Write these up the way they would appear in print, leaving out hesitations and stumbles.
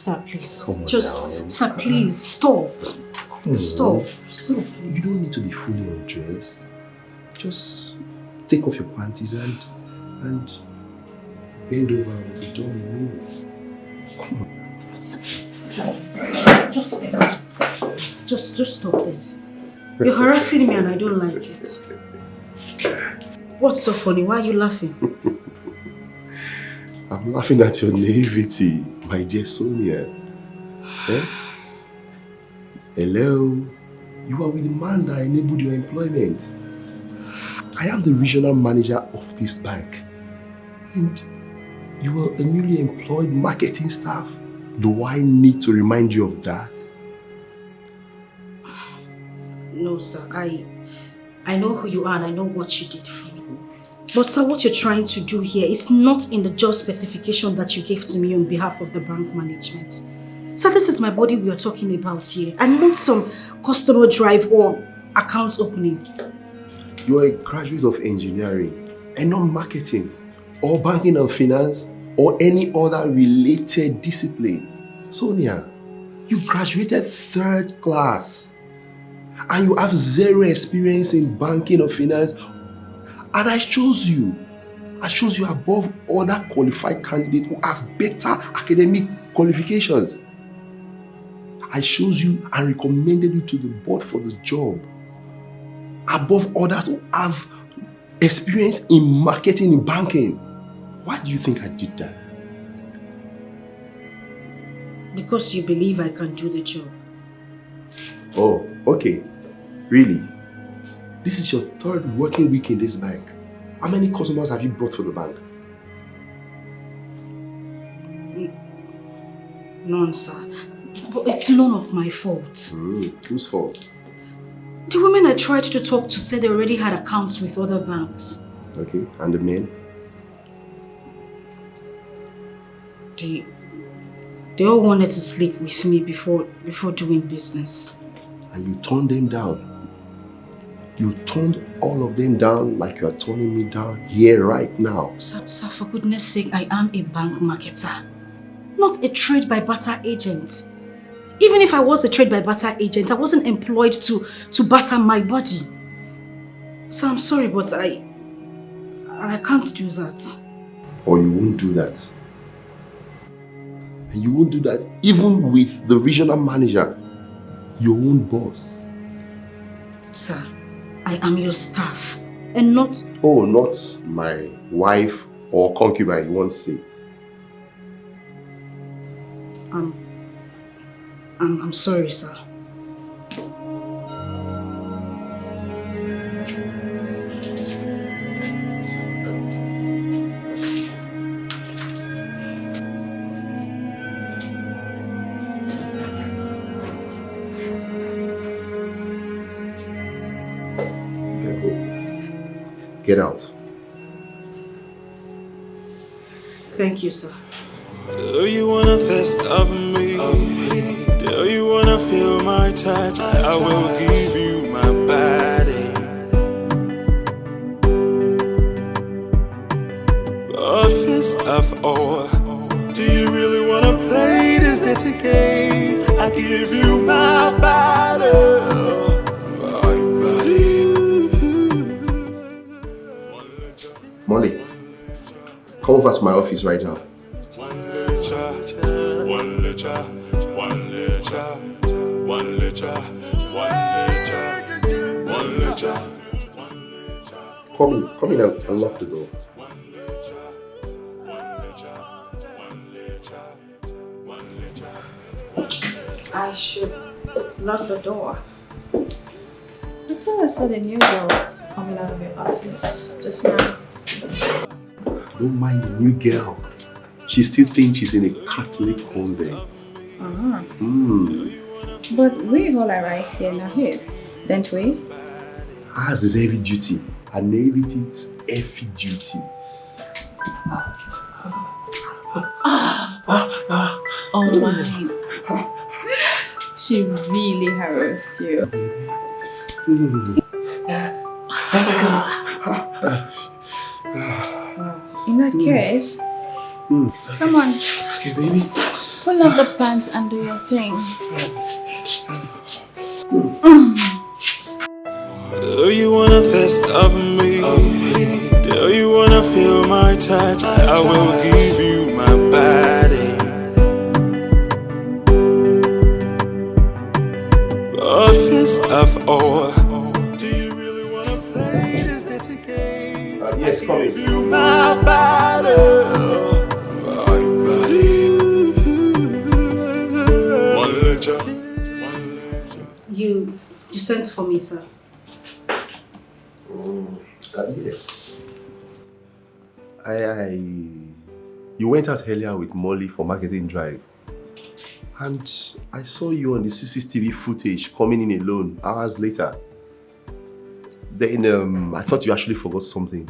Sir, please. Come on Just, now. sir, please, stop. Stop, You please. don't need to be fully undressed. Just take off your panties and bend over and be done in minutes. Come on. Sir, please. Just stop this. You're harassing me and I don't like it. What's so funny? Why are you laughing? I'm laughing at your naivety, my dear Sonia. Eh? Hello? You are with the man that enabled your employment. I am the regional manager of this bank. And you are a newly employed marketing staff. Do I need to remind you of that? No, sir. I know who you are and I know what you did for me. But sir, what you're trying to do here is not in the job specification that you gave to me on behalf of the bank management. Sir, this is my body we are talking about here. And not some customer drive or account opening. You are a graduate of engineering and not marketing or banking and finance or any other related discipline. Sonia, you graduated 3rd class and you have 0 experience in banking or finance, and I chose you. I chose you above other qualified candidates who have better academic qualifications. I chose you and recommended you to the board for the job above others who have experience in marketing and banking. Why do you think I did that? Because you believe I can do the job. Oh, okay. Really? This is your 3rd working week in this bank. How many customers have you brought for the bank? None, sir. But it's none of my fault. Whose fault? The women I tried to talk to said they already had accounts with other banks. Okay, and the men? They all wanted to sleep with me before doing business. And you turned them down? You turned all of them down like you are turning me down here right now. Sir, for goodness sake, I am a bank marketer, not a trade by barter agent. Even if I was a trade by barter agent, I wasn't employed to barter my body. So I'm sorry, but I can't do that. Or you won't do that. And you won't do that even with the regional manager, your own boss. Sir, I am your staff and not... Oh, not my wife or concubine, you won't say. I'm sorry, sir. Get out. Thank you, sir. Do you wanna fist of me? Do you wanna feel my touch? I will give you my body. A fist of ore. Do you really wanna play this dirty game? I give you my body. Molly, come over to my office right now. Come in and lock the door. I should lock the door. I thought I saw the new girl coming out of your office just now. Don't mind the new girl. She still thinks she's in a Catholic convent. But we all are right here now, don't we? Ours is heavy duty. Her naivety is heavy duty. Oh my. She really harassed you. In that case, Come on. Okay, baby. Pull up the pants and do your thing. Do you wanna fist of me? Do you wanna feel my touch? I will give you my body. A fist of ore. Do you really wanna play this dirty game? Yes, come in. Give you my body. My body. One ledger. You sent for me, sir. Yes. You went out earlier with Molly for marketing drive. And I saw you on the CCTV footage coming in alone hours later. Then I thought you actually forgot something.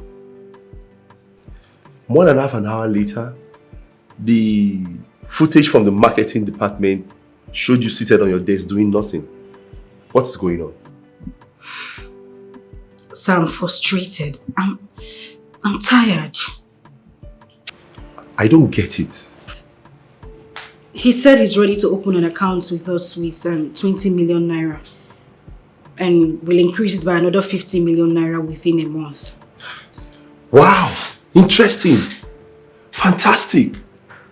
More than half an hour later, the footage from the marketing department showed you seated on your desk doing nothing. What's going on? Sir, I'm frustrated. I'm tired. I don't get it. He said he's ready to open an account with us with 20 million naira. And will increase it by another 50 million naira within a month. Wow! Interesting! Fantastic!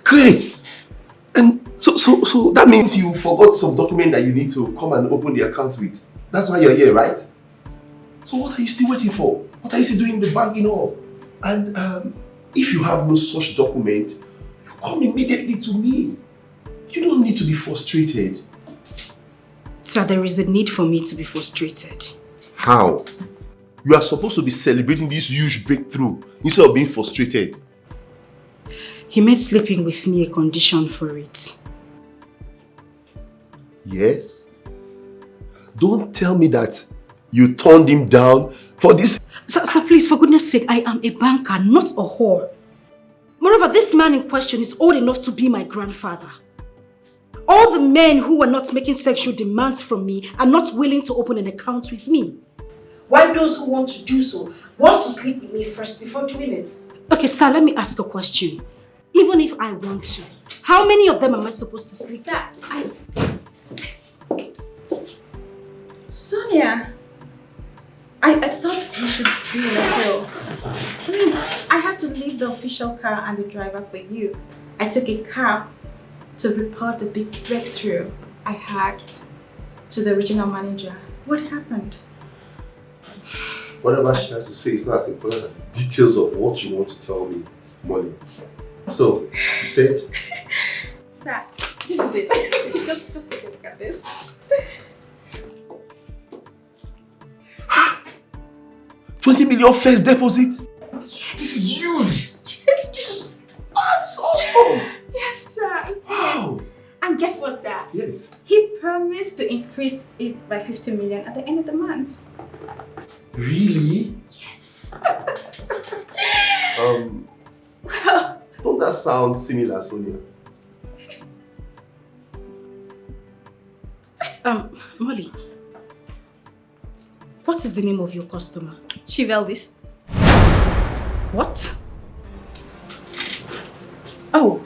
Great! And so that means you forgot some document that you need to come and open the account with. That's why you're here, right? So what are you still waiting for? What are you still doing in the banking hall? And if you have no such document, you come immediately to me. You don't need to be frustrated. Sir, there is a need for me to be frustrated. How? You are supposed to be celebrating this huge breakthrough instead of being frustrated. He made sleeping with me a condition for it. Yes? Don't tell me that you turned him down for this. Sir, please, for goodness sake, I am a banker, not a whore. Moreover, this man in question is old enough to be my grandfather. All the men who are not making sexual demands from me are not willing to open an account with me. While those who want to do so want to sleep with me first before doing it. Okay, sir, let me ask a question. Even if I want to, how many of them am I supposed to sleep with? Sonia, I thought you should be in a hill. I mean, I had to leave the official car and the driver for you. I took a cab to report the big breakthrough I had to the regional manager. What happened? Whatever she has to say is not as important as the details of what you want to tell me, Molly. So, you said? Sir, this is it. just take a look at this. 20 million first deposit? Yes. This is huge! Yes, this is awesome! Yes, sir, it is. Wow. And guess what, sir? Yes. He promised to increase it by 50 million at the end of the month. Really? Yes. Don't that sound similar, Sonia? Molly, what is the name of your customer? Chief Elvis. What? Oh,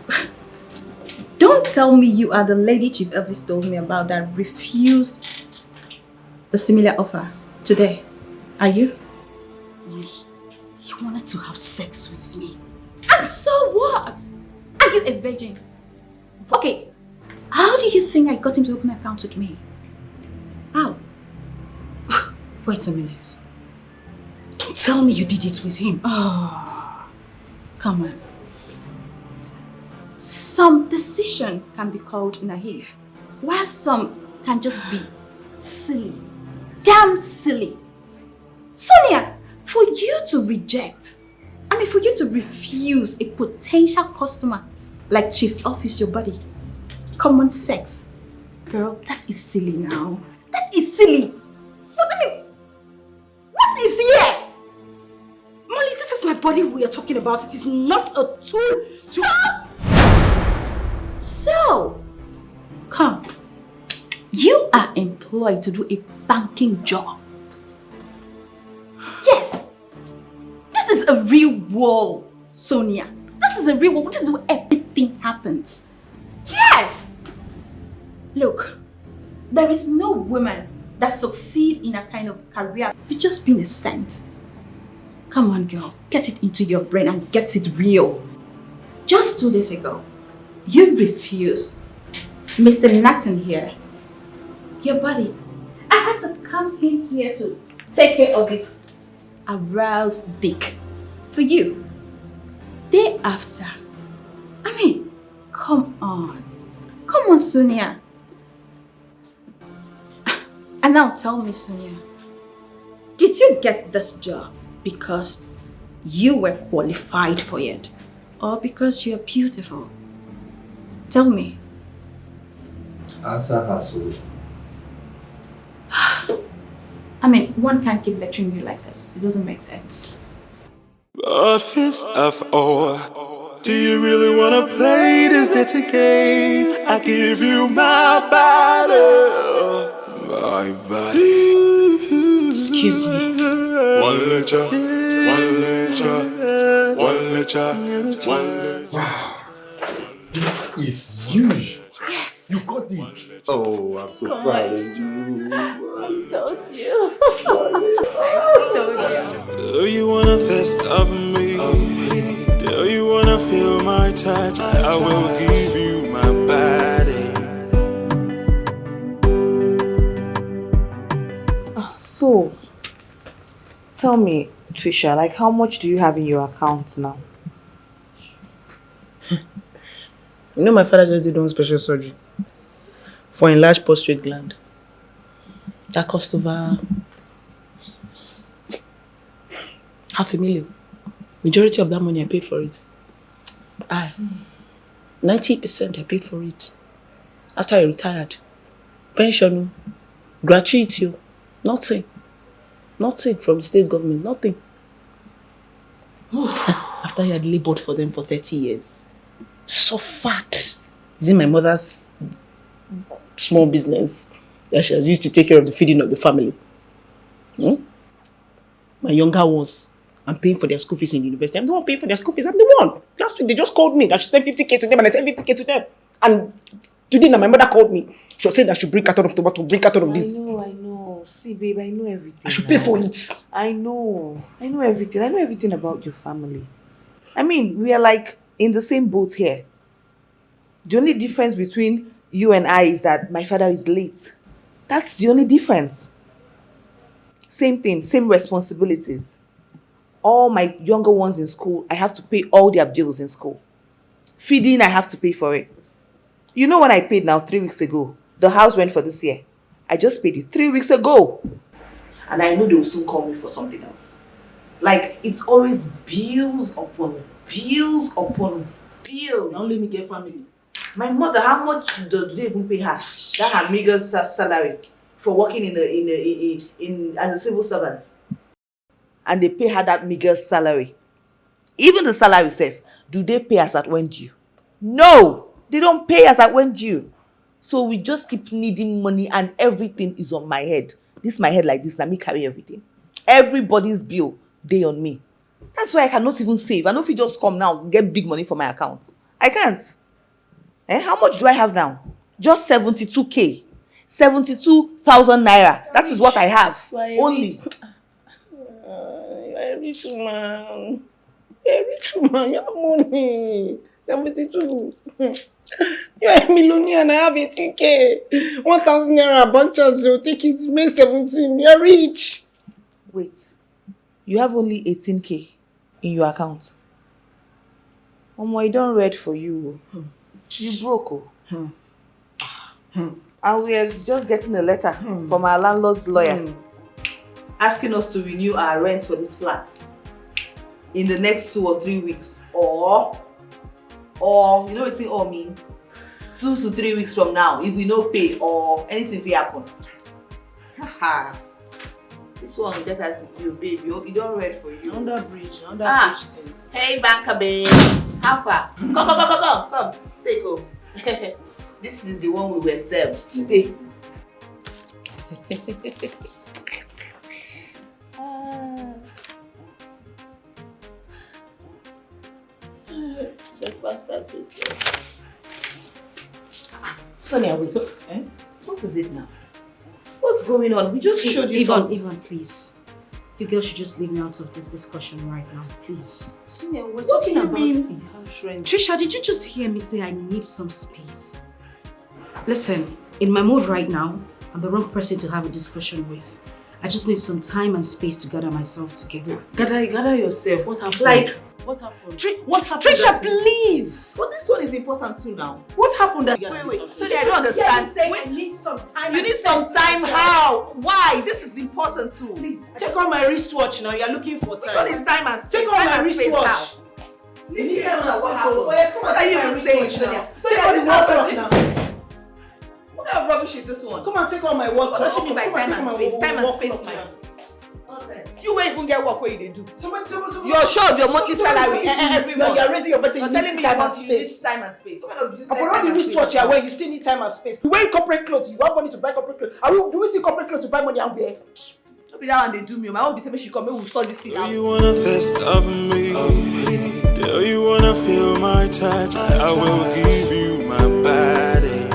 don't tell me you are the lady Chief Elvis told me about that refused a similar offer today. Are you? Molly, you wanted to have sex with me. And so what? Are you a virgin? Okay, how do you think I got him to open an account with me? How? Wait a minute. Don't tell me you did it with him. Oh, come on. Some decision can be called naive, while some can just be silly. Damn silly. Sonia, for you to reject, for you to refuse a potential customer like Chief Elvis, your buddy, common sex, girl, that is silly now. That is silly. What is here? Molly, this is my body we are talking about. It is not a tool to... Stop! So, come. You are employed to do a banking job. Yes. This is a real world, Sonia. This is a real world. This is where everything happens. Yes! Look, there is no woman that succeeds in a kind of career with just being a saint. Come on, girl. Get it into your brain and get it real. Just 2 days ago, you refused Mr. Nathan here, your buddy. I had to come in here to take care of his aroused dick for you. Day after. I mean, come on. Come on, Sonia. And now tell me, Sonia, did you get this job because you were qualified for it or because you're beautiful? Tell me. Answer her, Sonia. I mean, one can't keep lecturing you like this. It doesn't make sense. But first of all, do you really wanna play this dirty game? I give you my body, my body. Excuse me. One lecture, one lecture, one lecture, one lecture. Wow, this is huge. Yes. You got this. Oh, I'm so proud of you. I told you. I told you. Do you wanna fist of me? Do you wanna feel my touch? I will give you my body. So, tell me, Trisha, like how much do you have in your account now? You know, my father just did one special surgery for enlarged prostate gland. That cost over $500,000. Majority of that money I paid for it. 90% I paid for it. After I retired. Pension, gratuity, nothing. Nothing from the state government, nothing. After I had labored for them for 30 years. Suffered. Is in my mother's small business that she has used to take care of the feeding of the family. My younger ones, I'm paying for their school fees in university. I'm the one paying for their school fees. I'm the one. Last week they just called me that she sent 50K to them and I sent 50K to them. And today now my mother called me. She was saying that I should bring carton of tomato, bring carton of this. I know. See, babe, I know everything. I should pay for it. I know everything. I know everything about your family. I mean, we are like in the same boat here. The only difference between you and I is that my father is late. That's the only difference. Same thing, same responsibilities. All my younger ones in school, I have to pay all their bills in school. Feeding, I have to pay for it. You know when I paid now 3 weeks ago, the house rent for this year, I just paid it 3 weeks ago. And I know they will soon call me for something else. Like, it's always bills upon bills upon bills. Now let me get family. My mother, how much do they even pay her? That her meager salary for working in as a civil servant. And they pay her that meager salary. Even the salary itself, do they pay us at when due? No! They don't pay us at when due. So we just keep needing money and everything is on my head. This my head like this, let me carry everything. Everybody's bill, they on me. That's why I cannot even save. I know if you just come now, get big money for my account. I can't. How much do I have now? Just 72K. 72,000 naira. That is what I have. Only. You're a rich man. You're a rich man. You have money. 72. You're a millionaire and I have 18K. 1,000 naira bunches. You'll take it to May 17. You're rich. Wait. You have only 18K in your account. I don't read for you. You broke. And we are just getting a letter from our landlord's lawyer asking us to renew our rent for this flat in the next 2 or 3 weeks. Or you know what it all mean? 2 to 3 weeks from now, if we no pay or anything will happen. Haha. This one get us you, baby. You don't read for you. Under bridge things. Hey, banker babe. How far? Come. Take go. This is the one we were served today. Breakfast has been served. Sonia, wait. What is it now? What's going on? We just showed you some... Yvonne, please. You girls should just leave me out of this discussion right now, please. Sonia, we're talking about the house rent. Trisha, did you just hear me say I need some space? Listen, in my mood right now, I'm the wrong person to have a discussion with. I just need some time and space to gather myself together. Gather yourself. What happened? What happened? What happened? Trisha, please! But this one is important too now. What happened? Wait. Sonia, I don't understand. I need some time. You need some time how? Why? This is important too. Please. Take on my wristwatch now. You're looking for time. Which one is time and space? Take on my wristwatch. You need to know what happened. What are you even saying, Sonia? Take on the watch now. What kind of rubbish is this one? Come on, take on my work. What does she mean by time and space? Time and space, man. You won't even get work where you do. You're sure of your monthly salary every month. You're raising your person. You're telling me you need time and space. What kind of business? Upon all the wristwatch you're wearing, you still need time and space. You wear corporate clothes. You have money to buy corporate clothes. Do we see corporate clothes to buy money and wear? Don't be that one they do me. My own be saying she come. Maybe we'll sort this thing out. Do you wanna fist of me? Do you wanna feel my touch? I will give you my body.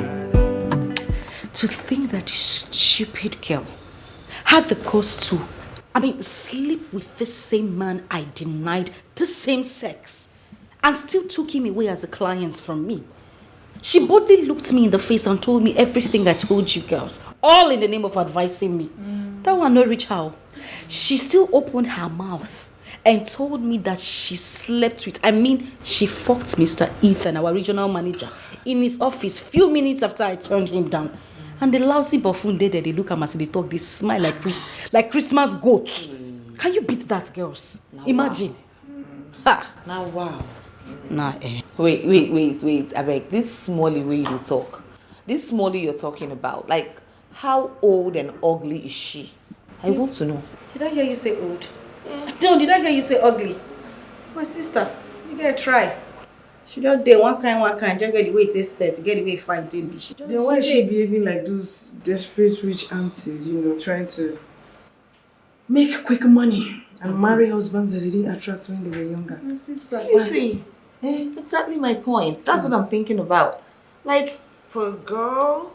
To think that this stupid girl had the courage to, sleep with the same man I denied the same sex and still took him away as a client from me. She boldly looked me in the face and told me everything I told you girls, all in the name of advising me. That one no reach how. She still opened her mouth and told me that she slept with, she fucked Mr. Ethan, our regional manager, in his office few minutes after I turned him down. And the lousy buffoon they look at me and they talk, they smile like Christmas goats. Can you beat that, girls? Now, imagine. Wow. Now, wow. Wait. I beg, this Smalley way you talk. This Smalley you're talking about, like, how old and ugly is she? I want to know. Did I hear you say old? No, did I hear you say ugly? My sister, you gotta try. She don't do one kind, just get the way it is set, get the way it fine to be. Then why is she behaving like those desperate rich aunties, trying to make quick money and marry husbands that they didn't attract when they were younger? My sister, seriously, exactly my point. That's what I'm thinking about. Like, for a girl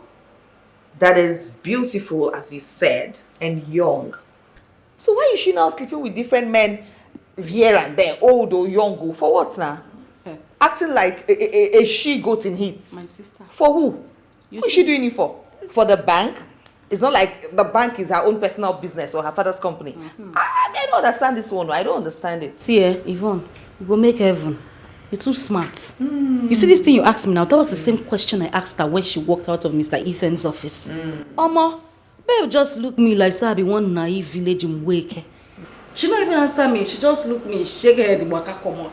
that is beautiful, as you said, and young, so why is she now sleeping with different men here and there, old or young? For what now? Acting like a she-goat in heat. My sister. For who? Who is she doing it for? For the bank? It's not like the bank is her own personal business or her father's company. I don't understand this one. I don't understand it. See, Yvonne, you go make heaven. You're too smart. You see this thing you asked me now? That was the same question I asked her when she walked out of Mr. Ethan's office. Oma, babe just look me like so I be one naive village in Wake. She not even answer me. She just look me, shake her head, waka come out.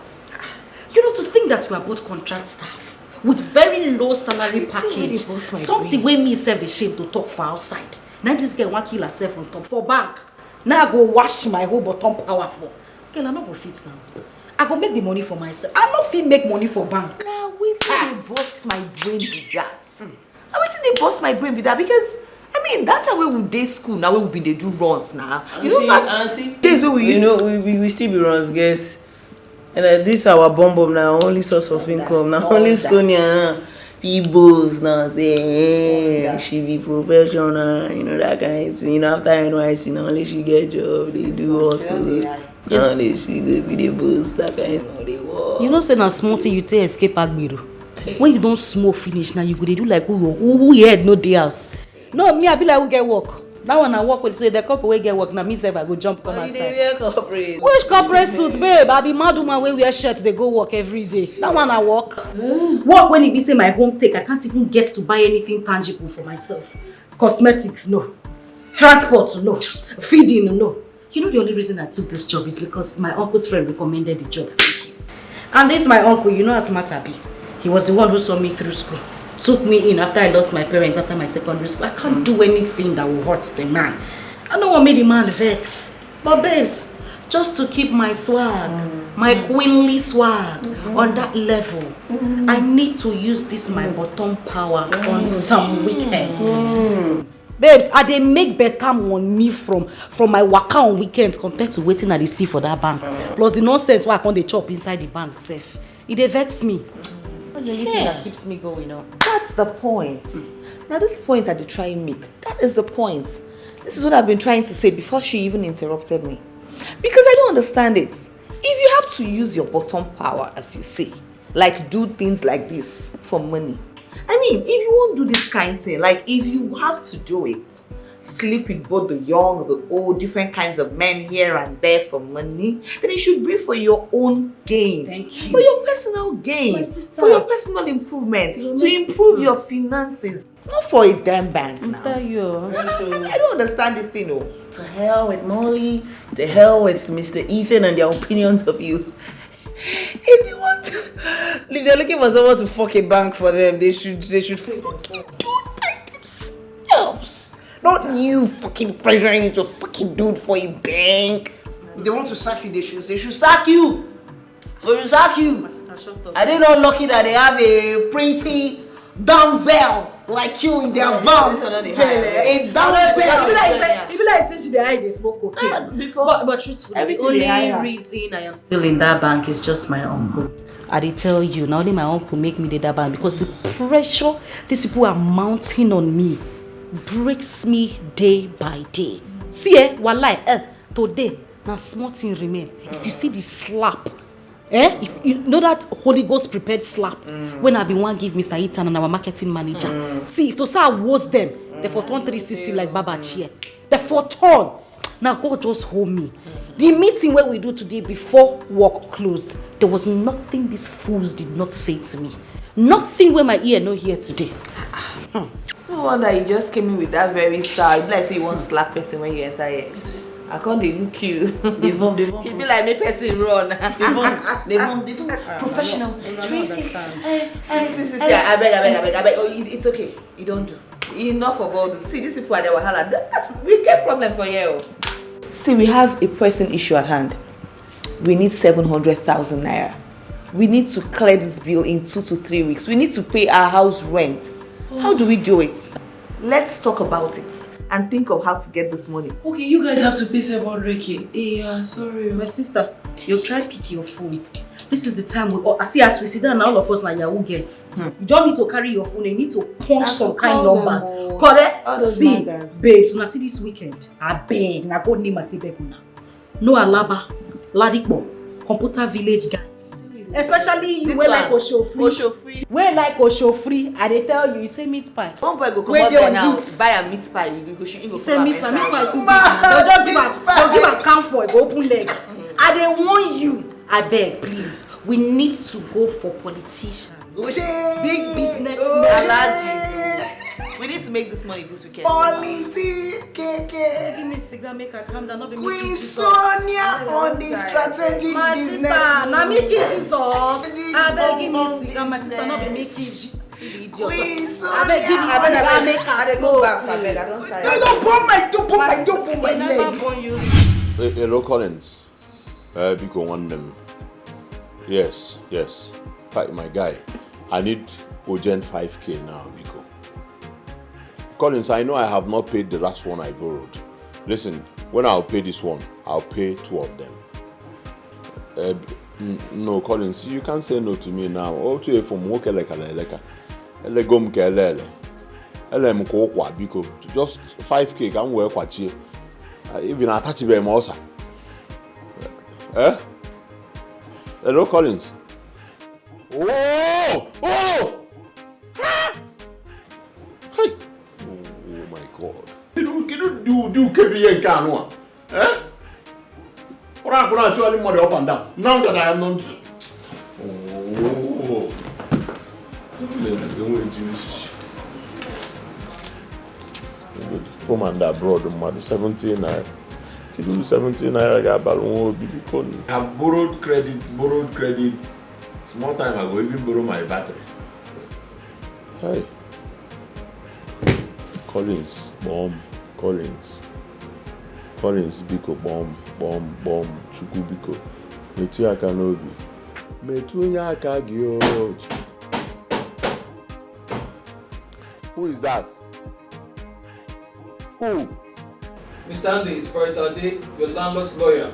To think that we are both contract staff with very low salary package, something where me self the shame to talk for outside. Now this girl want kill herself on top for bank. Now I go wash my whole bottom powerful. Girl, I not go fit now. I go make the money for myself. I not fit make money for bank. Now wait till they bust my brain with that. Now wait till they bust my brain with that because that's how we day school. Now we they do runs now. Auntie, days where we still be runs, guess. And this our bomb now, only source of income. Now only Sonia people's now say she be professional, that kind of thing. After NYC, now only she get job, they do also. Now only she go be the boss, that kind of thing. Say now small thing you take escape Agbero. When you don't smoke finish, now you go they do like who head no day else. No, me I be like who get work. That one I work with, so the couple will get work. Now me say I go jump come outside. Which corporate suit, babe? I be mad woman wey wear shirt they go work every day. That one I work. Work when it be say my home take, I can't even get to buy anything tangible for myself. Cosmetics, no. Transport, no. Feeding, no. The only reason I took this job is because my uncle's friend recommended the job. Thank you. And this my uncle, as smart I be. He was the one who saw me through school. Took me in after I lost my parents after my secondary school. I can't do anything that will hurt the man. I know what made the man vex. But babes, just to keep my swag, my queenly swag on that level, I need to use this my bottom power on some weekends. Babes, I dey make better money from my waka on weekends compared to waiting at the sea for that bank. Plus the nonsense why I can't dey chop inside the bank safe. It vexes me. That's the only thing that keeps me going on. That's the point. Now this point that they try and make, that is the point. This is what I've been trying to say before she even interrupted me. Because I don't understand it. If you have to use your bottom power, as you say, like do things like this for money. I mean, if you won't do this kind of thing, like if you have to do it, sleep with both the young, the old, different kinds of men here and there for money, then it should be for your own gain. Thank you. For your personal gain. My sister. For your personal improvement. To improve your finances. Not for a damn bank now. Tell you. I don't understand this thing, oh. To hell with Molly, to hell with Mr. Ethan and their opinions of you. If they want to, if they're looking for someone to fuck a bank for them, they should fucking do it by themselves. Not you fucking pressuring you to fucking do it for a bank. If they want to sack you, they should sack you. They should sack you. My sister, shut up. Are they not lucky that they have a pretty damsel like you in their van? A damsel. Even like say she dey hide, they smoke cocaine. But truthfully, the only reason I am still in that bank is just my uncle. I dey tell you, now only my uncle make me dey that bank because the pressure these people are mounting on me breaks me day by day. See, walai, today, now small thing remain. If you see the slap, if you know that Holy Ghost prepared slap, when I been one give Mr. Ethan and our marketing manager. See, if to say I was them, they for turn 360 like Baba Chia. They for turn. Now God just hold me. The meeting where we do today before work closed, there was nothing these fools did not say to me. Nothing where my ear no hear today. No wonder you just came in with that very side. Like say you want slap person when you enter here. I can't they look you. They won't. He'll be like, make person run. They won't. Professional. Tracy. I beg. Oh, it's okay. You don't do. Enough of all this. See, these people are the wahala. We get problem for you. See, we have a pressing issue at hand. We need 700,000 naira. We need to clear this bill in 2 to 3 weeks. We need to pay our house rent. How do we do it? Let's talk about it and think of how to get this money. Okay, you guys have to pay 700k. Yeah, sorry. My sister, you try pick your phone. This is the time we all see as we sit down, all of us like Yahoo guests. You don't need to carry your phone, you need to punch some kind numbers. Correct? See, babes, when I see this weekend, I beg, na go name at Ibeguna. No Alaba, Ladikbo, Computer Village guys. Especially you wear like Oshofri. Wear like Oshofri, and they tell you say meat pie. One boy go come up there now, buy a meat pie, you go say meat pie too big. They'll give a camp for it, go open leg. And they want you. I beg, please. We need to go for politicians. Big businessmen. We need to make this money this weekend. Give me cigar, make her calm down. Not be Queen Sonia on the strategic my business. Sister, now make it Jesus. I beg, give me cigar, my sister. Not be making Queen Sonia. I beg, give me cigar, make her go back. I beg, I don't say. Don't put my leg. Hello, Collins. Biko want them. Yes. My guy. I need urgent 5k now, Biko. Collins, I know I have not paid the last one I borrowed. Listen, when I'll pay this one, I'll pay 2 of them. No, Collins, you can't say no to me now. Okay, from work like Elegom kelele. Elem ko kwa biko. Just 5k can work what you. Even attach it by Hello, Collins. Oh! Hi! Oh my God. Can you do KBN Kanwa? Or I'm going to actually mother up and down. Now that I am not. Oh. Woman that brought the money 17 naira. If you do 17 naira, I got balloon because I have borrowed credit. Small time ago, even borrow my battery. Hey. Collins, bomb. Collins, Biko, bomb. Chuku Biko. Metu aka n'obi. Metu aka gị. Who is that? Who? Mr. Andy, it's Parita Day, your landlord's lawyer.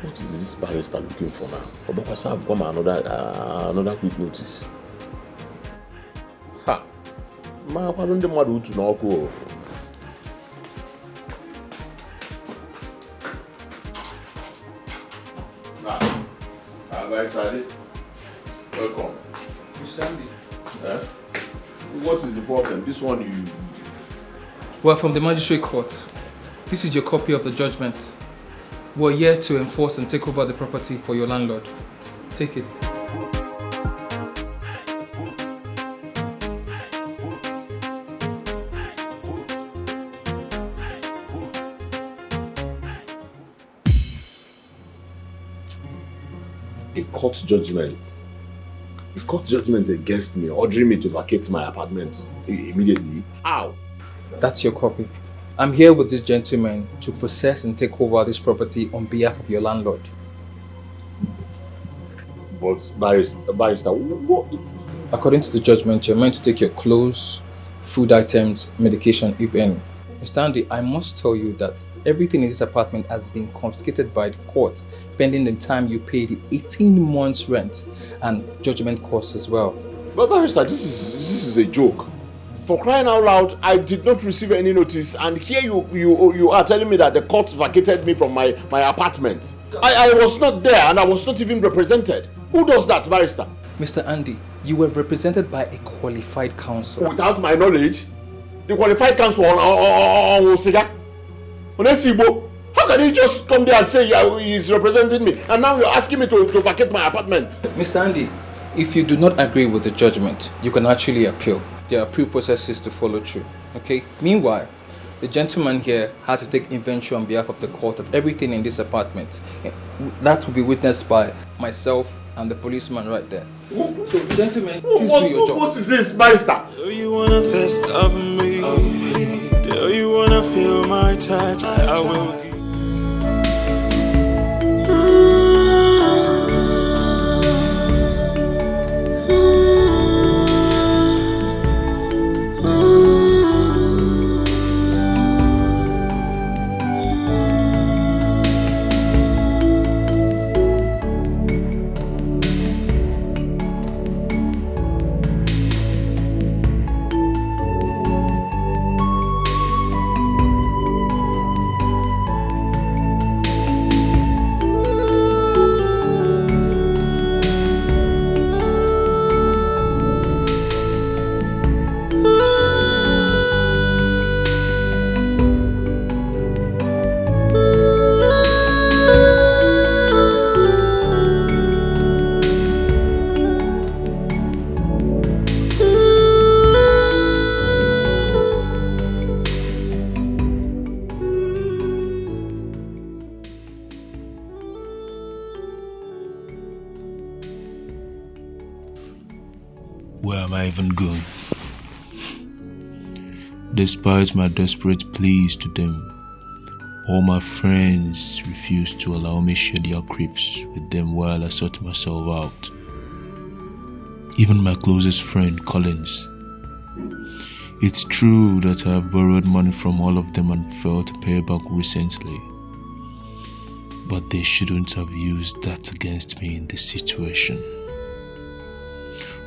What is this barrister looking for now? Or because I've come another quick notice. Ha! Ma, why don't the mother to know? Very excited. Welcome. You stand it. Eh? What is the problem? This one you... Well, from the magistrate court, this is your copy of the judgment. We're here to enforce and take over the property for your landlord. Take it. A court judgment. A court judgment against me, ordering me to vacate my apartment immediately. How? That's your copy. I'm here with this gentleman to possess and take over this property on behalf of your landlord. But barrister, what? According to the judgment, you're meant to take your clothes, food items, medication, if any. Mr. Andy, I must tell you that everything in this apartment has been confiscated by the court pending the time you pay the 18 months rent and judgment costs as well. But barrister, this is a joke. For crying out loud, I did not receive any notice, and here you are telling me that the court vacated me from my apartment. I was not there, and I was not even represented. Who does that, barrister? Mr. Andy, you were represented by a qualified counsel. Without my knowledge? The qualified counsel on Osiga? On Esibo? How can he just come there and say he's representing me, and now you're asking me to vacate my apartment? Mr. Andy, if you do not agree with the judgment, you can actually appeal. There are appeal processes to follow through. Okay? Meanwhile, the gentleman here had to take inventory on behalf of the court of everything in this apartment. That will be witnessed by myself and the policeman right there. So, gentlemen, please do your job. What is this, barrister? Do you wanna fist of me? Do you wanna feel my touch? I will. Where am I even going? Despite my desperate pleas to them, all my friends refused to allow me share their cribs with them while I sort myself out. Even my closest friend, Collins. It's true that I have borrowed money from all of them and failed to pay back recently. But they shouldn't have used that against me in this situation.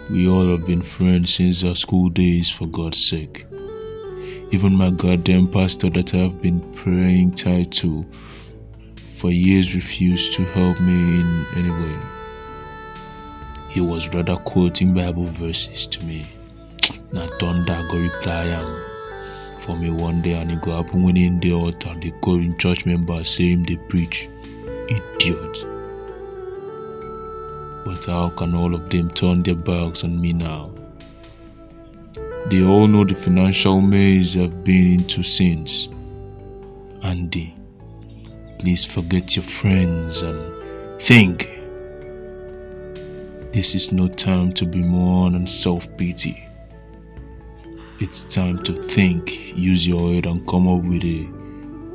We all have been friends since our school days, for God's sake. Even my goddamn pastor that I have been praying tied to for years refused to help me in any way. He was rather quoting Bible verses to me. Na thunder go reply am for me one day, and he go happen when in the altar they call in church members saying they preach. Idiot. But how can all of them turn their backs on me now? They all know the financial maze I've been into since. Andy, please forget your friends and think. This is no time to bemoan and self-pity. It's time to think, use your head and come up with a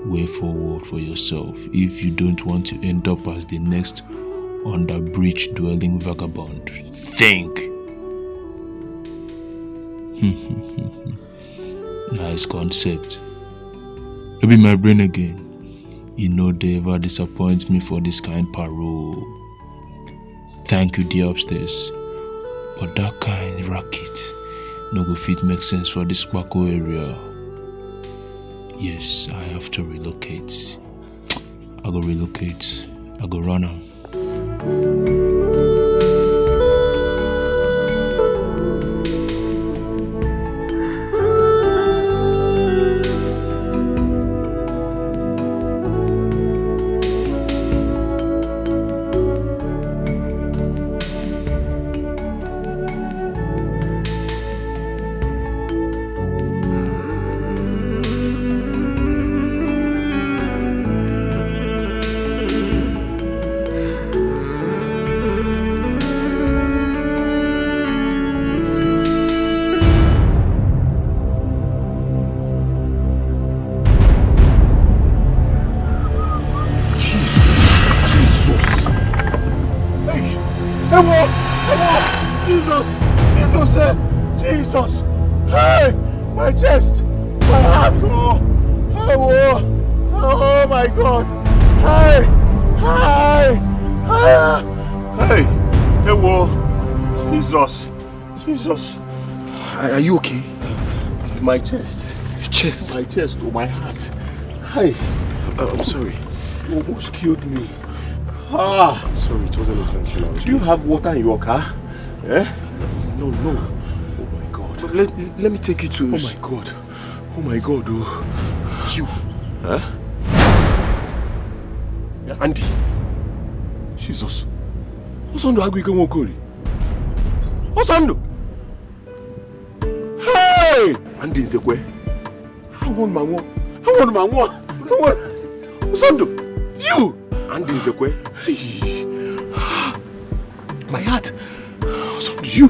way forward for yourself if you don't want to end up as the next under bridge dwelling vagabond. Think. Nice concept. Maybe my brain again. You know they ever disappoint me for this kind parole. Thank you, dear upstairs. But that kind racket no go fit make sense for this Kwako area. Yes, I have to relocate. I go relocate. I go run am. Are you okay? My chest. Your chest? My chest or my heart. Hi. I'm sorry. You almost killed me. I'm sorry, it wasn't intentional. Do you have water in your car? Eh? No. Oh my God. But let me take you to... Oh my God. Oh my God. Oh. You. Huh? Yeah. Andy. Jesus. What's on the Uju Okoli? What's on the... Hey! Andy Nzekwe. I want my one. What's on the... You! Andy Nzekwe. Hey. My heart. What's on the you?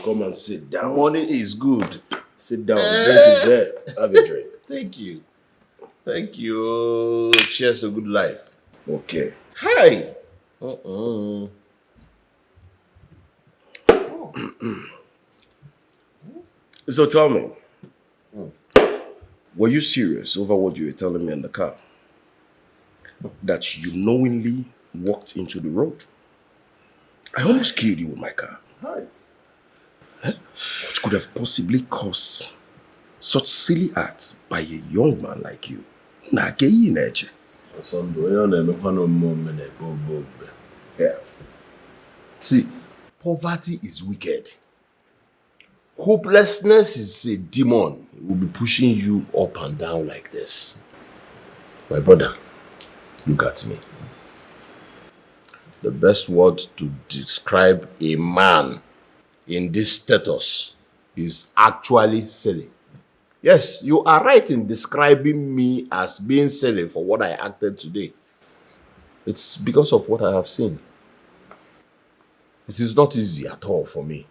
Come and sit down. Money is good. Sit down. Drink is there. Have a drink. Thank you. Thank you. Cheers to good life. Okay. Hi. So tell me, were you serious over what you were telling me in the car? That you knowingly walked into the road? I almost killed you with my car. Hi. What could have possibly caused such silly acts by a young man like you? Yeah. See, poverty is wicked. Hopelessness is a demon. It will be pushing you up and down like this. My brother, look at me. The best word to describe a man in this status is actually silly. Yes, you are right in describing me as being silly for what I acted today. It's because of what I have seen. It is not easy at all for me.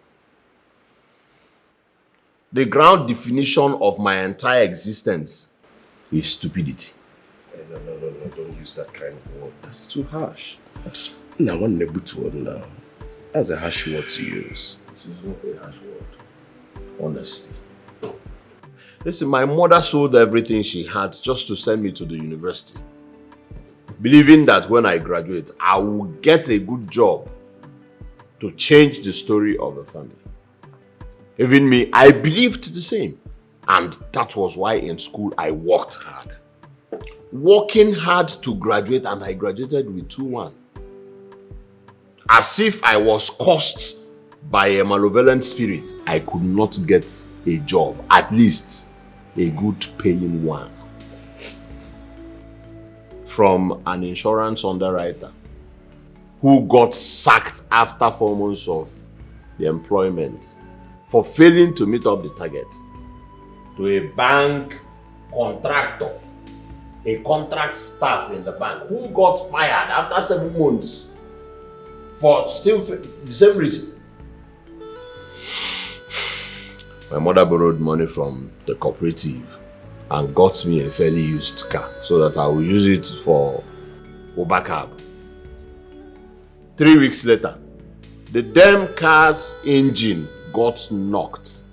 The ground definition of my entire existence is stupidity. No, don't use that kind of word. That's too harsh. Now, one nebutu now. That's a harsh word to use. This is not a harsh word. Honestly. Listen, my mother sold everything she had just to send me to the university, believing that when I graduate, I will get a good job to change the story of the family. Even me, I believed the same. And that was why in school I worked hard. Working hard to graduate, and I graduated with 2-1. As if I was cursed by a malevolent spirit, I could not get a job, at least a good paying one. From an insurance underwriter who got sacked after 4 months of the employment for failing to meet up the target, to a bank contractor, a contract staff in the bank who got fired after 7 months for still the same reason. My mother borrowed money from the cooperative and got me a fairly used car so that I will use it for Uber cab. 3 weeks later, the damn car's engine got knocked.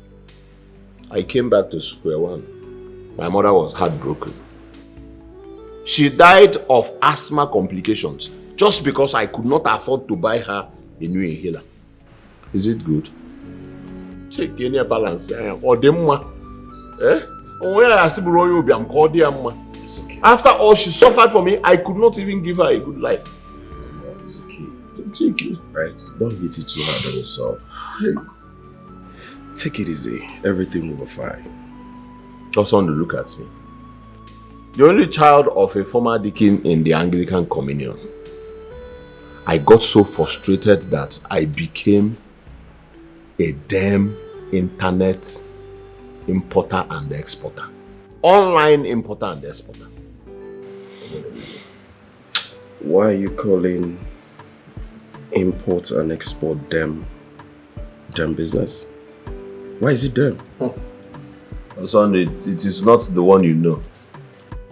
I came back to square one. My mother was heartbroken. She died of asthma complications just because I could not afford to buy her a new inhaler. Is it good? Take any balance. Or demma. After all she suffered for me, I could not even give her a good life. It's okay. Take it. Right, don't hit it too hard on yourself. Take it easy. Everything will be fine. Just want to look at me. The only child of a former deacon in the Anglican Communion. I got so frustrated that I became a damn internet importer and exporter. Online importer and exporter. Why are you calling import and export them business? Why is it them? Son, it is not the one you know.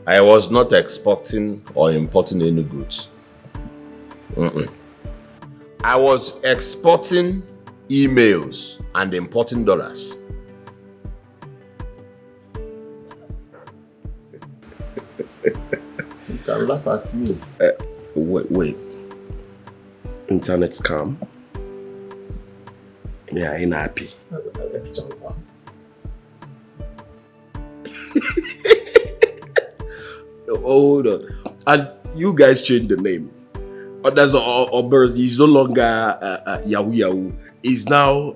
I was not exporting or importing any goods. I was exporting emails and importing dollars. You can laugh at me. Wait. Internet scam? Yeah, I ain't happy. Hold on. And you guys changed the name. Others Obers is no longer Yahoo. Is now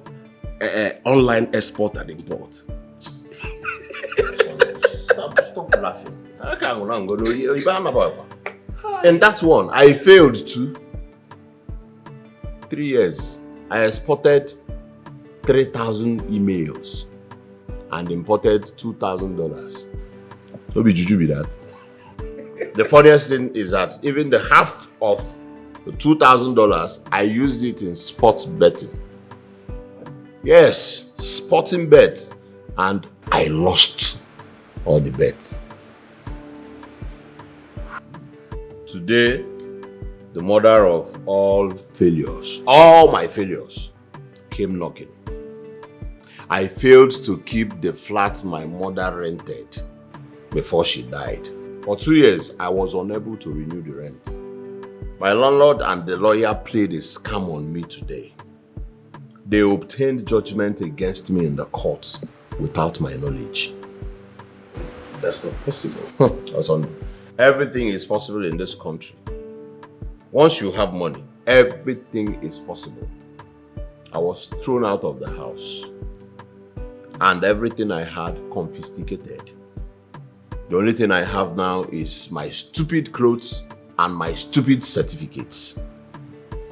online export and import. Stop laughing. I can't go. And that's one. I failed to. 3 years. I exported 3,000 emails and imported $2,000. No be juju be that. The funniest thing is that even the half of the $2,000, I used it in sports betting. Yes, sporting bets, and I lost all the bets. Today, the mother of all failures, all my failures, came knocking. I failed to keep the flat my mother rented before she died. For 2 years, I was unable to renew the rent. My landlord and the lawyer played a scam on me today. They obtained judgment against me in the courts without my knowledge. That's not possible. Everything is possible in this country. Once you have money, everything is possible. I was thrown out of the house and everything I had confiscated. The only thing I have now is my stupid clothes and my stupid certificates.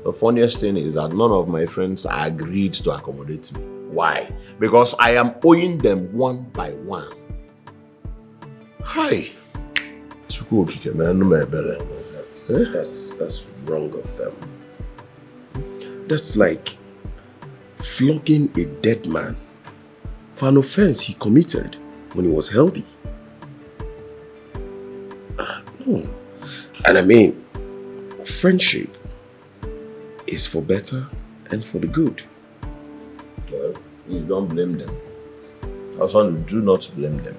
The funniest thing is that none of my friends agreed to accommodate me. Why? Because I am owing them one by one. Hi. That's wrong of them. That's like flogging a dead man for an offense he committed when he was healthy. No. And I mean, friendship is for better and for the good. Well, you don't blame them. Hassan, do not blame them.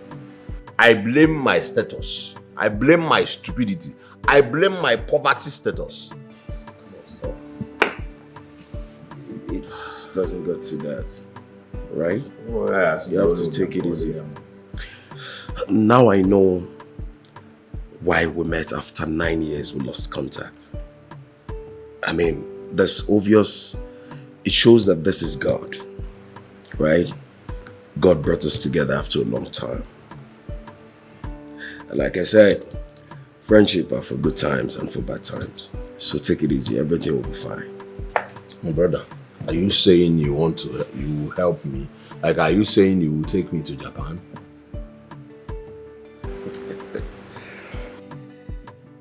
I blame my status. I blame my stupidity. I blame my poverty status. Come on, stop. It doesn't go to that, right? Oh, yes, you have to take it easy. Now I know why we met after 9 years we lost contact. I mean, that's obvious. It shows that this is God, right? God brought us together after a long time. And like I said, friendship are for good times and for bad times. So take it easy, everything will be fine. My brother, are you saying you will help me? Like, are you saying you will take me to Japan?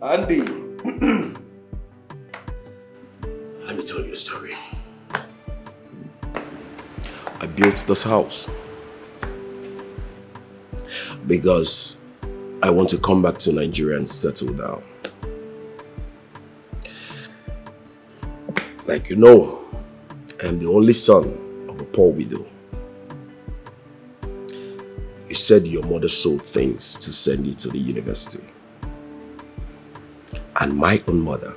Andy, let me tell you a story. I built this house because I want to come back to Nigeria and settle down. Like you know, I am the only son of a poor widow. You said your mother sold things to send you to the university. And my own mother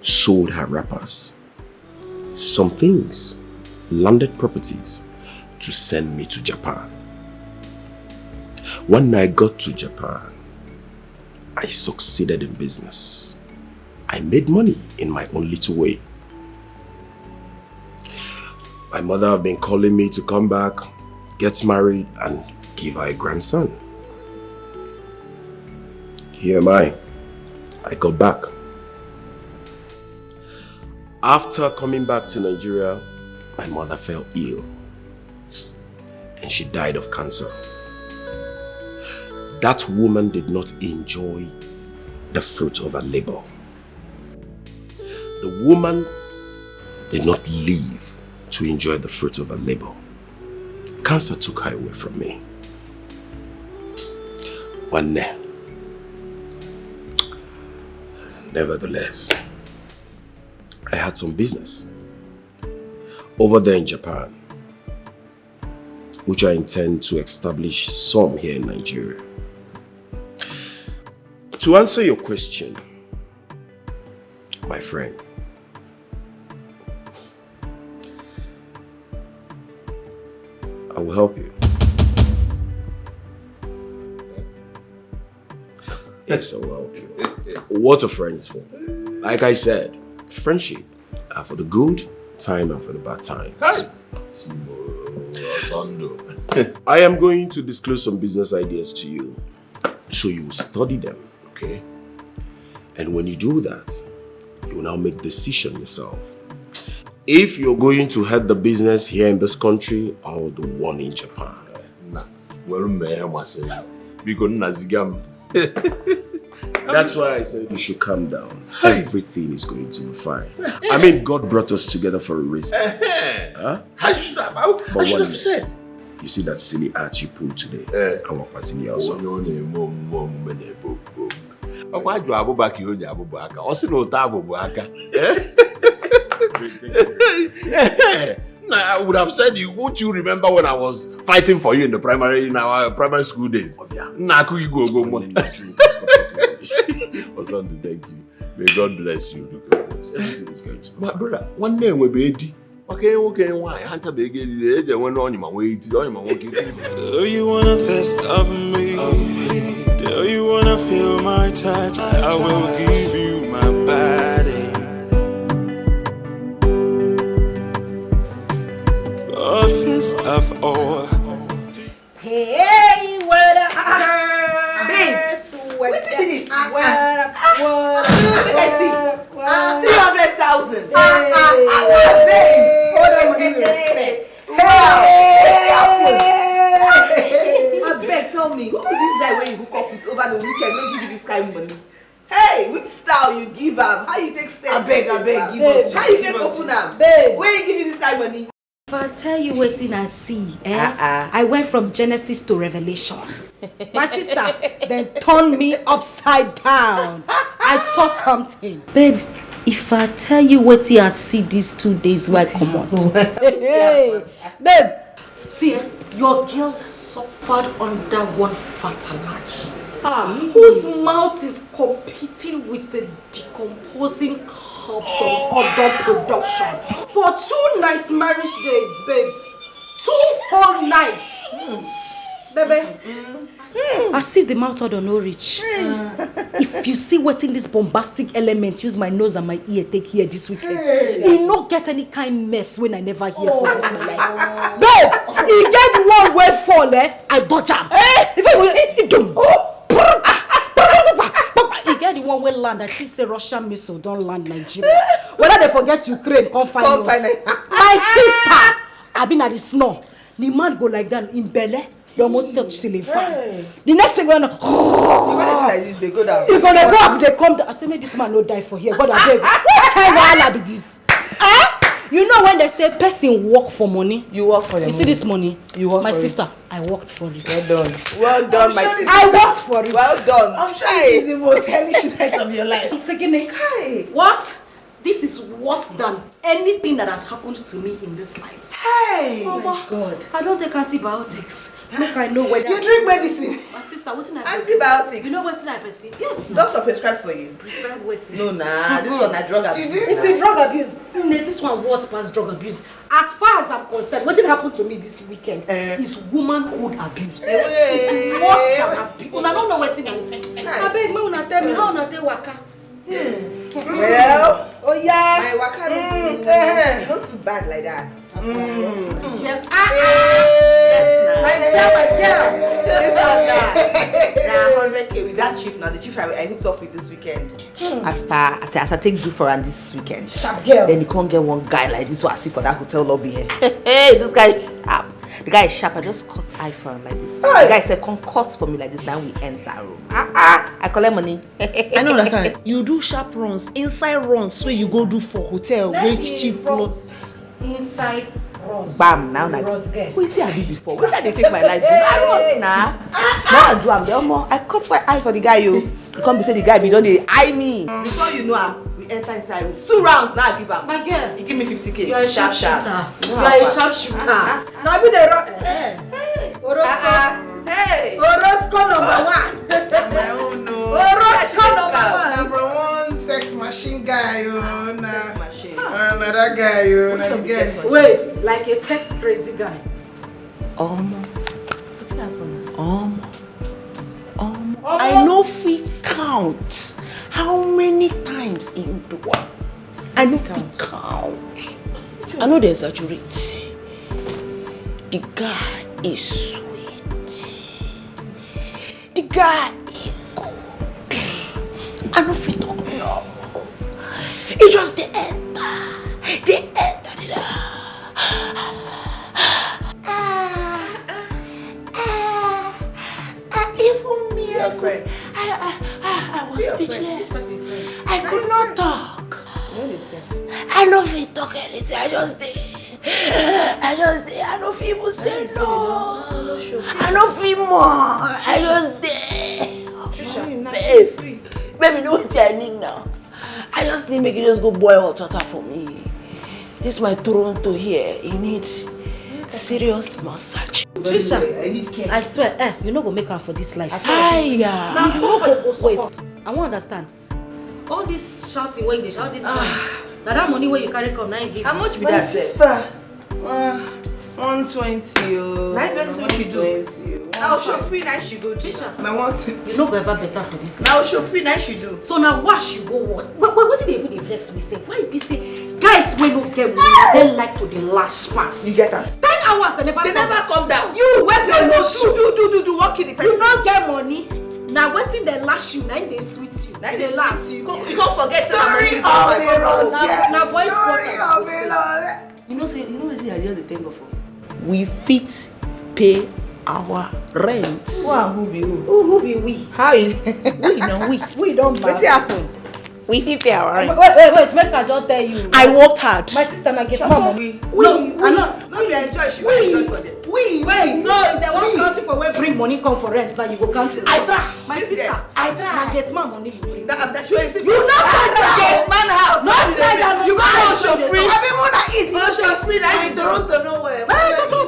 sold her wrappers, some things, landed properties, to send me to Japan. When I got to Japan, I succeeded in business. I made money in my own little way. My mother have been calling me to come back, get married, and give her a grandson. Here am I. I got back. After coming back to Nigeria, my mother fell ill and she died of cancer. That woman did not enjoy the fruit of her labor. The woman did not live to enjoy the fruit of her labor. Cancer took her away from me. One day, nevertheless, I had some business over there in Japan, which I intend to establish some here in Nigeria. To answer your question, my friend, I will help you. Yes, I will help you. What are friends for? Like I said, friendship are for the good time and for the bad times. I am going to disclose some business ideas to you, so you will study them, okay? And when you do that, you will now make decision yourself. If you're going to head the business here in this country or the one in Japan. That's why I said you should calm down. Everything is going to be fine. I mean, God brought us together for a reason. Huh? I should have said. You see that silly art you pulled today? I want my senior also. I would have said you. Won't you remember when I was fighting for you in our primary school days? Naku, you go. Thank you. May God bless you. Everything is going to be fine. Brother, one day we'll be 80. Okay, why? Hunter be age when on my way. Do you wanna fist of me? Do you wanna feel my touch? I will give you my body. A fist of all. Hey, what up, girls? What is this? What up? 300,000. Hold on, respect. I beg, tell me, who is this guy when you hook up with over the weekend? When give you this kind of money? Hey, which style you give him? How you take sex? I beg, give us. How you take open am? Babe, when you give you this kind of money? if I tell you what I see, I went from Genesis to Revelation. My sister then turned me upside down. I saw something. Babe, if I tell you what I see these 2 days where I come out. Hey, babe, see, your girl suffered under one fertilizer. Whose mouth is competing with a decomposing corpse of other production for 2 nights marriage days, babes. 2 whole nights. Baby, as if the mouth order no reach. If you see what in this bombastic elements use my nose and my ear take here this weekend, you not get any kind mess when I never hear for this my life. Babe, you get one way fall, I dodge am. If you get the one way land, I think say Russian missile don't land Nigeria. Whether they forget Ukraine, come find us. My sister, I've been at the snow. The man go like that in belly. Your mouth touch ceiling fan. The next thing going to like this, they go down. You're gonna go up, they come down. I say, maybe this man no die for here. God, I beg. What kind of Allah be this? You know when they say person work for money? You work for the money. You see this money? You work my for sister, it. I worked for it. Well done. Well done, my sister. I worked for it. Well done. I'm sure it's the most hellish night of your life. It's again. What? This is worse than anything that has happened to me in this life. Hey! Oh my God. I don't take antibiotics. Make I know whether... You drink medicine? My sister, what did I Antibiotics? You know what I perceive? Yes. Doctor prescribed for you? Prescribe what? No, nah. This one a drug abuse. It's a drug abuse. This one was past drug abuse. As far as I'm concerned, what did happen to me this weekend is womanhood abuse. It's worse than abuse. I don't know what it is. I beg me, una tell me how una dey waka. Well, oh yeah, my waka not too bad like that. Yeah. My girl. This one now 100k with that chief. Now the chief I hooked up with this weekend. As I take good for her this weekend. Sharp girl. Then you can't get one guy like this one I see for that hotel lobby here. Hey, this guy sharp. The guy is sharp. I just cut eye for him like this. The guy said, "Come cut for me like this." Now we enter room. I collect money. I know understand. You do sharp runs, inside runs where you go do for hotel, which chief floors. Inside runs. Bam, now like wait till I did before. Wait till I take my life. I runs now. Now I do am. The more I cut my eye for the guy you come be say the guy be don't dey eye me. Before you know am, we enter inside room. 2 rounds now I give am. My girl, he give me 50k. You are a sharp shooter. You are a sharp shooter. Now be the Hey. Orosco number 1. My own no. Orosco Number 1 sex machine guy, Sex machine. Another guy, Which one be sex machine? Wait, like a sex crazy guy. What's happening? I know fit count how many times in the one. I know fit count. I know they exaggerate. The guy is sweet. The guy is good. I know fit talk no. It just they enter. They enter it. Even me, I was speechless. I could not talk. I don't feel talk anything. I just did. I don't feel even say no. I don't feel more. I just did. Baby, know what I need now. I just need make you just go boil hot water for me. This is my Toronto here. You need serious massage. Trisha, I need care. I swear, you no go make am for this life. Aya. Now, wait, I won't understand. All this shouting, where you shout this money. Now that money where you carry come, now you give. How much be My that? sister. 120. 120. Now show free, now she go do. Trisha, I want it. you no go ever better for this life. Now show free, now she do. So now wash you go what? What did they even vex me say? Why be say guys when no get money, they like to the lash pass. You get her? 10 hours they never. They never come down. You where No, do walk in the person. You don't get money. Now waiting they lash you, now they sweet you. Now they laugh. You can't forget Story of the rose. Now boys Story of the rose. You know what I just think of? We fit pay our rent. Who be who? Who be we? How is We don't What's matter. happen? We fit pay our rent. Wait, make I just tell you. I worked hard. My sister now get Shut more up, money. we No, you enjoy, she will enjoy for them. wait. So if they want count people when bring money come for rent, now you go count it. I try. My This sister, girl, I try. Now get more money you bring. That show is You not try. Yes, man house. No, try that. You got no show free. I mean, more than easy. No show free. Now you Toronto nowhere. I go go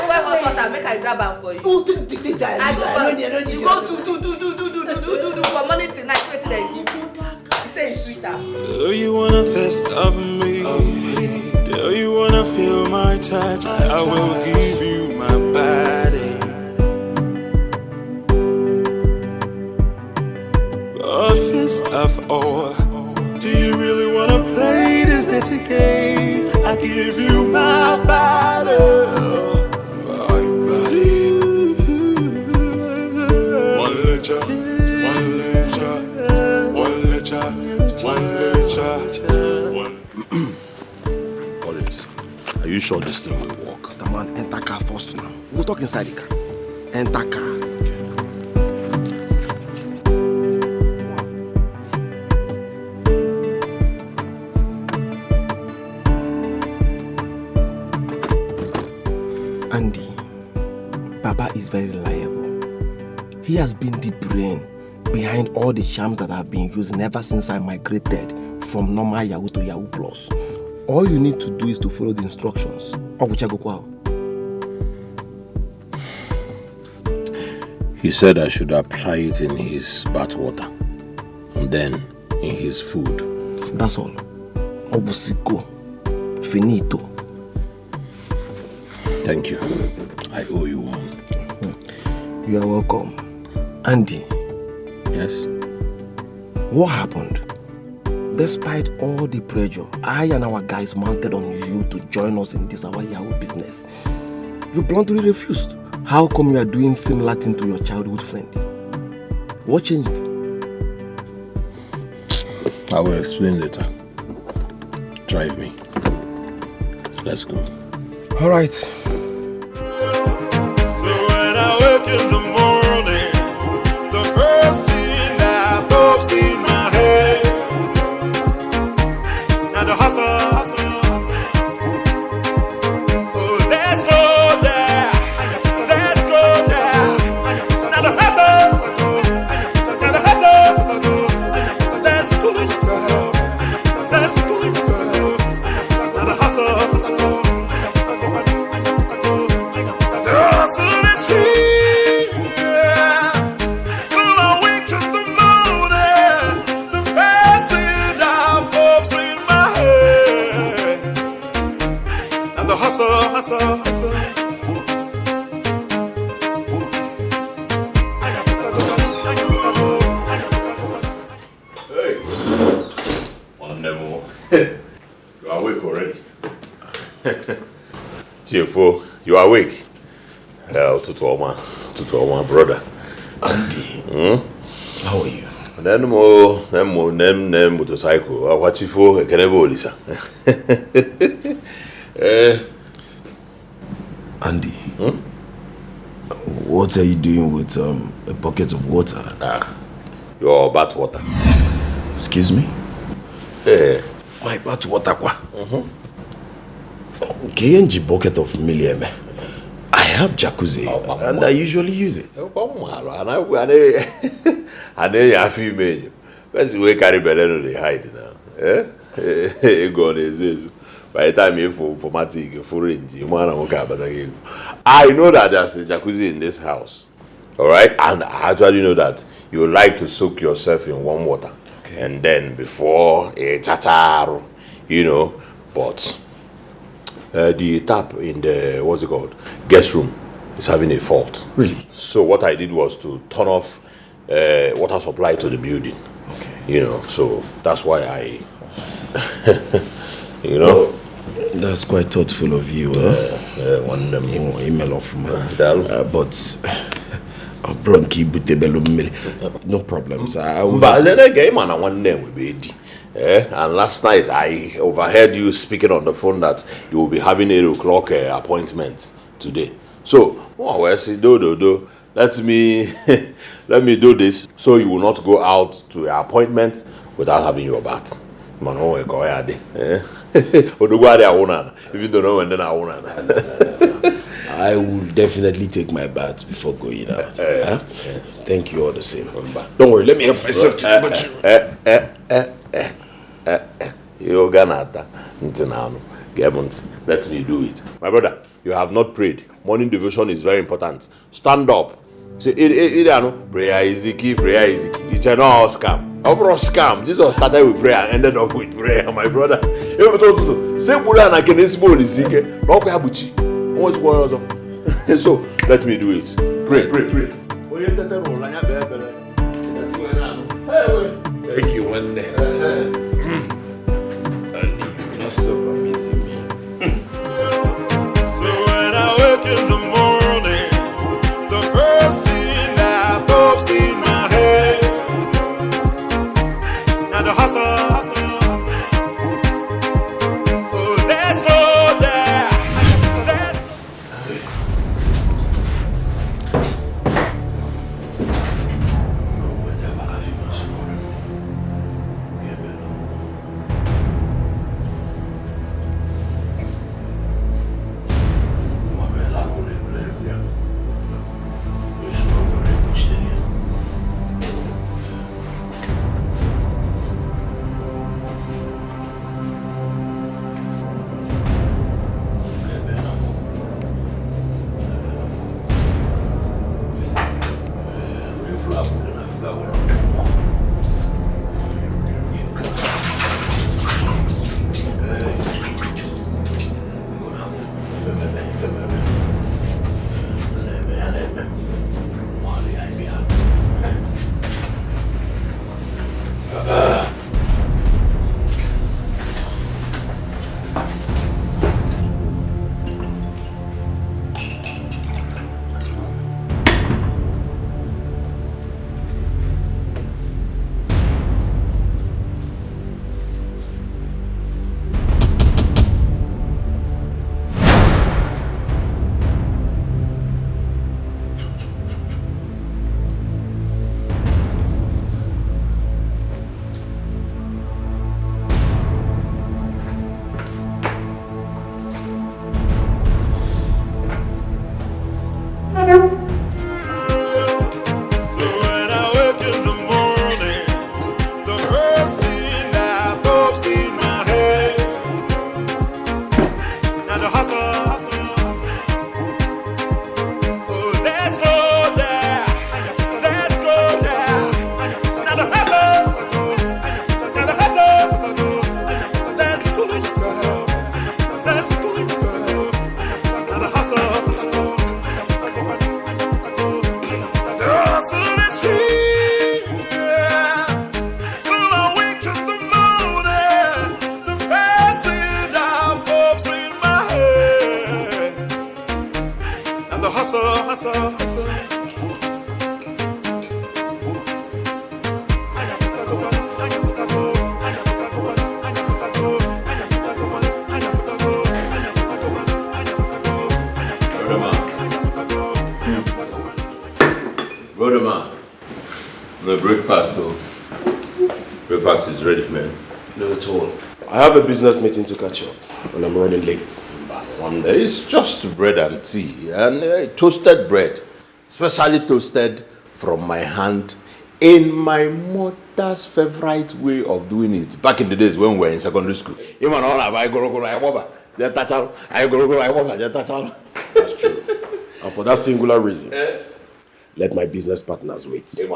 wear hot water. Make I grab am for you. I I go back. You go do for money tonight. Wait till they give you. You say it's sweeter. Do you wanna fist of me? Do you wanna feel my touch? I will give you my body. A fist of ore. Do you really wanna play this dirty game? I give you my body. My body. One litre. Collins, are you sure this thing will work? Mr. Man, enter car first now. We'll talk inside the car. Enter car. Andy, Baba is very reliable. He has been the brain behind all the charms that I've been using ever since I migrated from normal Yahoo to Yahoo Plus. All you need to do is to follow the instructions. He said I should apply it in his bath water and then in his food. That's all. Obusiko. Finito. Thank you. I owe you one. You are welcome. Andy. Yes? What happened? Despite all the pressure I and our guys mounted on you to join us in this our Yahoo business, you bluntly refused. How come you are doing similar thing to your childhood friend? What changed? I will explain later. Drive me. Let's go. All right. So when I wake in the morning, the first thing that pops in my head, now the hustle. So let's go there. Let's go there. Now the hustle. Now the hustle. Let's go there. Let's go there. Now the hustle. You are awake already. TFO, you are awake. To all my brother. Andy. How are you? Nem motorcycle. What you for? I can never listen. Andy. What are you doing with a bucket of water? Your bath water. Excuse me? My bath water kwa. KNG bucket of million. I have jacuzzi and I usually use it. I know you are female. Where's the carry belly they hide now? By the time you informatic, foreign, you want to work but I know that there's a jacuzzi in this house. Alright? And I actually know that you like to soak yourself in warm water. Okay. And then before a chatar, but the tap in the, what's it called, guest room is having a fault. Really? So what I did was to turn off water supply to the building. Okay. So that's why I, Well, that's quite thoughtful of you. Email off but bronchi no problems. But then again, man, one name will be Eddie. And last night I overheard you speaking on the phone that you will be having 8 o'clock appointment today. So, let me do this so you will not go out to your appointment without having your bath. Man, if you don't know when then I won't. I will definitely take my bath before going out. Thank you all the same. Don't worry, let me help myself to you Ganata. Let me do it. My brother, you have not prayed. Morning devotion is very important. Stand up. Say, prayer is the key, prayer is the key. It's an all scam. Scam. Jesus started with prayer and ended up with prayer, my brother. So let me do it. Pray. Thank you, one day. And you must stop amazing me. So when I wake in the morning, the first thing that pops in my head, now the hustle. So let's go there. Brother man, the breakfast though. Breakfast is ready, man. Not at all. I have a business meeting to catch up, and I'm running late. One day it's just bread and tea, and toasted bread, specially toasted from my hand in my mother's favorite way of doing it. Back in the days when we were in secondary school. That's true. And for that singular reason, let my business partners wait. You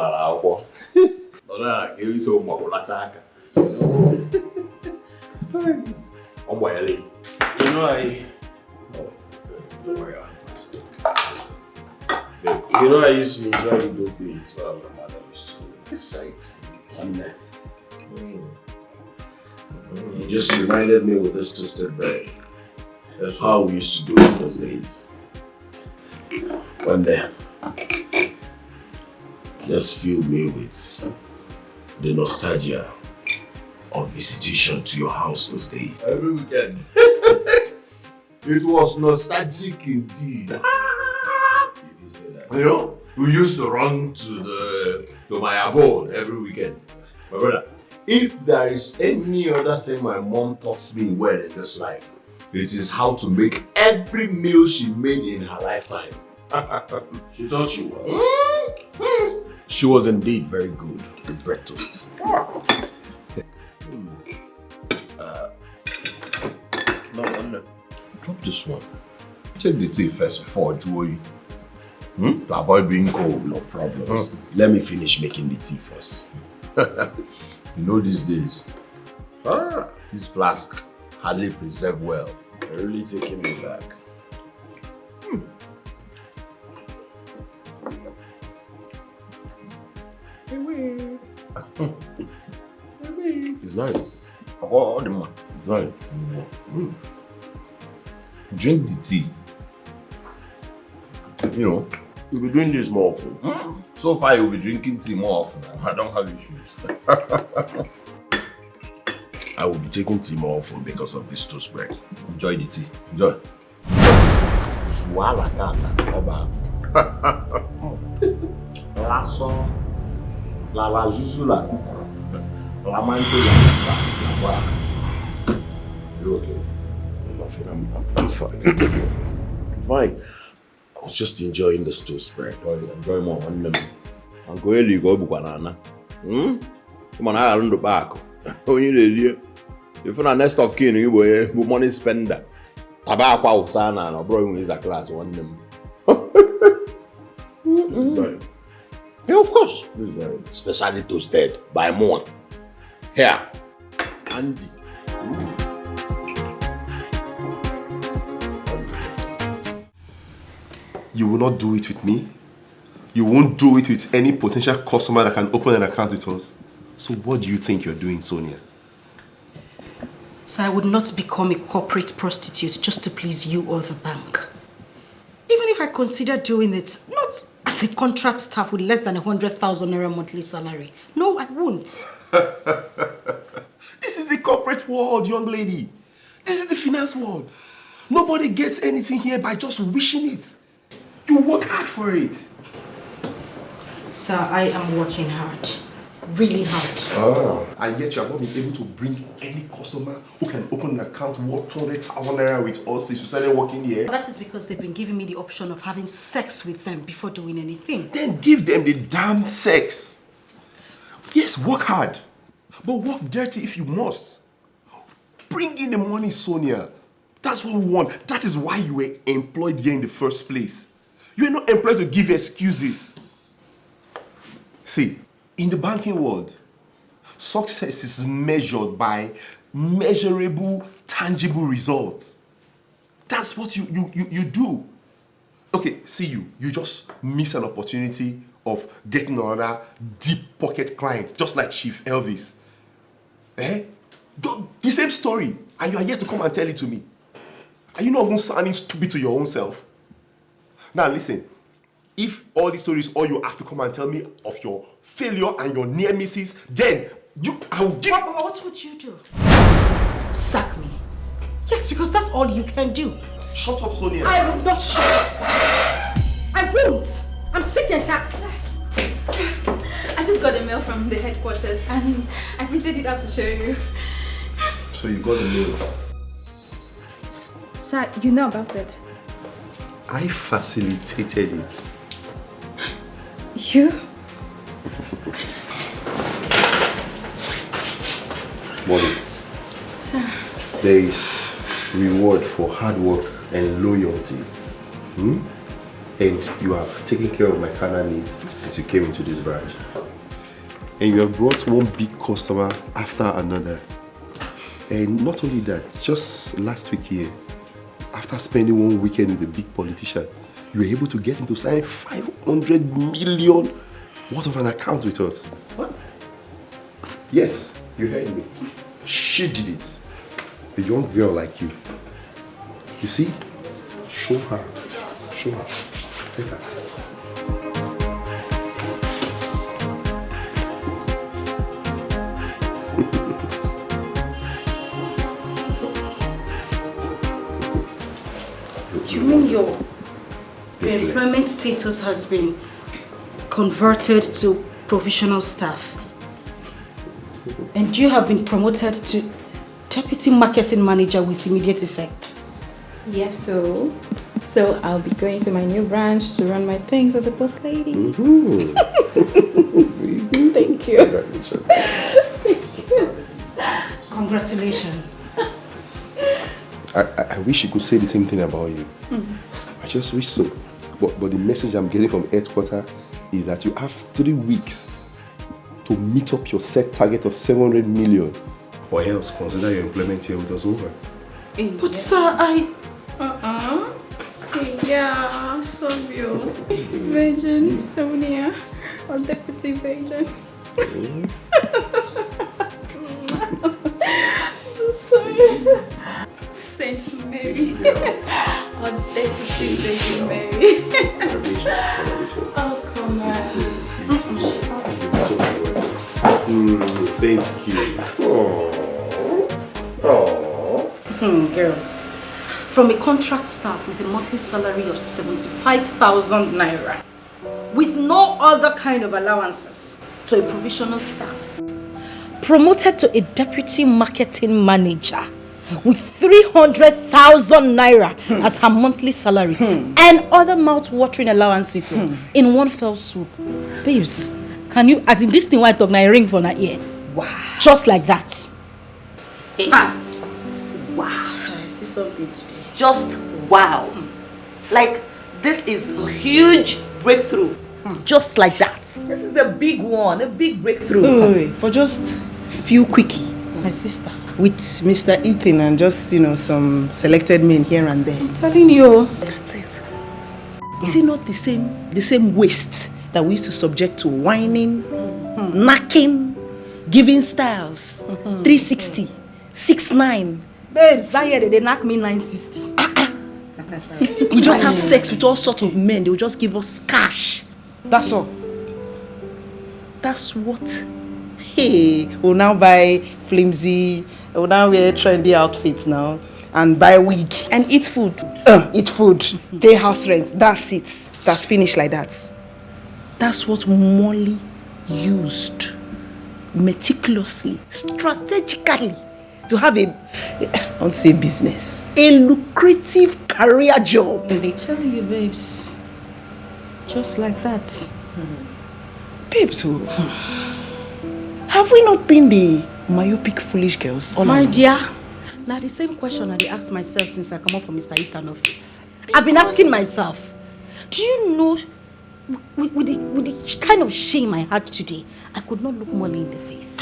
know, I used to enjoy those things. So my mother used to recite. You just reminded me with this twisted bread. That's how we used to do it those days. One day, just filled me with the nostalgia of visitation to your house those days. every weekend. It was nostalgic indeed. You know, we used to run to my abode every weekend. My brother, if there is any other thing my mom taught me well in this life, it is how to make every meal she made in her lifetime. She taught you well. She was indeed very good with bread toast. No. Drop this one. Take the tea first before Joey. To avoid being cold. No problems. Let me finish making the tea first. You know these days, this flask hardly preserved well. You're really taking me back. It's nice. It's nice. Drink the tea. You know, You'll be doing this more often. so far you'll be drinking tea more often. I don't have issues. I will be taking tea more often because of this toast bread. Enjoy the tea. Enjoy. Swallow that. Oba. Lasso. La zuzula. La mante la. You okay? I'm fine. I'm fine. I was just enjoying this toast bread. Enjoy more. Uncle Eli go banana. Come on, I run the back. When you if you're next of kin, you be money spender. Tobacco sana no bro is a class one them. Yeah, of course. Specially toasted by more. Here, Andy. You will not do it with me. You won't do it with any potential customer that can open an account with us. So what do you think you're doing, Sonia? So I would not become a corporate prostitute just to please you or the bank. Even if I consider doing it, not as a contract staff with less than 100,000 naira monthly salary. No, I won't. This is the corporate world, young lady. This is the finance world. Nobody gets anything here by just wishing it. You work hard for it. Sir, I am working hard. Really hard. And yet you have not been able to bring any customer who can open an account worth 200,000 naira with us since you started working here. That is because they've been giving me the option of having sex with them before doing anything. Then give them the damn sex. Yes, work hard. But work dirty if you must. Bring in the money, Sonia. That's what we want. That is why you were employed here in the first place. You are not employed to give excuses. See, in the banking world, success is measured by measurable, tangible results. That's what you do. Okay, see you just miss an opportunity of getting another deep pocket client, just like Chief Elvis. The same story, and you are yet to come and tell it to me. Are you not even sounding stupid to your own self? Now listen, if all these stories, all you have to come and tell me of your failure and your near misses, then I will give... What would you do? Sack me. Yes, because that's all you can do. Shut up, Sonia. I will not shut up, sir. I won't. I'm sick and tired. I just got a mail from the headquarters and I printed it out to show you. So you got the mail? Sir, you know about it? I facilitated it. You? Mommy. Sir. There is reward for hard work and loyalty. And you have taken care of my carnal needs since you came into this branch. And you have brought one big customer after another. And not only that, just last week here, after spending one weekend with a big politician, you were able to get him to sign 500 million worth of an account with us. What? Yes, you heard me. She did it. A young girl like you. You see? Show her. Show her. Let her sit. You mean your employment status has been converted to provisional staff? And you have been promoted to deputy marketing manager with immediate effect? Yes, so I'll be going to my new branch to run my things as a boss lady. Thank you. Congratulations. I wish you could say the same thing about you. I just wish so. But the message I'm getting from headquarters is that you have 3 weeks to meet up your set target of 700 million. Or else consider your employment here with us over. But sir, Yeah, so obvious. Virgin, Sonia, or Deputy Virgin. Sorry. Saint Mary. Or Deputy Virgin Mary. Oh, come on. Thank you. Girls. From a contract staff with a monthly salary of 75,000 naira, with no other kind of allowances, to a provisional staff, promoted to a deputy marketing manager with 300,000 naira as her monthly salary and other mouth-watering allowances in one fell swoop. Babes, can you, as in this thing, why talk na a ring for her ear? Wow. Just like that. Wow. I see something today. Just wow. Like, this is a huge breakthrough. Just like that. This is a big one, a big breakthrough. Wait. For just few quickie. My sister. With Mr. Ethan and just, some selected men here and there. I'm telling you. That's it. Is it not the same waste that we used to subject to whining, knacking, giving styles, 360, 6'9"? Babes, that year they knock me 960. We just have sex with all sorts of men. They will just give us cash. That's all. That's what. Hey, we'll now buy flimsy, we'll now wear trendy outfits now, and buy wig and eat food. Eat food, pay house rent. That's it. That's finished like that. That's what Molly used meticulously, strategically, to have I won't say business, a lucrative career job. They tell you, babes, just like that. Babes, have we not been the myopic foolish girls all My along? dear, now the same question I asked myself since I come up from Mr. Ethan's office. I've been asking myself, do you know, with the kind of shame I had today, I could not look Molly in the face.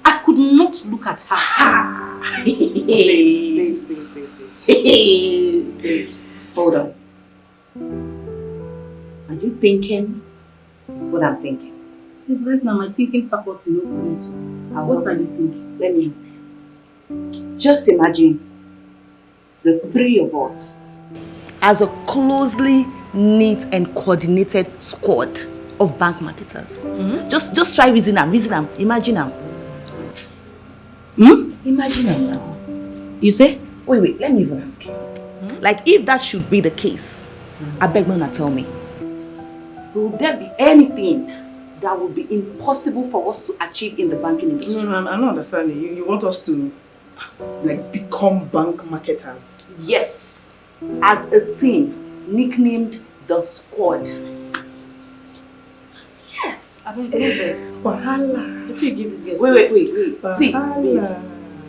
I could not look at her. Babes. Babes, hold on. Are you thinking what I'm thinking? Right now, my thinking faculty no comment. What are you thinking? Let me. Just imagine the three of us as a closely neat and coordinated squad of bank marketers. Just try reason them. Imagine them. Imagine them now. You say? Wait, let me even ask you. Like, if that should be the case, I beg Nona, tell me, will there be anything that would be impossible for us to achieve in the banking industry? No, I'm not understanding. You want us to, like, become bank marketers? Yes, as a team, nicknamed the Squad. Yes. I mean, this. Wahala. What do you give this guy? Wait. See, Wahala.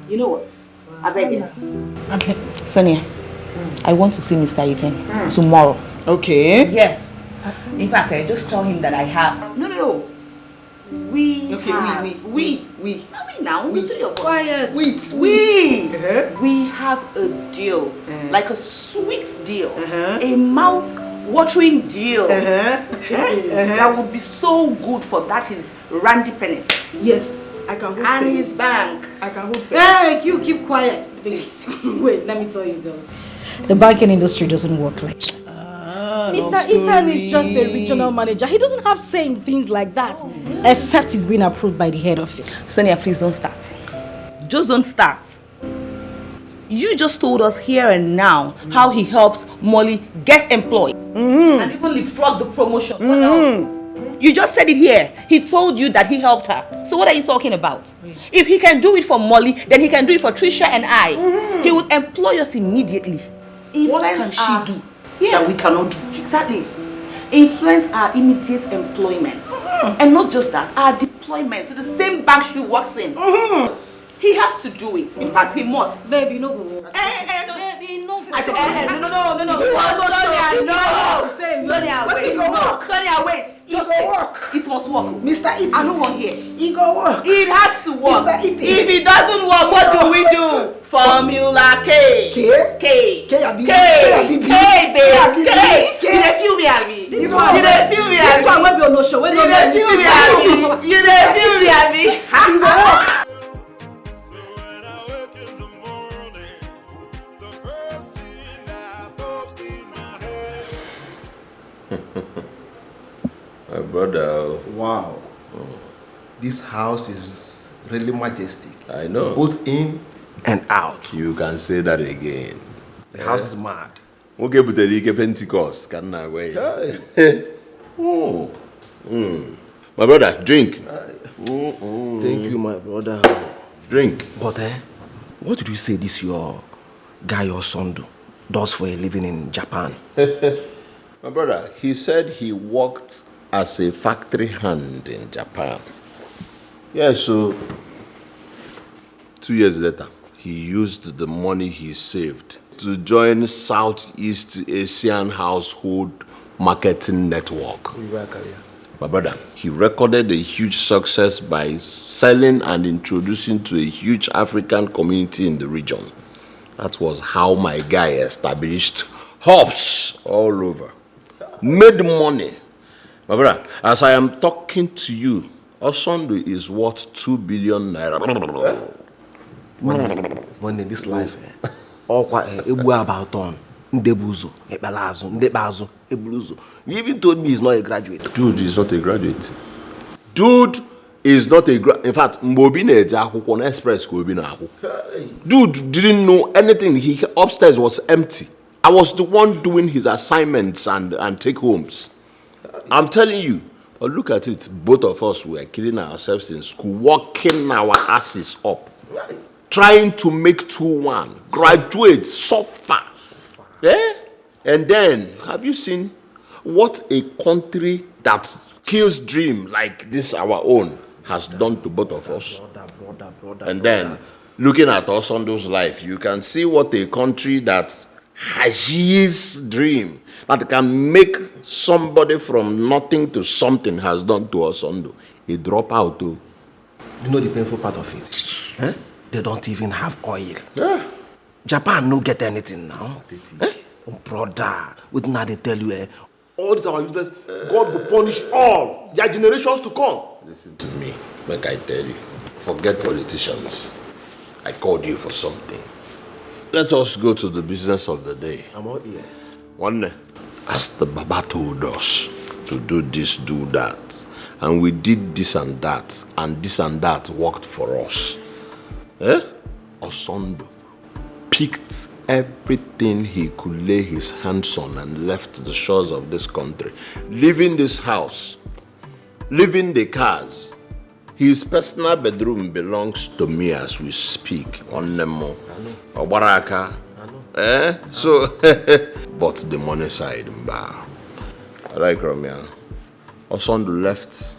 you know what? I beg you. Okay. Sonia, I want to see Mr. Ethan tomorrow. Okay. Yes. In fact, I just tell him that I have. No. We. Okay, have, we. Now, we three of us. Quiet. We have a deal, like a sweet deal, a mouth-watering deal that would be so good for that his Randy Pennis. Yes, I can hold And pennies. his bank. I can hold pennies. Hey, you keep quiet, please. Wait, let me tell you girls. The banking industry doesn't work like that. Mr. Ethan is just a regional manager. He doesn't have say in things like that, except he's been approved by the head office. Sonia, please don't start. Just don't start. You just told us here and now how he helps Molly get employed and even leapfrog the promotion. What else? You just said it here. He told you that he helped her. So what are you talking about? If he can do it for Molly, then he can do it for Trisha and I. He would employ us immediately. What can she do that we cannot do? Exactly. Influence our immediate employment. And not just that, our deployment to the same bank she works in. He has to do it. In fact, he must. Baby, no go. No. Baby, no. I said, no. Sonia, wait. Sonia, wait. It must work. Mr. Ethan. I don't want here. It go work. It has to work. Mr. Ethan. If it doesn't work, what do we do? Formula K. K, abi. K, babes. K. You dey feel me, abi? This one. You dey feel me, abi? This one will be on no show. You dey feel me, abi? You dey feel me, abi? My brother. Wow. This house is really majestic. I know. Both in and out. You can say that again. The house is mad. Okay, but the Pentecost can I wait? My brother, drink. Thank you, my brother. Drink. But what did you say this your guy, your son, does for a living in Japan? My brother, he said he worked as a factory hand in Japan. Yeah, so 2 years later, he used the money he saved to join Southeast Asian Household Marketing Network. My brother, he recorded a huge success by selling and introducing to a huge African community in the region. That was how my guy established hubs all over. Made money. My brother, as I am talking to you, Osondo is worth 2 billion naira. When in this life, all quite about on. You even told me he's not a graduate. Dude is not a graduate. Dude is not a graduate. In fact, Mbobine Express. Dude didn't know anything. He upstairs was empty. I was the one doing his assignments and take homes. I'm telling you. But look at it. Both of us were killing ourselves in school, working our asses up, trying to make 2-1, graduate, suffer. Yeah? And then, have you seen what a country that kills dream like this, our own, has done to both of us? And then, looking at us on those life, you can see what a country that has his dream, that can make somebody from nothing to something has done to us on a drop out too. You know the painful part of it? They don't even have oil. Yeah. Japan no get anything now. Brother, what now they tell you? All these our useless, God will punish all their generations to come. Listen to me, like I tell you. Forget politicians. I called you for something. Let us go to the business of the day. I'm all ears. One, as the Baba told us to do this, do that. And we did this and that worked for us. Osondo picked everything he could lay his hands on and left the shores of this country, leaving this house, leaving the cars. His personal bedroom belongs to me as we speak. On Nemo, Obaraka. So, but the money side, I like Romeo. Osondo left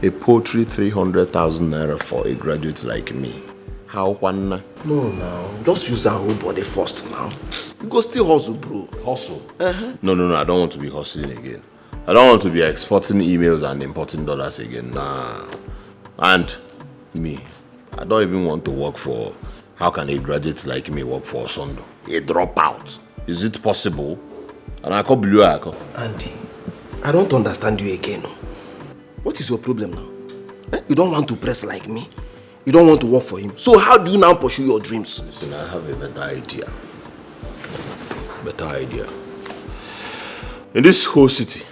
a paltry 300,000 naira for a graduate like me. How one? No, now. Just use our whole body first now. You go still hustle, bro. Hustle? No, I don't want to be hustling again. I don't want to be exporting emails and importing dollars again. Nah. And me, I don't even want to work for... How can a graduate like me work for Osondo? A dropout. Is it possible? And I call Blue Ako. Andy, I don't understand you again. What is your problem now? You don't want to press like me? You don't want to work for him. So how do you now pursue your dreams? Listen, I have a better idea. In this whole city,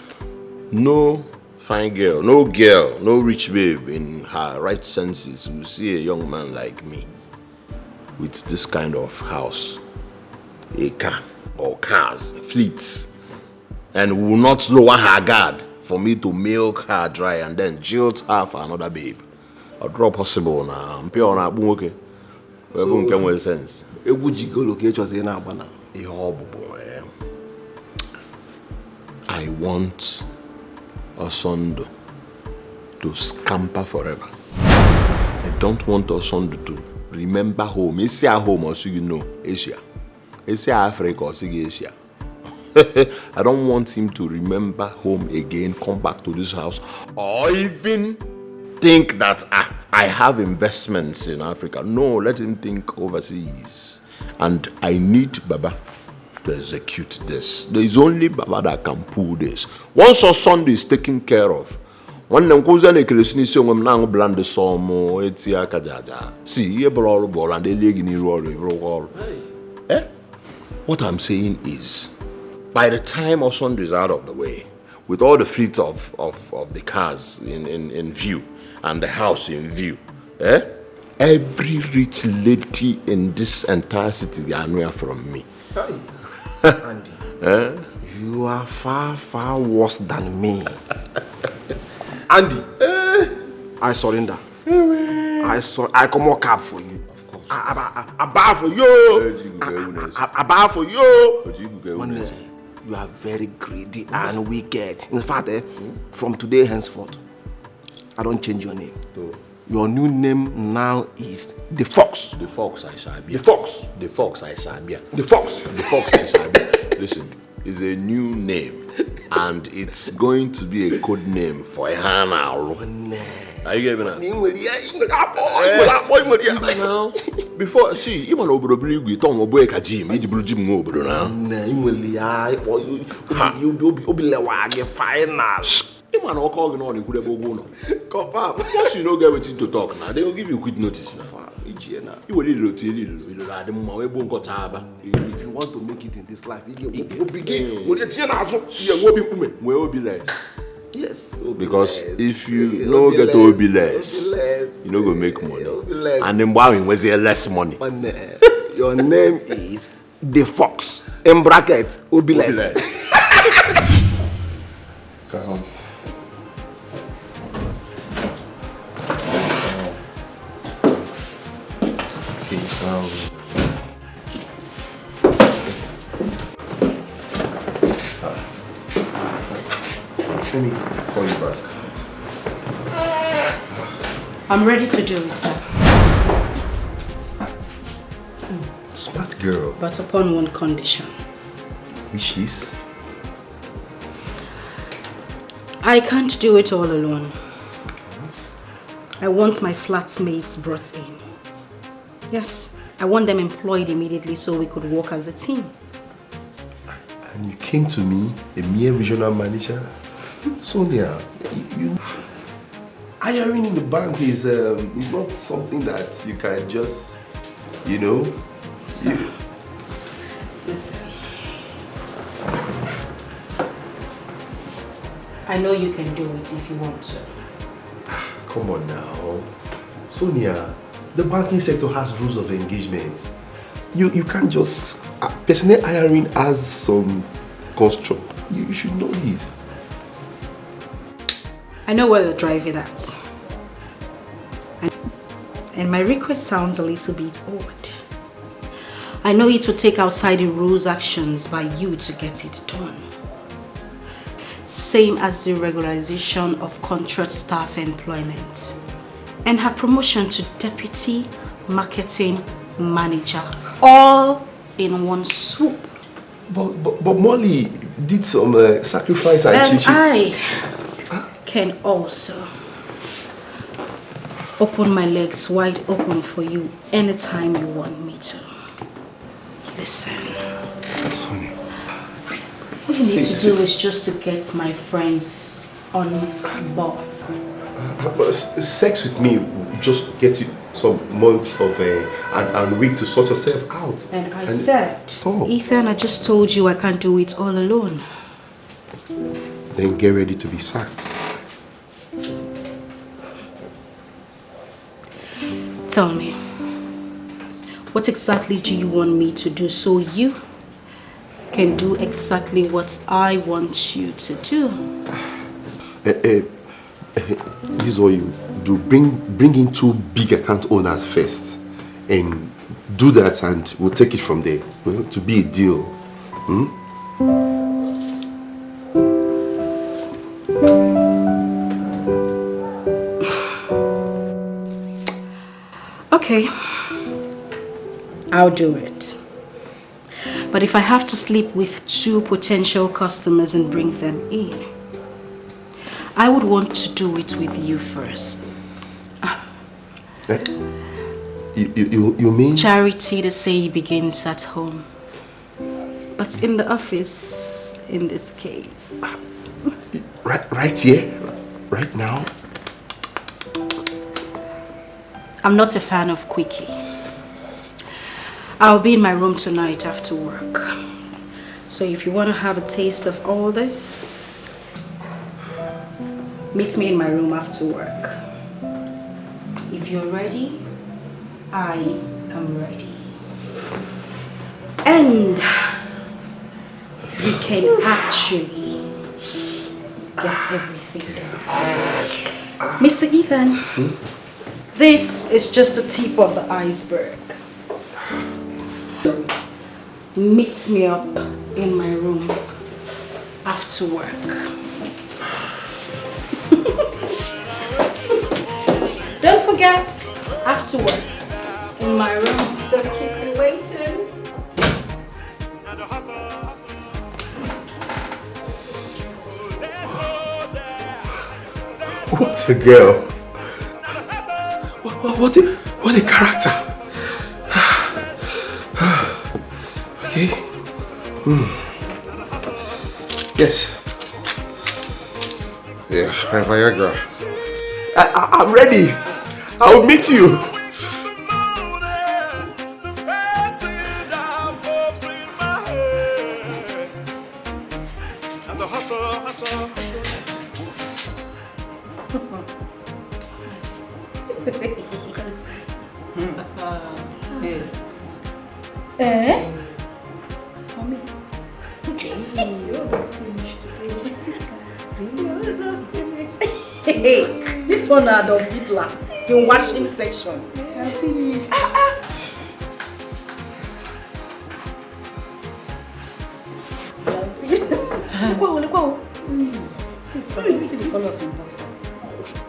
no fine girl, no rich babe in her right senses will see a young man like me with this kind of house, a car or cars, fleets, and will not lower her guard for me to milk her dry and then jilt her for another babe. Or draw possible now. I'm pure on a okay. We won't come with sense. A good gigolo was in our I want Osondo to scamper forever. I don't want Osondo to remember home. Asia home or so you know Asia. Asia Africa or Asia. I don't want him to remember home again, come back to this house, or even think that I have investments in Africa. No, let him think overseas. And I need Baba to execute this. There is only Baba that can pull this. Once our son is taken care of, when them goes and now bland the somo, etia kajaja. See, ball and they leg in roll. What I'm saying is, by the time our son is out of the way, with all the fleet of the cars in view, and the house in view, every rich lady in this entire city are aware from me. Andy, you are far, far worse than me. Andy, I surrender. I come more cab for you. Of course. I bow for you. I bow for you. You are very greedy and wicked. In fact, from today henceforth, I don't change your name. So, your new name now is The Fox. The Fox I shall be. The Fox. The Fox I shall be. The Fox. The Fox I shall be. Listen, it's a new name, and it's going to be a code name for a Hana. Are you getting that? Now, before, see, even over the Tom Boy Kajim, each blue Jim over now. You'll be like final. Man, all calling on you could ever go. Confirm. Once you know get waiting to talk now, they will give you quick notice. You will little to little. If you want to make it in this life, you will begin. Will be less. Yes. Because if you no get to be less, you no go make money. And then buying was there less money. Your name is The Fox. In bracket, will be less. Calm. Let me call you back. I'm ready to do it, sir. Smart girl. But upon one condition. Which is? I can't do it all alone. I want my flatmates brought in. Yes, I want them employed immediately so we could work as a team. And you came to me, a mere regional manager? Sonia, you hiring in the bank is not something that you can just, you know. Sir, listen. I know you can do it if you want to. Come on now. Sonia, the banking sector has rules of engagement. You can't just... personnel hiring has some construct. You should know this. I know where you're driving at. And my request sounds a little bit odd. I know it will take outside the rules actions by you to get it done. Same as the regularization of contract staff employment and her promotion to deputy marketing manager, all in one swoop. But Molly did some sacrifice and I can also open my legs wide open for you anytime you want me to. Listen. Sonia. All you need to do is just to get my friends on board. Sex with me will just get you some months of and week to sort yourself out. And I said, Ethan, I just told you I can't do it all alone. Then get ready to be sacked. Tell me, what exactly do you want me to do so you can do exactly what I want you to do? This is what you do. Bring in 2 big account owners first and do that, and we'll take it from there. To be a deal. Okay, I'll do it. But if I have to sleep with 2 potential customers and bring them in, I would want to do it with you first. You mean? Charity, they say, begins at home. But in the office, in this case. Right here? Right now? I'm not a fan of quickie. I'll be in my room tonight after work. So if you want to have a taste of all this, meet me in my room after work. If you're ready, I am ready. And you can actually get everything done. Mr. Ethan, this is just the tip of the iceberg. Meet me up in my room after work. Don't forget, after work, in my room. Don't keep me waiting. What a girl. What a character. Okay. Yes. Yeah, my Viagra. I'm ready. I'll meet you. Mommy. You're not finished today. My sister. You're not finished. Hey, this one out of Hitler. The washing section. I'm finished. See the color of your boxers.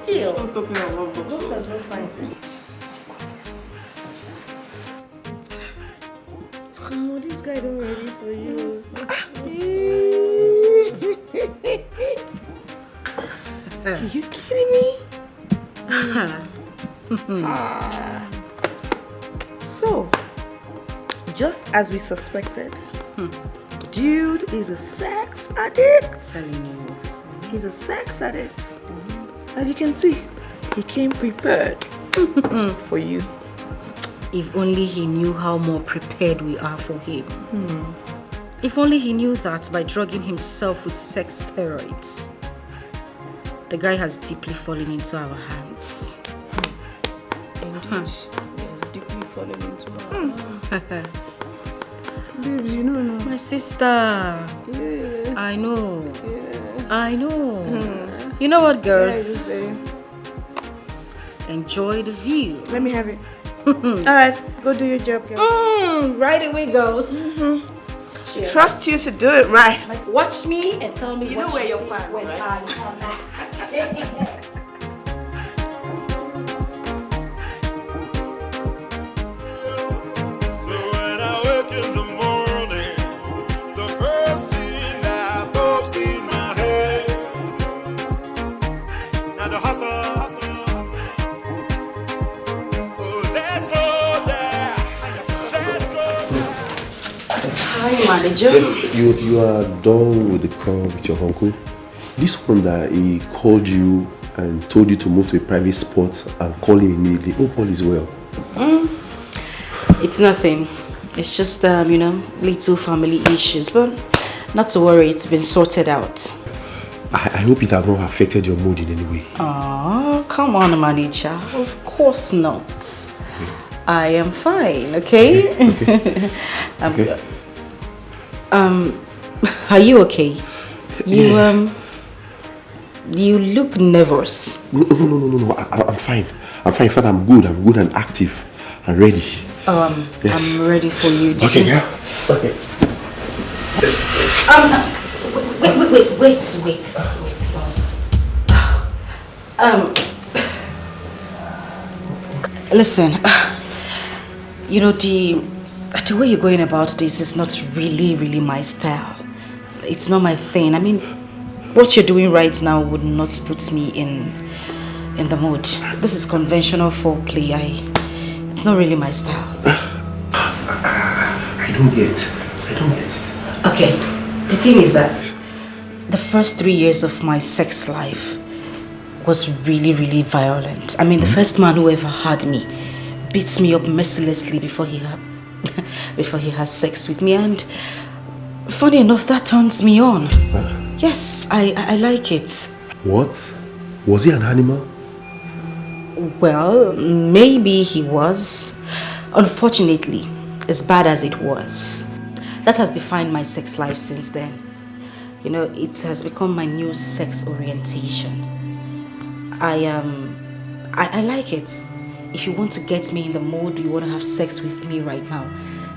Ew. Boxers not fine, sir. Oh, this guy don't ready for you. Are you kidding me? So, just as we suspected, dude is a sex addict. He's a sex addict. As you can see, he came prepared for you. If only he knew how more prepared we are for him. If only he knew that by drugging himself with sex steroids, the guy has deeply fallen into our hands. Indeed. Yes, deeply fallen into my hands. Babes, you know now. My sister. Yeah. I know. Yeah. I know. You know what, girls? Enjoy the view. Let me have it. Alright, go do your job, girl. Right away, girls. Trust you to do it right. Watch me and tell me You what know where your fans, when right? I come back. So when I wake in the morning, the first thing that pops in my head, now the hustle. So let's go there. Let's go. Hi, manager. Yes, you are done with the call with your uncle. This one that he called you and told you to move to a private spot and call him immediately. Hope all is well. It's nothing. It's just, little family issues. But not to worry, it's been sorted out. I hope it has not affected your mood in any way. Oh, come on, manager. Of course not. Okay. I am fine, okay? Okay. Okay. Are you okay? You look nervous. No. I'm fine. I'm fine. In fact, I'm good and active and ready. Yes. I'm ready for you. Okay, yeah. Okay. Wait. Listen. The way you're going about this is not really my style. It's not my thing. I mean, what you're doing right now would not put me in the mood. This is conventional foreplay. It's not really my style. I don't get. Okay, the thing is that the first 3 years of my sex life was really violent. I mean, the first man who ever had me beats me up mercilessly before he has sex with me, and funny enough, that turns me on. Yes, I like it. What? Was he an animal? Well, maybe he was. Unfortunately, as bad as it was, that has defined my sex life since then. It has become my new sex orientation. I like it. If you want to get me in the mood, you want to have sex with me right now,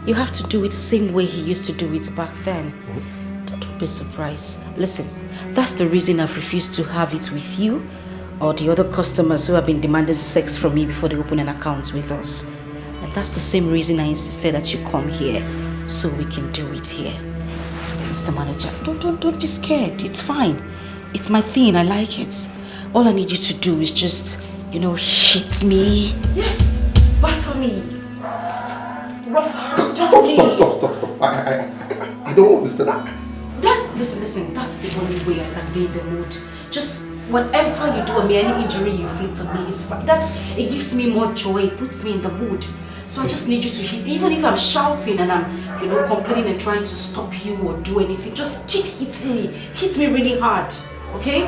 you have to do it the same way he used to do it back then. Don't be surprised. Listen, that's the reason I've refused to have it with you or the other customers who have been demanding sex from me before they open an account with us. And that's the same reason I insisted that you come here, so we can do it here. Mr. Manager, don't be scared. It's fine. It's my thing. I like it. All I need you to do is just, hit me. Yes, batter me. Rough hand. Stop. I don't understand. Listen, that's the only way I can be in the mood. Just whatever you do on me, any injury you inflict on me is fine. It gives me more joy, it puts me in the mood. So I just need you to hit, even if I'm shouting and I'm, complaining and trying to stop you or do anything, just keep hitting me. Hit me really hard, okay?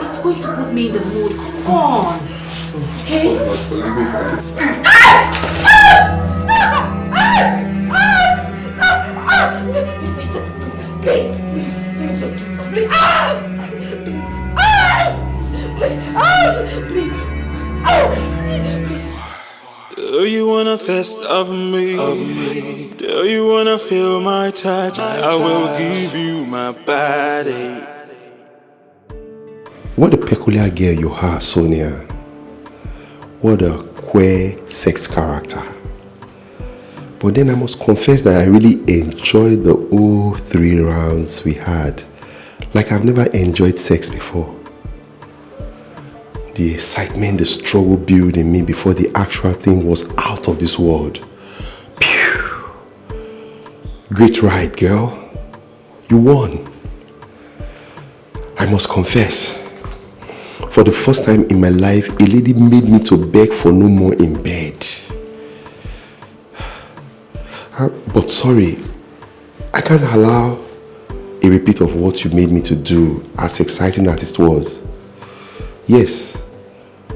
It's going to put me in the mood. Come on, okay? Please don't do it. Please. Please. Do you wanna taste of me? Do you wanna feel my touch? I will give you my body. What a peculiar girl you are, Sonia. What a queer sex character. But then I must confess that I really enjoyed the whole 3 rounds we had. Like I've never enjoyed sex before. The excitement, the struggle built in me before the actual thing was out of this world. Pew! Great ride, girl. You won. I must confess, for the first time in my life, a lady made me to beg for no more in bed. But sorry, I can't allow a repeat of what you made me to do, as exciting as it was. Yes,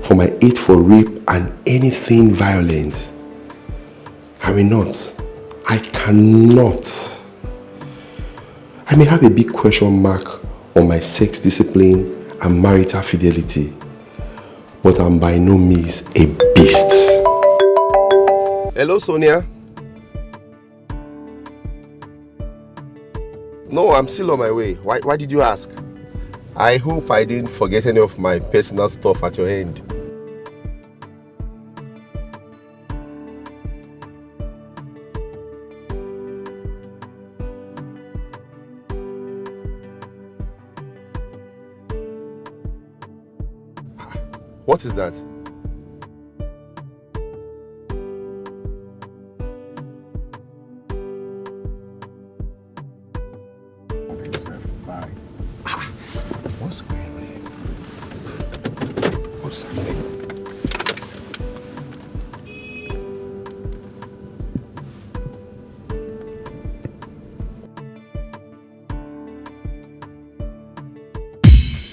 for my hate for rape and anything violent. I will not. I cannot. I may have a big question mark on my sex discipline and marital fidelity, but I'm by no means a beast. Hello, Sonia. No, I'm still on my way. Why did you ask? I hope I didn't forget any of my personal stuff at your end. What is that? What's going on here? What's happening?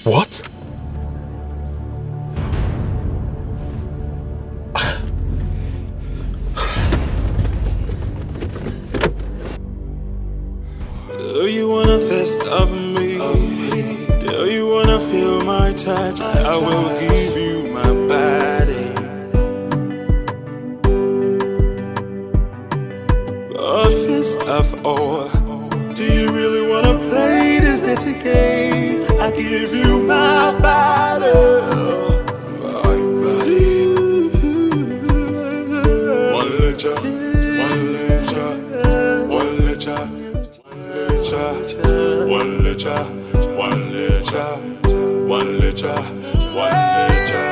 What? Do you wanna fist of me? Do you wanna feel my touch? I will give you my body. A fist of ore. Do you really wanna play this dirty game? I give you my body. My body. One litre, one litre, one litre. One litre, one litre, one litre, one litre, one litre.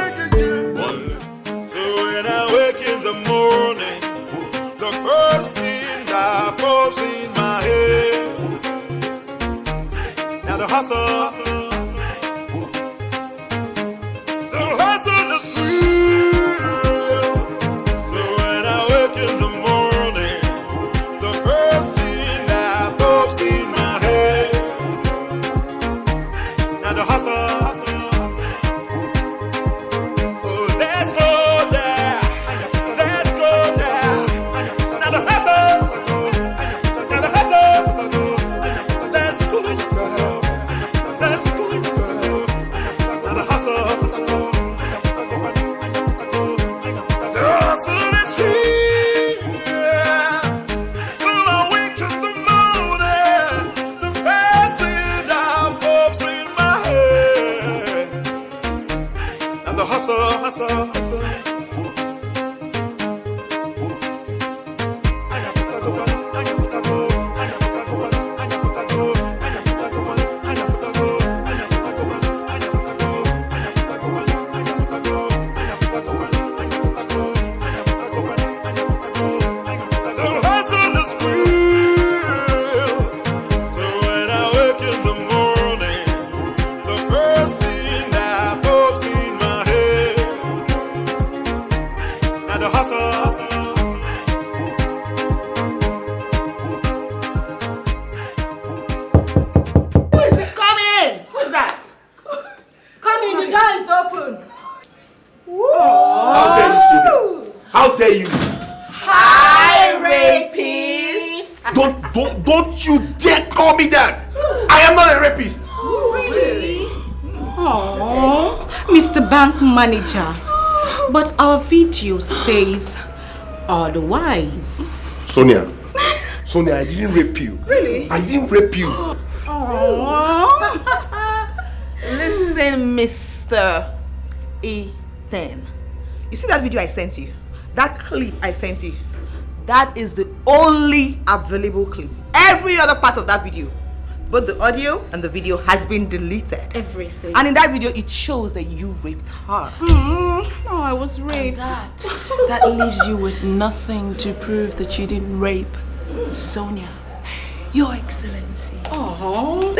So when I wake in the morning, the first thing that pops in my head, now the hustle is real. So when I wake in the morning, the first thing that pops in my head, now the hustle. So let's go there, let's go there. Now the hustle, now the hustle. Let's go there, let's go there. Now the hustle. The hustle is here. So I wake in the morning, the first thing that pops in my head, and the hustle, hustle, hustle. The hustle is real. So when I wake in the morning, the first thing that pops in my head, now the hustle, Who is it? Come in! Who is that? Come in, the door is open. How dare you, Sonia? How dare you? Hi, rapist! Don't you dare call me that! I am not a rapist! Really? Oh, Mr. Bank Manager. But our video says otherwise. Sonia, I didn't rape you. Really? I didn't rape you. Listen, Mr. Ethan. You see that video I sent you? That clip I sent you? That is the only available clip. Every other part of that video, both the audio and the video, has been deleted. Everything. And in that video, it shows that you raped her. Oh, I was raped. That leaves you with nothing to prove that you didn't rape Sonia, Your Excellency. Oh.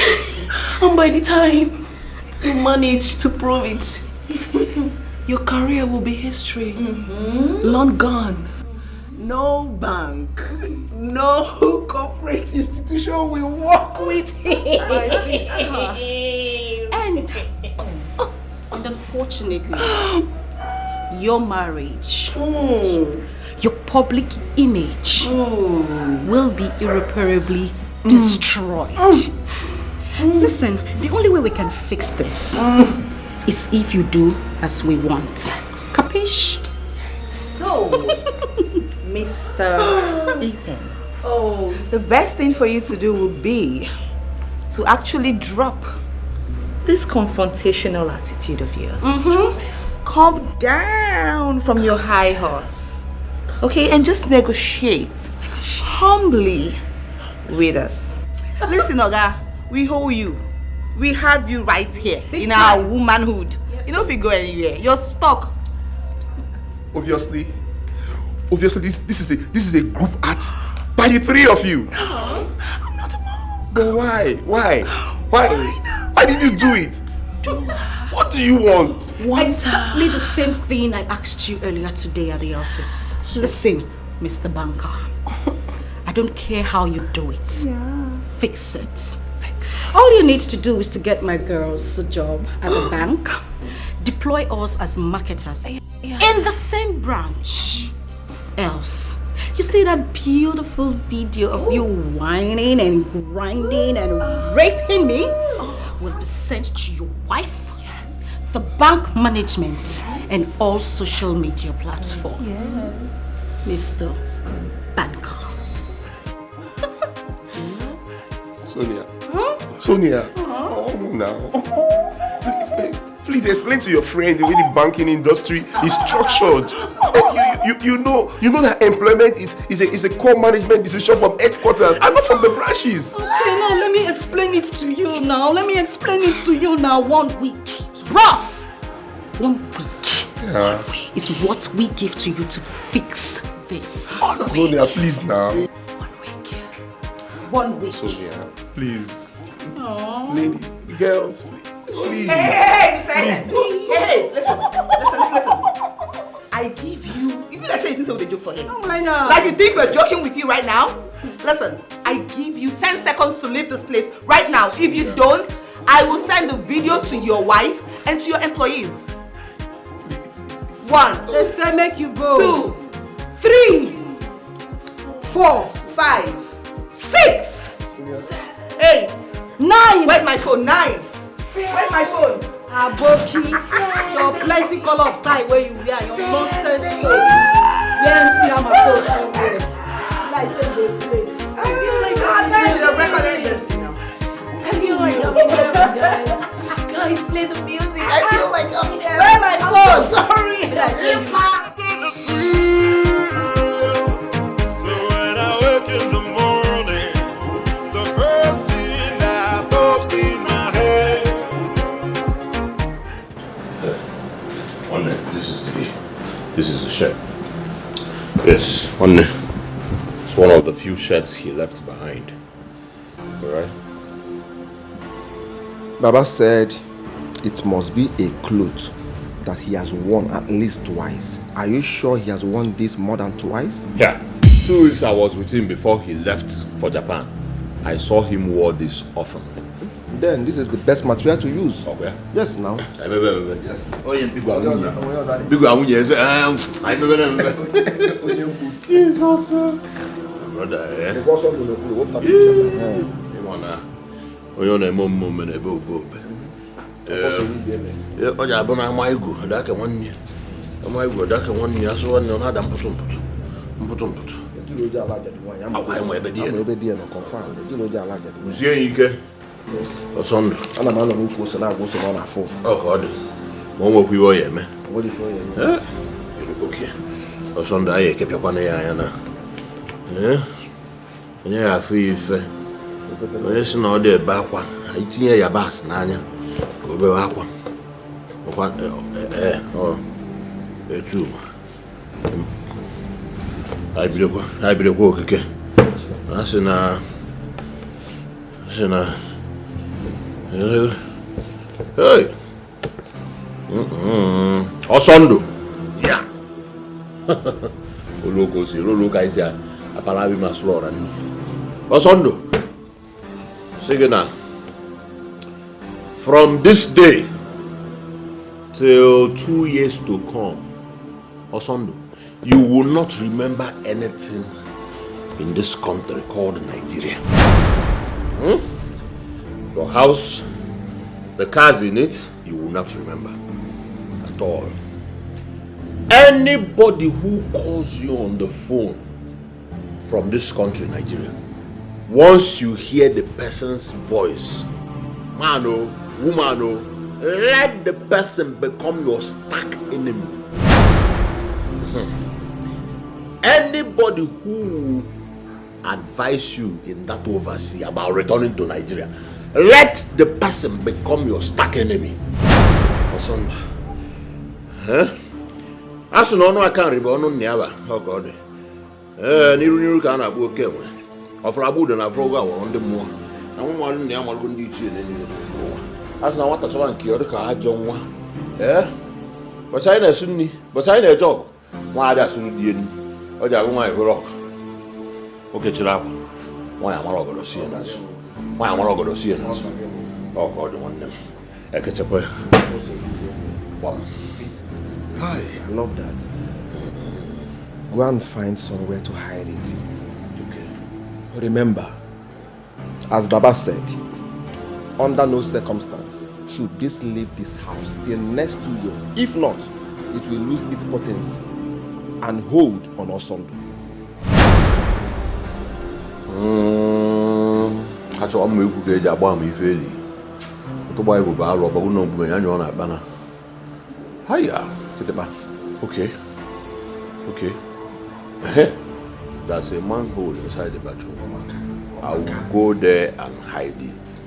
And by the time you manage to prove it, your career will be history. Long gone. No bank, no corporate institution will work with him. My sister. And And unfortunately, your marriage, your public image will be irreparably destroyed. Listen, the only way we can fix this is if you do as we want. Capiche? So, Mr. Ethan, the best thing for you to do would be to actually drop this confrontational attitude of yours. Come down from your high horse, okay, and just negotiate humbly with us. Listen, Oga, we hold you. We have you right here in our womanhood. You know, if you go anywhere, you're stuck. Obviously, this is a group act by the three of you. No, I'm not a mom. But why did you do it? What do you want? Exactly the same thing I asked you earlier today at the office. Listen, Mr. Banker, I don't care how you do it. Fix it. All you need to do is to get my girls a job at the bank, deploy us as marketers in the same branch. Else, you see that beautiful video of you whining and grinding and raping me will be sent to your wife, the bank management, and all social media platforms. Mr. Banker. Sonia, come on now. Please explain to your friend the way the banking industry is structured. You know that employment is a core management decision from headquarters and not from the branches. Okay, now let me explain it to you now. 1 week. Ross! 1 week is what we give to you to fix this. Sonia, please now. 1 week. Sonia, please. Ladies, girls, please. Hey, listen. I give you, even like say you think so with a joke for him. Oh my God. Like you think we're joking with you right now? Listen, I give you 10 seconds to leave this place right now. If you don't, I will send the video to your wife and to your employees. 1. They say make you go. 2, 3, 4, 5, 6, 8. 9. Where's my phone? 9. Where's my phone? Aboki, your plenty color of tie where you wear your nonsense clothes. Let see how my clothes come there. Like say the place. I feel like You should have recorded this, you know. I feel like I'm here, guys, play the music. I feel like I'm here. Where my clothes? so sorry. Like say you. So when I wake in the morning, the first thing that pops in my head. This is the shirt. Yes, it's one of the few shirts he left behind. Alright? Baba said it must be a cloth that he has worn at least twice. Are you sure he has worn this more than twice? Yeah. 2 weeks I was with him before he left for Japan. I saw him wear this often. Then this is the best material to use. Okay. Yes, now. Yes. Oh, yeah, big one. Jesus. Brother, eh? Yes. Osondo. Ana ma no ku so na go so na afofu. Oh God. Mo mo ku yo ye me. What if you Eh? Okay. Osondo aye ke pekwa na ya na. Eh? Onye ya afu ife. Onye si na o de ba akwa. Itinye ya bas na anya. Ko be akwa. Okwa oh. Etu. Ai bile ko okike. Asina hey. Osondo. Yeah. Oloko isi apalabi maslora ni. Osondo. Sige na. From this day till 2 years to come, Osondo, you will not remember anything in this country called Nigeria. Your house, the cars in it, you will not remember at all. Anybody who calls you on the phone from this country, Nigeria, once you hear the person's voice, man or woman or, let the person become your stark enemy. Anybody who advise you in that overseas about returning to Nigeria, let the person become your stark enemy. Awesome. As you know, I can't remember never. Oh God. Niru can I go okay? Of Rabu and Afroga on the moon. I won't want to know what to do. As now, what I want to kill the car, John. But I know Sunni, but I know a job. Why that's what you did. Oh, I want to rock. Okay, Chirap. Why am I going to see us? Why am I going to see us? Oh, God, one them. I catch up. Hi, I love that. Go and find somewhere to hide it. Okay. Remember, as Baba said, under no circumstance should this leave this house till next 2 years. If not, it will lose its potency and hold on Osondo. I saw me who get a bomb if any. To buy a barrel, but no, when you're on a banner. Hiya, get the back. Okay. Okay. There's a manhole inside the bathroom. I will go there and hide it.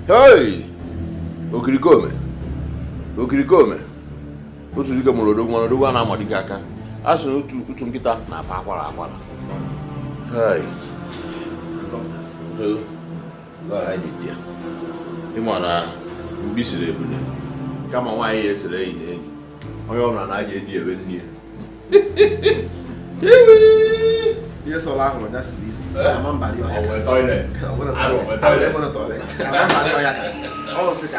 Hey! Okirikome. Okirikome. What do you come to do? One do one amadikaka. As you to Utumgita, na Papa. Hey. Go hide it there. You want to be celebrity. Come on, 1 year today. I don't know, I get there when you. Yes, all I that's this. I'm on Bali. I'm on toilet. I'm on toilet. I'm on toilet. I'm on Bali. Oh, sick.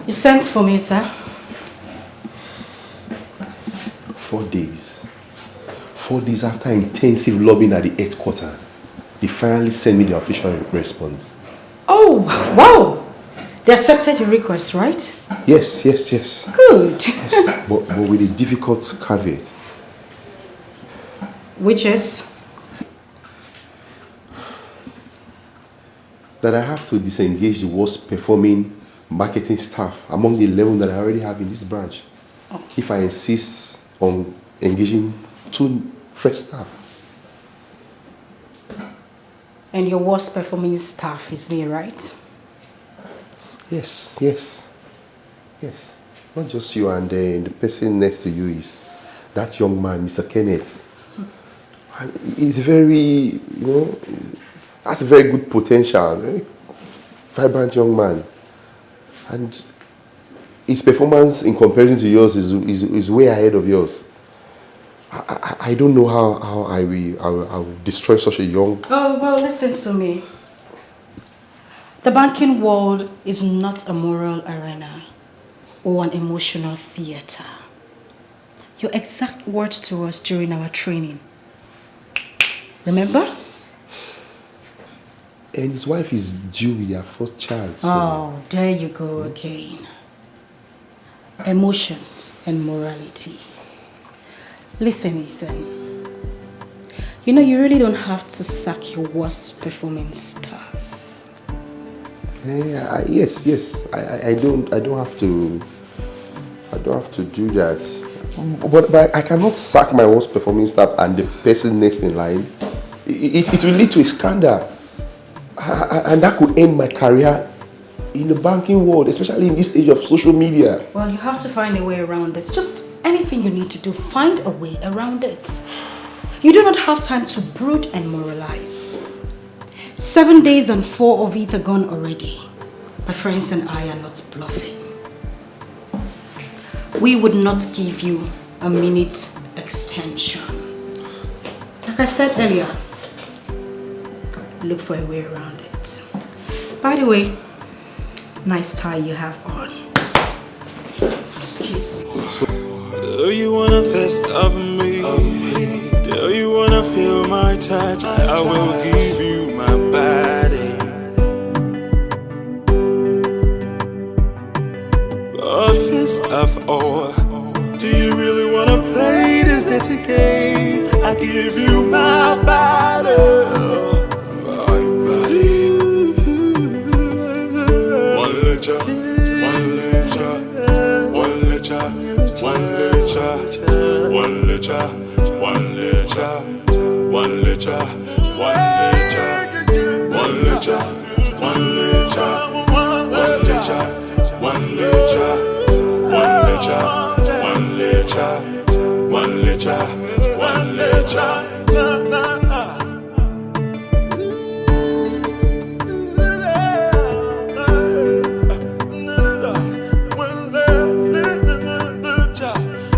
You sent for me, sir? 4 days. 4 days after intensive lobbying at the headquarters, they finally sent me the official response. Oh, wow! They accepted your request, right? Yes. Good. Yes, but with a difficult caveat. Which is? That I have to disengage the worst performing marketing staff among the 11 that I already have in this branch. Oh. If I insist on engaging 2 fresh staff. And your worst performing staff is me, right? Yes. Not just you, and the person next to you is that young man, Mr. Kenneth. And he's very, has a very good potential, very vibrant young man. And his performance in comparison to yours is way ahead of yours. I don't know how I will destroy such a young... Oh, well, listen to me. The banking world is not a moral arena or an emotional theater. Your exact words to us during our training. Remember? And his wife is due with their first child. So. Oh, there you go again. Emotions and morality. Listen, Ethan. You really don't have to sack your worst performing staff. Yes. I don't have to. I don't have to do that. But I cannot sack my worst performing staff and the person next in line. It will lead to a scandal. And that could end my career in the banking world, especially in this age of social media. Well, you have to find a way around it. Just anything you need to do, find a way around it. You do not have time to brood and moralize. 7 days and 4 of it are gone already. My friends and I are not bluffing. We would not give you a minute extension. Like I said earlier, look for a way around it. By the way, nice tie you have on. Excuse me. Do you wanna fist of me? Do you wanna feel my touch? I will give you my body. A fist of ore. Do you really wanna play this dirty game? I give you my body. My body. One letter, one letter, one letter, one letter, one letter, one letter, one letter, one letter, one letter, one letter, one letter, one letter, one letter, one letter, one letter, one letter.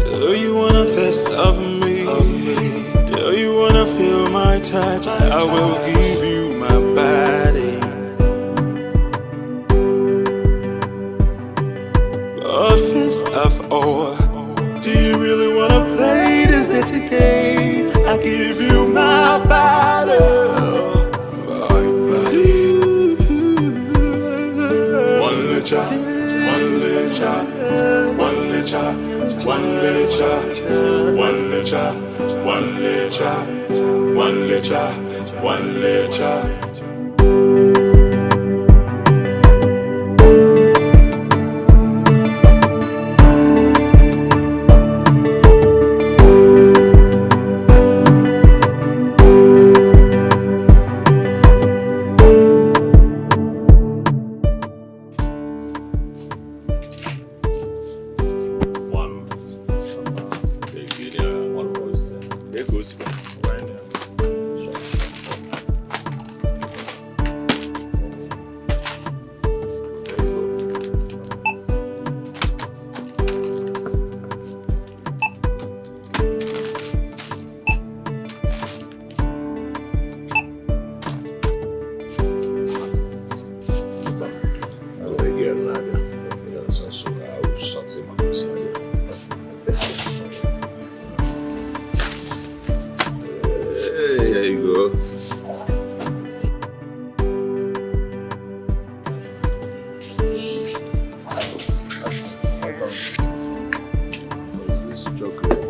Do you wanna fist of me? Do you wanna feel my touch? I will give you my body. A fist of ore. Do you really wanna play this dirty game? I give you my body. My body. One letter, one letter, one letter, one letter, one letter, one letter, one letter, one letter. There you go. This chocolate.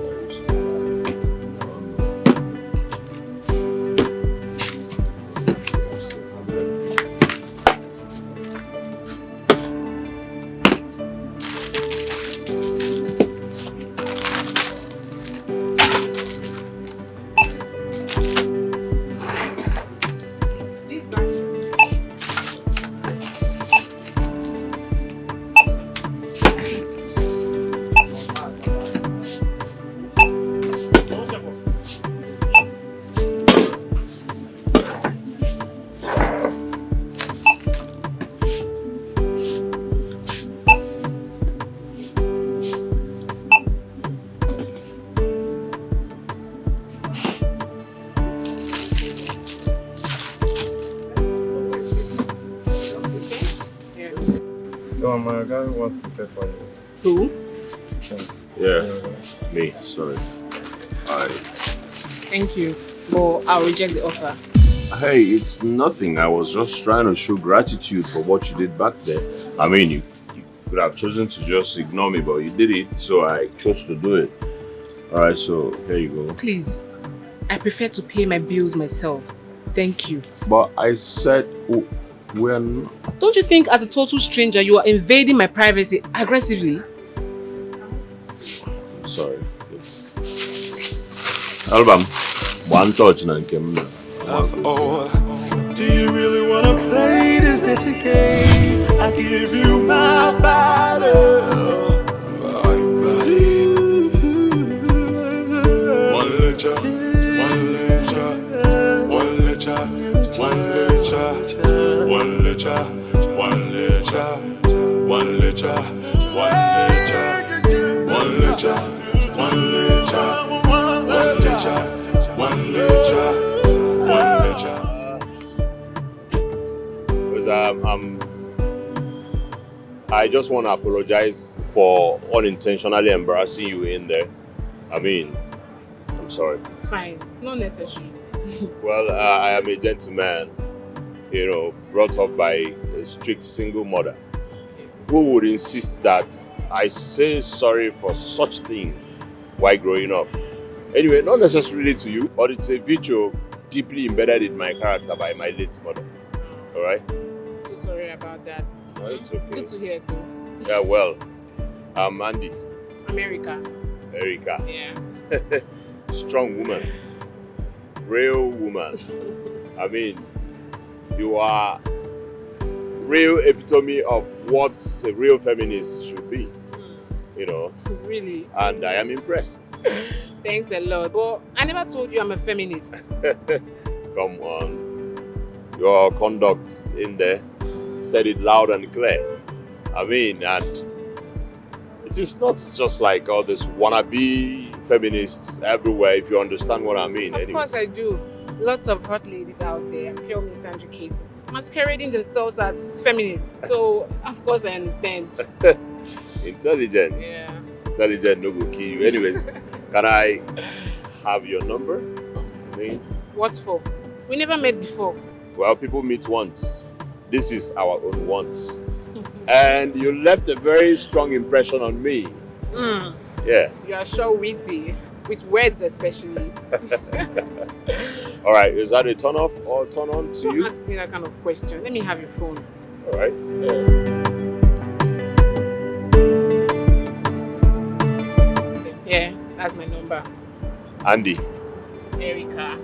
Oh, my guy wants to pay for you. Who? Yeah, me, sorry. Thank you, but I'll reject the offer. Hey, it's nothing. I was just trying to show gratitude for what you did back there. I mean, you could have chosen to just ignore me, but you did it, so I chose to do it. Alright, so here you go. Please, I prefer to pay my bills myself. Thank you. But I said we're not. Don't you think as a total stranger you are invading my privacy aggressively? Sorry. Album, one touch na nke m na. Do you really wanna play this dirty game? I give you my body, my body. One letter, one letter, one letter, one letter, one letter, one letter, one letter, one letter, one letter, one letter, one letter, one letter. I just want to apologize for unintentionally embarrassing you in there. I mean, I'm sorry. It's fine. It's not necessary. Well, I am a gentleman, you know, brought up by a strict single mother who would insist that I say sorry for such thing while growing up. Anyway, not necessarily to you, but it's a virtue deeply embedded in my character by my late mother. All right? So sorry about that. No, it's okay. Good to hear though. Yeah, well, I'm Andy. America. Erica. Yeah. Strong woman. Real woman. I mean, you are real epitome of what a real feminist should be. You know. Really? And I am impressed. Thanks a lot. But I never told you I'm a feminist. Come on. Your conduct in there said it loud and clear. I mean, and it is not just like all these wannabe feminists everywhere, if you understand what I mean. Of course I do. Lots of hot ladies out there and pure misandry cases masquerading themselves as feminists. So, of course I understand. Intelligent. Yeah. Intelligent no go kill you. Anyways, can I have your number? I mean, What for? We never met before. well, people meet once. This is our own once. And you left a very strong impression on me. Yeah. You are sure witty. With words especially. All right, is that a turn off or turn on to Don't you? ask me that kind of question. Let me have your phone. All right. Yeah, that's my number. Andy. Erica.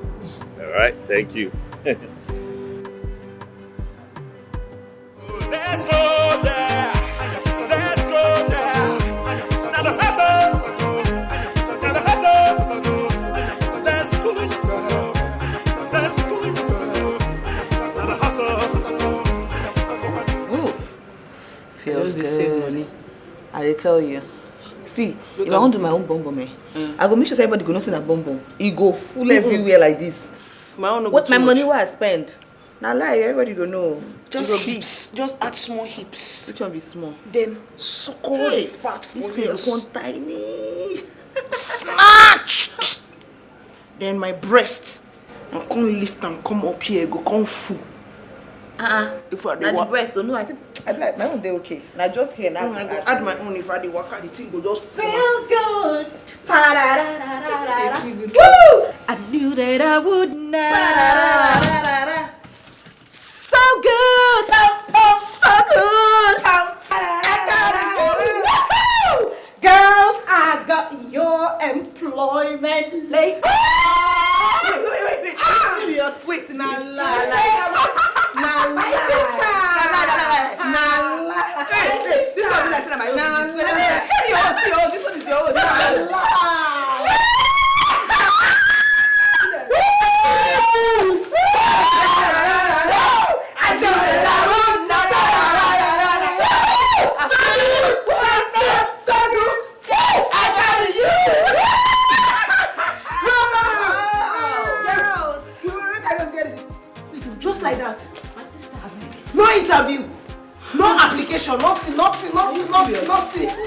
All right, thank you. Let's go there. Let's go there. Now the hustle. Now the hustle. Let's go there. Let's go there. Now the hustle. Ooh. Feels good. I tell you. See, if I want to do my own bomb, I go make sure everybody go know say na bomb. It go full everywhere like this. What my money will I spend? Now lie, everybody go know. Just hips. Just add small hips. Which one be small? Then suckle the fat This for thing you. go one tiny. Snatched! Then my breast. I can't lift and come up here, go come full. If I Now the breast, so no, I think I be like my own day okay. Now just here now. I go add my own. If I dey waka, the thing go just full. Feel good. Feel good. Woo! I knew that I would not. So good. So good. Woo! Girls, I got your employment late. Wait. Serious. Wait, My sister. This one be like my own. This one is your own. Just like that. My sister, No interview. No application. Nothing.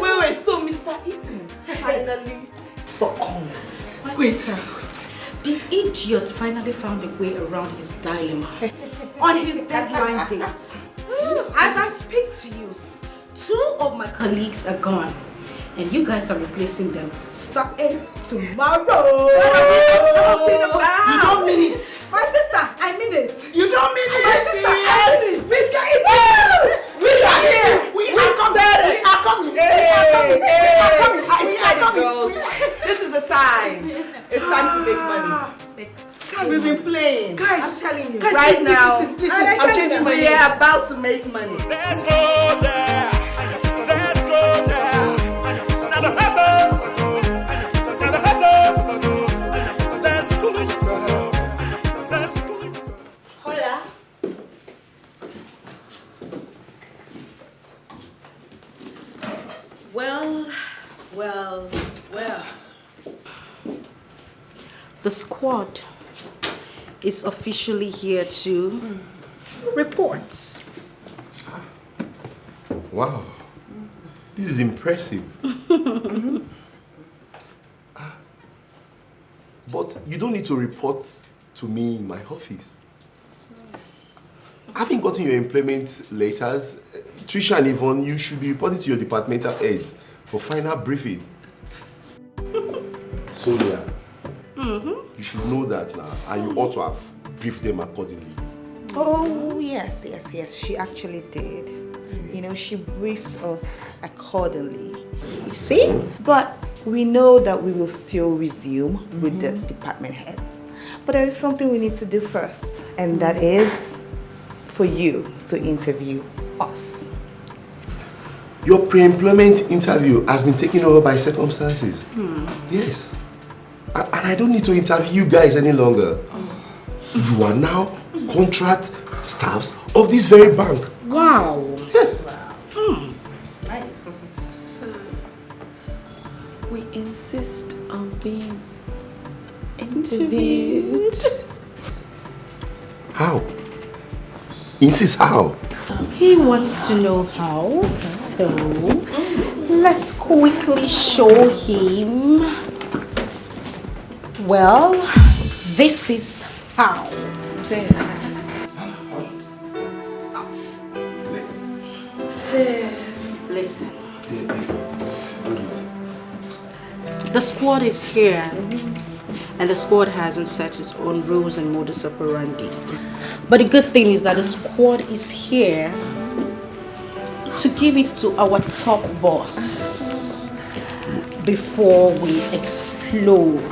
Wait, so Mr. Ethan finally succumbed. My sister, the idiot finally found a way around his dilemma on his deadline dates. As I speak to you, 2 of my colleagues are gone, and you guys are replacing them starting tomorrow. What are we talking about? You don't mean it. My sister, I mean it. You don't mean it. My sister, I mean it. Mr. Ethan. We are coming. This is the time. It's time to make money. We've been playing. Guys, I'm telling you. Guys, right now, I'm changing my name. We are about to make money. Let's go there. Let's go there. Now the hustle. Now the hustle. Let's go. Let's go. Hola. Well. The squad is officially here to report. Wow. This is impressive. But you don't need to report to me in my office. Having gotten your employment letters, Trisha and Yvonne, you should be reporting to your departmental head for final briefing. Sonia, you should know that now, and you ought to have briefed them accordingly. Oh, yes. She actually did. You know, she briefed us accordingly. You see? But we know that we will still resume with the department heads. But there is something we need to do first, and that is for you to interview us. Your pre-employment interview has been taken over by circumstances. Yes. And I don't need to interview you guys any longer. You are now contract staffs of this very bank. Wow. Yes. Nice. So, we insist on being interviewed. How? Insist how? He wants to know how, so let's quickly show him. Well, this is how. Listen. The squad is here, and the squad hasn't set its own rules and modus operandi. But the good thing is that the squad is here to give it to our top boss before we explode.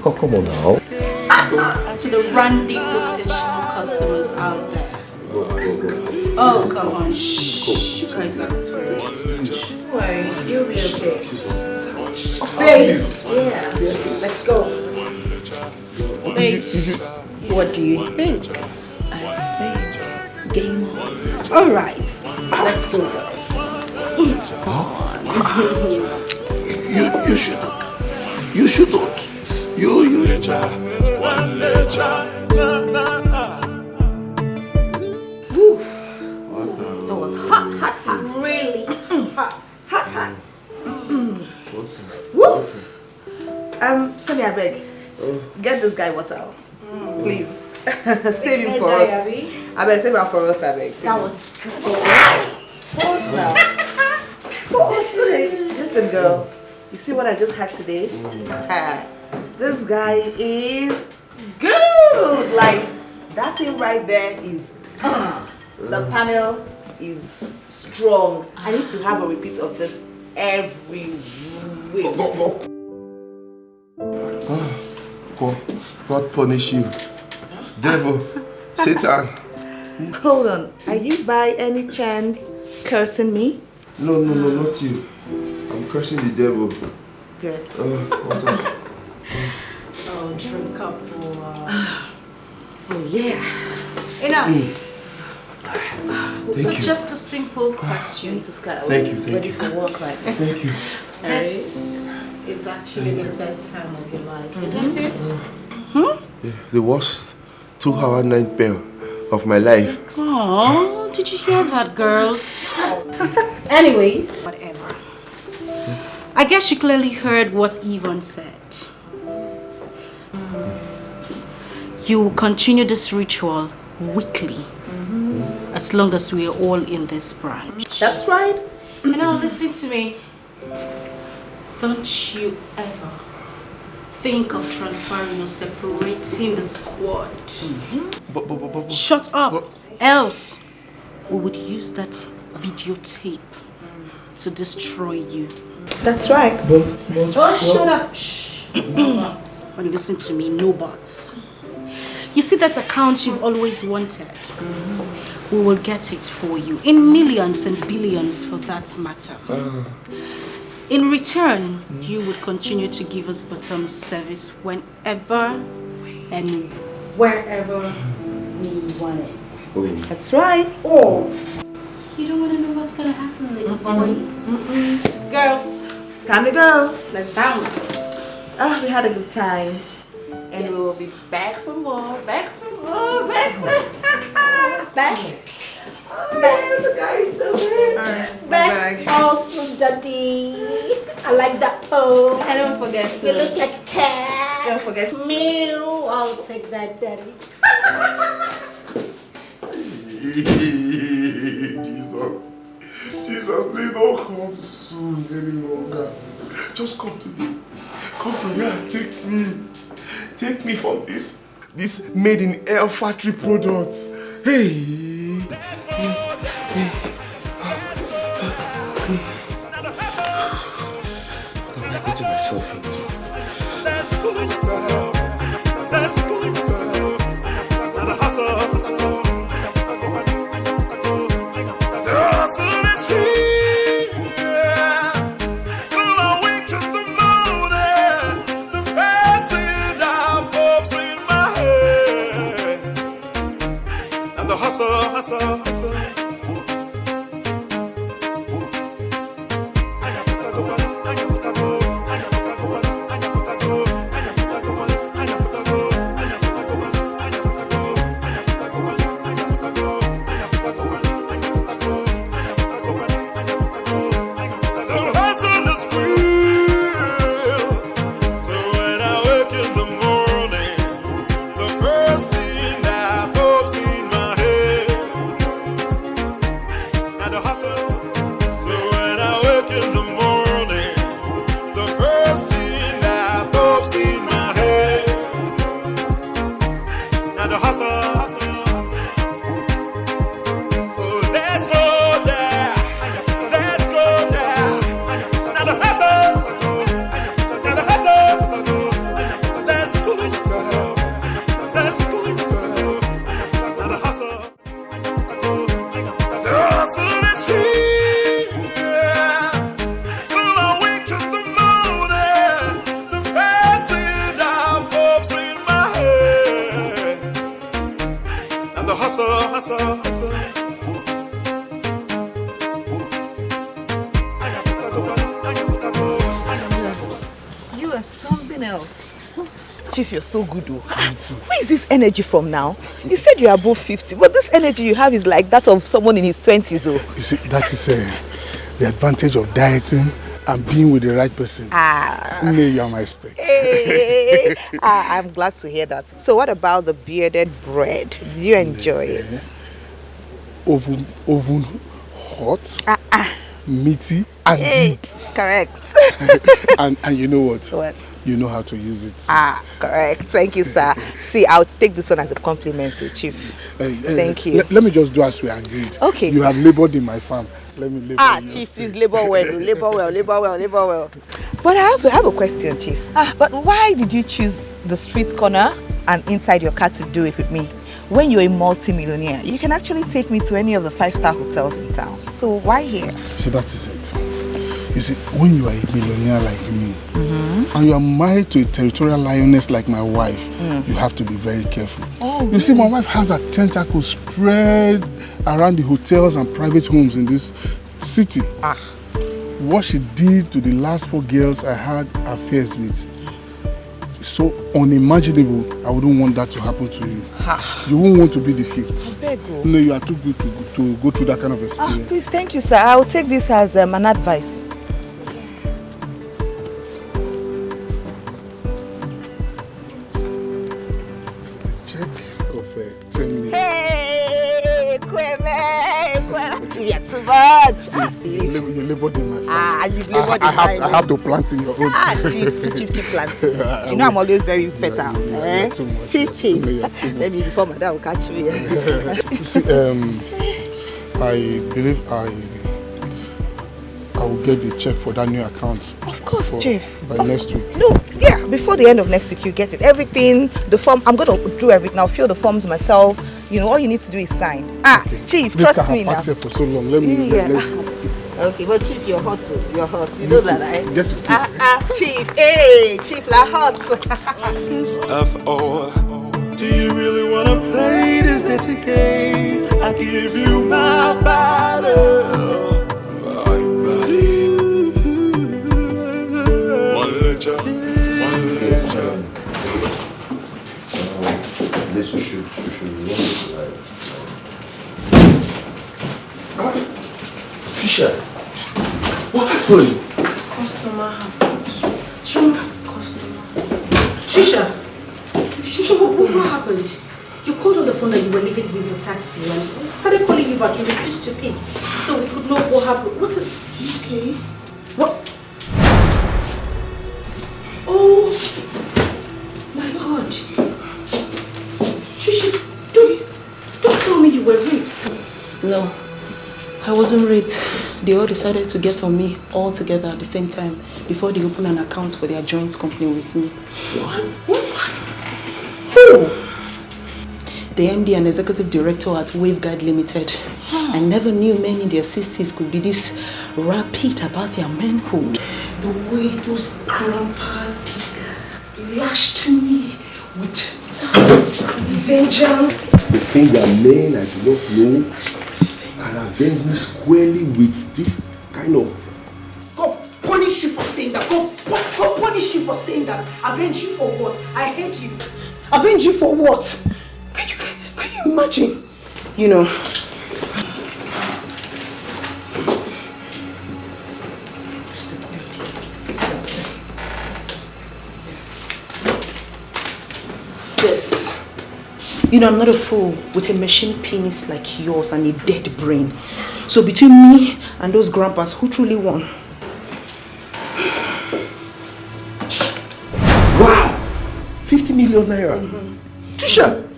Come on now. To the randy potential customers out there. Oh, come on. Shh. You guys asked for it. Don't worry, you'll be okay. Babes. Yeah. Let's go. Babes. What do you think? I think game on. Alright. Let's go, guys. You shouldn't. You shouldn't. You shouldn't. That was hot. Really hot. Woo! Sonia, I beg. Get this guy water. Please. Save him for us. I beg, save him for us, I beg. That was for us. For us now. For us today. Listen, girl. You see what I just had today? This guy is good. Like, that thing right there is the panel is strong. I need to have a repeat of this every week. God punish you. Devil. Satan. Hold on. Are you by any chance cursing me? No, not you. I'm cursing the devil. Good. What's up? Oh, drink up. Oh, yeah. Enough. So you. just a simple question. Thank Ready you. for work, right? Thank you. This is actually the best time of your life, isn't it? Yeah, the worst 2-hour nightmare of my life. Oh, did you hear that, girls? Anyways, whatever. I guess you clearly heard what Yvonne said. You will continue this ritual weekly, as long as we are all in this branch. That's right. And now listen to me. Don't you ever think of transferring or separating the squad. But, Shut up, else we would use that videotape to destroy you. That's right. Oh, shut up. Shh. No buts. And listen to me, no buts. You see that account you've always wanted? We will get it for you in millions and billions for that matter. In return, you would continue to give us bottom service whenever and wherever we want it. That's right. Oh, you don't want to know what's gonna happen later. Girls, it's time to go. Let's bounce. We had a good time. And yes. we'll be back for more. Back. Oh, yeah, the guy is so good. Alright. Back. Also, Daddy. I like that pose. And don't forget to. You look like a cat. Don't forget. Mew. I'll take that, Daddy. Jesus, please don't come soon any longer. Just come today. Come today and take me. Take me from this made in air factory products. Hey. What am I putting myself into? Chief, you're so good though. Where is this energy from now? You said you're above 50, but this energy you have is like that of someone in his 20s. Oh. You see, that is the advantage of dieting and being with the right person. You are my spec. Hey, I'm glad to hear that. So what about the bearded bread? Do you enjoy it? Oven hot, meaty, and deep. Correct. and you know what? What? You know how to use it. Correct. Thank you, sir. See, I'll take this one as a compliment to Chief. Thank you. Let me just do as we agreed. Okay, You have labored in my farm. Let me labor Chief, please labor well. Labor well. But I have a question, Chief. But why did you choose the street corner and inside your car to do it with me? When you're a multi-millionaire, you can actually take me to any of the 5-star hotels in town. So why here? So that is it. You see, when you are a millionaire like me, and you are married to a territorial lioness like my wife, you have to be very careful. You see, my wife has a tentacle spread around the hotels and private homes in this city. What she did to the last 4 girls I had affairs with, so unimaginable. I wouldn't want that to happen to you. You won't want to be the 5th. No, you are too good to go through that kind of experience. Please, thank you, sir. I will take this as an advice. This is a check of 10 million. Hey, Kweme, you're too much. You labored in my farm. You've labored in I have to plant in your own. Chief, keep planting. You know I'm always very fertile. Too much. Chief. Let me, before my dad will catch me. You see, I believe I will get the check for that new account. Of course, Chief. By next week. No, Yeah, before the end of next week, you get it. Everything, the form, I'm going to do everything. I'll fill the forms myself. You know, all you need to do is sign. Okay. Chief, trust me now. For so long. Let me. Okay, but Chief, you're hot. You're hot. You know that, right? Get to Chief. Hey, Chief, la hot. Fist of all. Do you really wanna play this dirty game? I give you my body, my body. One legend. This should Trisha, what happened? Customer happened. Customer. Trisha, what happened? You called on the phone that you were leaving with the taxi and I started calling you back. You refused to pick. So we could know what happened. What's it? Okay. What? Oh my God. Trisha, don't tell me you were raped. No, I wasn't raped. They all decided to get on me all together at the same time before they opened an account for their joint company with me. What? Who? The MD and executive director at Waveguide Limited. I never knew men in their 60s could be this rapid about their manhood. The way those grandpa lashed to me with vengeance. The thing that men I do not know can avenge me squarely with this kind of... God punish you for saying that. God punish you for saying that. Avenge you for what? I hate you. Avenge you for what? Can you imagine? You know. This. You know, I'm not a fool with a machine penis like yours and a dead brain. So between me and those grandpas, who truly won? Wow! 50 million naira. Trisha!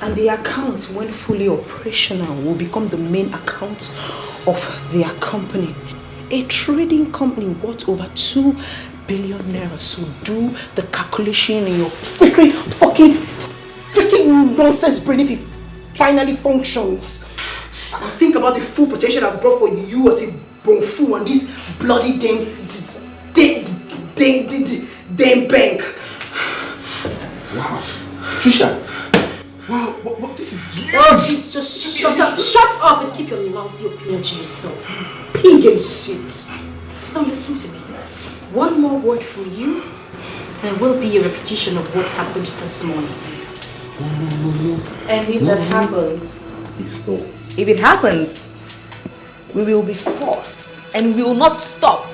And the account, when fully operational, will become the main account of their company. A trading company worth over 2 billion naira. So do the calculation in your freaking nonsense brain if it finally functions. Think about the full potential I've brought for you as a bonfu and this bloody damn bank. Wow. Trisha! Wow, what this is huge! It's just shut up and keep your lousy opinion to yourself. Pig in suit. Now listen to me. One more word from you, there will be a repetition of what happened this morning. No. And if that happens, if it happens, we will be forced and we will not stop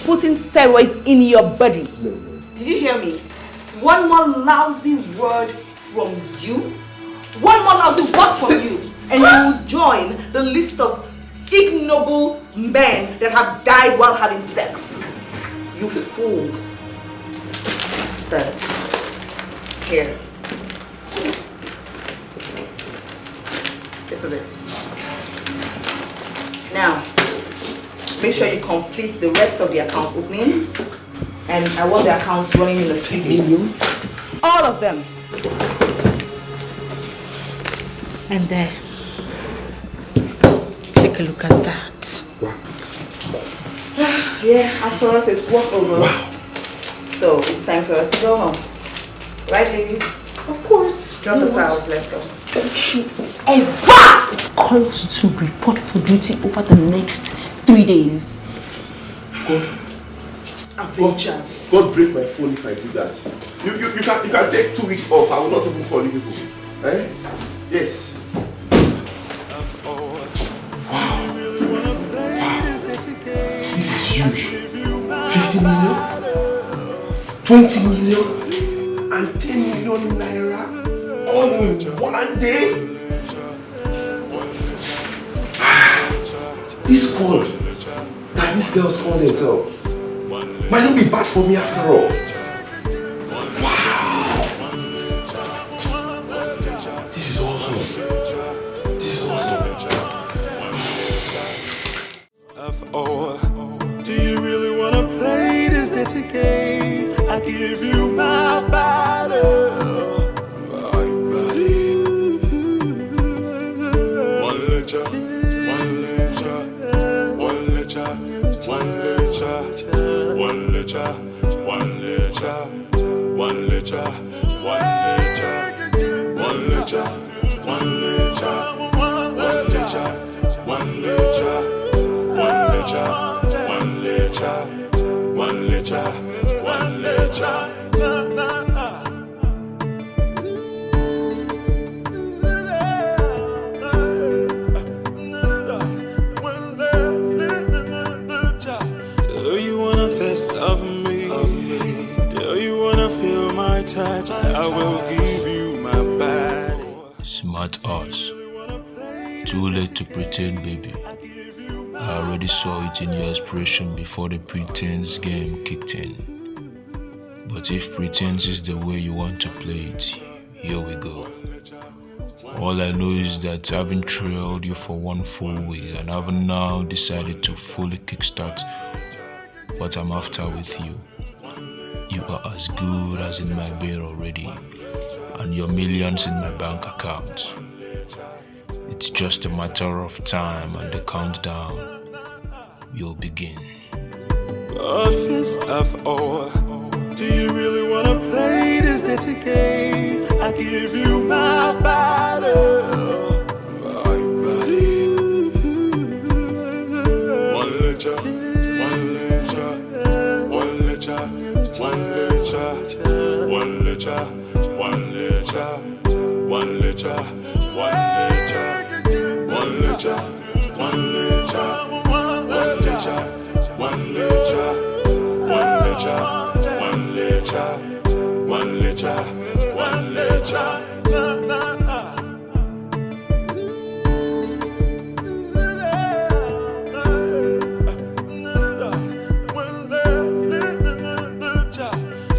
putting steroids in your body. No. Did you hear me? One more lousy word from you, one more lousy word from you, and you will join the list of ignoble men that have died while having sex. You fool. Bastard. Here. This is it. Now, make sure you complete the rest of the account openings. And I want the accounts running in the 3 days. All of them. And there. Take a look at that. Wow. Yeah, as for us, it's walk over. Wow. So it's time for us to go home. Right, ladies? Of course. Drop the files, let's go. Don't you ever call us to report for duty over the next 3 days. Avengers. God break my phone if I do that. You can take 2 weeks off. I will not even call you people. Eh? Yes. Wow. This is huge. 50 million, 20 million, and 10 million naira all in one day. This call that these girls call themselves might not be bad for me after all. Wow! This is awesome. This is awesome. Do you really wanna play this dirty game? I I give you my body. My body. One litre, one litre, one litre, one litre, one litre, one litre, one litre, one litre, one litre, one litre, one litre, one litre, one litre, one litre, one litre, one litre. Do you wanna fist of me? Do you wanna feel my touch? I will give you my body. Smart ass. Too late to pretend, baby. I already saw it in your expression before the pretense game kicked in. But if pretense is the way you want to play it, here we go. All I know is that having trailed you for one full week and have now decided to fully kickstart what I'm after with you. You are as good as in my bed already, and your millions in my bank account. It's just a matter of time and the countdown will begin. A fist of ore. Do you really wanna play this dirty game? I give you my body. My body. One litre, one litre, one litre, one litre, one litre, one litre, one litre, one litre, one litre, one litre, one litre, one litre, one litre, one litre, one litre, one litre.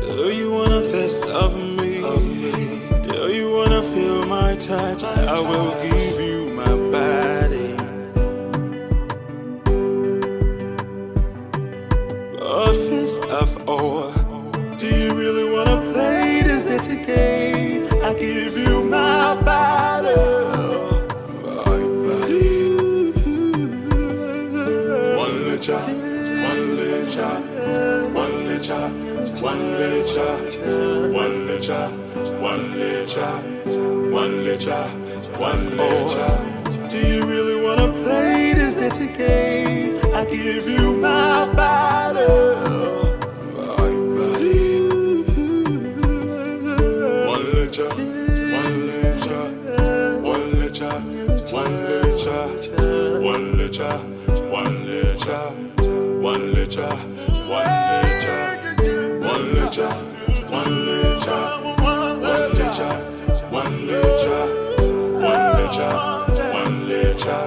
Do you wanna fist of me? Do you wanna feel my touch? I will give you my body. A fist of ore. Do you really wanna play this dirty game? I give you my body. My body. One litre, one litre, one litre, one litre, one litre, one litre, one litre, one litre. Do you really wanna play this dirty game? I give you my body. My body. One litre, one litre, one litre, one litre, one litre, one litre, one litre, one litre, one litre, one litre, one litre, one litre, one litre,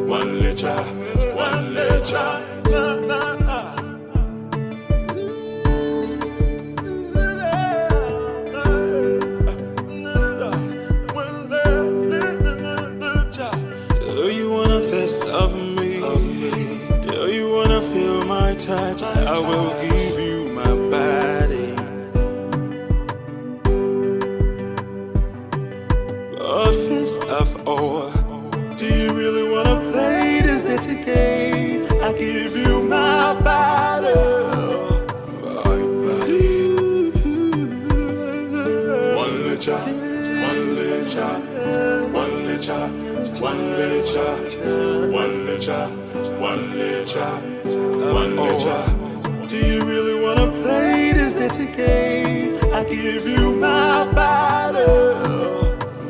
one litre, one litre, one litre. Do you wanna fist of me? Do you wanna feel my touch? I will give you my body. A fist of ore. Do you really wanna play this dirty game? I give you my body. My body. One litre, one litre, one litre, one litre, one litre, one litre, one litre. Do you really wanna play this dirty game? I give you my body.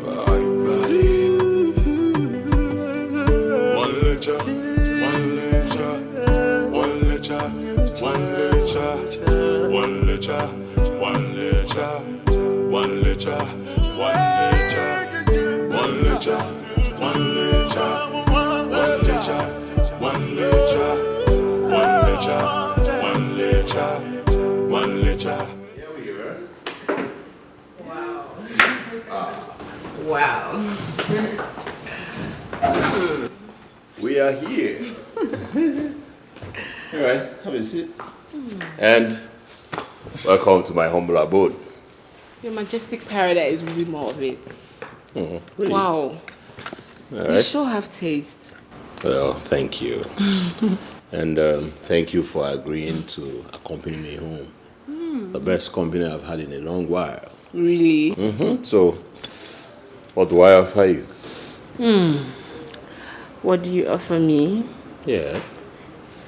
My body. One litre, one litre, one litre, one litre, one litre, one litre, one litre, one litre, one litre, one litre, one litre, one litre, one litre, one litre, one litre. Here we are. Wow. Wow. We are here. All right, have a seat. And Welcome to my humble abode. Your majestic paradise will be more of it. Really? Wow. All You sure have taste. Well, thank you. And thank you for agreeing to accompany me home. The best company I've had in a long while. Really? So, what do I offer you? What do you offer me? Yeah.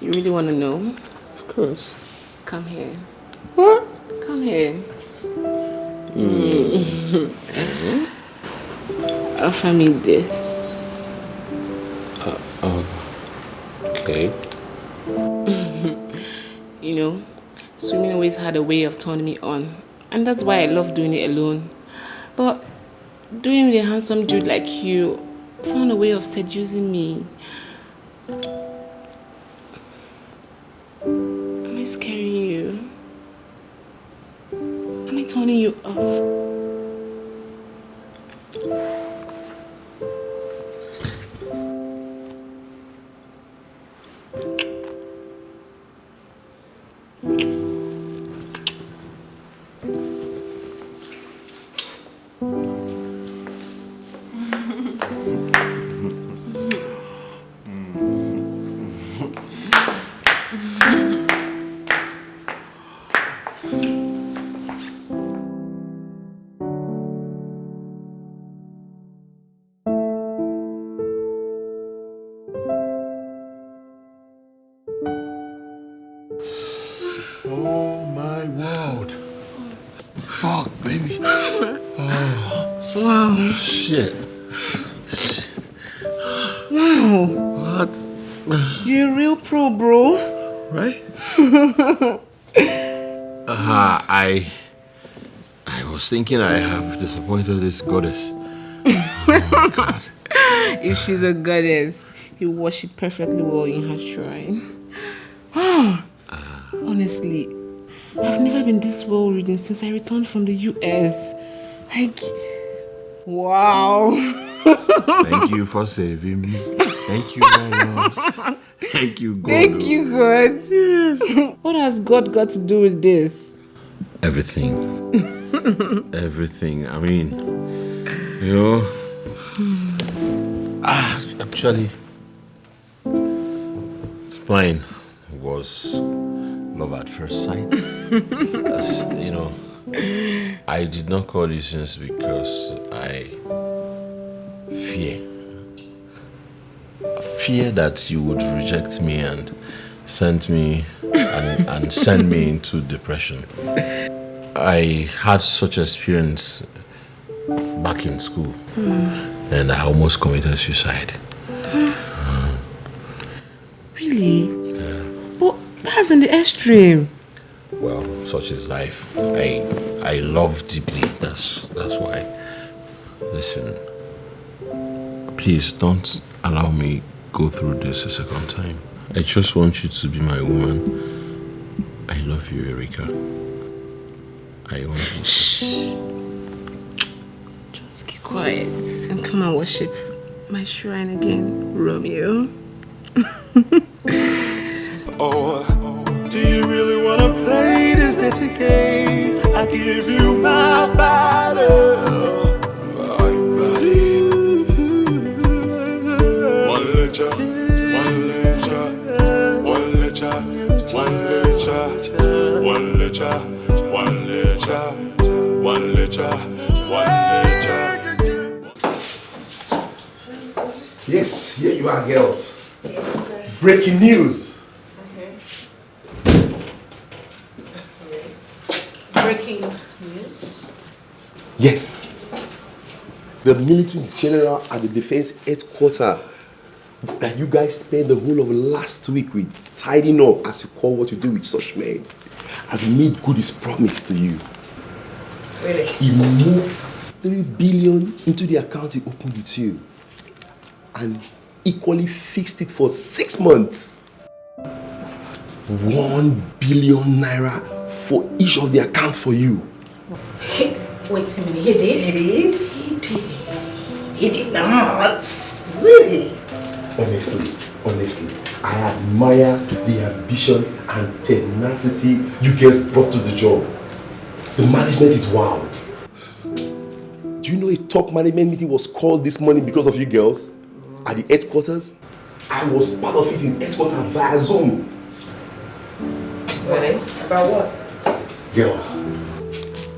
You really want to know? Of course. Come here. What? Come here. Offer me this. Okay. You know, swimming always had a way of turning me on. And that's why I love doing it alone. But doing with a handsome dude like you found a way of seducing me. Am I scaring you? Am I turning you off? Oh my word. Fuck, baby. Wow. Shit. Wow. What? You're a real pro, bro. Right? I was thinking I have disappointed this goddess. Oh my God. If she's a goddess, you wash it perfectly well in her shrine. Honestly, I've never been this well reading since I returned from the US. Like, wow. Thank you for saving me. Thank you very much. Thank you, God. Thank you, God. Yes. What has God got to do with this? Everything. Everything. I mean, you know. Actually, Spine was love at first sight. As, you know, I did not call you since because I fear that you would reject me and send me into depression. I had such experience back in school, and I almost committed suicide. Really? But that's in the extreme. Well, such is life. I love deeply. That's why. Listen, please don't allow me go through this a second time. I just want you to be my woman. I love you, Erika. I want you. Shh. Just keep quiet and come and worship my shrine again, Romeo. Oh, do you really wanna play this dirty game? I give you my body, my body. One letter, one letter, one letter, one letter, one letter, one letter, one letter, one letter. Yes, here you are, girls. Breaking news. Breaking news? Yes. The military general at the defense headquarters that you guys spent the whole of last week with tidying up, as you call what you do with such men, has made good his promise to you. Really? He moved 3 billion into the account he opened with you and equally fixed it for 6 months. 1 billion naira for each of the account for you. Wait a minute, he did? He did? He did. He did not. Really? Honestly, I admire the ambition and tenacity you guys brought to the job. The management is wild. Do you know a top management meeting was called this morning because of you girls? At the headquarters? I was part of it in headquarters via Zoom. Really? About what? Girls,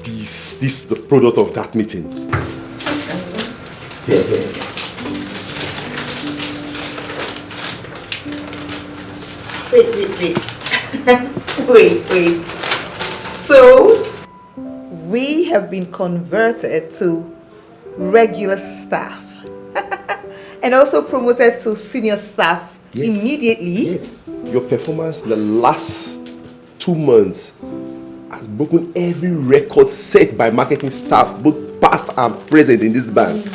this is the product of that meeting. Yeah. Wait. So, we have been converted to regular staff and also promoted to senior staff immediately. Yes. Your performance the last 2 months has broken every record set by marketing staff, both past and present in this bank.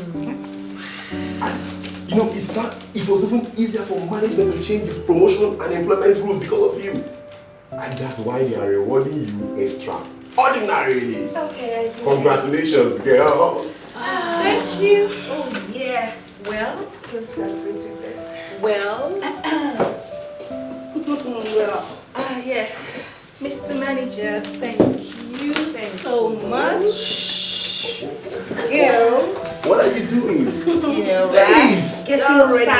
And, you know, it was even easier for management to change the promotion and employment rules because of you. And that's why they are rewarding you extraordinarily. Okay. Congratulations, girls. Thank you. Oh, yeah. Well, let's celebrate with this. Well, yeah. Mr. Manager, thank you so much. Girls. What are you doing? You know, right? Getting ready.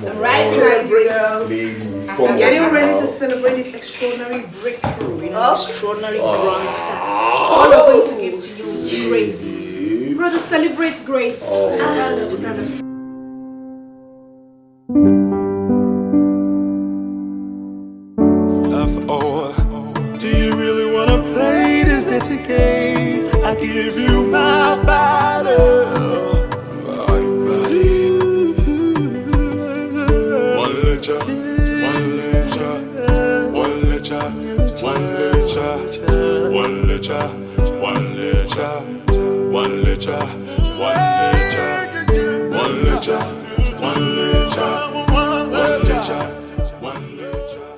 Right, girls. Ladies, come I'm getting on ready now. to celebrate this extraordinary breakthrough, extraordinary grand start. All I'm going to give to you is grace. Brother, celebrate grace. Stand up. Do you really wanna play this dirty game? I give you my body, my body. One litre, one litre, one litre, one litre, one litre, one litre, one litre, one litre, one litre, one litre, one litre.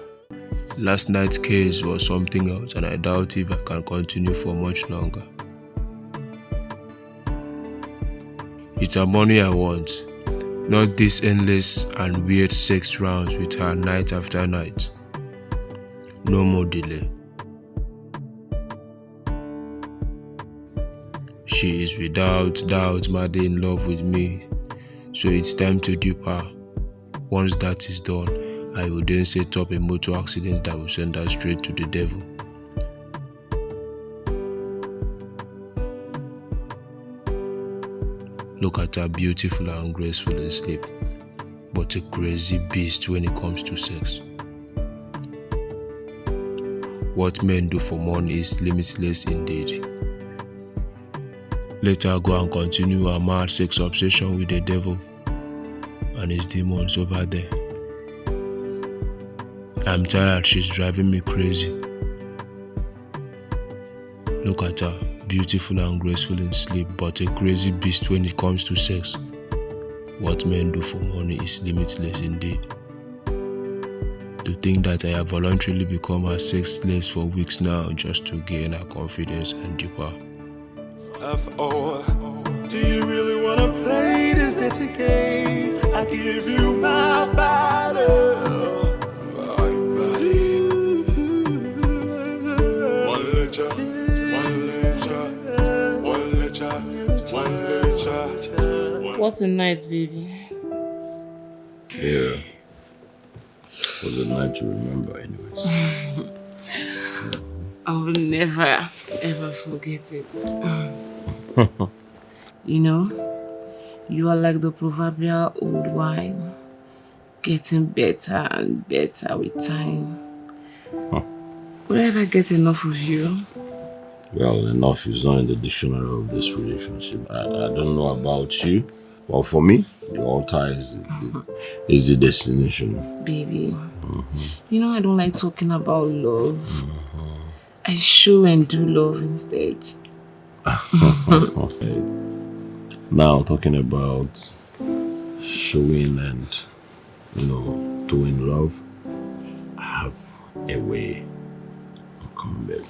Last night's case was something else, and I doubt if I can continue for much longer. It's her money I want, not these endless and weird sex rounds with her night after night. No more delay. She is without doubt madly in love with me, so it's time to dupe her. Once that is done, I will then set up a motor accident that will send her straight to the devil. Look at her, beautiful and graceful in sleep, but a crazy beast when it comes to sex. What men do for money is limitless indeed. Let her go and continue her mad sex obsession with the devil and his demons over there. I'm tired, she's driving me crazy. Look at her, beautiful and graceful in sleep, but a crazy beast when it comes to sex. What men do for money is limitless indeed. To think that I have voluntarily become her sex slaves for weeks now just to gain her confidence and dupe her. Do you really wanna play this dirty game? I give you my body, my body. One litre, one litre, one litre, one litre. What a night, baby. Yeah. Was a night to remember anyways. I will never, ever forget it. You know, you are like the proverbial old wine, getting better and better with time. Will I ever get enough of you? Well, enough is not in the dictionary of this relationship. I don't know about you, but for me, the altar is the destination. Baby, you know I don't like talking about love. I show and do love instead. Okay. Now talking about showing and, doing love, I have a way. Come back.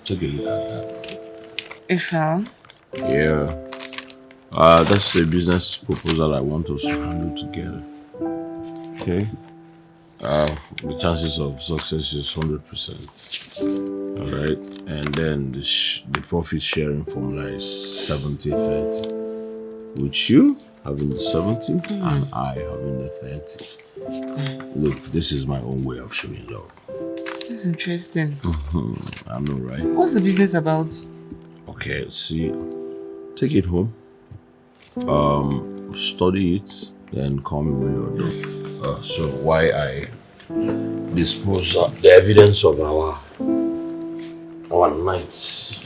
Take a look at that. Ifal? Yeah. That's a business proposal I want us to handle together. Okay? The chances of success is 100%. Alright? And then the profit sharing formula is 70-30. With you having the 70 and I having the 30. Look, this is my own way of showing love. This is interesting. I know, right? What's the business about? Okay, see, take it home, study it, then call me when you're done. So why I dispose of the evidence of our nights,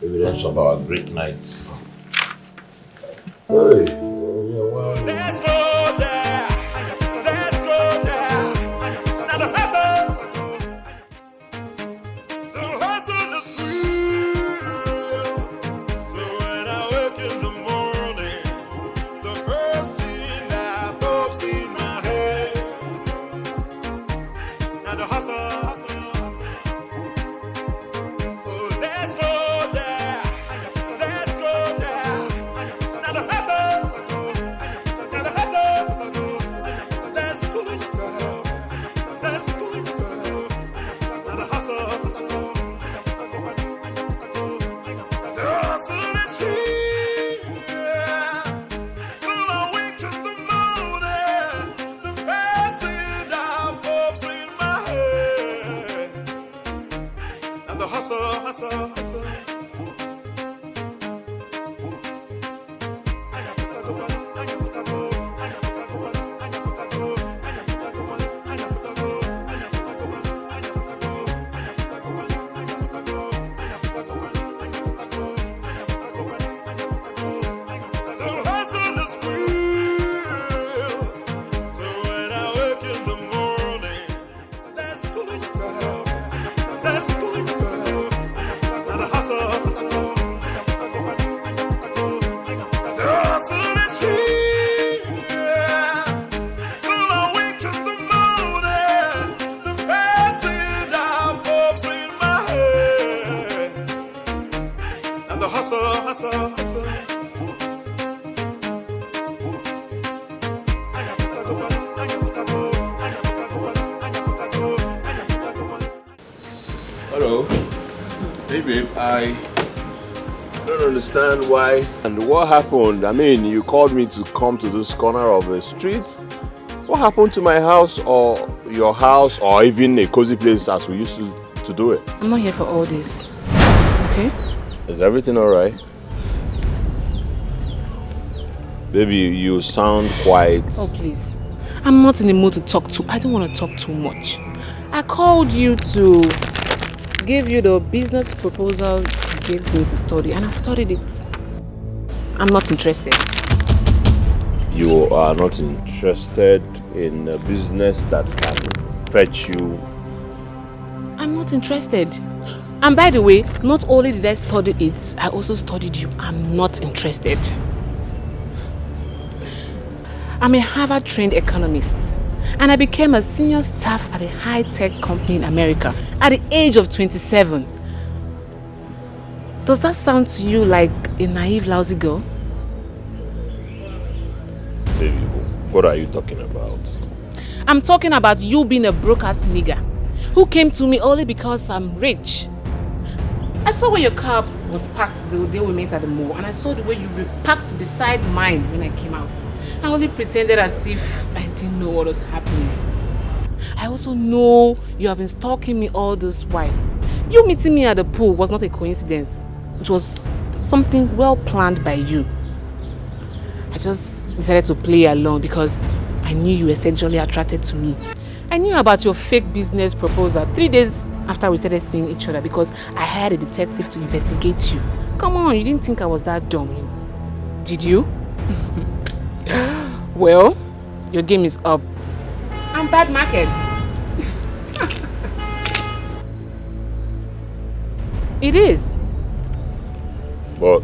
evidence of our great nights. Hey, Let's go there. Let's go there. Now the hustle is real. So when I wake in the morning, the first thing that pops in my head. Now the hustle. So let's go there. Let's go there. Now the hustle. Hello. Hey babe, I don't understand why and what happened. I mean, you called me to come to this corner of the street. What happened to my house or your house or even a cozy place as we used to do it? I'm not here for all this. Okay? Is everything alright? Baby, you sound quite... Oh, please. I'm not in the mood to talk to. I don't want to talk too much. I called you to give you the business proposal you gave me to study, and I've studied it. I'm not interested. You are not interested in a business that can fetch you? I'm not interested. And by the way, not only did I study it, I also studied you. I'm not interested. I'm a Harvard-trained economist, and I became a senior staff at a high-tech company in America at the age of 27. Does that sound to you like a naive, lousy girl? Baby, what are you talking about? I'm talking about you being a broke-ass nigger who came to me only because I'm rich. I saw where your car was parked the day we met at the mall, and I saw the way you were parked beside mine when I came out. I only pretended as if I didn't know what was happening. I also know you have been stalking me all this while. You meeting me at the pool was not a coincidence. It was something well planned by you. I just decided to play along because I knew you were sexually attracted to me. I knew about your fake business proposal 3 days after we started seeing each other because I hired a detective to investigate you. Come on, you didn't think I was that dumb, did you? Well, your game is up. I'm bad market. It is. But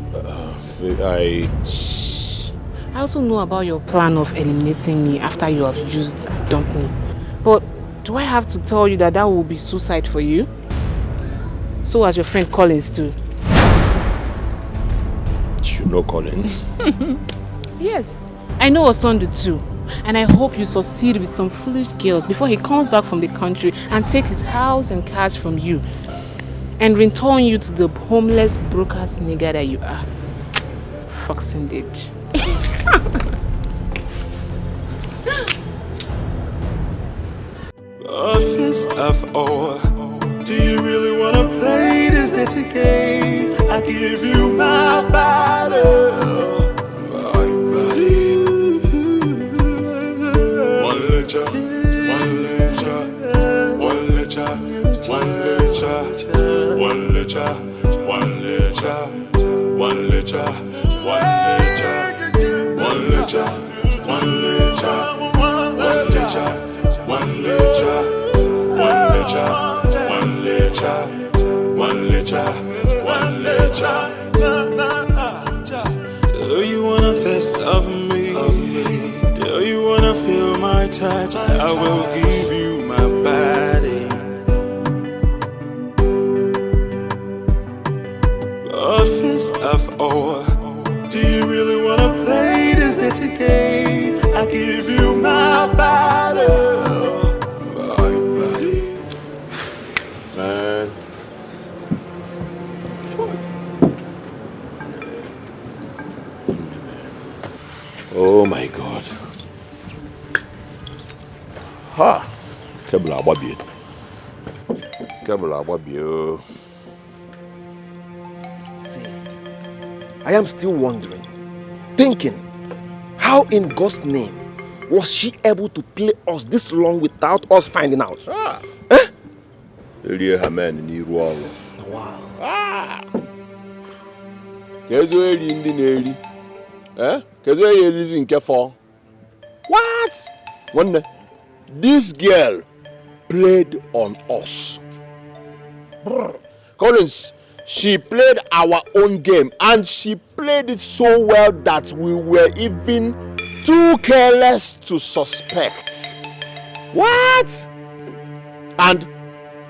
Shh. I also know about your plan of eliminating me after you have used and dumped me. But Do I have to tell you that will be suicide for you? So as your friend Collins too. You know Collins? Yes, I know Osondu too. And I hope you succeed with some foolish girls before he comes back from the country and take his house and cars from you. And return you to the homeless broker's nigger that you are. Fox indeed. A fist of ore. Do you really wanna play this dirty game? I give you my body, my body. One lecha, one lecha, one lecha, one lecha, one lecha, one lecha, one lecha, one lecha, one lecha, one lecha, one lecha, one lecha, one lecha, one lecha, one lecha, one lecha. Do you wanna fist of me? Do you wanna feel my touch? I will give you my body. A fist of ore. Do you really wanna play this dirty game? I give you my body, my body. Man. Oh my God. Ha! Kebla Ababi. Kebla Ababi. See, I am still wondering, thinking, how in God's name was she able to play us this long without us finding out? Wow. Ah! Kezo eri ndi na-eri. Kezo eri nke for. What? One, this girl played on us. Collins, she played our own game and she played it so well that we were even too careless to suspect. What? And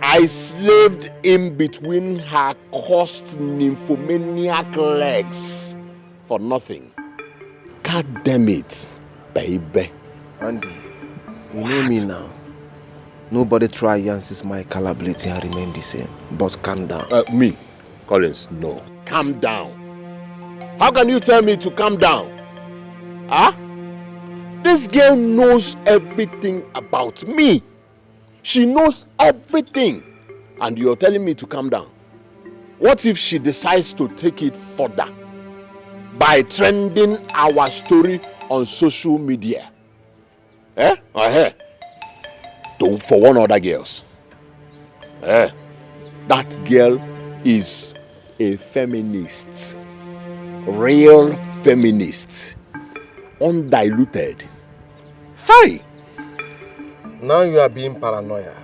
I slaved in between her cursed nymphomaniac legs for nothing. God damn it, baby. Andy, you know me now. Nobody try Yancy's my calibrity and remain the same. But calm down. Me, Collins, no. Calm down. How can you tell me to calm down? Huh? This girl knows everything about me. She knows everything. And you're telling me to calm down. What if she decides to take it further by trending our story on social media? For one other girls. That girl is a feminist. Real feminist. Undiluted. Hi! Now you are being paranoid.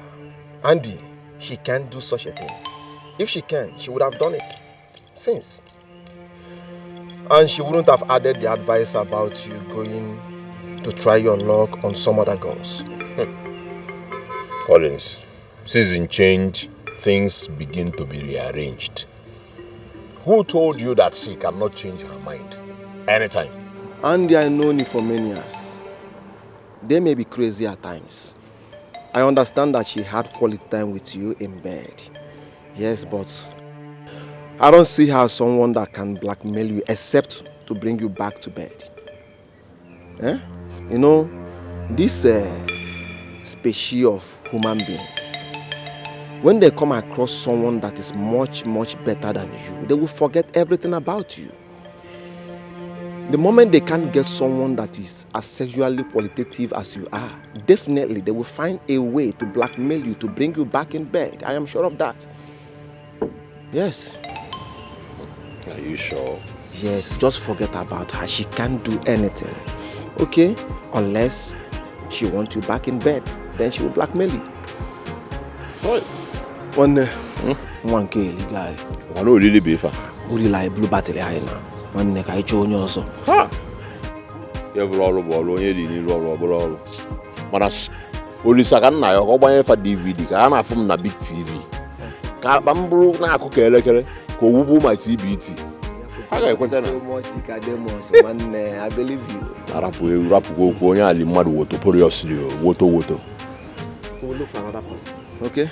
Andy, she can't do such a thing. If she can, she would have done it since. And she wouldn't have added the advice about you going to try your luck on some other girls. Collins, season change, things begin to be rearranged. Who told you that she cannot change her mind anytime? Andy, I know you for many years. They may be crazy at times. I understand that she had quality time with you in bed. Yes, but I don't see how someone that can blackmail you except to bring you back to bed. You know, this species of human beings, when they come across someone that is much, much better than you, they will forget everything about you. The moment they can't get someone that is as sexually qualitative as you are, definitely they will find a way to blackmail you, to bring you back in bed. I am sure of that. Yes. Are you sure? Yes, just forget about her. She can't do anything. Okay? Unless she wants you back in bed. Then she will blackmail you. What? One guy. One really beefer. Who like blue battle now? One neck I join you also. Ha! You have all. Manas, Olisa ka nna ya ka gbanye fa DVD ka a na-afụ m na big TV. Ka akpa m bụrụ na-akụ ka elekere ka owubu my TBT. Ha ga-ekweta na. So much Nicodemus, man. I believe you. Rapụ okwu onye ali mmadụ woto poriously woto. We'll look for another person. Okay?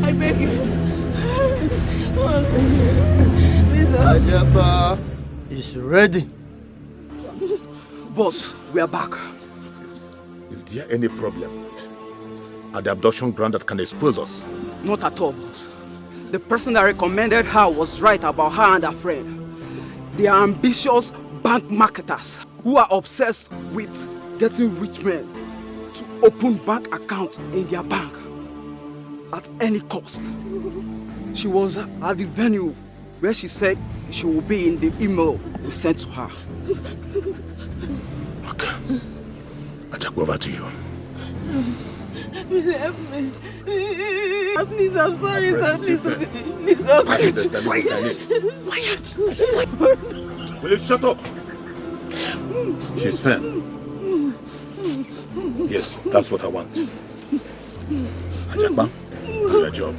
I beg you. Ajaba is ready. Boss, we are back. Is there any problem at the abduction ground that can expose us? Not at all, boss. The person that recommended her was right about her and her friend. They are ambitious bank marketers who are obsessed with getting rich men to open bank accounts in their bank at any cost. She was at the venue where she said she will be in the email we sent to her. Okay. I'll take over to you. Please help me. Please, I'm sorry, sir. Please help me. Quiet. Will you shut up? She's fair. Yes, that's what I want. Ajakba, do your job.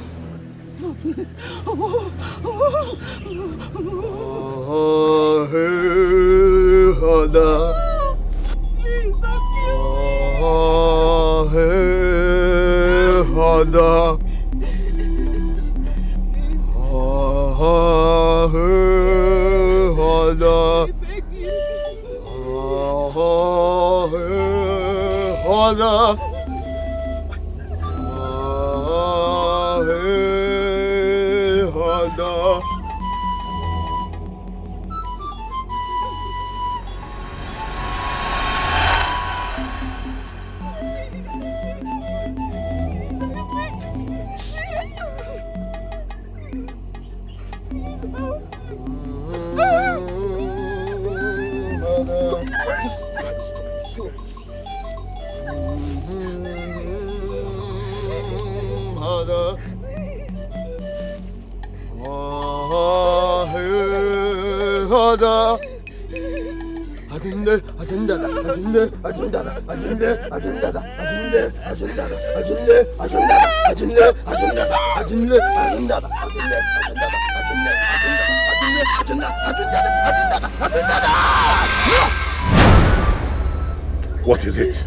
What is it?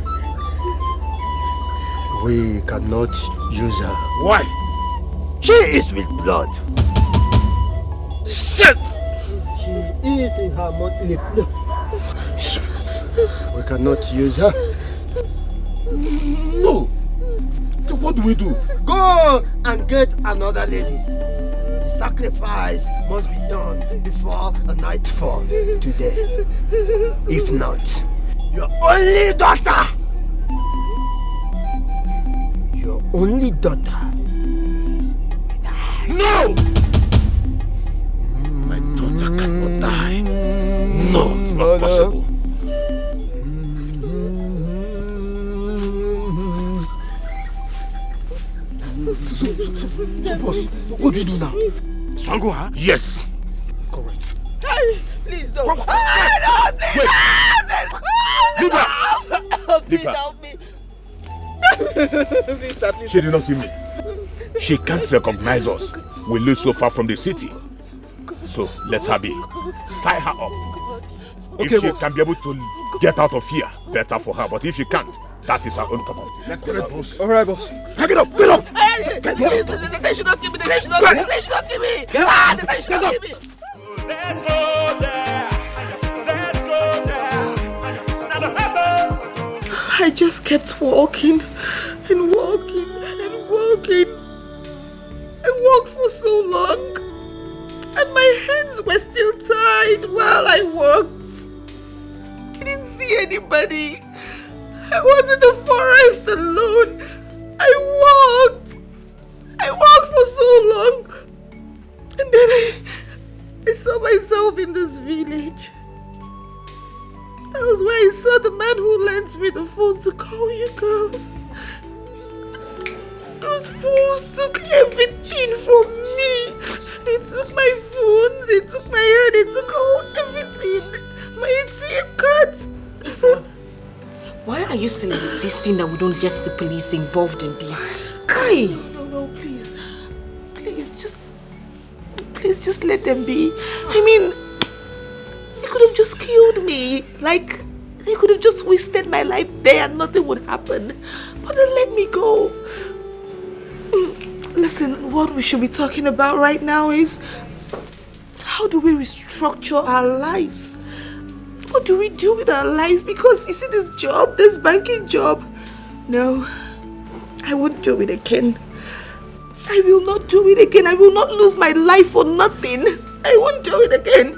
We cannot use her. Why? She is with blood. Shit! She is in her monthly flow. We cannot use her. No! So what do we do? Go and get another lady. The sacrifice must be done before the nightfall today. If not, your only daughter! Your only daughter. No! My daughter cannot die. No, not possible. So, boss, what do we do now? Strangle her? Yes. Correct. Leave her! Please help me. Please, please. She did not see me. She can't recognize us. We live so far from the city. So let her be. Tie her up. If she can be able to get out of here, better for her. But if she can't, that is her own cup of tea. Let's get it, boss. All right, boss. Get up! Get up! They should not kill me. They should not kill me. They should not kill me. They should not kill me. Let's go there. Let's go there. I just kept walking and walking and walking. I walked for so long, and my hands were still tied while I walked. I didn't see anybody. I was in the forest alone. I walked for so long, and then I saw myself in this village. That was where I saw the man who lent me the phone to call you girls. Those fools took everything from me. They took my phones, they took my hair, they took all everything. My ATM cards. Why are you still insisting that we don't get the police involved in this? Why? No, please. Please just let them be. I mean, they could have just killed me. Like, they could have just wasted my life there and nothing would happen. But then let me go. Listen, what we should be talking about right now is how do we restructure our lives? What do we do with our lives? Because you see this job, this banking job. No, I won't do it again. I will not do it again. I will not lose my life for nothing. I won't do it again.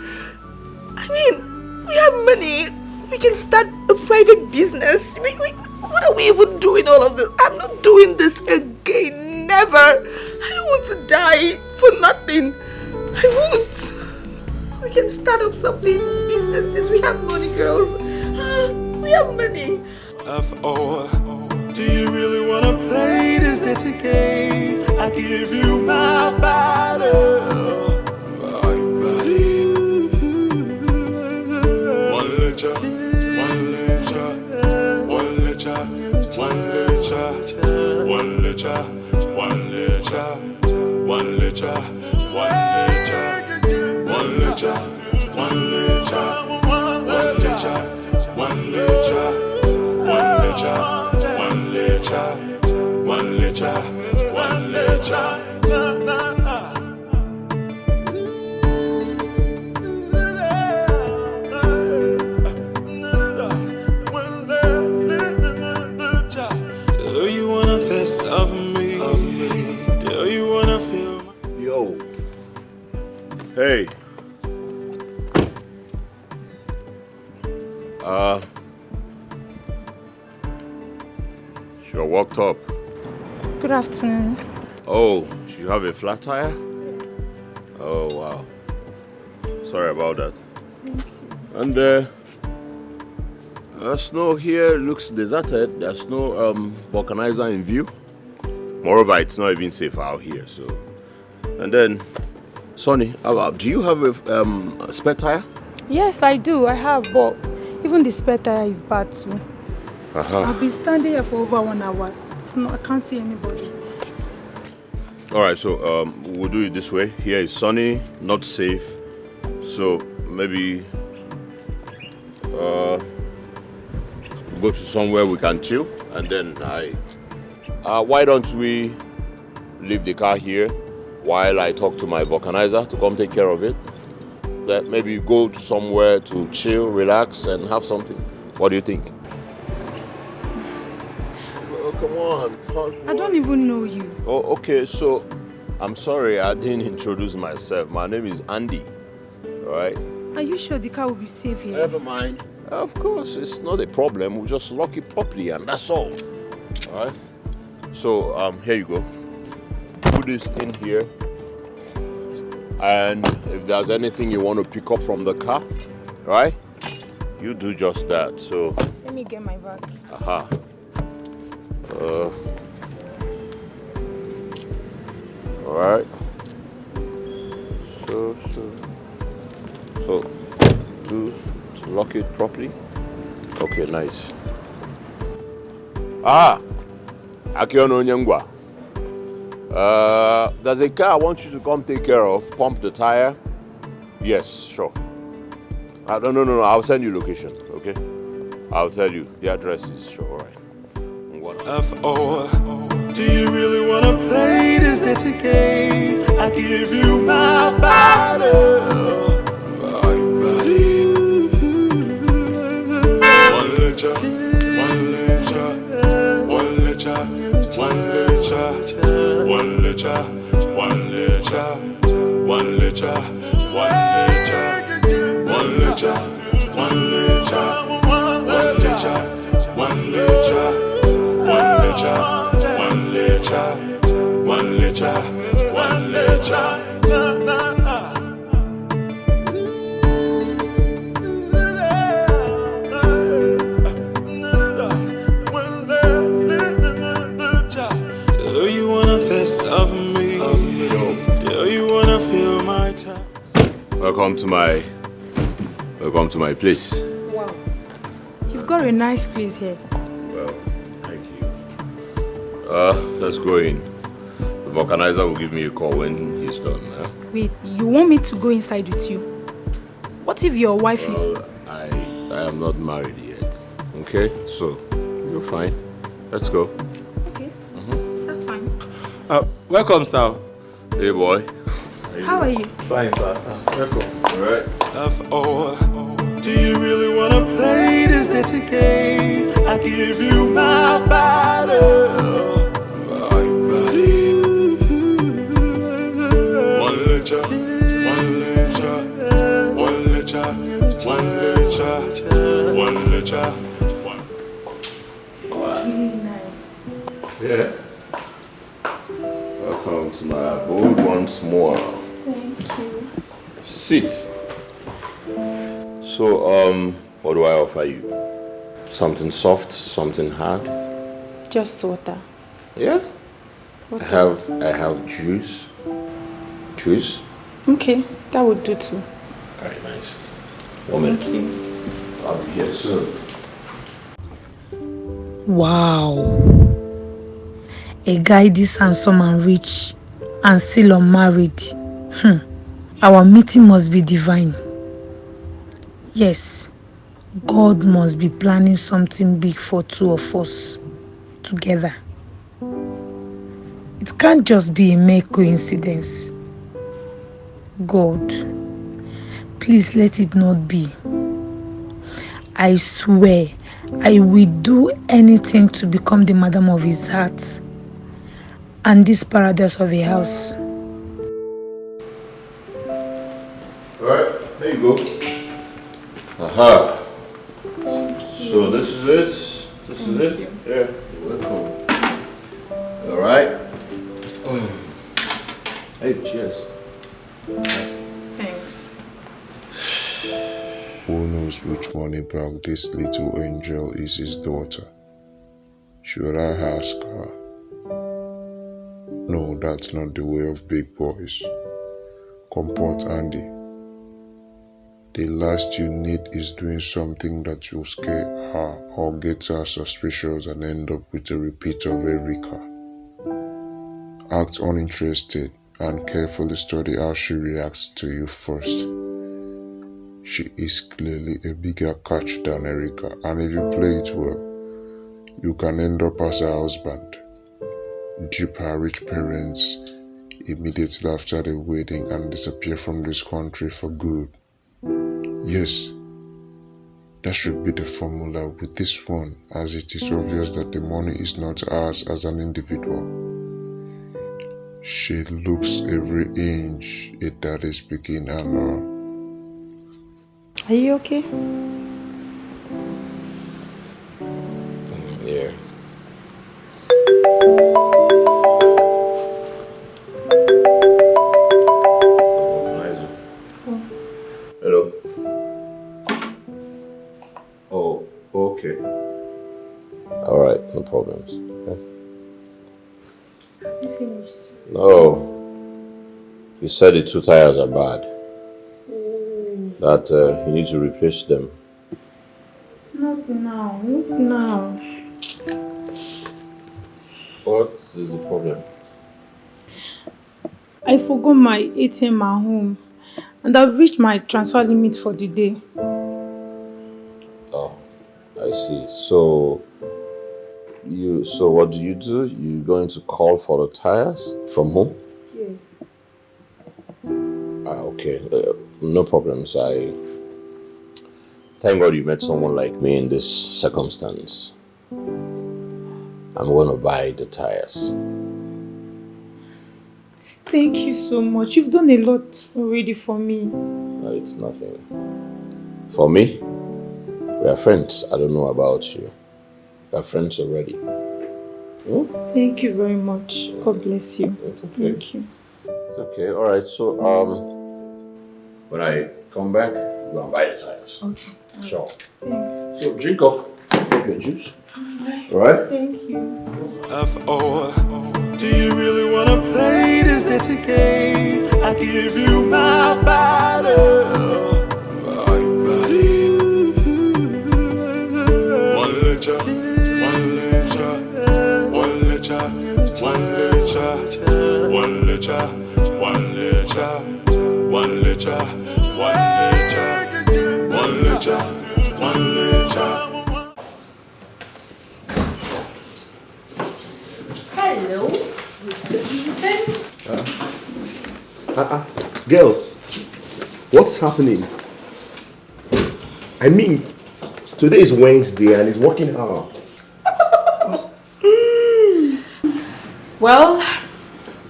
I mean, we have money. We can start a private business. What are we even doing all of this? I'm not doing this again. Never. I don't want to die for nothing. I won't. We can start up something, businesses. We have money, girls. We have money. Do you really wanna play this dirty game? I give you my body. One letter, one letter, one letter, one letter, one letter, one letter, one letter, one letter, one letter, one letter, one letter, one letter, one letter, one letter, one letter, one letter. Do you wanna fist of me? Do you wanna feel? Yo. Hey. You're walked up. Good afternoon. Oh, you have a flat tire? Oh, wow. Sorry about that. And snow here looks deserted. There's no vulcanizer in view. Moreover, it's not even safe out here. So, and then, Sonny, do you have a spare tire? Yes, I do. I have, but even the spare tire is bad too. I've been standing here for over 1 hour. No, I can't see anybody. All right, so we'll do it this way. Here is sunny, not safe. So maybe go to somewhere we can chill, and then why don't we leave the car here while I talk to my vulcanizer to come take care of it? Then maybe go to somewhere to chill, relax, and have something. What do you think? Come on. I don't even know you. Oh, okay. So, I'm sorry I didn't introduce myself. My name is Andy. All right? Are you sure the car will be safe here? Never mind. Of course, it's not a problem. We'll just lock it properly and that's all. All right? So, here you go. Put this in here. And if there's anything you want to pick up from the car, right? You do just that. So, let me get my bag. All right. So do Lock it properly. Okay, nice. Ah! Akiono Nyangwa. There's a car I want you to come take care of. Pump the tire. Yes, sure. No. I'll send you location, okay? I'll tell you. The address is sure, alright. F.O. Do you really wanna play this dirty game? I give you my body. My body. One letter, one letter, one letter, one letter, one letter, one letter, one letter, one letter, one letter, one letter, one letter, one letter, one letter, one letter, one letter, one letter. Do you wanna fist of me? Do you wanna feel my time? Welcome to my place. Wow. You've got a nice place here. Well, thank you. Let's go in. The vulcanizer will give me a call when he's done. Wait, you want me to go inside with you? What if your wife is... I am not married yet. Okay? So, you're fine. Let's go. Okay, that's fine. Welcome, sir. Hey, boy. How are you? Fine, sir. Welcome. Alright. F.O. Do you really wanna play this dirty game? I give you my body. My body. One letter, one letter, one letter, one letter, one letter, one. It's really nice. Yeah. Welcome to my abode once more. Thank you. Sit. So, what do I offer you? Something soft, something hard? Just water. Yeah. Water. I have juice. Juice? Okay, that would do too. Alright, nice. Woman. Thank you. I'll be here soon. Wow. A guy this handsome and rich and still unmarried. Our meeting must be divine. Yes, God must be planning something big for two of us together. It can't just be a mere coincidence. God, please let it not be. I swear, I will do anything to become the madam of his heart and this paradise of a house. Alright, there you go. Aha. Thank you. So this is it? This is it? Yeah, you're welcome. Alright. Hey, cheers. Thanks. Who knows which one about this little angel is his daughter? Should I ask her? No, that's not the way of big boys. Comport Andy. The last you need is doing something that will scare her or get her suspicious and end up with a repeat of Erika. Act uninterested and carefully study how she reacts to you first. She is clearly a bigger catch than Erika, and if you play it well, you can end up as her husband. Dupe her rich parents immediately after the wedding and disappear from this country for good. Yes, that should be the formula with this one, as it is obvious that the money is not ours as an individual. She looks every inch a daddy speaking and all. Are you okay? Yeah. Hello. Oh, okay. Alright, no problems. Okay. Have you finished? No. You said the two tires are bad. That you need to replace them. Not now, not now. What is the problem? I forgot my ATM at home and I've reached my transfer limit for the day. Oh, I see. So what do? You going to call for the tires from home? Yes. Okay. No problems. I thank God you met someone like me in this circumstance. I'm going to buy the tires. Thank you so much. You've done a lot already for me. No, it's nothing. For me, we are friends. I don't know about you. We are friends already. Hmm? Thank you very much. God bless you. It's okay. Thank you. It's okay. All right. So, when I come back, go and buy the tires. Okay. Sure. Thanks. So, drink up your juice. All right. Thank you. Do you really wanna play this dirty game? I give you my body, my body. One lecha, one lecha, one lecha, one lecha, one lecha, one lecha, one lecha, one lecha, one lecha. Hello, Mr. Ethan. Girls, what's happening? I mean, today is Wednesday and it's working hour. Well,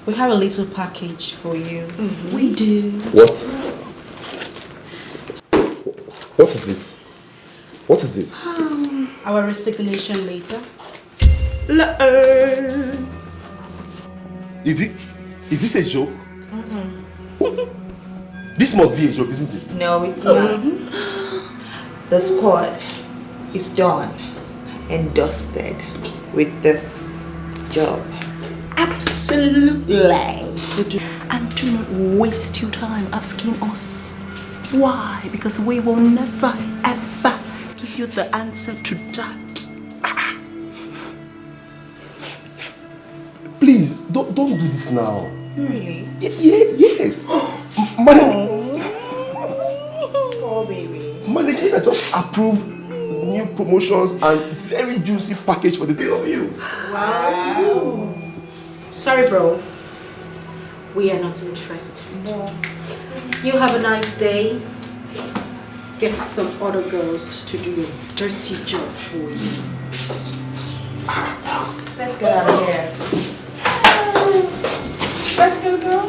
we have a little package for you. We do. What? What is this? What is this? Our resignation letter. Is this a joke? This must be a joke, isn't it? No, it's not. The squad is done and dusted with this job. Absolutely. And do not waste your time asking us why, because we will never ever give you the answer to that. Please, don't do this now. Really? Yes. Oh, baby. Management has just approved new promotions and very juicy package for the three of you. Wow. Sorry, bro. We are not interested. No. You have a nice day. Get some other girls to do your dirty job for you. Let's get out of here. Let's go, girl.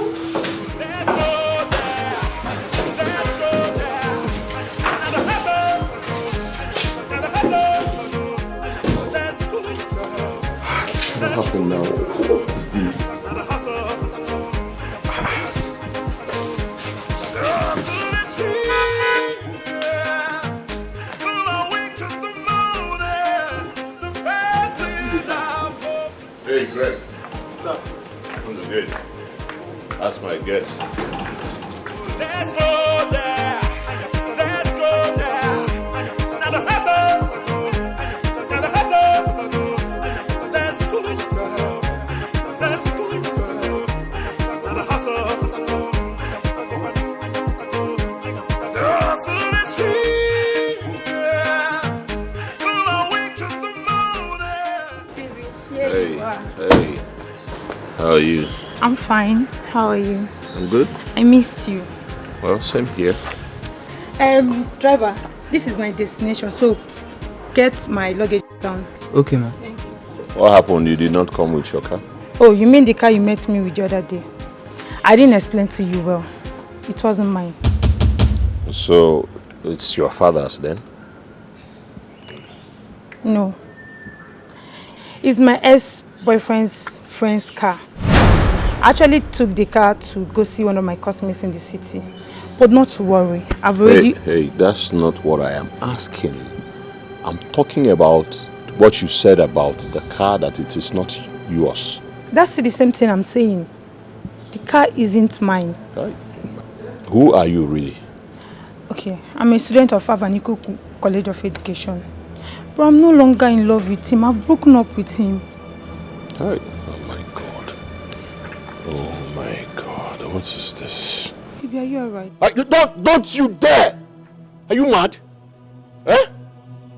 What happened now? What is this? Hey, Greg. What's up? I'm good. That's my guest. Let's go there. Let's go there. Now the hustle. Now the hustle. Let's go there. Let's go there. Now the hustle. The hustle is here. Through the week to the morning. Hey, hey. How are you? I'm fine. How are you? I'm good. I missed you. Well, same here. Driver, this is my destination, so get my luggage down. Okay, ma'am. Thank you. What happened? You did not come with your car? Oh, you mean the car you met me with the other day? I didn't explain to you well. It wasn't mine. So, it's your father's then? No. It's my ex-boyfriend's friend's car. I actually took the car to go see one of my customers in the city. But not to worry, I've already... Hey, that's not what I am asking. I'm talking about what you said about the car, that it is not yours. That's the same thing I'm saying. The car isn't mine. Right. Who are you really? Okay, I'm a student of Avaniku College of Education. But I'm no longer in love with him. I've broken up with him. Hey. Oh my God. Oh my God. What is this? Baby, are you alright? Don't you dare! Are you mad? Eh?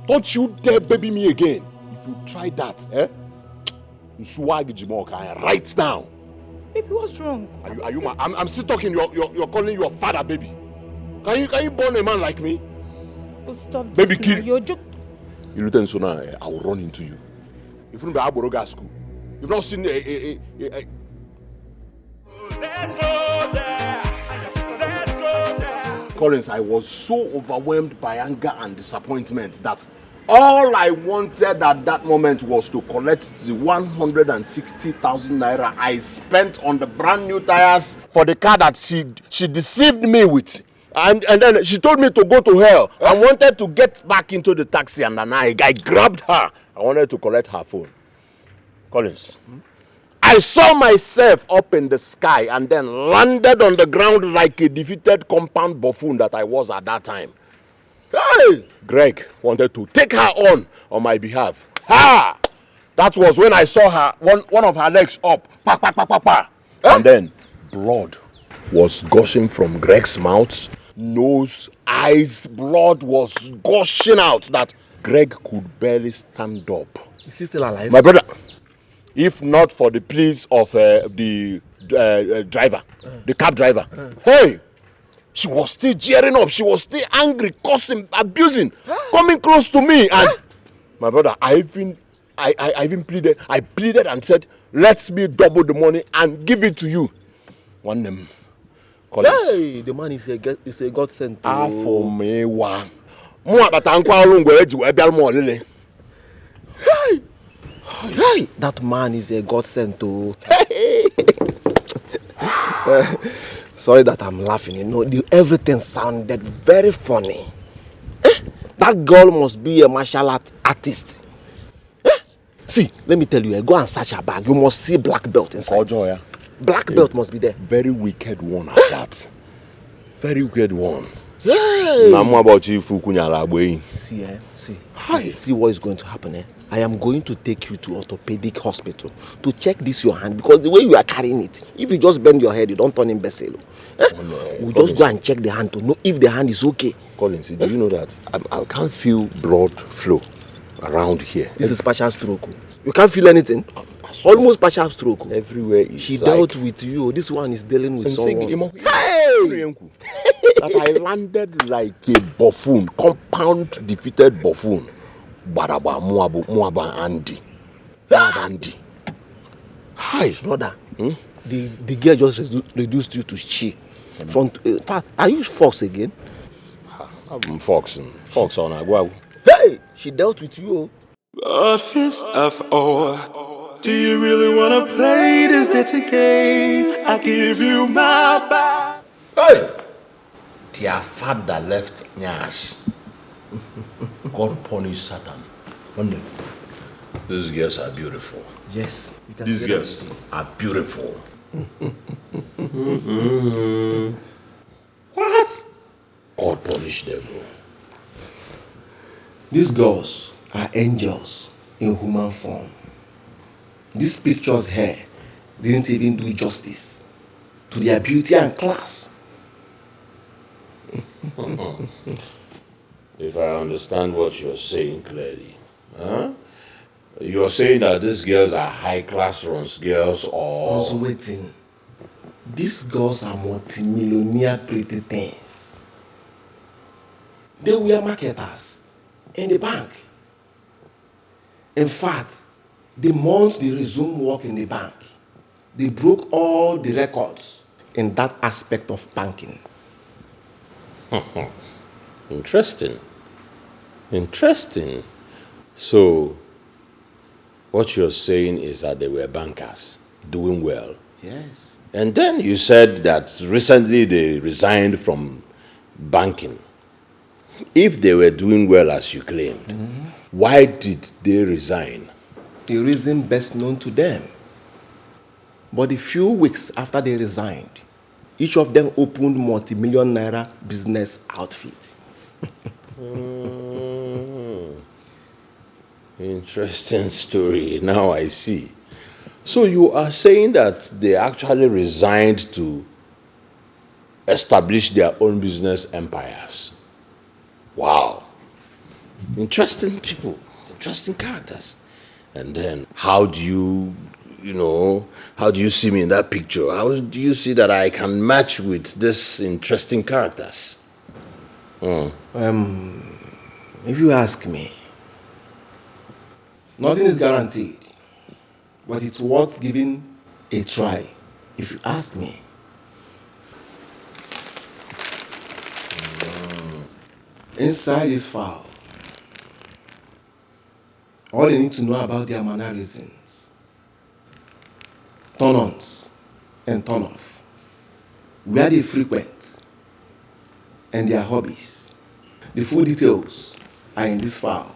Don't you dare baby me again. If you try that, eh? You swag right now. Baby, what's wrong? Are you mad? I'm still talking. You're calling your father baby. Can you born a man like me? Oh, stop Baby this. kid. You're joking. You return so now, I will run into you. If you don't be Aboroga school, you've not seen a Collins, I was so overwhelmed by anger and disappointment that all I wanted at that moment was to collect the 160,000 naira I spent on the brand new tires for the car that she deceived me with. And then she told me to go to hell. I wanted to get back into the taxi and then I grabbed her. I wanted to collect her phone. Collins, I saw myself up in the sky and then landed on the ground like a defeated compound buffoon that I was at that time. Hey! Greg wanted to take her on my behalf. Ha! That was when I saw her, one of her legs up. Pa, pa, pa, pa, pa. And then blood was gushing from Greg's mouth. Nose, eyes, blood was gushing out that Greg could barely stand up. Is he still alive? My brother, if not for the pleas of the driver, the cab driver, hey, she was still jeering up. She was still angry, cursing, abusing, coming close to me. And my brother, I even pleaded. I pleaded and said, "Let me double the money and give it to you." One name. Hey, the man is a God sent. For me, one. Hey, that man is a God sent. Sorry that I'm laughing. You know, everything sounded very funny. That girl must be a martial art artist. See, let me tell you, go and search her bag. You must see black belt inside. Ojo, black belt must be there. Very wicked one at that. Very wicked one. Hey! See what is going to happen. I am going to take you to orthopedic hospital to check this your hand, because the way you are carrying it, if you just bend your head, you don't turn imbecile. We'll just go and check the hand to know if the hand is okay. Collins, do you know that I can't feel blood flow around here? This is partial stroke. You can't feel anything? Almost partial stroke. Everywhere is she dealt with you. This one is dealing with someone. Hey! That I landed like a buffoon, compound defeated buffoon. Baraba Muaba Andy. Hi, brother. The girl just reduced you to she. In fact, are you Fox again? I'm Foxing. Fox on Agua. Hey, she dealt with you. A fist of ore. Do you really wanna play this dirty game? I give you my back. Hey! Their father left Nyash. God punish Satan. These girls are beautiful. Yes. These girls are beautiful. What? God punish devil. These girls are angels in human form. These pictures here didn't even do justice to their beauty and class. If I understand what you're saying clearly, you're saying that these girls are high-class runs girls or... I was waiting. These girls are multimillionaire pretty things. They were marketers in the bank. In fact, the month they resumed work in the bank, they broke all the records in that aspect of banking. Interesting. Interesting. So, what you're saying is that they were bankers, doing well. Yes. And then you said that recently they resigned from banking. If they were doing well as you claimed, why did they resign? The reason best known to them. But a few weeks after they resigned, each of them opened multi-million naira business outfit. Interesting story. Now I see. So you are saying that they actually resigned to establish their own business empires. Wow. Interesting people, interesting characters. And then how do you see me in that picture? How do you see that I can match with these interesting characters? If you ask me, nothing is guaranteed, but it's worth giving a try, if you ask me. Inside this file, all they need to know about their mannerisms, turn-ons and turn-off, where they frequent, and their hobbies. The full details are in this file.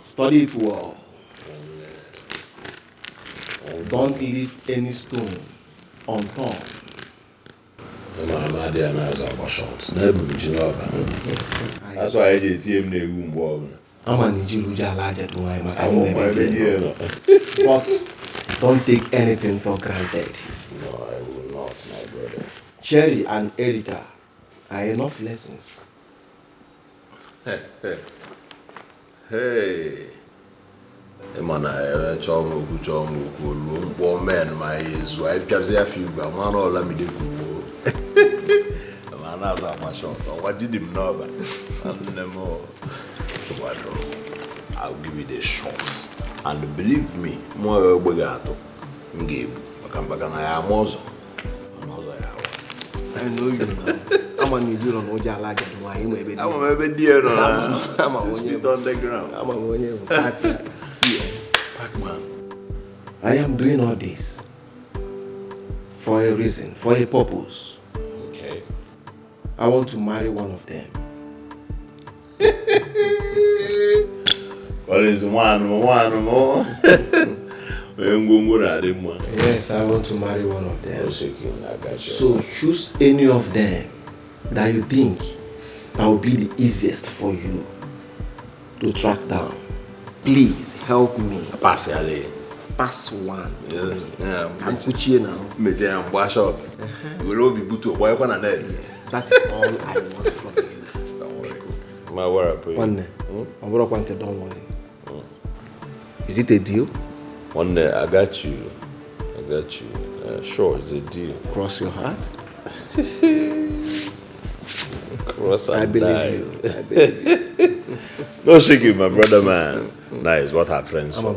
Study it well. Don't leave any stone unturned. That's why I did team name. I'm a Nigerian but don't take anything for granted. No, I will not, my brother. Cherry and Erica are enough lessons. Hey. Man, I man, my wife can say a few, but man, all let me do. Man, that's my shot. What did him know? I'll give you the shots. And believe me, more Bogato. I know you now. I'm a Nigerian Oja like it. I'm a dear. I'm a feet on the ground. I'm a see, Pac-Man. I am doing all this for a reason, for a purpose. Okay. I want to marry one of them. What is one more? Yes, I want to marry one of them. So choose any of them that you think that will be the easiest for you to track down. Please help me. Pass one. Yeah. I'm Kuchie now. We'll all be put to work on a net. That is all I want from you. Don't worry. My word, One don't worry. Is it a deal? One day, I got you. Sure, it's a deal. Cross your heart. Cross and I believe you. No shaking, my brother, man. Nice, what our friends for.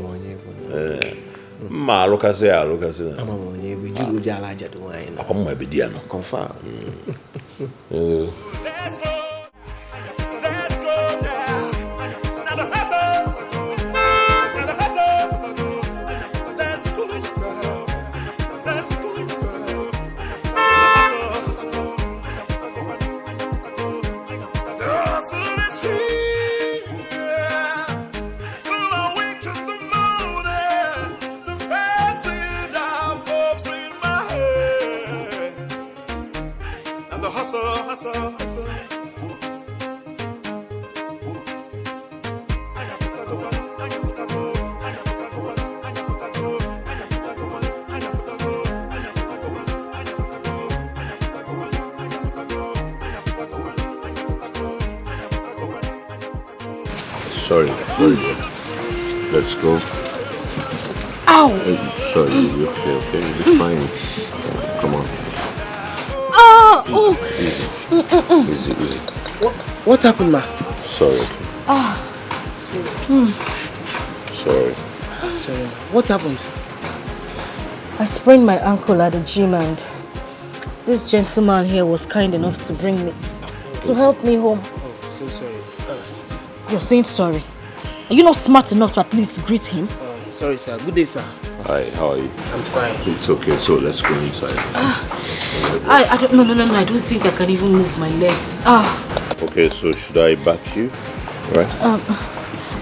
Ma, look at say. I'm a money. We do the larger do I know. Come, my bidiano. Confirm. Sorry. Let's go. Ow! Sorry, you're okay, you're fine. Come on. Oh! Easy. What happened, ma? Sorry. Sorry. Sorry. What happened? I sprained my ankle at the gym and this gentleman here was kind enough to bring me, to help me home. Oh, so sorry. You're saying sorry? Are you not smart enough to at least greet him? Sorry, sir. Good day, sir. Hi, how are you? I'm fine. It's okay, so let's go inside. I don't, no, I don't think I can even move my legs. Okay, so should I back you? Right?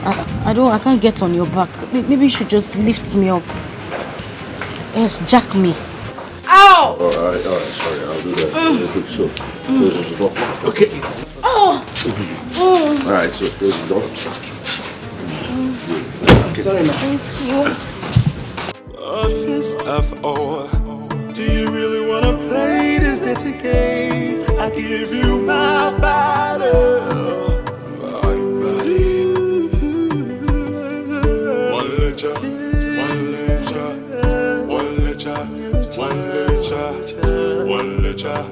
I can't get on your back. Maybe you should just lift me up. Yes, jack me. Ow! Alright, sorry, I'll do that. So, close the door. Okay. Oh! Alright, so close the door. Sorry, ma. Thank you. A fist of ore. Do you really wanna play this dirty game? I give you my body, my body. One ledger, one ledger, one ledger, one ledger, one ledger,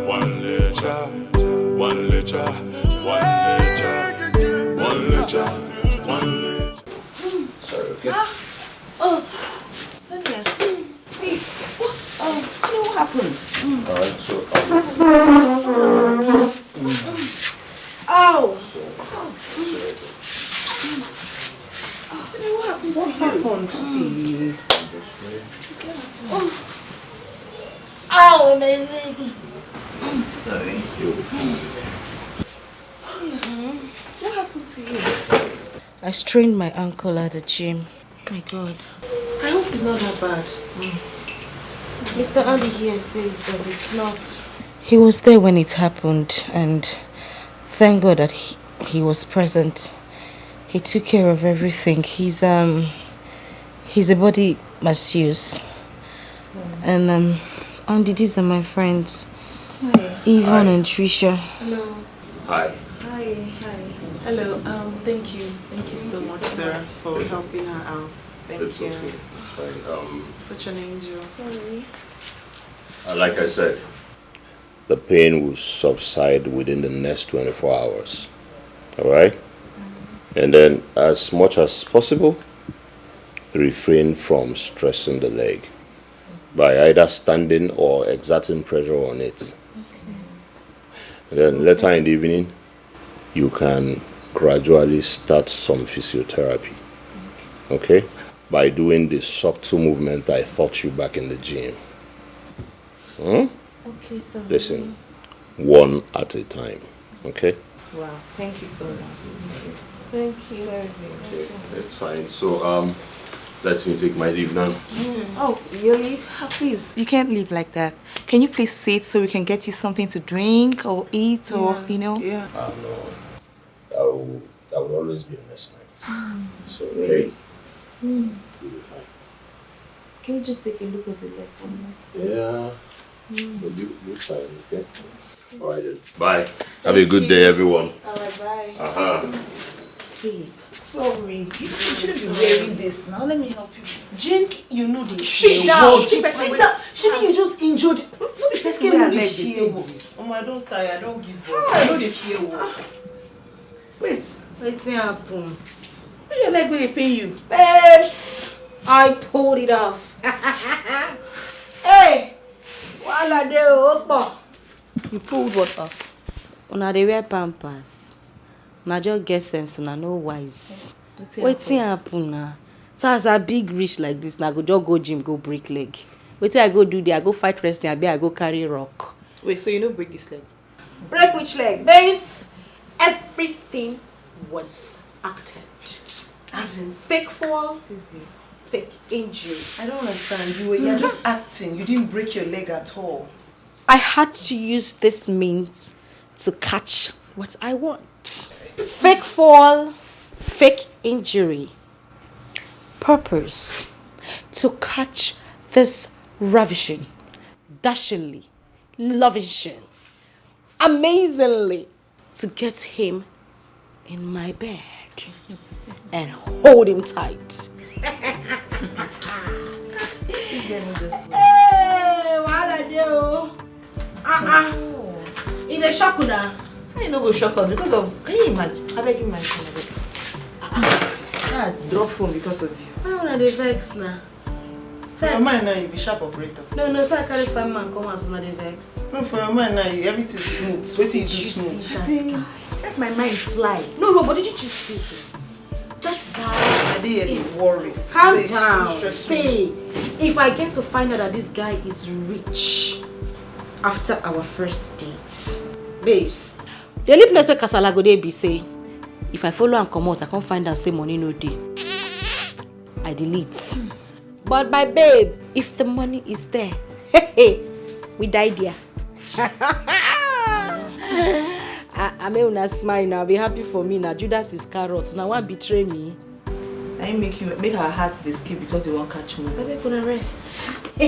one ledger, one ledger, one ledger, one ledger, one ledger. Sorry, okay? Oh, Sonia. Hey, what? What happened? Alright, so Oh! What happened? Ow, my leg. Sorry. What happened to you? I strained my ankle at the gym. My God. I hope it's not that bad. Mr. Andy here says that it's not. He was there when it happened, and thank God that he was present. He took care of everything. He's a body masseuse. And Andy, these are my friends. Hi. Yvonne and Tricia. Hello. Hi. Hi. Hello. Thank you so much, sir, for helping her out. Thank It's you. okay. It's fine. Such an angel. Sorry. Like I said, the pain will subside within the next 24 hours. Alright? And then, as much as possible, refrain from stressing the leg by either standing or exerting pressure on it. And then later in the evening, you can gradually start some physiotherapy. Okay? By doing the subtle movement I taught you back in the gym. Okay, sir. Listen, one at a time. Okay? Wow. Thank you so much. Thank you. Sorry. It's fine. So, let me take my leave now. Oh, you leave? Please, you can't leave like that. Can you please sit so we can get you something to drink or eat or, you know? No. That will always be a mess night. So, hey, you'll be fine. Can you just take a look at the leg one minute? Yeah. You'll be fine, okay? Alright then. Bye. Have a good day, everyone. Alright, bye. Hey, sorry. You shouldn't be wearing this now. Let me help you. Jane, you know the Sit down. Sit down. Shouldn't you just injured? No be Let's person get wey I rid of leg the dey table. take. I don't tire. I don't give up. I know the fear. Wait. Wetin happen? Why your leg wey dey pain you? Babes, I pulled it off. Hey, wahala dey o po. You pulled what off? Una dey wear pampers. Una just get sense, una no wise. Wetin happen na? So as I big reach like this, na go just go gym, go break leg. Wetin I go do there? I go fight wrestling, abi I go carry rock. Wait, so you no break this leg? Break which leg, babes? Everything was acted. As in fake fall, fake injury. I don't understand. You're just acting. You didn't break your leg at all. I had to use this means to catch what I want. Fake fall, fake injury. Purpose: to catch this ravishing, dashingly, lovishing, amazingly, to get him in my bed and hold him tight. This guy knows this one. Hey, what I do? In the shock now. How you no go shock us because of? Can you imagine? I beg you, my phone. I drop phone because of you. I wanna dey vex now. For your mind now, you be sharp operator. No, so I carry 5 man come as una dey vex. No, for your mind now, everything smooth. Wait till you do smooth. See, that's my mind fly. No, but didn't you see him? That guy I didn't is worry. Calm Wait, down. don't stress See, if I get to find out that this guy is rich after our first date, babes, the only place where kasala go dey be say, if I follow and come out, I can't find out say money no dey. I delete. But my babe, if the money is there, hey, we die there. I may una smile now, be happy for me now. Judas is carrot. Now one betray me. I make her heart they skip because you won't catch me. Maybe gonna rest. Do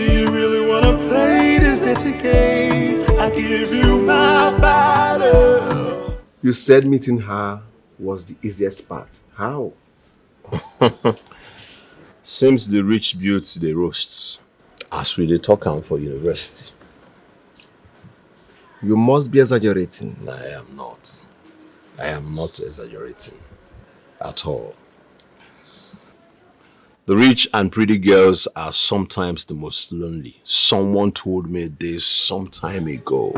you really wanna play this dirty game? I give you my battle. You said meeting her was the easiest part. How? Seems the rich built the roasts as we dey talk am for university. You must be exaggerating. I am not. I am not exaggerating at all. The rich and pretty girls are sometimes the most lonely. Someone told me this some time ago,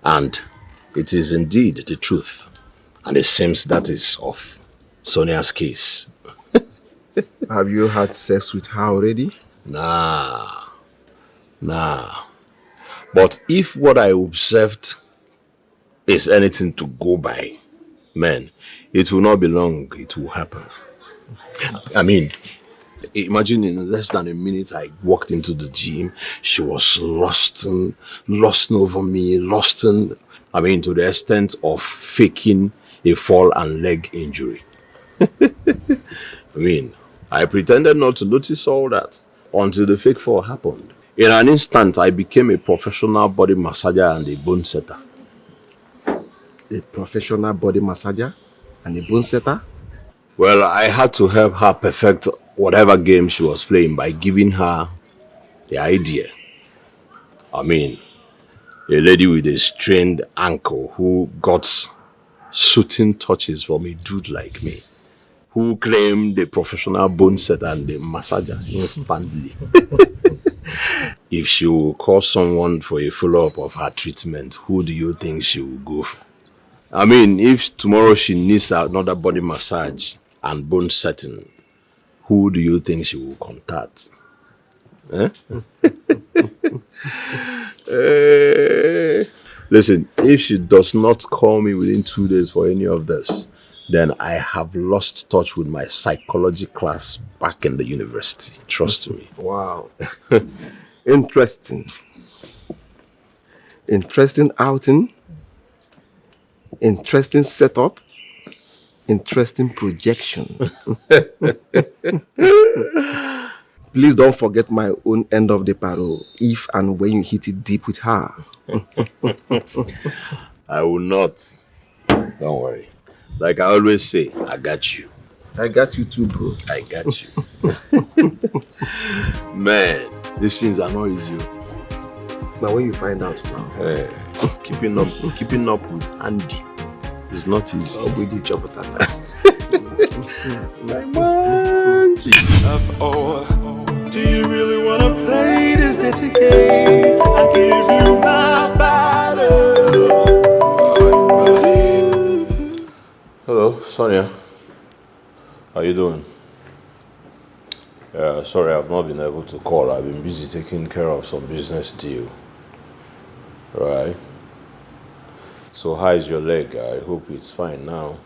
and it is indeed the truth. And it seems that is of Sonia's case. Have you had sex with her already? Nah. But if what I observed is anything to go by, man, it will not be long, it will happen. I mean, imagine in less than a minute I walked into the gym, she was lusting over me, to the extent of faking a fall and leg injury. I pretended not to notice all that until the fake fall happened. In an instant, I became a professional body massager and a bone setter. A professional body massager and a bone setter? Well, I had to help her perfect whatever game she was playing by giving her the idea. A lady with a strained ankle who got soothing touches from a dude like me, who claimed the professional bone setter and the massager instantly. If she will call someone for a follow-up of her treatment, who do you think she will go for? If tomorrow she needs another body massage and bone setting, who do you think she will contact? Listen, if she does not call me within 2 days for any of this, then I have lost touch with my psychology class back in the university. Trust me. Wow. Interesting. Interesting outing. Interesting setup. Interesting projection. Please don't forget my own end of the parole if and when you hit it deep with her. I will not. Don't worry. Like I always say, I got you. I got you too, bro. I got you. Man, these things are not easy. But when you find out now, keeping up with Andy is not easy. We did job with that. Do you really wanna play this dirty game? I give you my battle. Hello, Sonia. How you doing? Yeah, sorry I've not been able to call. I've been busy taking care of some business deal. Right. So how is your leg? I hope it's fine now.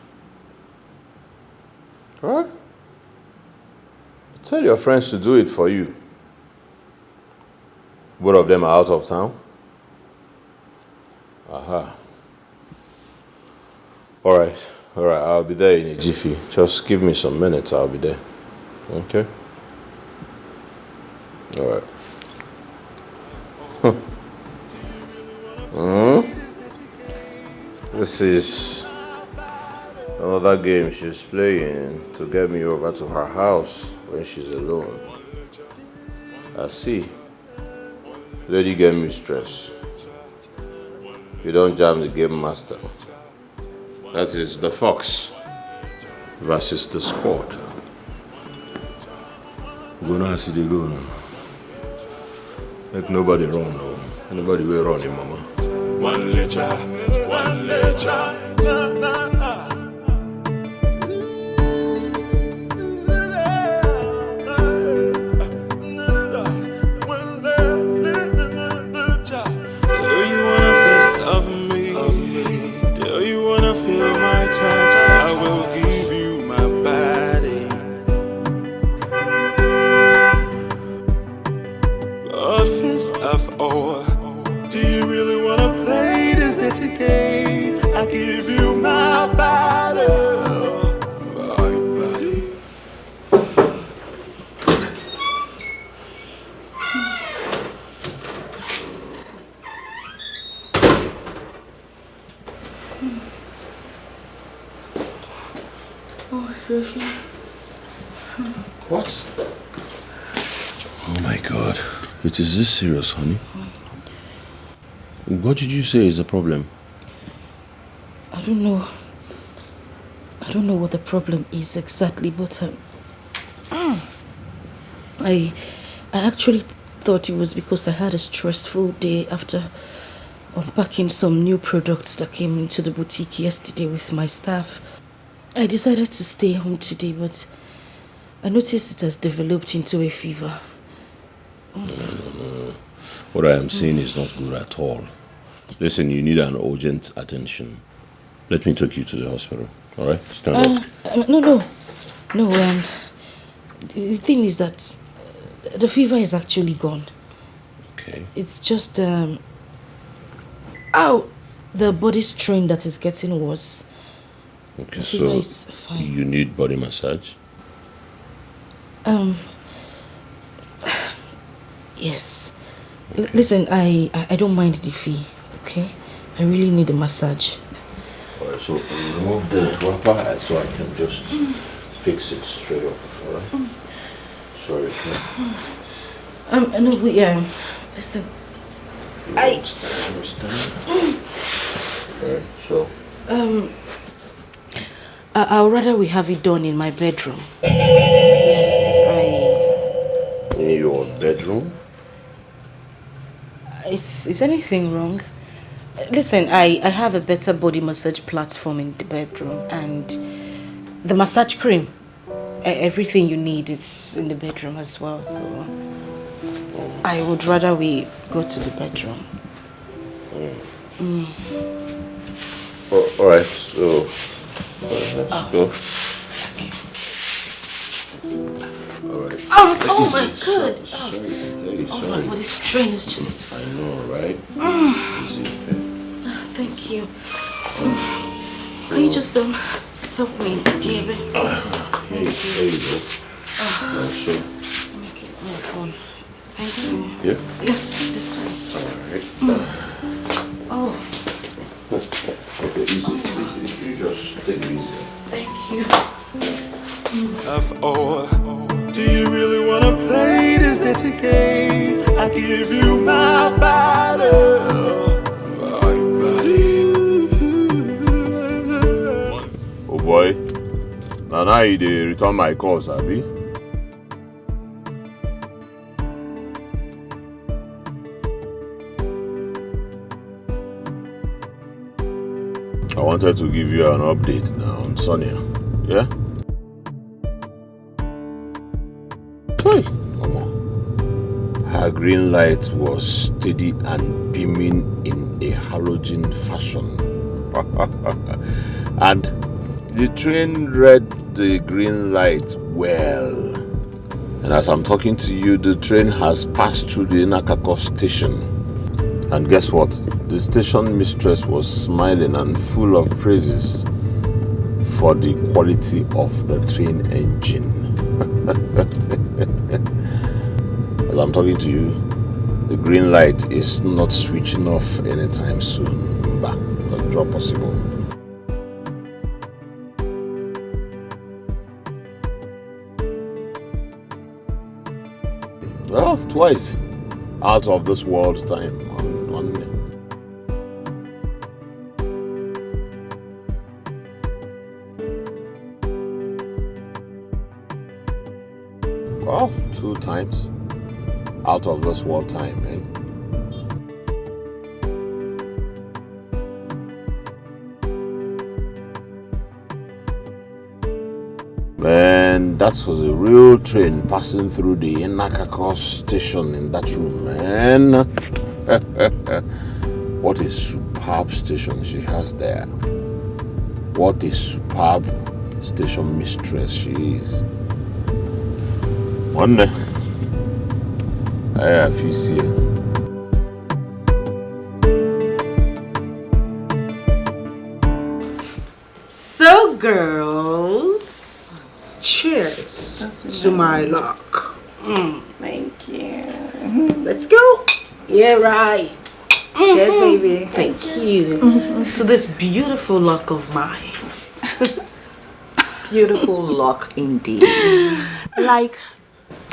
Alright. Tell your friends to do it for you. Both of them are out of town? Aha. Alright, I'll be there in a jiffy. Just give me some minutes, I'll be there. Okay? Alright. This is another game she's playing to get me over to her house when she's alone. I see. Lady get me stressed. You don't jam the game master. That is the fox versus the squad. Go now see the go now. Make nobody run no. Anybody will run him, mama. One lecha, na na na. Do you really wanna play give you my body, my body. What? Oh my God. Is this serious, honey? What did you say is the problem? I don't know. I don't know what the problem is exactly, but I actually thought it was because I had a stressful day after unpacking some new products that came into the boutique yesterday with my staff. I decided to stay home today, but I noticed it has developed into a fever. No. What I am saying is not good at all. Listen, you need an urgent attention. Let me take you to the hospital, alright? Stand up. No. The thing is that the fever is actually gone. Okay. It's just the body strain that is getting worse. Okay, the fever so is fine. you need body massage? Yes. Listen, I don't mind the fee, okay? I really need a massage. Alright, so remove the wrapper so I can just fix it straight up, alright? Sorry. No, listen. I understand. Alright, so. I'd rather we have it done in my bedroom. Yes, In your bedroom? Is anything wrong? Listen, I have a better body massage platform in the bedroom and the massage cream. Everything you need is in the bedroom as well, so I would rather we go to the bedroom. Alright, so let's go. Alright. Oh my God! Sorry. Oh my body strain is just... I know, right? Easy, okay? Thank you. Can you just help me, baby? Here you go. So. Make it more fun. Thank you. Yeah? Yes, this way. Alright. Oh. Okay, easy. You just take it easy. Thank you. F.O. Do you really wanna play this dirty game? I give you my body, my body. Oh boy, now you dey return my calls, abi? I wanted to give you an update now on Sonia, yeah? Hey, Mama. Her green light was steady and beaming in a halogen fashion. And the train read the green light well. And as I'm talking to you, the train has passed through the Nakako station. And guess what? The station mistress was smiling and full of praises for the quality of the train engine. As I'm talking to you, the green light is not switching off anytime soon. Not possible. Well, twice out of this world time. Well, 2 times out of this world time, man. Man, that was a real train passing through the Nakako station in that room, man. What a superb station she has there. What a superb station mistress she is. One day, I have you see. So, girls, cheers to my luck. Thank you. Let's go. Yeah, right. Cheers, baby. Thank you. So this beautiful luck of mine. Beautiful luck indeed. Like,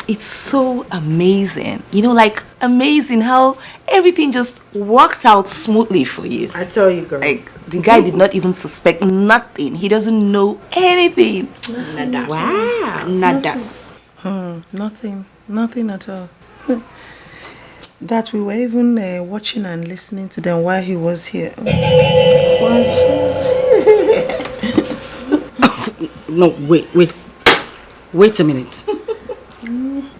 it's so amazing. You know, like, amazing how everything just worked out smoothly for you. I tell you, girl. Like, the guy did not even suspect nothing. He doesn't know anything. Nada. Wow. Nada. Nothing at all. That we were even watching and listening to them while he was here. No, wait a minute.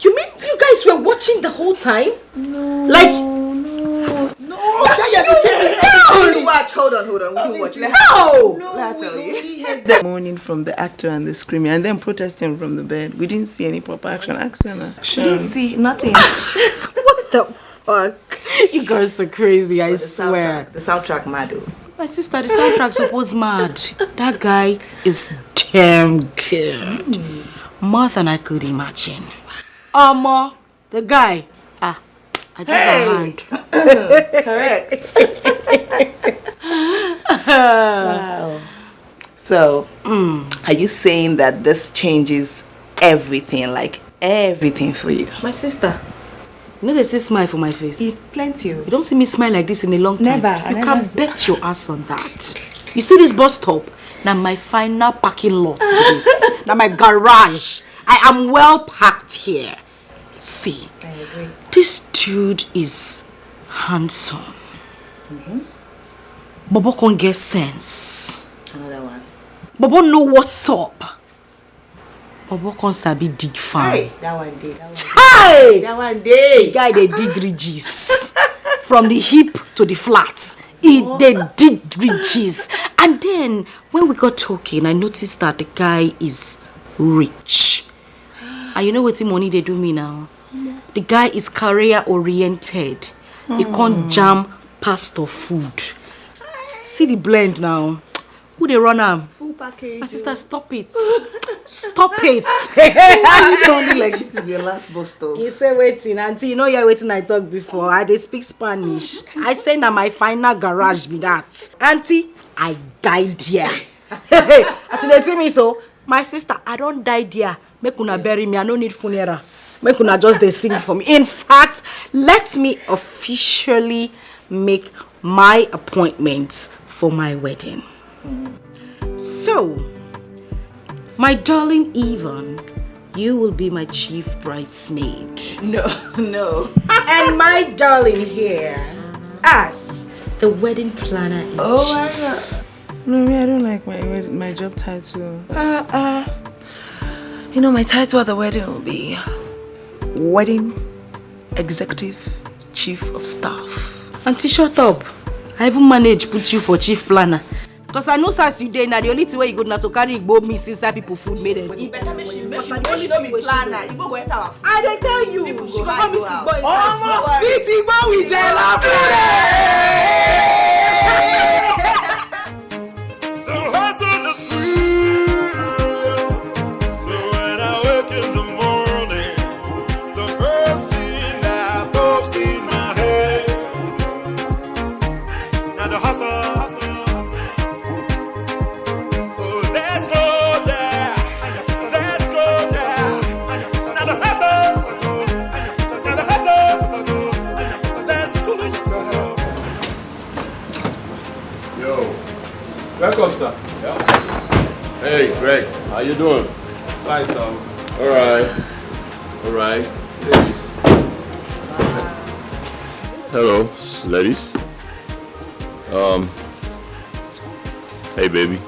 You mean you guys were watching the whole time? No. Like, Watch, hold on. We didn't watch. Let her tell you. The moaning from the actor and the screaming and then protesting from the bed. We didn't see any proper action. We didn't see nothing. What the fuck? You girls are crazy, I swear. The soundtrack mad. My sister, the soundtrack supposed mad. That guy is damn good. More than I could imagine. The guy. I give her a hand. Correct. Wow. So, are you saying that this changes everything, like everything for you? My sister, you know there's a smile for my face. Plenty. You don't see me smile like this in a long time. Never. You can bet your ass on that. You see this bus stop? Now my final parking lot is. Now my garage. I am well packed here. See, I agree. this dude is handsome. Bobo can get sense. Another one. Bobo know what's up. Bobo can sabi dig farm. Hey, that one day. Hey! That one day. The guy they dig ridges. From the hip to the flat. They dig ridges. And then when we got talking, I noticed that the guy is rich. And you know what money they do me now? The guy is career oriented. He can't jam past of food. See the blend now. Who they run am? Full package. My sister, stop it. Stop it. Why are you sounding like this is your last bus stop? You say waiting, auntie. You know you're waiting. I talk before. I they speak Spanish. I say na my final garage be that. Auntie, I died there. As they see me so, my sister, I don't die there. Make una bury me. I don't need funeral. Make una just they sing for me. In fact, let me officially make my appointments for my wedding. So, my darling Yvonne, you will be my chief bridesmaid. No. And my darling here, as the wedding planner in Oh my God. No, I don't like my job title. You know, my title at the wedding will be Wedding Executive Chief of Staff. Auntie, shut up. I even managed put you for chief planner. Because I know since you did now, the only thing where you go now to carry Igbo meat inside people food made it. You better make she know me planner. You go enter our food. I dey tell you. People She go go hide come me go see out. boy inside food. Big Igbo with Welcome, sir. Yeah. Hey, Greg. How you doing? Fine, sir. All right. Ladies. Hello, ladies. Hey, baby.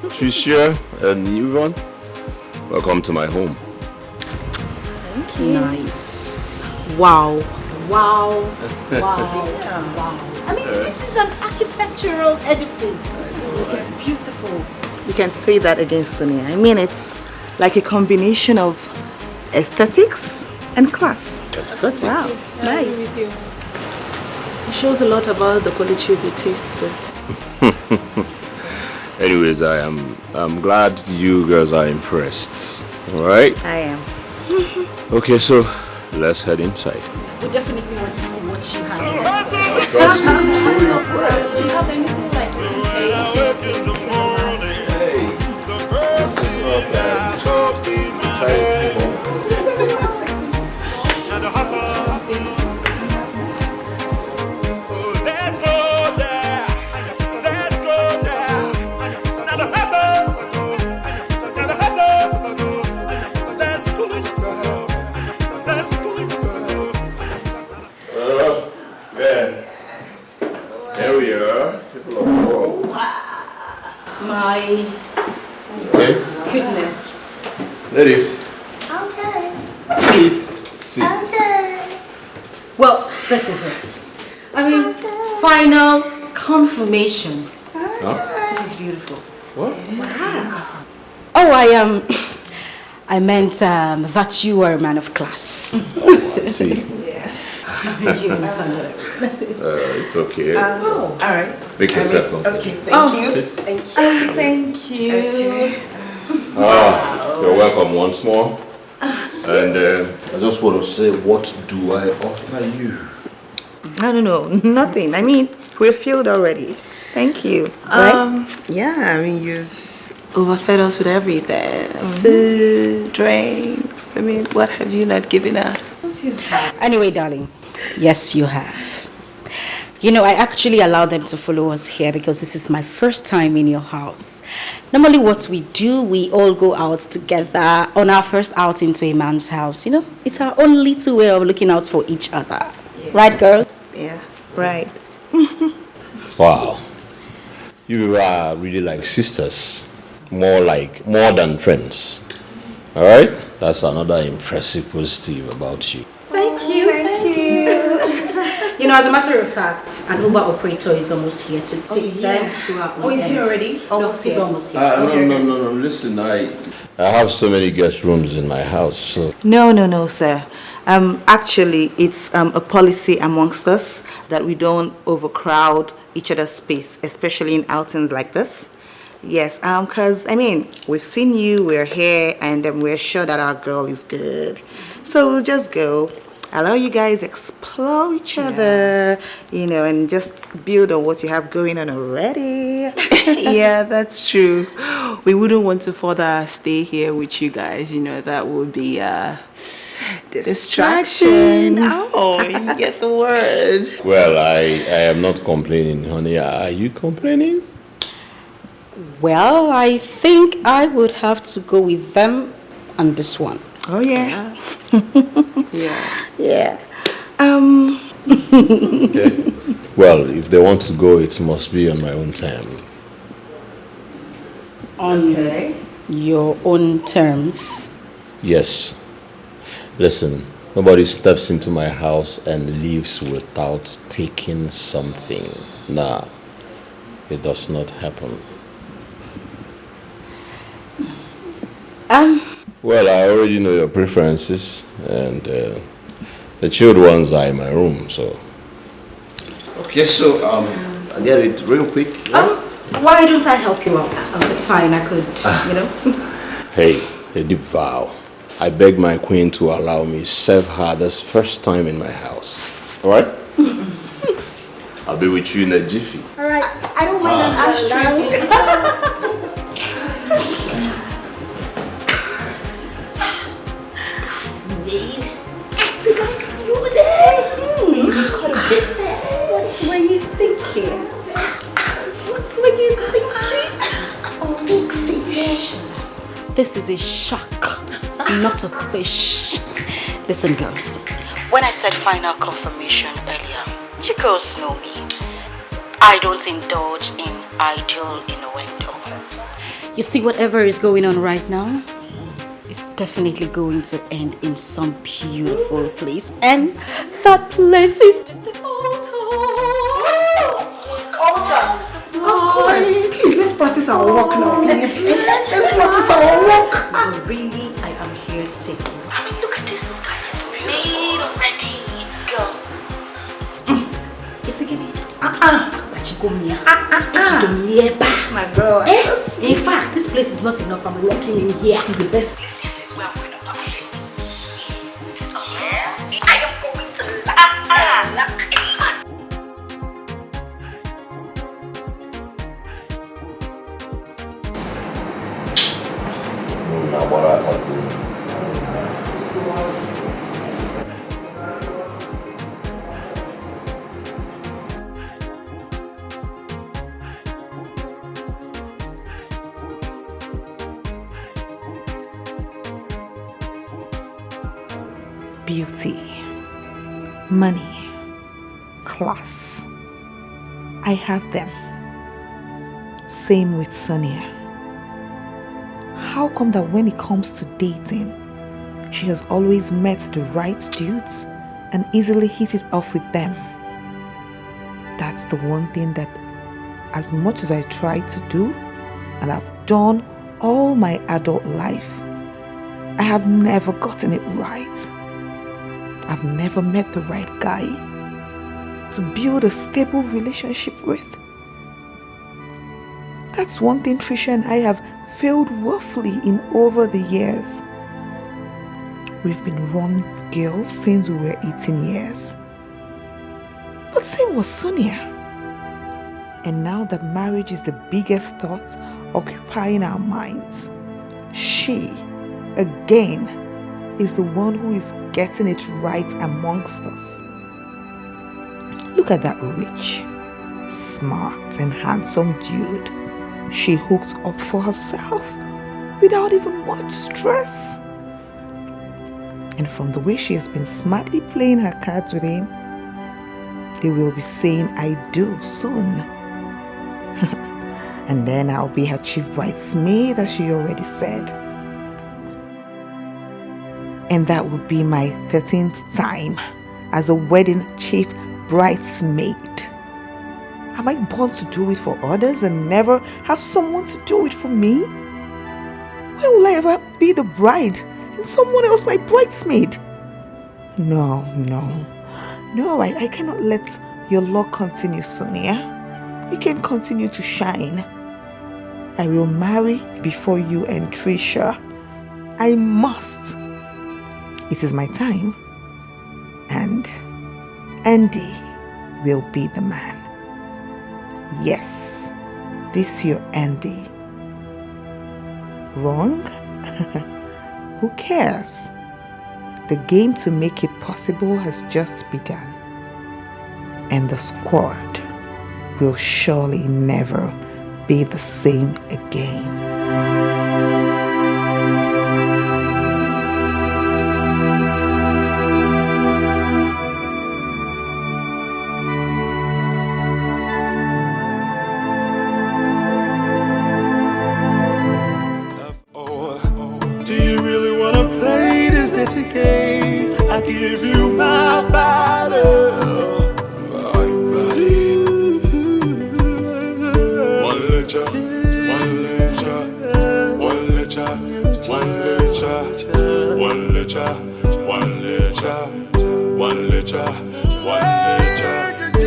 Tricia and Yvonne. Welcome to my home. Thank you. Nice. Wow. Wow. I mean, this is an architectural edifice. This is beautiful. You can say that again, Sonia. I mean, it's like a combination of aesthetics and class. Aesthetics? Wow. Nice. With you. It shows a lot about the quality of your taste, sir. Hey, Anyways, I'm glad you girls are impressed. All right? I am. Okay, so let's head inside. We definitely want to see what you have. Do you have anything like There we are. People of world. My Okay. goodness. Ladies. Okay. Seats. Well, this is it. I mean, final confirmation. Huh? This is beautiful. What? Wow. Oh, I meant that you are a man of class. I see. You understand what I mean? It's okay. All right. Make yourself comfortable. Okay, thank you. Sit. Thank you. You're welcome once more. And I just want to say, what do I offer you? No, nothing. I mean, we're filled already. Thank you. Yeah, I mean, you've overfed us with everything. Food, drinks. I mean, what have you not given us? Anyway, darling, yes, you have. You know, I actually allow them to follow us here because this is my first time in your house. Normally what we do, we all go out together on our first outing to a man's house. You know, it's our own little way of looking out for each other. Yeah. Right, girl? Yeah, right. Wow. You are really like sisters. More than friends. All right? That's another impressive positive about you. Thank you. You know, as a matter of fact, an Uber operator is almost here to take them to our Oh, is he already? No, he's almost here. No. Listen, I have so many guest rooms in my house, so... No, sir. Actually, it's a policy amongst us that we don't overcrowd each other's space, especially in outings like this. Yes, because, I mean, we've seen you, we're here, and we're sure that our girl is good. So we'll just go, allow you guys explore each other, you know, and just build on what you have going on already. Yeah, that's true. We wouldn't want to further stay here with you guys, you know, that would be distraction. Oh, you get the word. Well, I am not complaining, honey. Are you complaining? Well, I think I would have to go with them on this one. Oh, yeah. Yeah. Okay. Well, if they want to go, it must be on my own time. On your own terms? Yes. Listen, nobody steps into my house and leaves without taking something. Nah, it does not happen. Well, I already know your preferences, and the chilled ones are in my room, so... Okay, so, I get it real quick. Why don't I help you out? It's fine, I could, you know. Hey, a deep vow. I beg my queen to allow me serve her this first time in my house. Alright? I'll be with you in a jiffy. Alright, I don't mind an ashtray. What were you thinking? Oh, big fish. This is a shark, not a fish. Listen, girls. When I said final confirmation earlier, you girls know me. I don't indulge in ideal innuendo. You see, whatever is going on right now, it's definitely going to end in some beautiful place, and that place is the altar. Of course. Please, let's practice our walk now, please. Let's practice our walk. But really, I am here to take over. I mean, look at this. This guy is made already. Girl. Is it getting? Watch it. That's my girl. In fact, this place is not enough. I'm locking in here. This is the best place. This is where I'm going to come. I am going to lock in. Beauty, money, class. I have them. Same with Sonia. How come that when it comes to dating, she has always met the right dudes and easily hit it off with them? That's the one thing that, as much as I try to do, and I've done all my adult life, I have never gotten it right. I've never met the right guy to build a stable relationship with. That's one thing Trisha and I have failed woefully in over the years. We've been wrong girls since we were 18 years. But same was Sonia. And now that marriage is the biggest thought occupying our minds, she, again, is the one who is getting it right amongst us. Look at that rich, smart and handsome dude she hooked up for herself without even much stress. And from the way she has been smartly playing her cards with him, they will be saying I do soon. And then I'll be her chief bridesmaid, as she already said. And that would be my 13th time as a wedding chief bridesmaid. Am I born to do it for others and never have someone to do it for me? Why will I ever be the bride and someone else my bridesmaid? No, I cannot let your luck continue, Sonia. You can continue to shine. I will marry before you and Trisha. I must. It is my time. And Andy will be the man. Yes, this your Andy. Wrong? Who cares? The game to make it possible has just begun. And the squad will surely never be the same again. I give you my body, my body. One letter, one letter, one letter, one letter, one letter, one letter, one letter,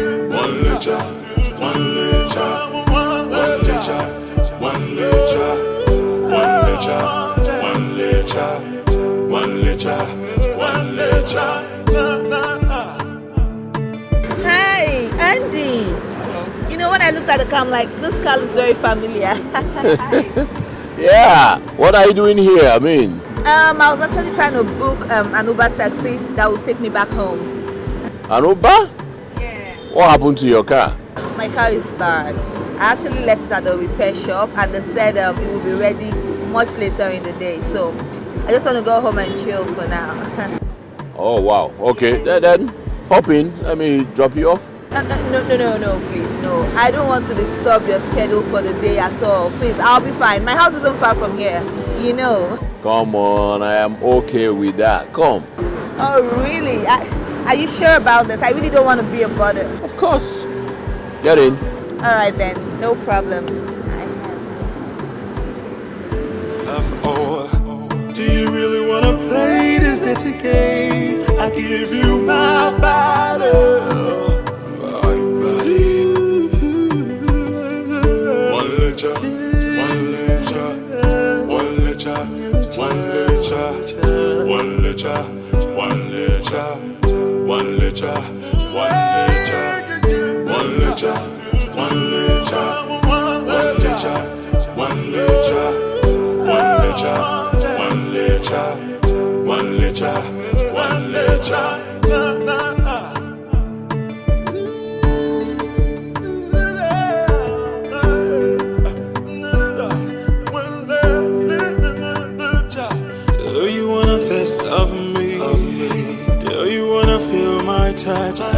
one letter, one letter, one letter, one letter, one letter, one letter, one letter, one letter. Hi, Andy. You know, when I looked at the car, I'm like, this car looks very familiar. Yeah, what are you doing here? I mean, I was actually trying to book an Uber taxi that will take me back home. an Uber? Yeah. What happened to your car? My car is bad. I actually left it at the repair shop and they said it will be ready much later in the day. So I just want to go home and chill for now. Oh, wow. Okay, then hop in. Let me drop you off. No, please, no. I don't want to disturb your schedule for the day at all. Please, I'll be fine. My house isn't far from here, you know. Come on, I am okay with that. Come. Oh, really? Are you sure about this? I really don't want to be a bother. Of course. Get in. All right then, no problems. Do you really wanna play this dirty game? I give you my body, my body.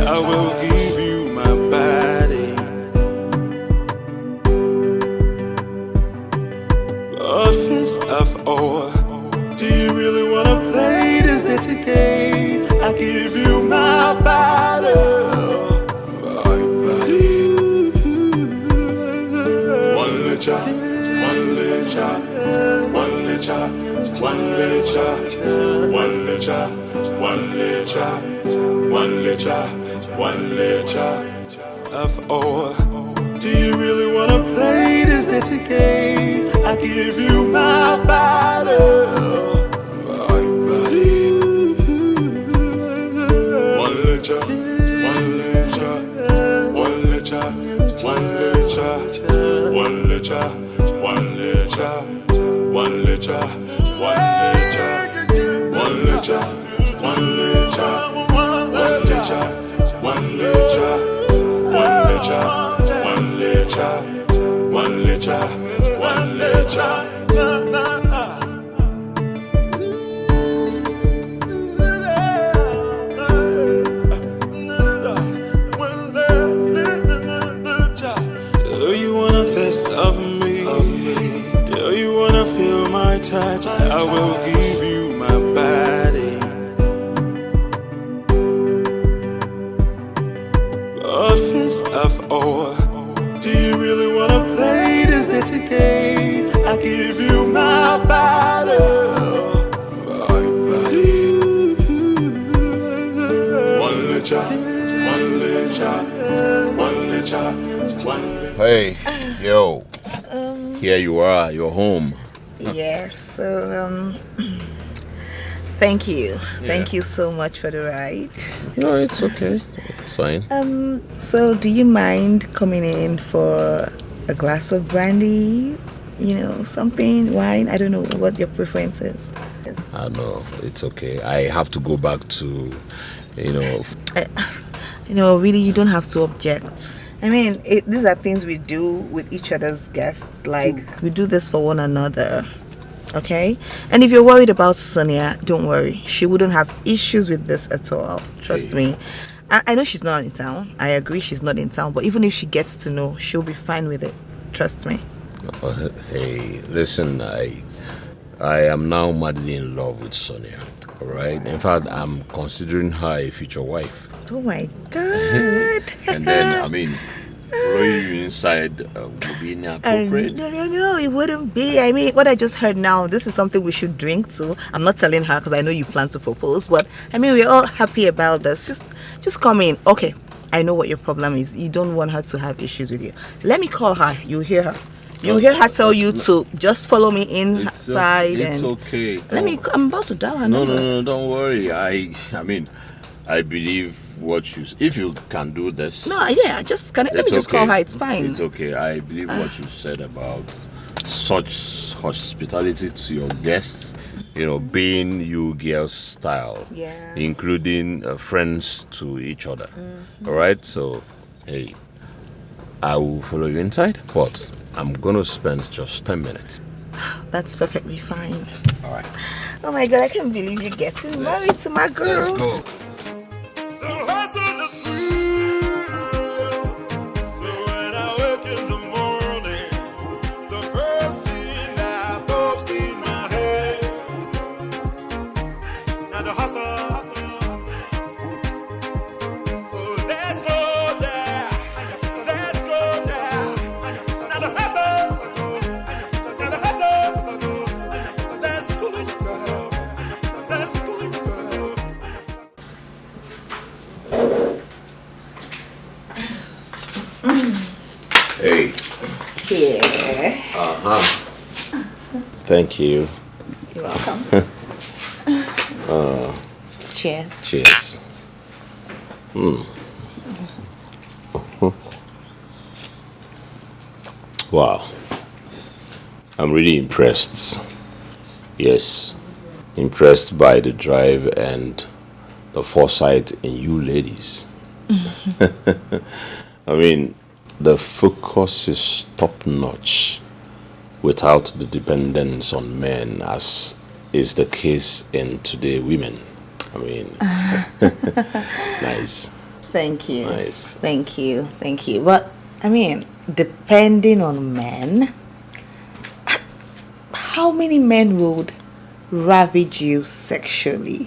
I will give you my body. A fist of ore. Do you really wanna play this dirty game? I give you my body. My body. One licha, one licha, one licha, one licha, one licha, one licha. One liter of ore. Do you really wanna play this dirty game? I give you my body. My body. One liter, one liter, one liter, one liter, one liter, one liter, one liter, one liter, one liter, one liter. One liter, one liter, one liter, one liter, one liter. Do you wanna fist of me? Do you wanna feel my touch? I will give you my body. A fist of ore. Do you really wanna play this dirty game? I give you my body. My body. One liter, one liter, one liter, one liter. Hey, yo. Here you are, you're home. Yes, so thank you. Thank you so much for the ride. No, it's okay. It's fine. So do you mind coming in for a glass of brandy? You know, something, wine? I don't know what your preference is. I know, it's okay. I have to go back to, really, you don't have to object. I mean, these are things we do with each other's guests. Like, we do this for one another. Okay? And if you're worried about Sonia, don't worry. She wouldn't have issues with this at all. Trust me. I know she's not in town. I agree she's not in town. But even if she gets to know, she'll be fine with it. Trust me. Hey, listen, I am now madly in love with Sonia. Alright? In fact, I'm considering her a future wife. Oh my God. And then, throwing you inside would be inappropriate. No, it wouldn't be. I mean, what I just heard now, this is something we should drink to. I'm not telling her because I know you plan to propose, but we're all happy about this. Just come in. Okay, I know what your problem is. You don't want her to have issues with you. Let me call her. You'll hear her. You'll hear her tell you to just follow me inside. It's okay. I'm about to dial her number. No, don't worry. I believe what you... If you can do this... No, yeah, let me just call her. It's fine. It's okay. I believe what you said about such hospitality to your guests, being you girls style, including friends to each other. Mm-hmm. All right? So, hey, I will follow you inside, but I'm going to spend just 10 minutes. That's perfectly fine. All right. Oh my God, I can't believe you're getting married to my girl. Let's go. Thank you. You're welcome. Cheers. Cheers. Wow. I'm really impressed. Yes. Impressed by the drive and the foresight in you ladies. I mean, the focus is top notch without the dependence on men, as is the case in today women. I mean, nice. Thank you. Nice. Thank you. Thank you. But, I mean, depending on men, how many men would ravage you sexually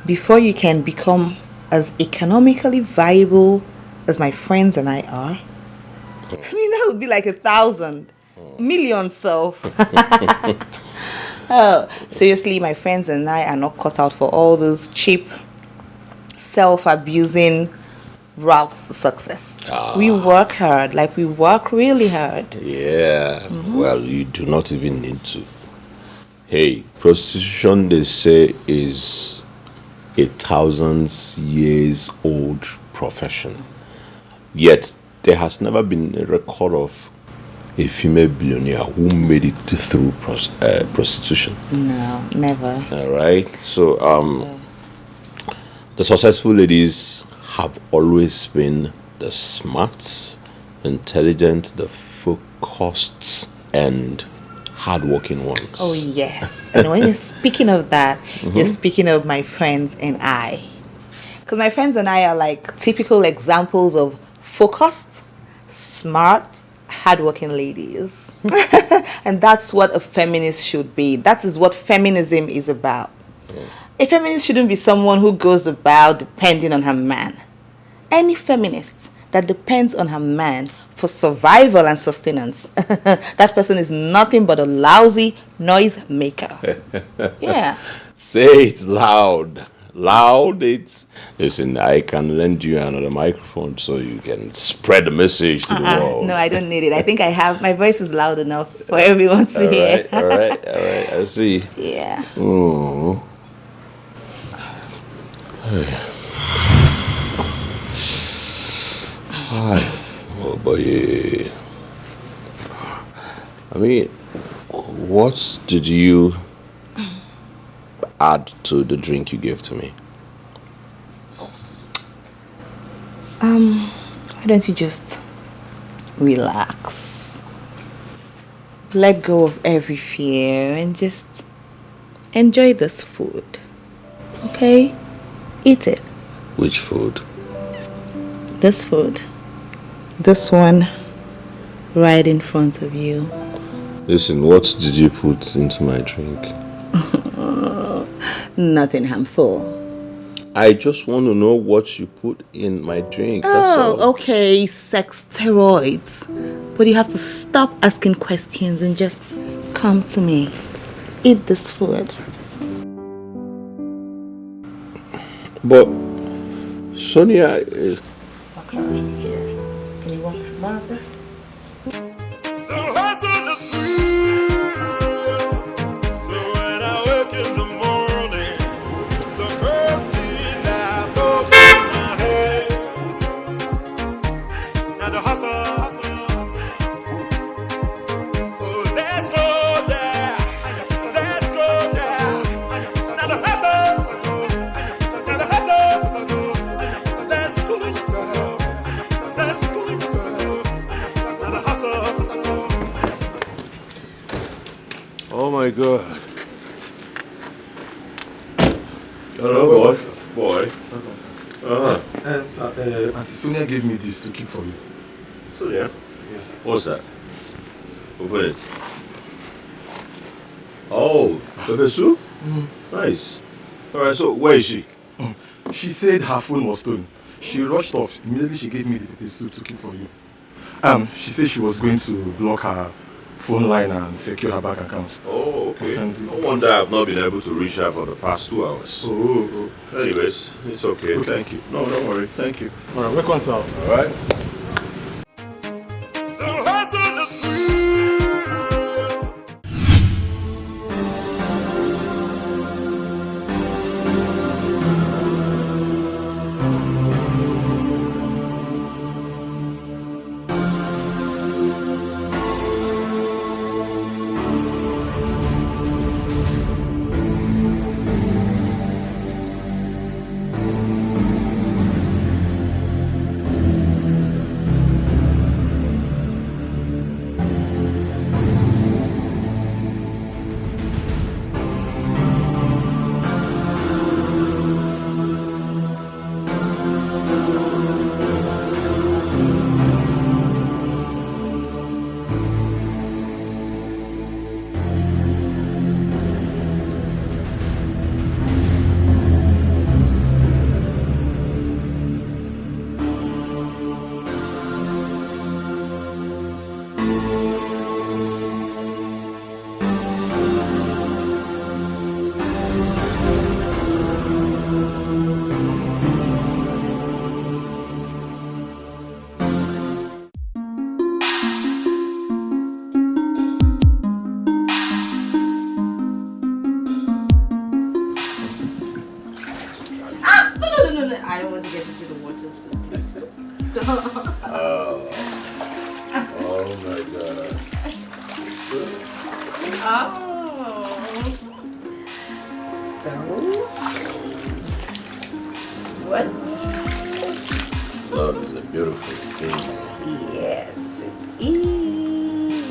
before you can become as economically viable as my friends and I are? I mean, that would be like 1,000 million so. Oh, seriously, my friends and I are not cut out for all those cheap, self-abusing routes to success. We work hard, like we work really hard. Yeah, well, you do not even need to. Hey, prostitution, they say, is 1,000 years old profession. Yet, there has never been a record of a female billionaire who made it through prostitution. No, never. All right. So, the successful ladies have always been the smart, intelligent, the focused, and hardworking ones. Oh, yes. And when you're speaking of that, you're speaking of my friends and I. Because my friends and I are like typical examples of focused, smart, hardworking ladies. And that's what a feminist should be. That is what feminism is about. A feminist shouldn't be someone who goes about depending on her man. Any feminist that depends on her man for survival and sustenance, that person is nothing but a lousy noise maker. Yeah. Say it loud. Loud, it's... Listen, I can lend you another microphone so you can spread the message to the world. No, I don't need it. I think I have... My voice is loud enough for everyone to hear. All right. I see. Yeah. Oh. Oh boy. I mean, what did you add to the drink you gave to me? Why don't you just relax, let go of every fear, and just enjoy this food, okay? Eat it. Which food? This food. This one right in front of you. Listen, what did you put into my drink? Nothing harmful. I just want to know what you put in my drink. That's all. Okay, sex steroids. But you have to stop asking questions and just come to me. Eat this food. But, Sonia... Okay, here. Can you want more of this? Oh my God. Hello, boy. And Auntie Sonia gave me this to keep for you. Sonia? Yeah. What's that? Open it. Oh, pepper soup? Nice. Alright, so where is she? She said her phone was stolen. She rushed off. Immediately she gave me the pepper soup to keep for you. She said she was going to block her phone line and secure her bank account. Oh, okay. No wonder I've not been able to reach her for the past 2 hours. Oh. Anyways, it's okay. Oh, thank you. No, don't worry. Thank you. Alright, welcome, sir. Alright. Oh. So, what? Love is a beautiful thing. Yes, it is.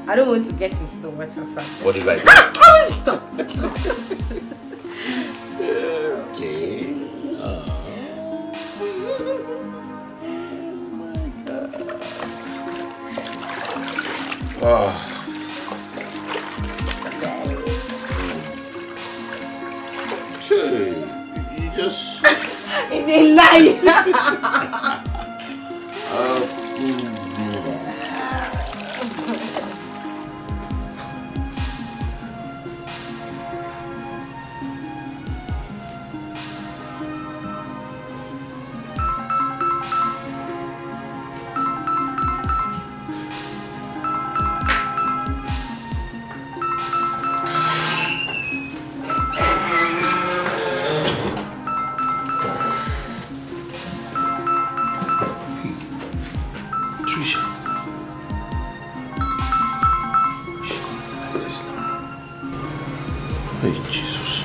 I don't want to get into the water, sir. What did I do? Oh, stop. Stop. Okay. You just... It's a lie. Hey, Jesus.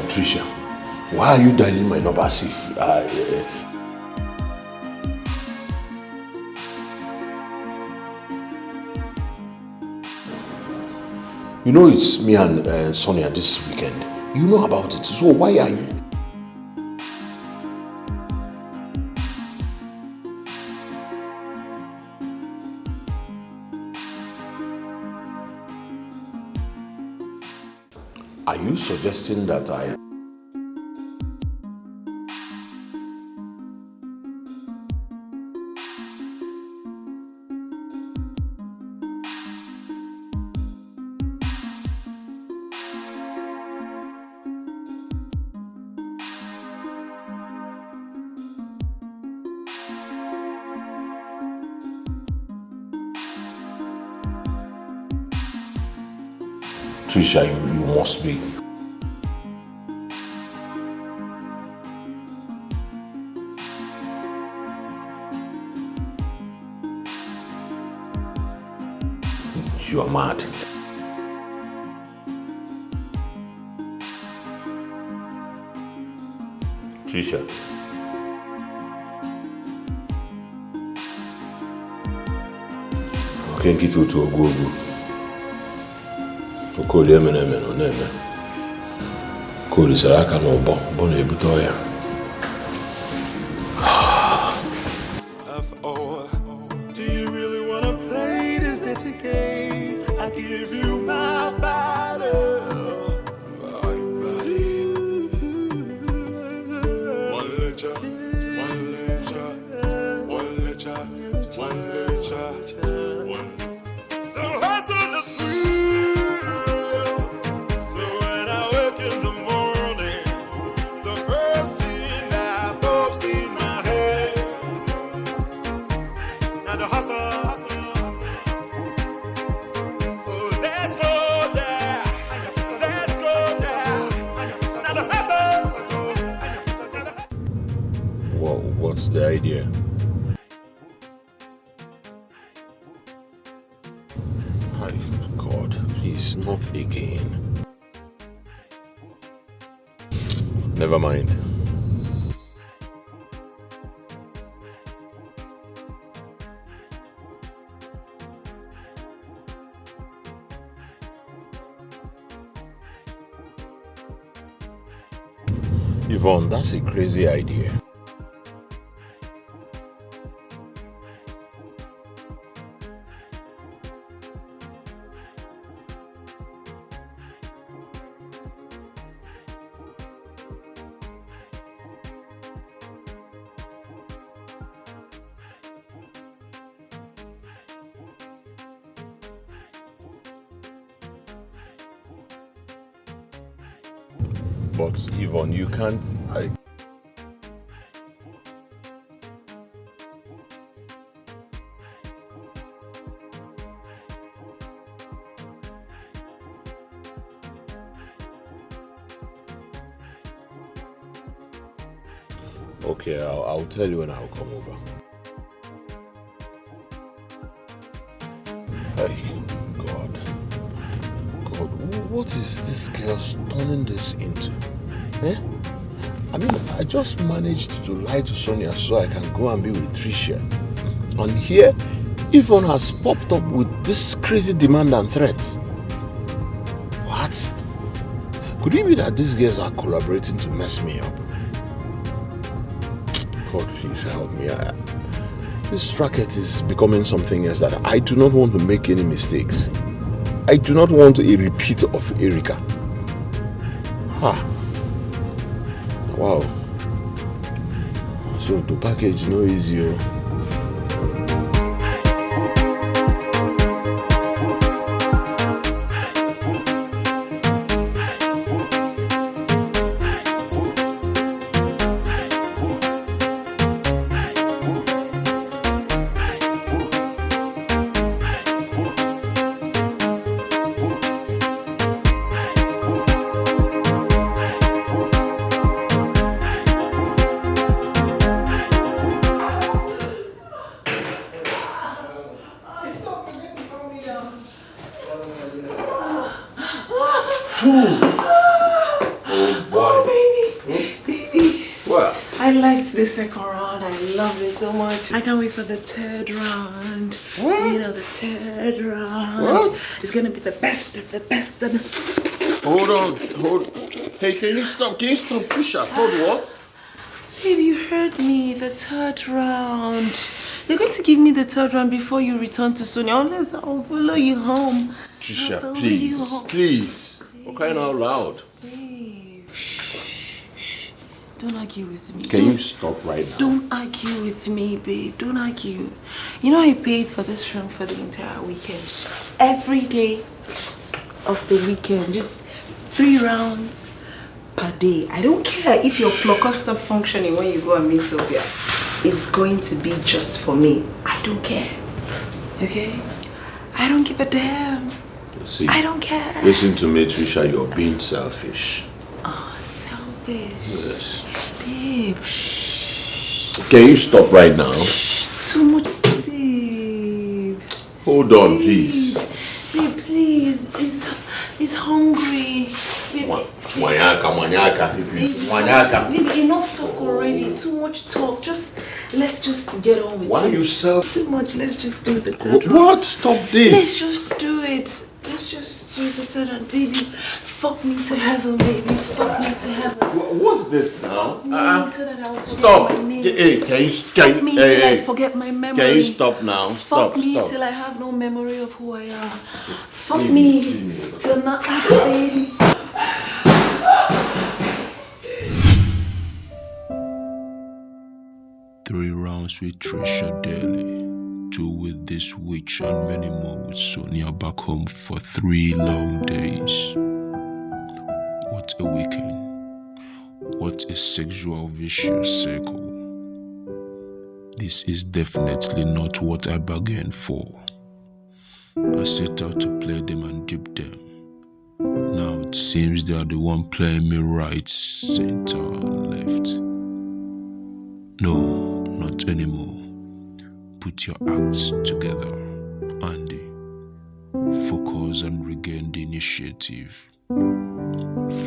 Tricia, why are you dialing my number as if you know it's me and Sonia this weekend. You know about it, so why are you? Are you suggesting that I... Trisha, you must be. You are mad. Trisha. Okay, get you to a Google. Okoli emene no neme. Okoli saraka no bon ebuto ya. Do you really wanna play this dirty game? I give you my body. My body. One letter, one letter, one letter, one letter, one. The hustle is real. So when I wake in the morning, the first thing that pops in my head. Now the hustle. So let's go there. Let's go there. Now the hustle. What's the idea? My God, please, not again. Never mind. Yvonne, that's a crazy idea. But Yvonne, you can't. Okay, I'll tell you when I'll come over. Hey, God, what is this girl turning this into? Eh? I mean, I just managed to lie to Sonia so I can go and be with Tricia. And here, Yvonne has popped up with this crazy demand and threats. What? Could it be that these girls are collaborating to mess me up? God, please help me. This racket is becoming something else that I do not want to make any mistakes. I do not want a repeat of Erika. Wow. So the package no easy. Second round, I love it so much. I can't wait for the third round. What? You know, the third round. What? It's gonna be the best of the best of the... Hold on. Hey, can you stop, Trisha? Hold what? Babe, you heard me. The third round. You're going to give me the third round before you return to Sonia. Unless I'll follow you home. Trisha, please. We're crying out loud. Don't argue with me. Can you stop right now? Don't argue with me, babe. Don't argue. You know I paid for this room for the entire weekend. Every day of the weekend. Just 3 rounds per day. I don't care if your blocker stops functioning when you go and meet Sylvia. It's going to be just for me. I don't care. Okay? I don't give a damn. See, I don't care. Listen to me, Trisha. You're being selfish. Oh, selfish. Yes. Babe, Can you stop right now? Too much, babe. Hold on, please. Babe, please. He's hungry. Babe, babe, enough talk already. Too much talk. Let's just get on with it. Why are you self? Too much. Let's just do the third round. What? Stop this. Let's just do it. Let's just do the third round, baby. Fuck me to heaven, baby. Fuck me to heaven. What's this now? So that I will forget Stop. my name. Hey, Fuck me till I forget my memory. Can you stop now? Fuck me till I have no memory of who I am. Fuck me till not baby. 3 rounds with Trisha daily, 2 with this witch and many more with Sonia back home for 3 long days. What a weekend. What a sexual vicious circle. This is definitely not what I bargained for. I set out to play them and dupe them. Now it seems they are the one playing me right, center, and left. No, not anymore. Put your acts together, Andy. Focus and regain the initiative.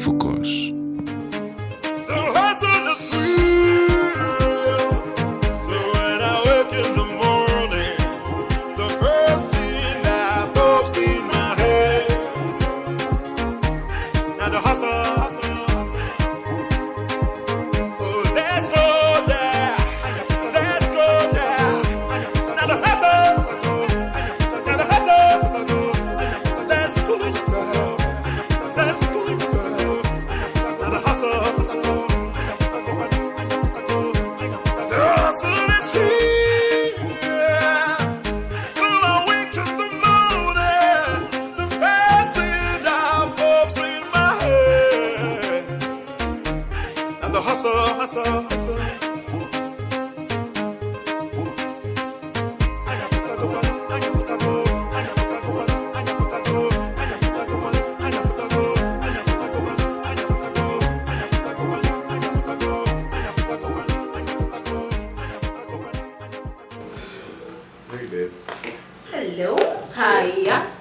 Focus. Hey, babe. Hello. Hiya.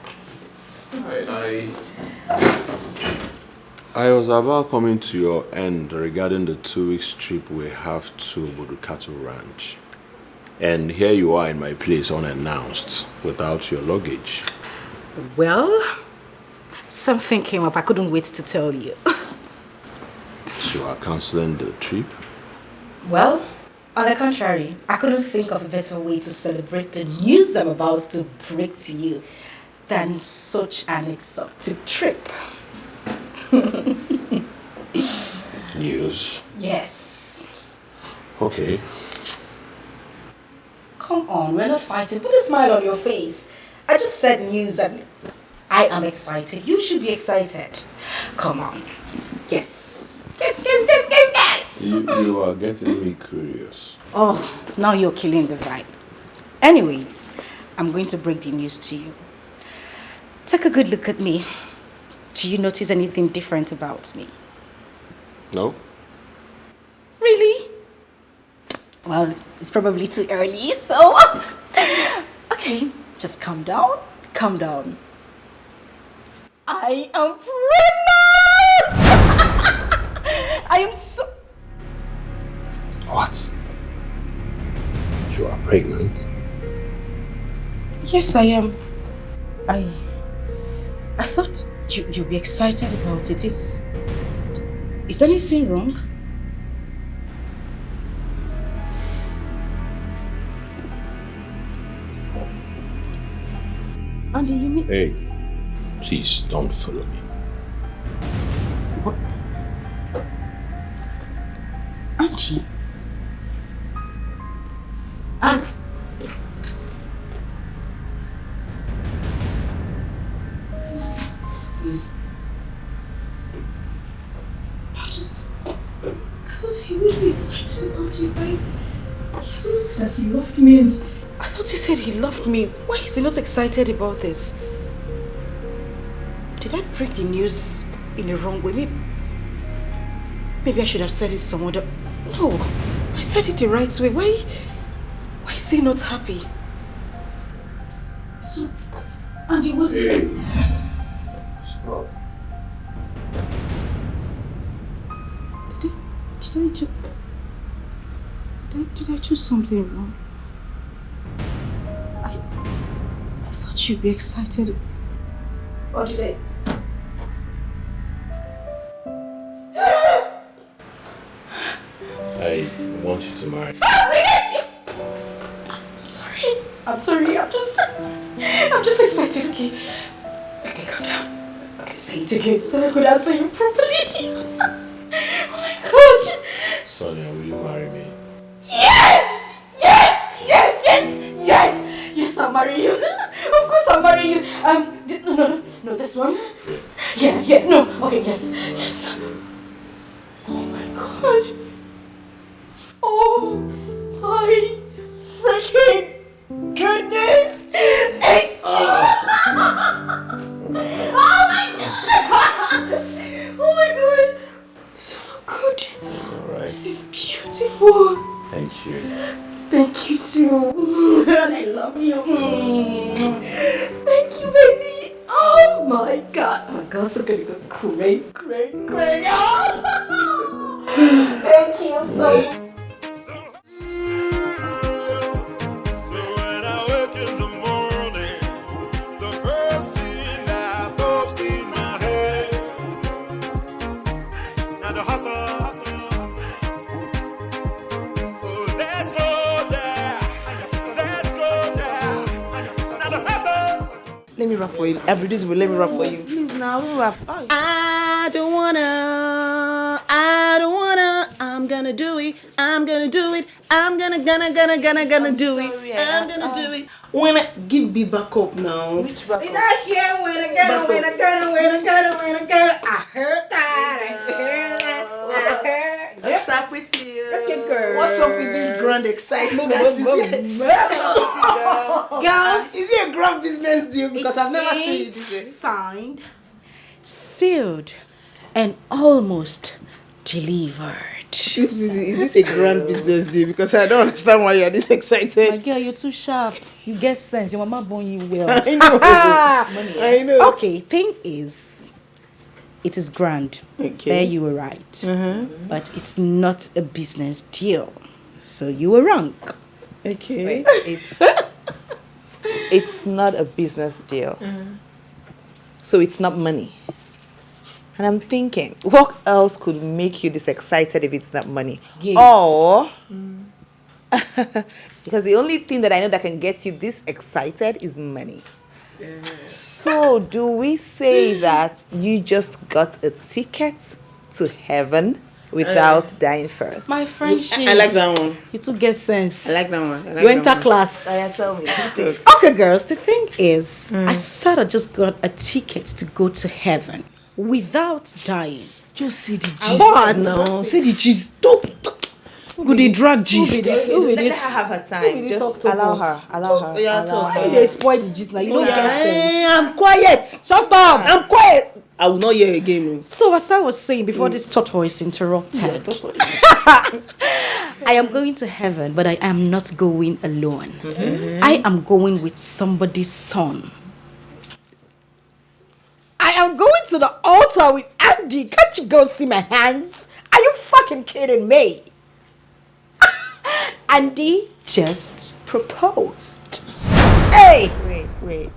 I was about coming to your end regarding the 2-week trip we have to Obudu Cattle Ranch. And here you are in my place unannounced, without your luggage. Well, something came up. I couldn't wait to tell you. So you are cancelling the trip? Well, on the contrary, I couldn't think of a better way to celebrate the news I'm about to break to you than such an exotic trip. News? Yes. Okay. Come on, we're not fighting. Put a smile on your face. I just said news and I am excited. You should be excited. Come on. Yes. Yes. You are getting me curious. Oh, now you're killing the vibe. Anyways, I'm going to break the news to you. Take a good look at me. Do you notice anything different about me? No? Really? Well, it's probably too early, so... Okay, just calm down. Calm down. I am pregnant! I am so... What? You are pregnant? Yes, I am. I thought you'd be excited about it. Is anything wrong? Andy, you mean... Hey, please don't follow me. What? Auntie? Aunt? I thought he would be excited about you saying he hasn't said that he loved me, and I thought he said he loved me. Why is he not excited about this? Did I break the news in the wrong way? Maybe I should have said it some other... No, I said it the right way. Why is he not happy? So, and he was... Hey. Stop. Did I do something wrong? I thought you'd be excited. Or did I? I want you to marry. I'm sorry. I'm just excited. Okay, calm down. Okay, say it again so I could answer you properly. Oh my God. Sonia, will you marry me? Yes, I'll marry you. Of course I'll marry you. No, this one. Yeah, no. Okay, yes. Oh my God. Oh my freaking goodness. Thank you. Oh my God. This is so good. All right. This is beautiful. Thank you. Thank you too. And I love you. Thank you, baby. Oh my God. My girl's so gonna go great. Thank you so much. Let me rap for you. Every day, let me rap for you. Please now, rap. I don't wanna. I'm gonna do it. I'm gonna do it. I'm gonna do it. I'm gonna do it. When give me back up now. Which back up? Did I hear when I gotta. I heard that. What's up with you? Okay, girl. What's up with this grand excitement? Girls, Is it a grand business deal? Because I've never seen it this way. Signed, sealed, and almost delivered. Is this a grand business deal? Because I don't understand why you're this excited. My girl, you're too sharp. You get sense. Your mama born you well. I know. I know. Okay, thing is, it is grand. Okay. There you were right. But it's not a business deal. So you were wrong. Okay. It's not a business deal. So it's not money. And I'm thinking, what else could make you this excited if it's not money? Yes. Or, because the only thing that I know that can get you this excited is money. So do we say that you just got a ticket to heaven without dying first? My friendship. I like that one. You two get sense. I like that one. You enter class. Tell me. Okay, girls, the thing is, I sort of just got a ticket to go to heaven without dying. Just see the What? gist now. See the gist. Stop. Go they drag gist. Let her have her time. Just allow her. Allow her. They spoil the gist now. You don't get sense. I'm quiet. Shut up. I'm quiet. I will not hear again. So as I was saying before this tortoise interrupted, I am going to heaven, but I am not going alone. I am going with somebody's son. I am going to the altar with Andy. Can't you go see my hands? Are you fucking kidding me? Andy just proposed. Hey! Wait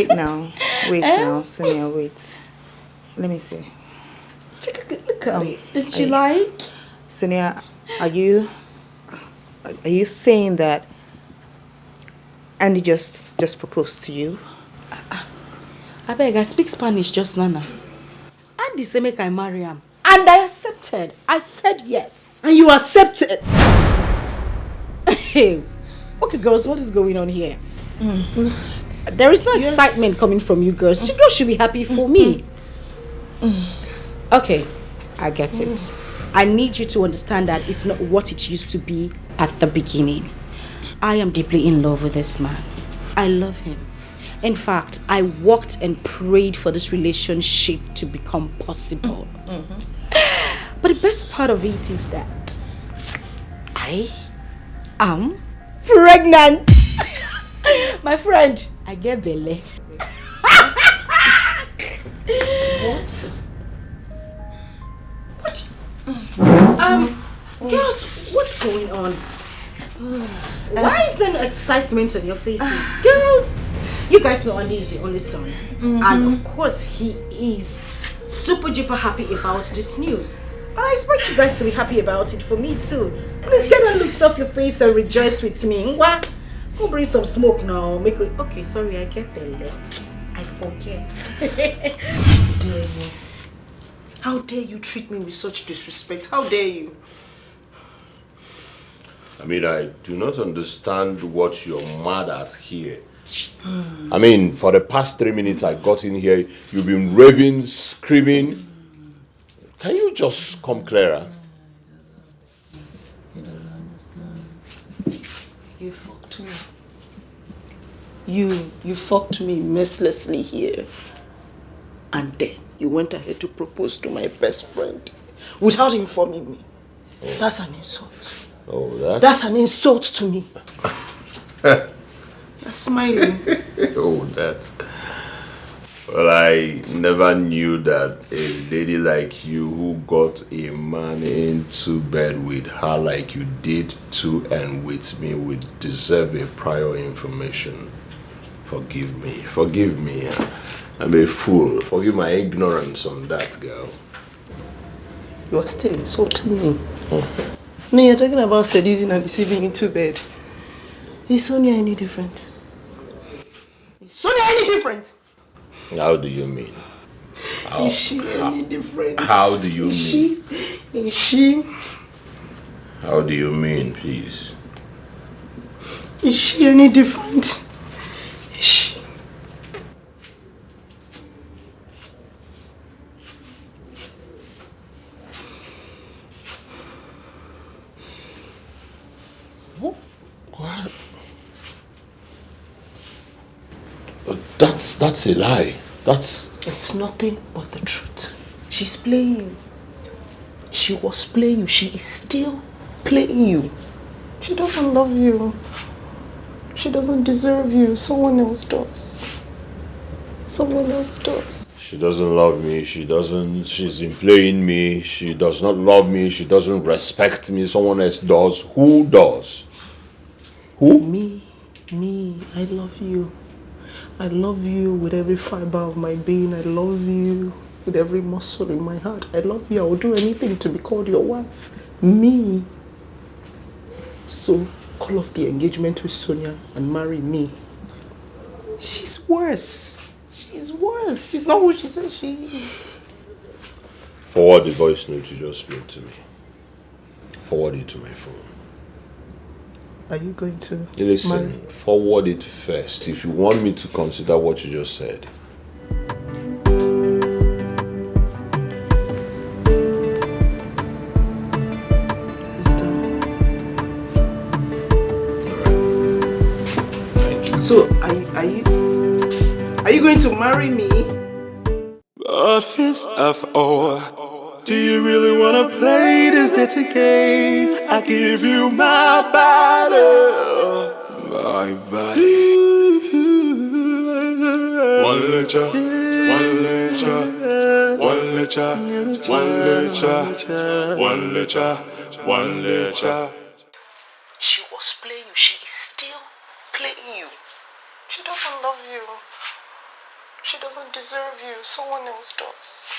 now, Sonia, wait. Let me see. Take a good look at it. Did you like? Sonia, are you saying that Andy just proposed to you? I beg, I speak Spanish just Nana. Andy said make I marry him. And I accepted. I said yes. And you accepted? Hey. Okay, girls, what is going on here? There is no excitement coming from you girls. You girls should be happy for me. Okay, I get it. I need you to understand that it's not what it used to be at the beginning. I am deeply in love with this man. I love him. In fact, I walked and prayed for this relationship to become possible. But the best part of it is that I am pregnant. My friend, I get belly. What? Girls, what's going on? Why is there no excitement on your faces? Girls, you guys know Andy is the only son. And of course, he is super duper happy about this news. And I expect you guys to be happy about it for me too. Please get that looks off your face and rejoice with me. What? Go bring some smoke now. Make it. Okay, sorry, I get belly. I forget. Dare you? How dare you treat me with such disrespect? How dare you? I mean, I do not understand what you're mad at here. I mean, for the past 3 minutes I got in here, you've been raving, screaming. Can you just come clearer? You fucked me. You fucked me mercilessly here. And then you went ahead to propose to my best friend without informing me. Oh. That's an insult. Oh, that's an insult to me. You're smiling. Oh, that. Well, I never knew that a lady like you who got a man into bed with her like you did to and with me would deserve a prior information. Forgive me. Forgive me. I'm a fool. Forgive my ignorance on that, girl. You are still insulting me. No, you're talking about seducing and deceiving into bed. Is Sonia any different? Is Sonia any different? How do you mean? Is she any different? How do you mean? Is she? How do you mean, please? Is she any different? Is she? What? That's a lie. It's nothing but the truth. She's playing. She was playing you. She is still playing you. She doesn't love you. She doesn't deserve you. Someone else does. Someone else does. She doesn't love me. She's playing me. She does not love me. She doesn't respect me. Someone else does. Who does? Who? Me. I love you. I love you with every fiber of my being. I love you with every muscle in my heart. I love you. I will do anything to be called your wife. Me. So, call off the engagement with Sonia and marry me. She's worse. She's worse. She's not who she says she is. Forward the voice note you just played to me. Forward it to my phone. Are you going to Listen, forward it first if you want me to consider what you just said. So, are you going to marry me? But first of all, do you really wanna play this dirty game? I give you my body, my body. One lecha, one lecha, one lecha, one lecha, one lecha, one lecha. She was playing you. She is still playing you. She doesn't love you. She doesn't deserve you. Someone else does.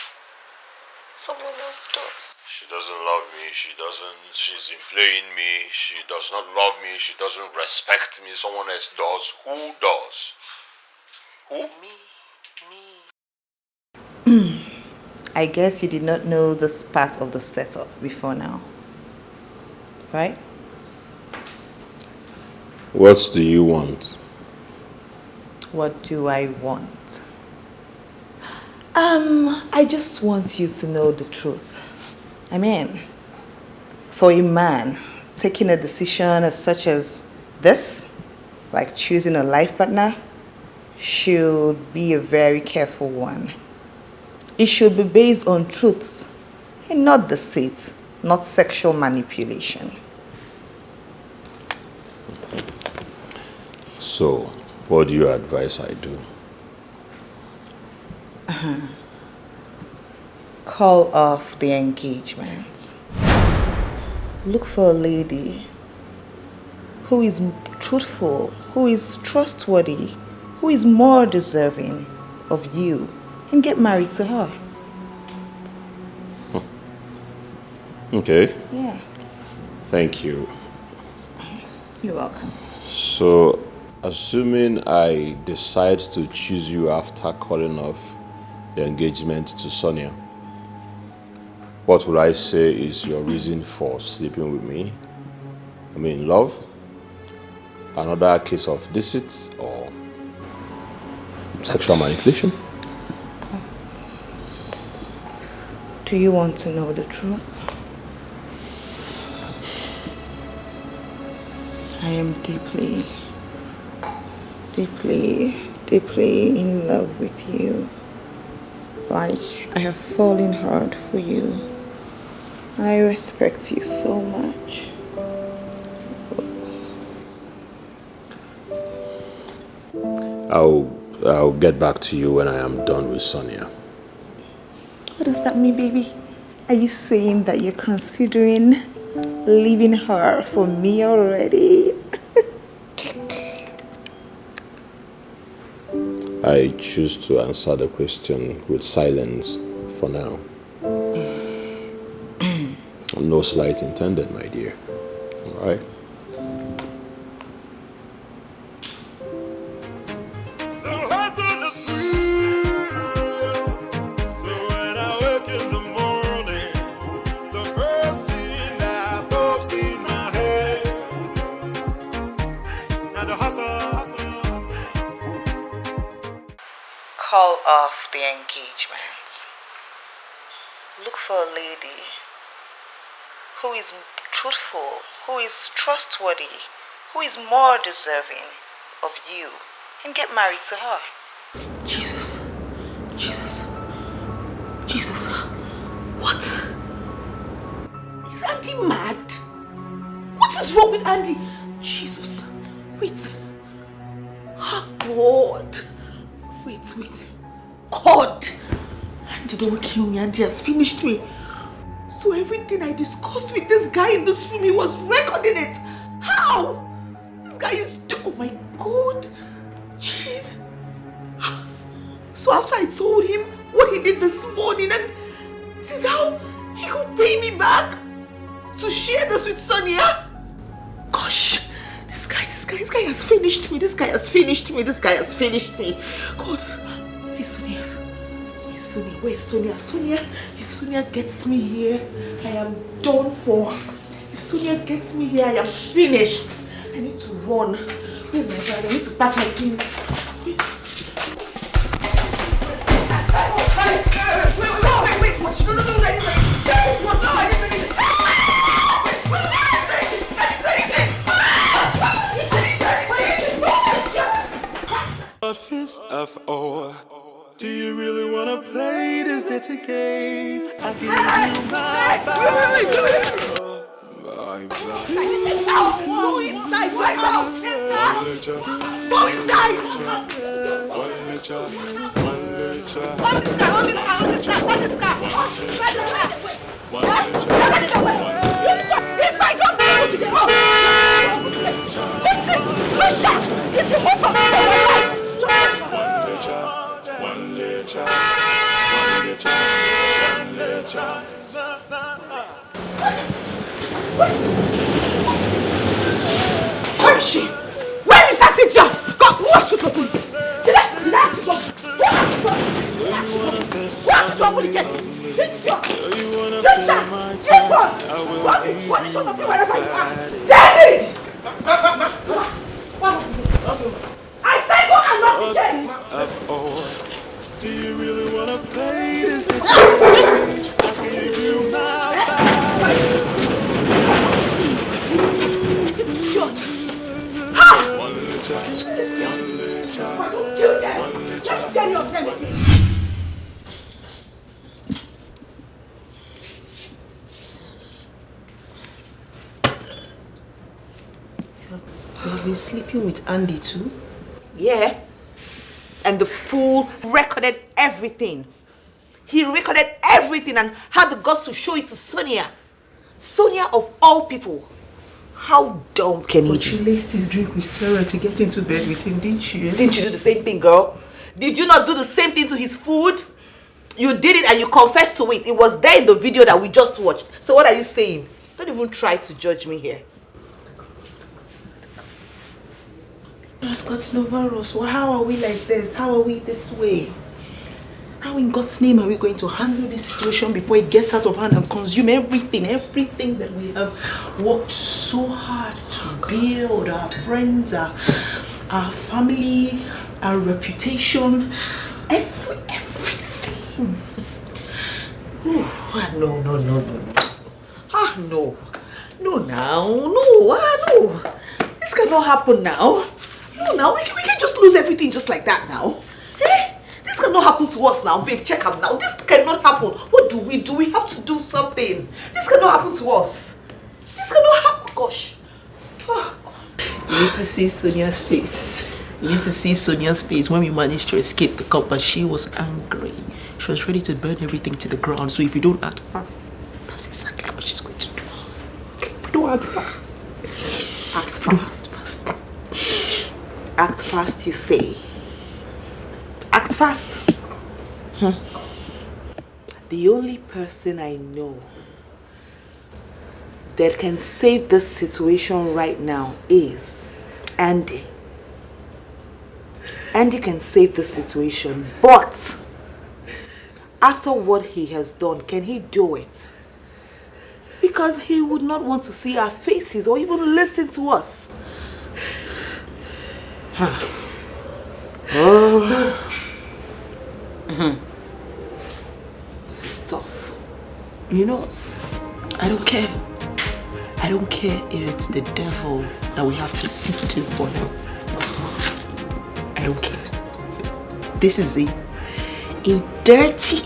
Someone else does. She doesn't love me. She's playing me. She does not love me. She doesn't respect me. Someone else does. Who does? Who? Me. I guess you did not know this part of the setup before now. Right? What do you want? What do I want? I just want you to know the truth. I mean, for a man, taking a decision as such as this, like choosing a life partner, should be a very careful one. It should be based on truths and not deceits, not sexual manipulation. So, what do you advise I do? Call off the engagement. Look for a lady who is truthful, who is trustworthy, who is more deserving of you, and get married to her. Okay. Yeah. Thank you. You're welcome. So, assuming I decide to choose you after calling off the engagement to Sonia, what would I say is your reason for sleeping with me? I mean, love? Another case of deceit or sexual manipulation? Do you want to know the truth? I am deeply in love with you. Like, I have fallen hard for you. And I respect you so much. I'll get back to you when I am done with Sonia. What does that mean, baby? Are you saying that you're considering leaving her for me already? I choose to answer the question with silence for now. No slight intended, my dear. All right? Call off the engagement. Look for a lady who is truthful, who is trustworthy, who is more deserving of you, and get married to her. Jesus. What? is wrong with Andy? Jesus. Wait. Oh, God. Wait. God. Andy, don't kill me. Andy has finished me. So everything I discussed with this guy in this room, he was recording it. How? This guy is... Oh my God. Jeez. So after I told him what he did this morning, and this is how he could pay me back to share this with Sonia. Gosh, this guy has finished me. This guy has finished me. God, where's Sonia? If Sonia gets me here, I am done for. If Sonia gets me here, I am finished. I need to run. Where's my bag? I need to pack my things. Wait, watch. No, I didn't watch. No, I didn't. A fist of ore. Do you really wanna play this dirty game? I give you my body. My body. Go inside my mouth. Go inside. If I don't know what to do, listen, if you move from my life. Where is she? Where is that idiot? God, who asked you to open it? Did I ask you to open it? Who asked you to open it? David! I said go and lock the gate! Do you really wanna play this dirty game? I give you my body. You have been sleeping with Andy too? Yeah. And the fool recorded everything. He recorded everything and had the guts to show it to Sonia. Sonia of all people. How dumb can he be? But you laced his drink with steroid to get into bed with him, didn't you? Didn't you do the same thing, girl? Did you not do the same thing to his food? You did it and you confessed to it. It was there in the video that we just watched. So what are you saying? Don't even try to judge me here. It has gotten over us. Well, how are we like this? How are we this way? How in God's name are we going to handle this situation before it gets out of hand and consume everything that we have worked so hard to build, our friends, our family, our reputation, everything. No. No. This cannot happen now. No, we can just lose everything just like that now. This cannot happen to us now, babe. Check them now. This cannot happen. What do? We have to do something. This cannot happen to us. This cannot happen. Gosh. You need to see Sonia's face. You need to see Sonia's face when we managed to escape the cop, and she was angry. She was ready to burn everything to the ground. So if you don't act fast, that's exactly what she's going to do. If you don't act fast. Act fast, you say. Act fast. The only person I know that can save this situation right now is Andy. Andy can save the situation, but after what he has done, can he do it? Because he would not want to see our faces or even listen to us. This is tough. You know, I don't care. I don't care if it's the devil that we have to seek to for now. I don't care. This is a dirty,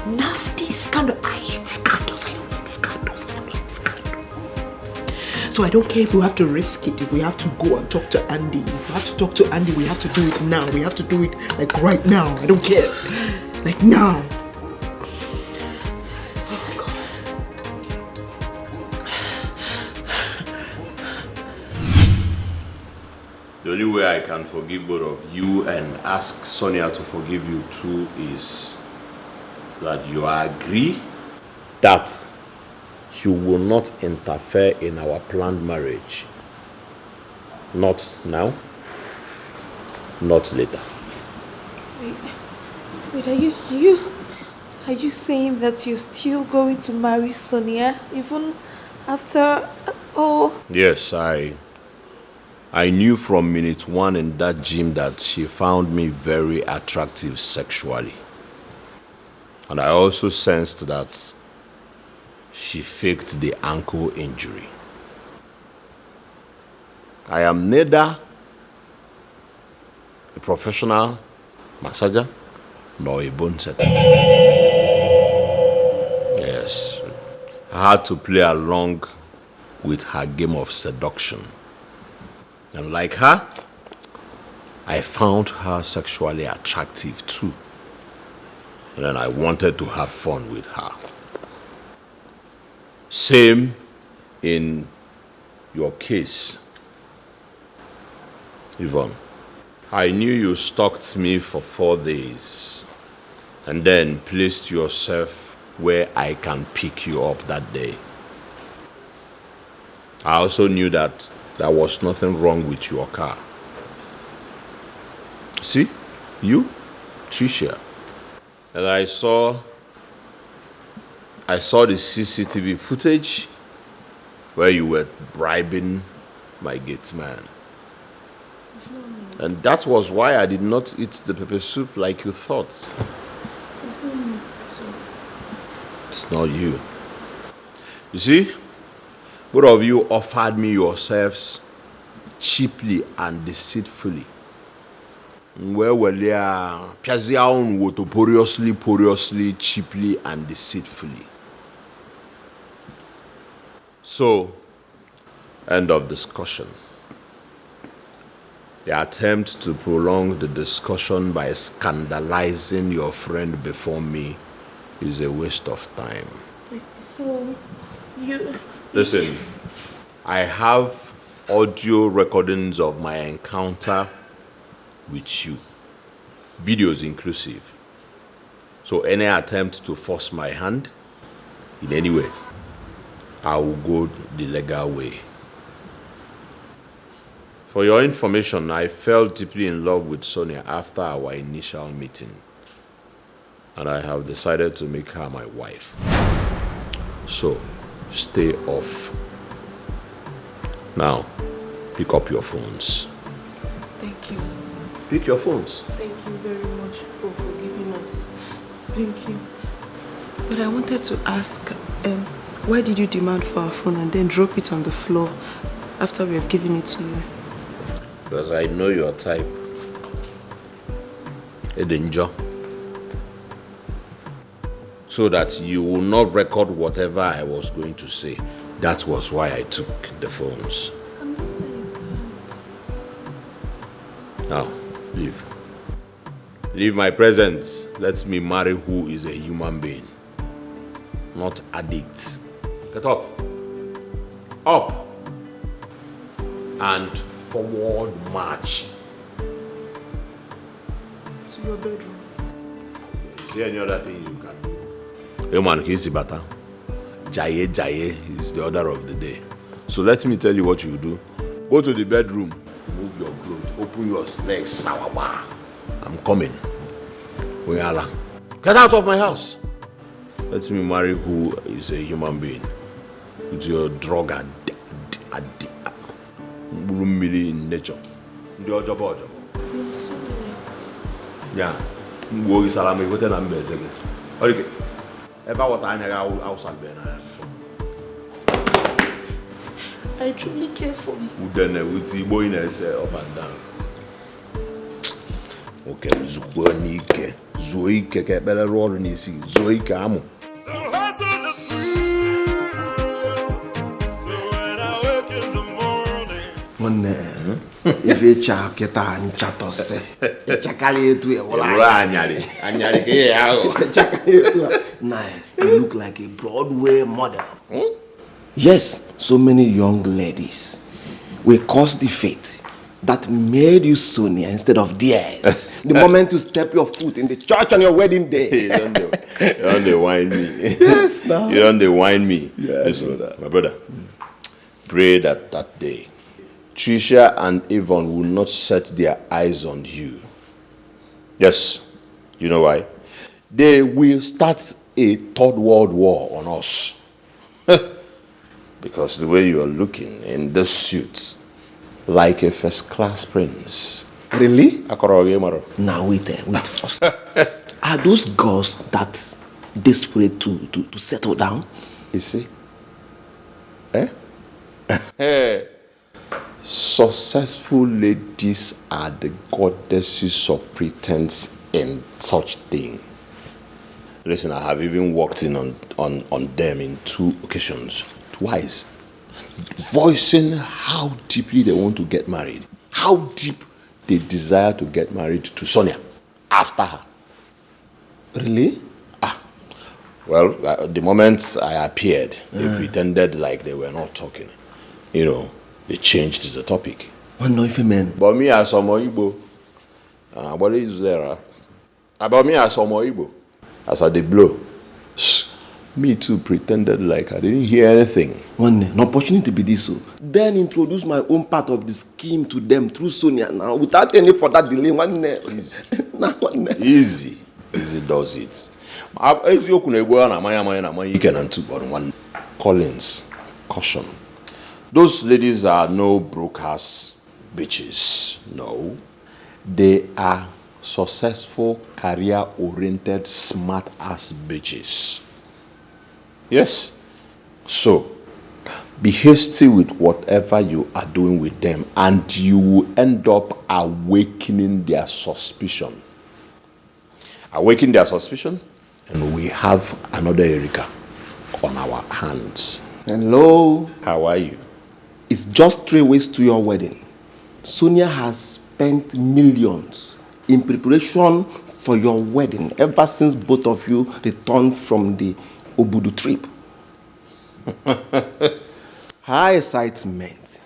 nasty scandal. I hate scandals. I don't like scandals. So I don't care if we have to risk it, if we have to go and talk to Andy. If we have to talk to Andy, we have to do it now. We have to do it like right now. I don't care. Like now. The only way I can forgive both of you and ask Sonia to forgive you too is that you agree that you will not interfere in our planned marriage. Not now, not later. Wait, are you saying that you're still going to marry Sonia even after all? Yes, I knew from minute one in that gym that she found me very attractive sexually. And I also sensed that she faked the ankle injury. I am neither a professional massager nor a bone setter. Yes, I had to play along with her game of seduction. And like her, I found her sexually attractive too. And then I wanted to have fun with her. Same in your case, Yvonne. I knew you stalked me for 4 days and then placed yourself where I can pick you up that day. I also knew that there was nothing wrong with your car. See, you, Tricia, and I saw the CCTV footage where you were bribing my gate man. And that was why I did not eat the pepper soup like you thought. It's not you. You see, both of you offered me yourselves cheaply and deceitfully. Well, yeah, poriously, cheaply, and deceitfully. So, end of discussion. The attempt to prolong the discussion by scandalizing your friend before me is a waste of time. So, you... Listen, I have audio recordings of my encounter with you, videos inclusive. So any attempt to force my hand in any way, I will go the legal way. For your information, I fell deeply in love with Sonia after our initial meeting, and I have decided to make her my wife. So, stay off. Now, pick up your phones. Thank you. Pick your phones. Thank you very much for forgiving us. Thank you. But I wanted to ask, why did you demand for our phone and then drop it on the floor after we have given it to you? Because I know your type. A danger. So that you will not record whatever I was going to say. That was why I took the phones. Now, leave. Leave my presence. Let me marry who is a human being, not addict. Get up. Up. And forward march. To your bedroom. Is there any other thing you can do? Hey man, he's the better. Jaye is the order of the day. So let me tell you what you do. Go to the bedroom, move your clothes, open your legs. I'm coming. Get out of my house. Let me marry who is a human being. With your drug in nature. You're sorry. Yeah. Go is salami. Go tell them again. Okay. Ever what I know outside there. I truly care for you. Then with the boy up and down. Okay, Zuanike. Zoike ke bele roll nisi. Zoike amo. So when I wake in If you check it and chat us, Chakali to a Nah, you look like a Broadway model. Yes, so many young ladies will cause the fate that made you Sonia instead of theirs. The moment you step your foot in the church on your wedding day. You don't whine me. Yes, now. You don't whine me. Yeah, listen, my brother, pray that day Tricia and Yvonne will not set their eyes on you. Yes, you know why? They will start a third world war on us. Because the way you are looking in this suit, like a first-class prince. Really? Now wait first. Are those girls that desperate to settle down? You see? Successful ladies are the goddesses of pretense in such thing. Listen, I have even walked in on them in 2 occasions. Twice. Voicing how deeply they want to get married. How deep they desire to get married to Sonia after her. Really? Well, the moment I appeared, they pretended like they were not talking. You know, they changed the topic. But me as Igbo, about Israel. About me as Igbo, as I did blow. Me too pretended like I didn't hear anything. An opportunity be this so. Then introduce my own part of the scheme to them through Sonia now without any further delay. Easy does it. Collins, caution. Those ladies are no broke-ass bitches. No. They are successful, career-oriented, smart-ass bitches. Yes. So, be hasty with whatever you are doing with them and you will end up awakening their suspicion. Awaken their suspicion and we have another Erica on our hands. Hello. How are you? It's just 3 weeks to your wedding. Sonia has spent millions in preparation for your wedding ever since both of you returned from the Obudu trip. Her excitement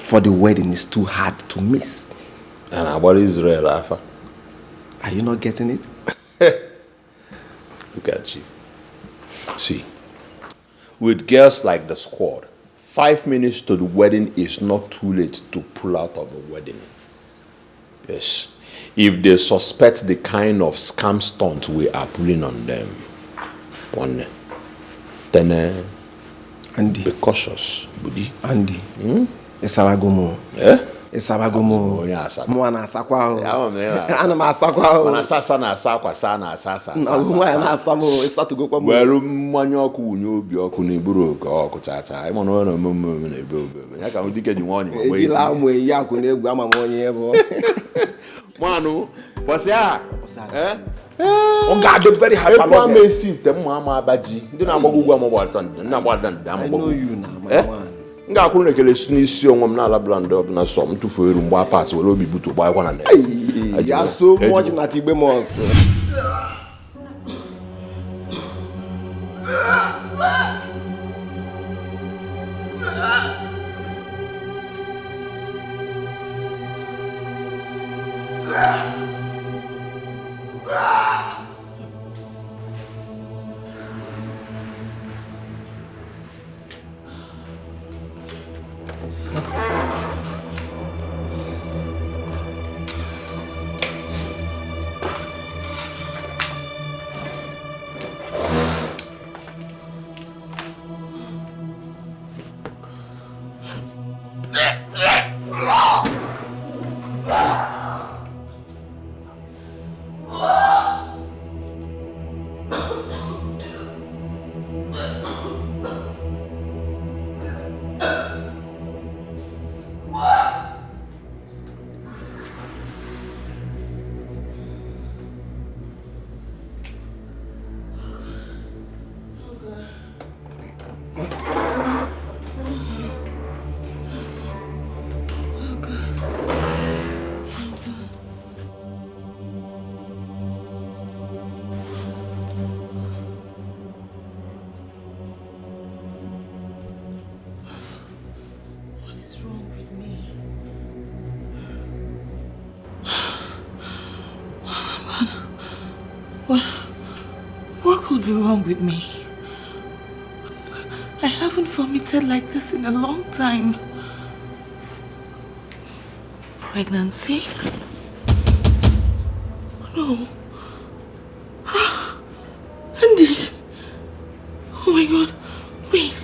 for the wedding is too hard to miss. And about Israel, Alpha? Are you not getting it? Look at you. See, with girls like the squad, 5 minutes to the wedding is not too late to pull out of the wedding. Yes. If they suspect the kind of scam stunt we are pulling on them, then Andy, be cautious, buddy. Andy, Esawagomo. Esawagomo. Mwana asakwa. Ana masakwa. Mana sasa na asakwa sana asasa. Na asamo esatugo kwa. Welu mmanya oku unyo obi oku na iburu ka oku tata. Imo no na mmemme na ebe obe. Ya ka udike ji nwonyi ma we. Ejila amu eya ku na egwu ama monye ebo. Manu, bosia. O God, be very happy. Epo me sit dem ama abaji. Ndi na agbagugwu amobata na agbada ndam. I know you now, my man. Nga akwuru nekele su n'isi onwe m na ala blend up na so m tufu eru mgba pass were obi butu gba kwa na net. Ya so much na tigbe mos. be wrong with me? I haven't vomited like this in a long time. Pregnancy? No. Andy! Oh my god. Wait.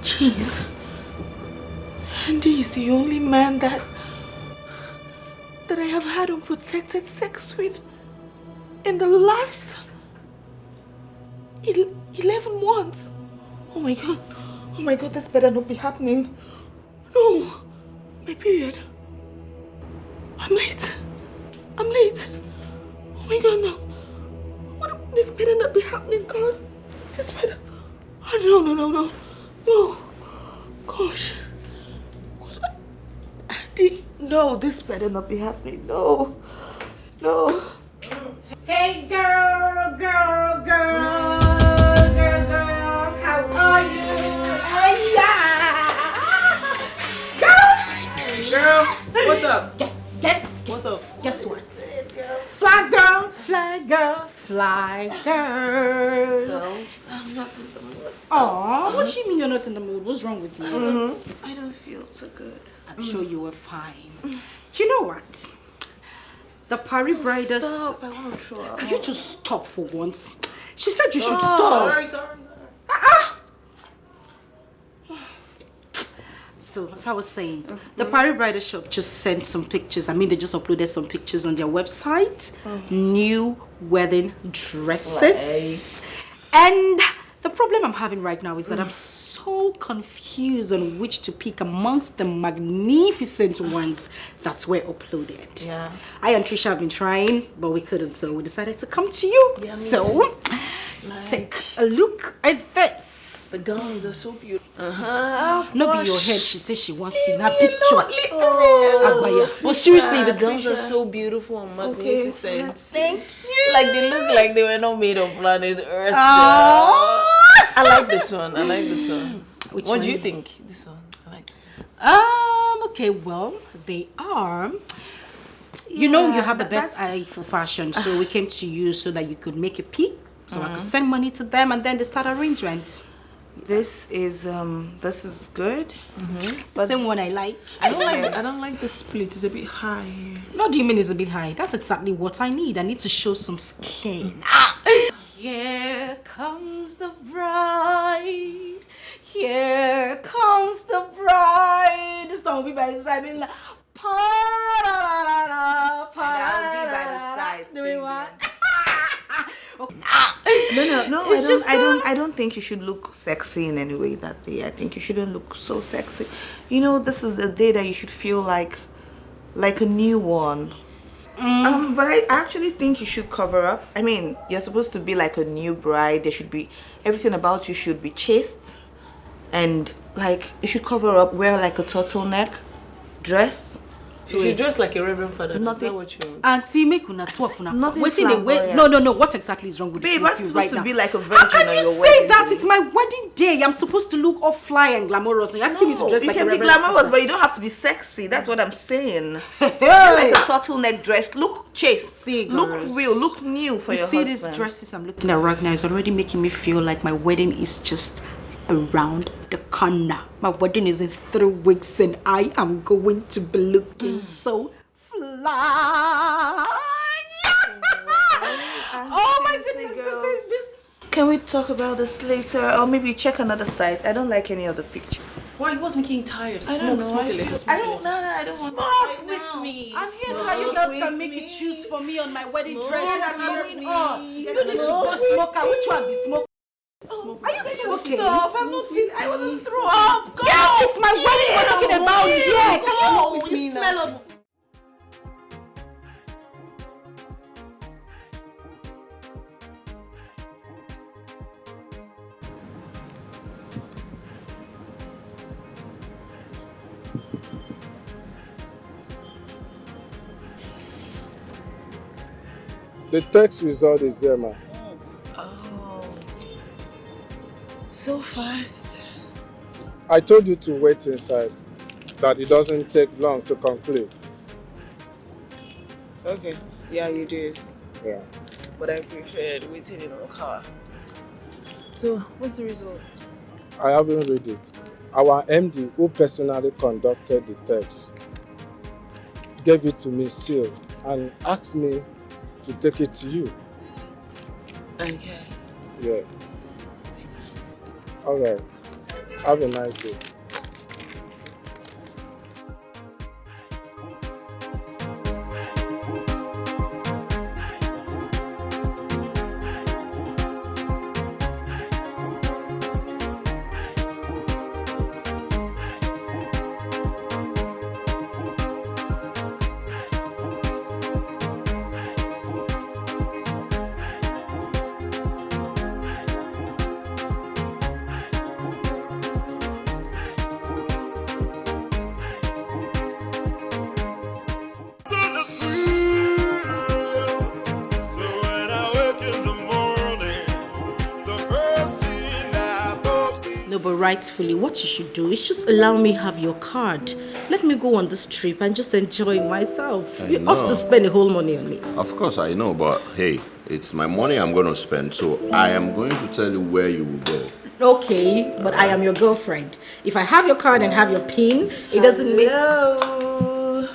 Jeez. Andy is the only man that I have had unprotected sex with in the last 11 months. Oh my god. Oh my god, this better not be happening. No. My period. I'm late. I'm late. Oh my god, no. What, this better not be happening, God. This better. Oh, no. No. Gosh. What? Andy, no, this better not be happening. No. Hey girl. How are you? Girl, what's up? Guess. What's up? Guess what? Fly girl. Aw, what do you mean you're not in the mood? What's wrong with you? I don't feel so good. I'm sure you were fine. You know what? The Pari Briders. Stop, I want to throw up. Can you just stop for once? She said you should stop. Sorry. So, as I was saying, the Pari Bridal Shop just sent some pictures. I mean, they just uploaded some pictures on their website. New wedding dresses. And the problem I'm having right now is that I'm so confused on which to pick amongst the magnificent ones that were uploaded. Yeah. I and Trisha have been trying, but we couldn't, so we decided to come to you. Yeah, so, take a look at this. The gowns are so beautiful. Not be your head. She says she wants to see that picture. But seriously, the gowns are so beautiful and magnificent. Thank you. Like they look like they were not made of planet Earth. I like this one. Which what one? do you think? This one. I like this one. Okay, well, they are. You know, you have the best eye for fashion, so we came to you so that you could make a pick, so I could send money to them, and then they start arrangement. This is good. But same one I like. I don't like the split. It's a bit high. What do you mean it's a bit high? That's exactly what I need. I need to show some skin. Here comes the bride. Here comes the bride. This one will be by the side. I'll be by the side. Doing what? No. I don't think you should look sexy in any way that day. I think you shouldn't look so sexy. You know, this is a day that you should feel like a new one. But I actually think you should cover up. I mean, you're supposed to be like a new bride. There should be everything about you should be chaste, and like you should cover up. Wear like a turtleneck dress. You should dress like a reverend father. Nothing. Is that what you want? Auntie, make una twelve una. Nothing Waiting the way. flamboyant. No. What exactly is wrong with Babe, the two I'm of you supposed right to now? be like a How virgin can on you your say wedding that? day. It's my wedding day. I'm supposed to look all fly and glamorous. You're asking me to dress you like a can be reverend glamorous, sister. but you don't have to be sexy. That's what I'm saying. Like a turtleneck dress. Look chaste. Look real. Look new for You your see husband. these dresses I'm looking at right now is already making me feel like my wedding is just around the corner. My wedding is in 3 weeks and I am going to be looking so fly. Oh my goodness, this. Can we talk about this later? Or maybe check another site. I don't like any other picture. Why? What's making you tired? I don't Smoke know. a little. I don't want Smoke with me. I'm here so that you girls can make it choose for me on my wedding dress. What's going on? You know this is smoker. Which one be smoke? Are you okay? Stop. I'm not feeling. I want to throw up. Go. Yes, it's my wedding we're talking about here. Come on. Smoke with me now. The text result is there, man. Oh. So fast. I told you to wait inside, that it doesn't take long to conclude. Okay. Yeah, you did. Yeah. but I preferred waiting in our car. So, what's the result? I haven't read it. Our MD, who personally conducted the text, gave it to me sealed and asked me to take it to you. Okay. Yeah. Alright. Have a nice day. No, but rightfully, what you should do is just allow me have your card. Let me go on this trip and just enjoy myself. You ought to spend the whole money on me. Of course, I know, but hey, it's my money I'm going to spend, so I am going to tell you where you will go. Okay, but I am your girlfriend. If I have your card and have your PIN, it doesn't make... Hello.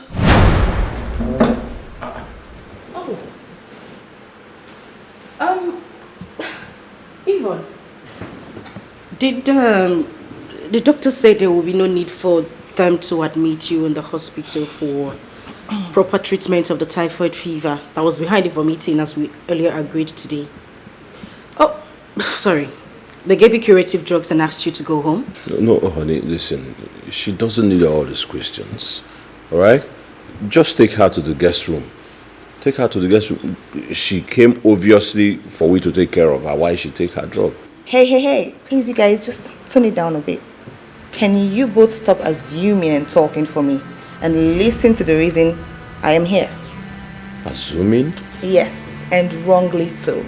Yvonne, did the doctor say there will be no need for them to admit you in the hospital for proper treatment of the typhoid fever that was behind the vomiting as we earlier agreed today? Oh, sorry. They gave you curative drugs and asked you to go home? No, honey, listen. She doesn't need all these questions. Alright? Just take her to the guest room. Take her to the guest room. She came obviously for we to take care of her. Why she take her drug? Hey. Please, you guys, just tone it down a bit. Can you both stop assuming and talking for me and listen to the reason I am here? Assuming? Yes, and wrongly too.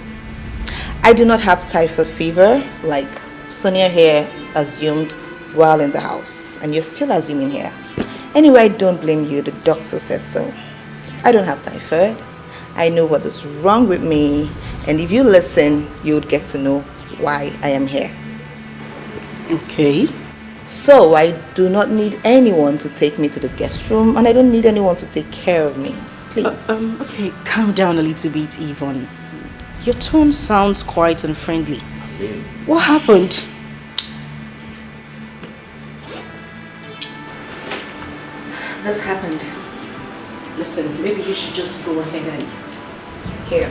I do not have typhoid fever like Sonia here assumed while in the house, and you're still assuming here. Anyway, I don't blame you. The doctor said so. I don't have typhoid. I know what is wrong with me, and if you listen, you would get to know why I am here. Okay. So I do not need anyone to take me to the guest room, and I don't need anyone to take care of me. Please. Okay, calm down a little bit, Yvonne. Your tone sounds quiet and friendly. What happened? This happened. Listen, maybe you should just go ahead and... Here.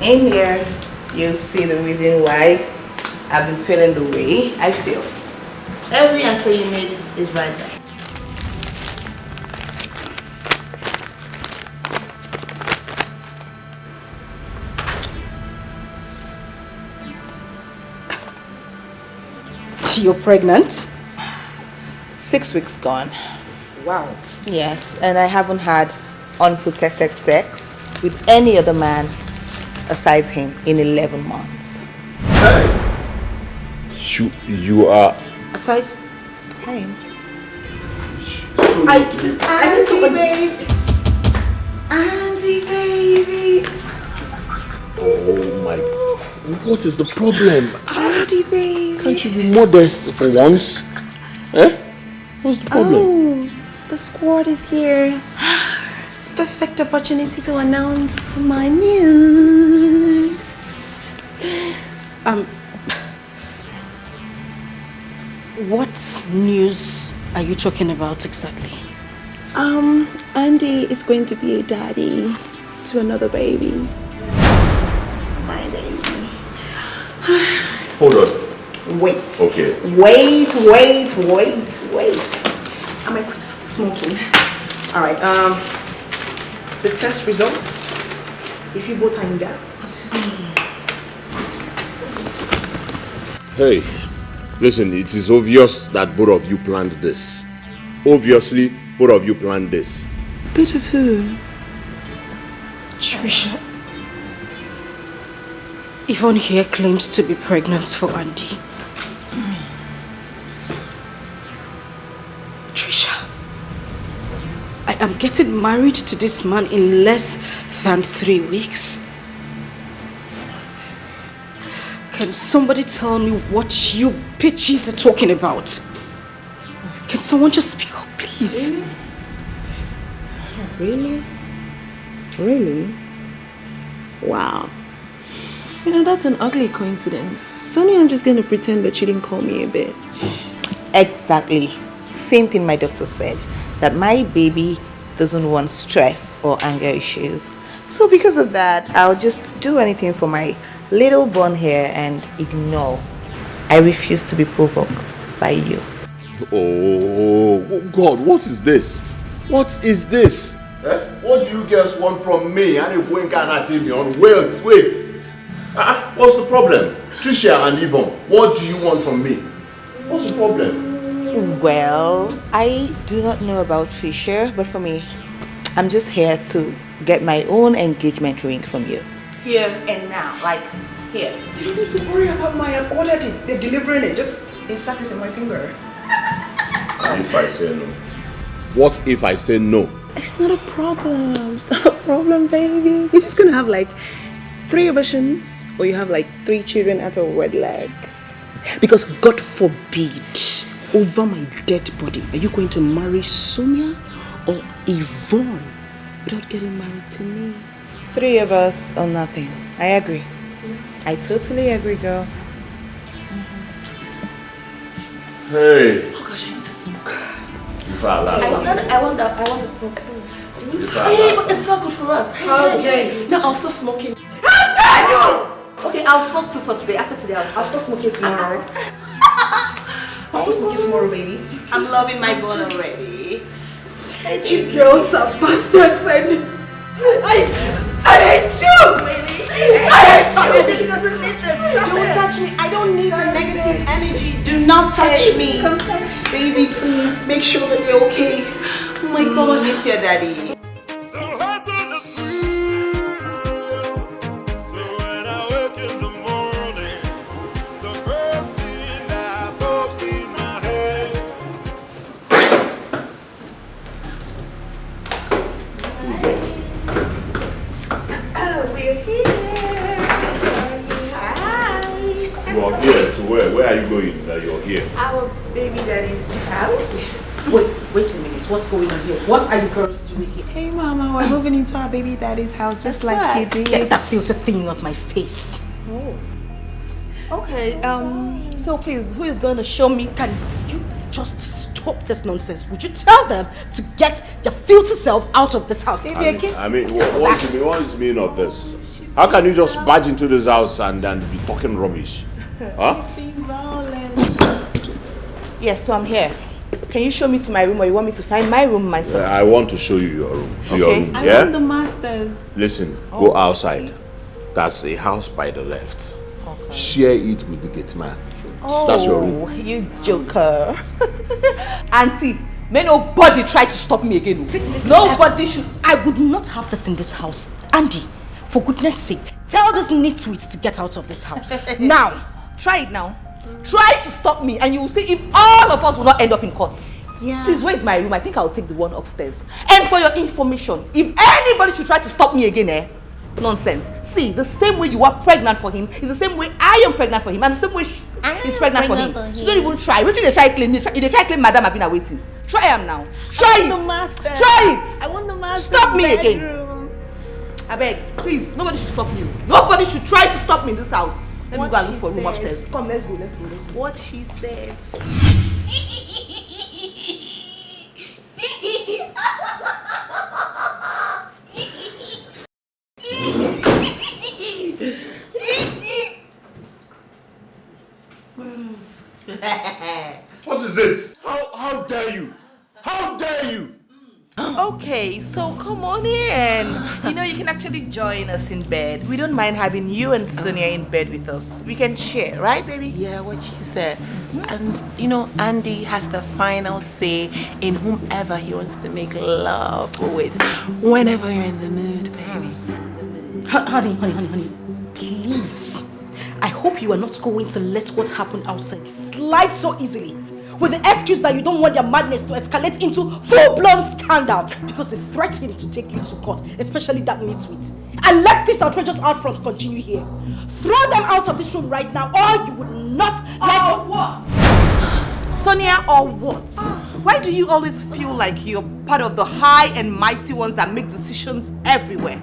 In here, you'll see the reason why I've been feeling the way I feel. Every answer you need is right there. You're pregnant? 6 weeks gone. Wow. Yes, and I haven't had unprotected sex with any other man aside him in 11 months. You are... Aside... Him. I need to... Baby. Auntie, baby. Oh my... What is the problem? Auntie, baby. Can't you be modest for once? Eh? What's the problem? Oh, the squad is here. Perfect opportunity to announce my news. What news are you talking about exactly? Andy is going to be a daddy to another baby. My baby. Hold on. Wait. Okay. Wait. Am I quit smoking? All right. The test results. If you both are in doubt. Hey, listen, it is obvious that both of you planned this. Obviously, both of you planned this. Bit of who? Trisha. Yvonne here claims to be pregnant for Andy. Trisha, I am getting married to this man in less than 3 weeks. Can somebody tell me what you bitches are talking about? Can someone just speak up, please? Really? Really? Wow. You know, that's an ugly coincidence. Sonia, I'm just going to pretend that you didn't call me a bitch. Exactly. Same thing my doctor said. That my baby doesn't want stress or anger issues. So because of that, I'll just do anything for my little blonde hair and ignore. I refuse to be provoked by you. Oh, God, what is this? What is this? What do you girls want from me? I need going at me on. Wait. What's the problem? Tricia and Yvonne, what do you want from me? What's the problem? Well, I do not know about Tricia, but for me, I'm just here to get my own engagement ring from you. Here and now, like here. You don't need to worry about my ordered it. They're delivering it. Just insert it in my finger. And if I say no? What if I say no? It's not a problem. It's not a problem, baby. You're just gonna have like 3 abortions, or you have like 3 children out of wedlock. Because God forbid, over my dead body, are you going to marry Sonia or Yvonne without getting married to me? 3 of us or nothing. I agree. I totally agree, girl. Hey. Oh gosh, I need to smoke. I want the smoke too. Hey, but it's not good for us. How dare you? No, I'll stop smoking. How dare you? Okay, I'll smoke too for today. After today, I'll stop smoking tomorrow. I'll stop smoking tomorrow, baby. I'm loving my bone already. You girls are bastards and I hate you! Baby. I hate you! Baby doesn't need to stop. Don't touch me. I don't need the negative energy. Do not touch me. Come touch. Baby, please make sure that they're okay. Oh my God. It's your daddy. You are here to where? Where are you going that you're here? Our baby daddy's house. Wait a minute. What's going on here? What are you girls doing here? Hey, Mama, we're moving into our baby daddy's house just like you did. Get that filter thing off my face. Oh. Okay, so please, who is going to show me? Can you just stop this nonsense? Would you tell them to get their filthy self out of this house? I mean, what is the meaning of this? How can you just barge into this house and then be talking rubbish? Huh? Yes, so I'm here. Can you show me to my room, or you want me to find my room myself? I want to show you your room. Your room. I Yeah? want the masters. Listen, go outside. That's a house by the left. Okay. Share it with the gate man. Oh, that's your room. You joker. And see, may nobody try to stop me again. See, listen, nobody should. I would not have this in this house. Andy, for goodness sake, tell this nitwit to get out of this house. Now. Try it now. Try to stop me and you will see if all of us will not end up in court. Yeah. Please, where is my room? I think I'll take the one upstairs. And for your information, if anybody should try to stop me again, nonsense. See, the same way you are pregnant for him is the same way I am pregnant for him, and the same way he's pregnant for him. So don't even try. Wait till they try claim. They try claim Madam I've been waiting. Try him now. Try it. Try it. I want the master. Stop me again. I beg, please. Nobody should stop you. Nobody should try to stop me in this house. Let me go and look for a room upstairs. Come, let's go. What she says. What is this? How dare you? How dare you? Okay, so come on in. You know, you can actually join us in bed. We don't mind having you and Sonia in bed with us. We can share, right, baby? Yeah, what she said. And, you know, Andy has the final say in whomever he wants to make love with, whenever you're in the mood, baby. Honey. Please. I hope you are not going to let what happened outside slide so easily. with the excuse that you don't want their madness to escalate into full-blown scandal because they threatened to take you to court, especially that nitwit. And let this outrageous outfront continue here. Throw them out of this room right now, or you would not like what? Sonia, or what? Why do you always feel like you're part of the high and mighty ones that make decisions everywhere?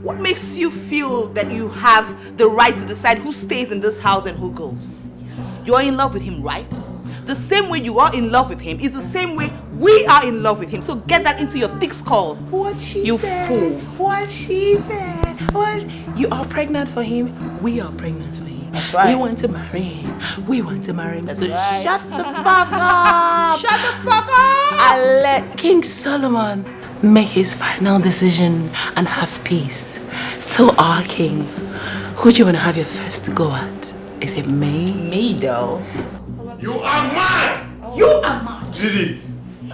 What makes you feel that you have the right to decide who stays in this house and who goes? You're in love with him, right? The same way you are in love with him is the same way we are in love with him. So get that into your thick skull. What she you said. Fool. What she said. You are pregnant for him. We are pregnant for him. That's right. We want to marry him. We want to marry him. That's so right. shut the fuck up. Shut the fuck up. And let King Solomon make his final decision and have peace. So our king, who do you want to have your first go at? Is it me? Me though. You are mad! You are mad. Did it?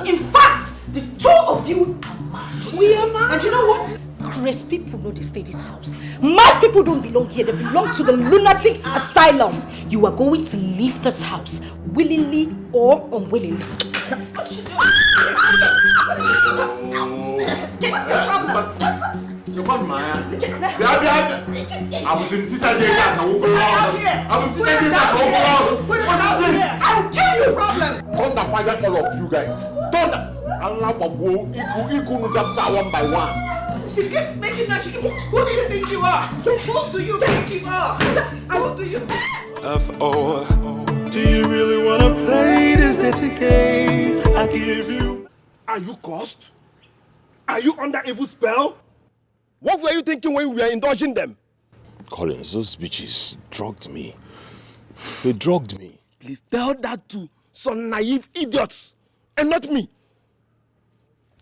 In fact, the two of you are mad. We are mad. And you know what? Crazy people know they stay in this house. Mad people don't belong here. They belong to the lunatic asylum. You are going to leave this house willingly or unwillingly. You want my I was in teacher jail. I was in teacher jail. What is this? I'll kill you, problem. Thunder fire all of you guys. Thunder. Allah Babu, Iku Nudapta one by one. She keeps making that. Who do you think you are? Who do you think you are? Who do you think? F.O. Do you really want to play this dirty game? I give you. Are you cursed? Are you under evil spell? What were you thinking when we were indulging them? Collins, those bitches drugged me. They drugged me. Please tell that to some naive idiots and not me.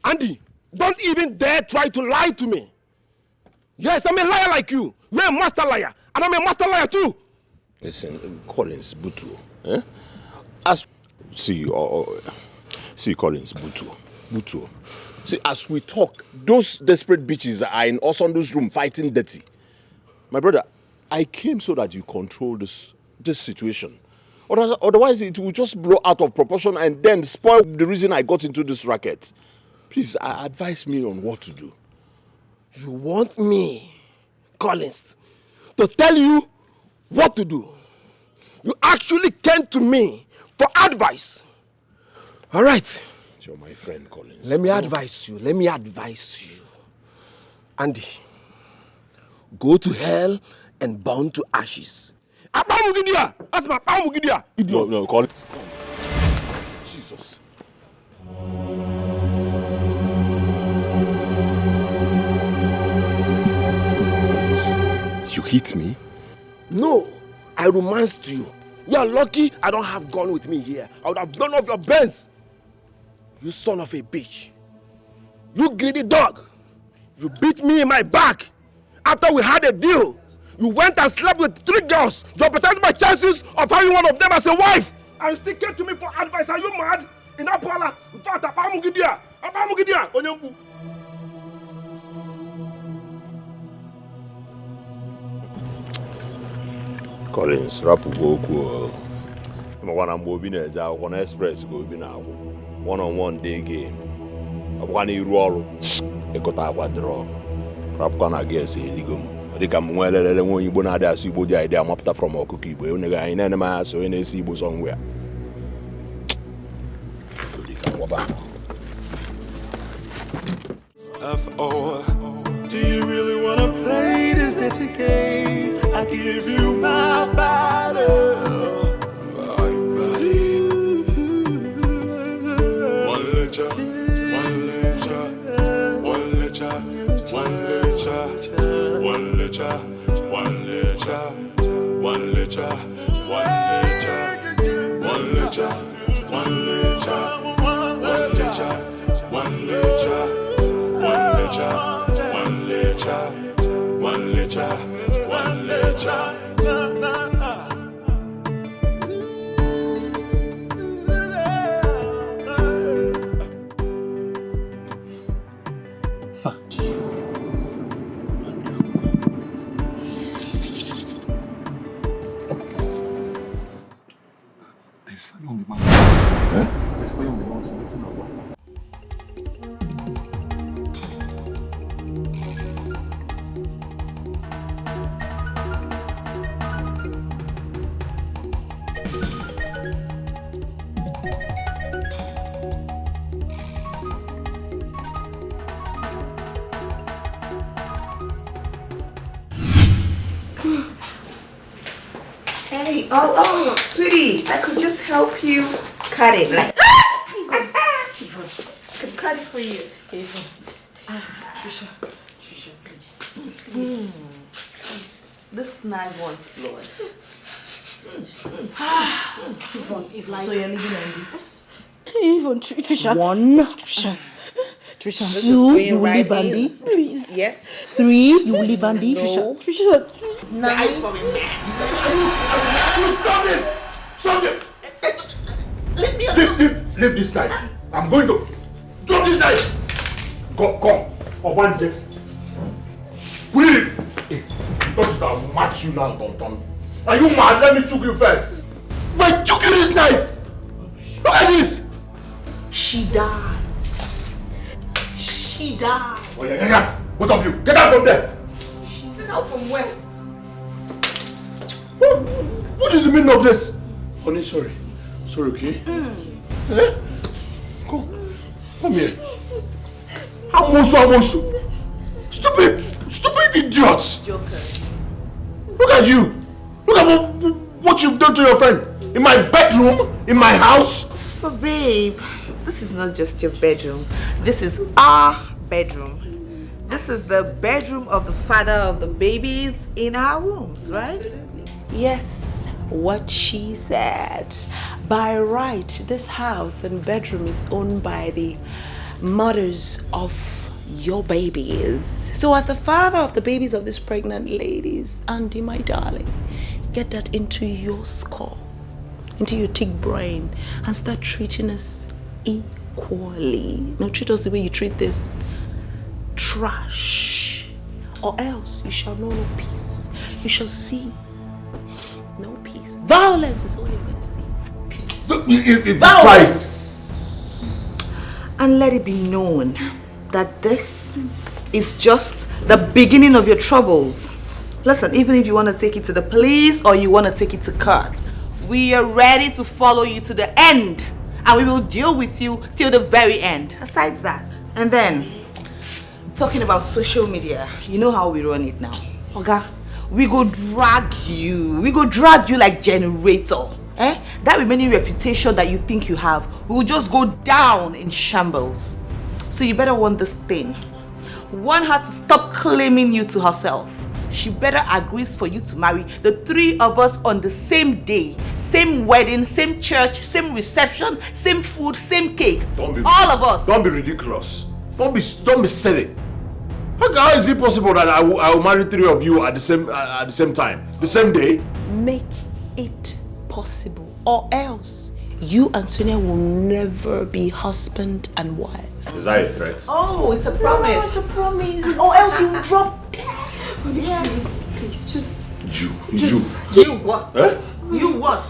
Andy, don't even dare try to lie to me. Yes, I'm a liar like you. You're a master liar, and I'm a master liar too. Listen, Collins, Butu. See, Collins, Butu. See, as we talk, those desperate bitches are in Osondo's room fighting dirty. My brother, I came so that you control this situation. Otherwise, it will just blow out of proportion and then spoil the reason I got into this racket. Please, advise me on what to do. You want me, Collins, to tell you what to do? You actually came to me for advice. All right. You're my friend, Collins. Let me advise you. Andy, go to hell and burn to ashes. That's my idiot. No, Collins. Jesus. You hit me? No, I romanced you. You're lucky I don't have gun with me here. I would have blown off your Benz. You son of a bitch. You greedy dog. You beat me in my back. After we had a deal, you went and slept with 3 girls. You protected my chances of having one of them as a wife. And you still came to me for advice. Are you mad? In Apala. In fact, Abamugidia. Onyembu. Collins, rapu goku. Mwana mbobi na eja kwa express go bi na agwo. One-on-one day game. Abukana iru ọrụ. Ekota akwa draw. Rapu kana against eligom. Dika mwelelele nwo Igbo na ade asu Igbo di idea mapta from okuku Igbo. Enega ina na ma so ina esi Igbo somewhere. Dika waba. F.O. Do you really want to play this dirty game? I give you my body. There's fire on the mountain. Hey, oh, sweetie, I could just help you cut it. Like, I could cut it for you. Trisha, please. Please. This knife wants blood. Yvonne, So you're leaving Andy? Yvonne, Trisha. One. Trisha, This is 2, going you will right leave Andy. in. Please. Yes. 3, you will leave Andy. No. Trisha. Die for a man. Stop this! Stop it! Let me alone. Leave this knife. I'm going to drop this knife. Come. Obanje. Put it. Hey, touch it, I'll match you now, Tonton. Are you mad? Let me choke you first. If I choke you this knife. Look at this. She dies. She dies. Oh, yeah. Both of you, get out from there. Get out from where? What is the meaning of this? Honey, sorry. Sorry, okay? Eh? Come here. Amosu. Stupid idiots. Jokers. Look at you. Look at what you've done to your friend. In my bedroom, in my house. But babe, this is not just your bedroom. This is our bedroom. This is the bedroom of the father of the babies in our rooms, right? Yes, what she said. By right, this house and bedroom is owned by the mothers of your babies. So as the father of the babies of these pregnant ladies, Andy, my darling, get that into your skull, into your thick brain, and start treating us equally. Now treat us the way you treat this trash, or else you shall know no peace. You shall see no peace. Violence is all you're gonna see. Peace. Violence. And let it be known that this is just the beginning of your troubles. Listen, even if you want to take it to the police or you want to take it to court, we are ready to follow you to the end, and we will deal with you till the very end. Besides that, and then talking about social media, you know how we run it now. Okay? We go drag you like generator. That remaining reputation that you think you have will just go down in shambles. So you better want this thing. Want her to stop claiming you to herself. She better agrees for you to marry the 3 of us on the same day. Same wedding, same church, same reception, same food, same cake. All of us. Don't be ridiculous. Don't be silly. How is it possible that I will marry 3 of you at the same time, the same day? Make it possible, or else you and Sonia will never be husband and wife. Is that a threat? Oh, it's a promise. No, it's a promise. Or else you will drop dead. Yes, please, just... You what? Eh? You what?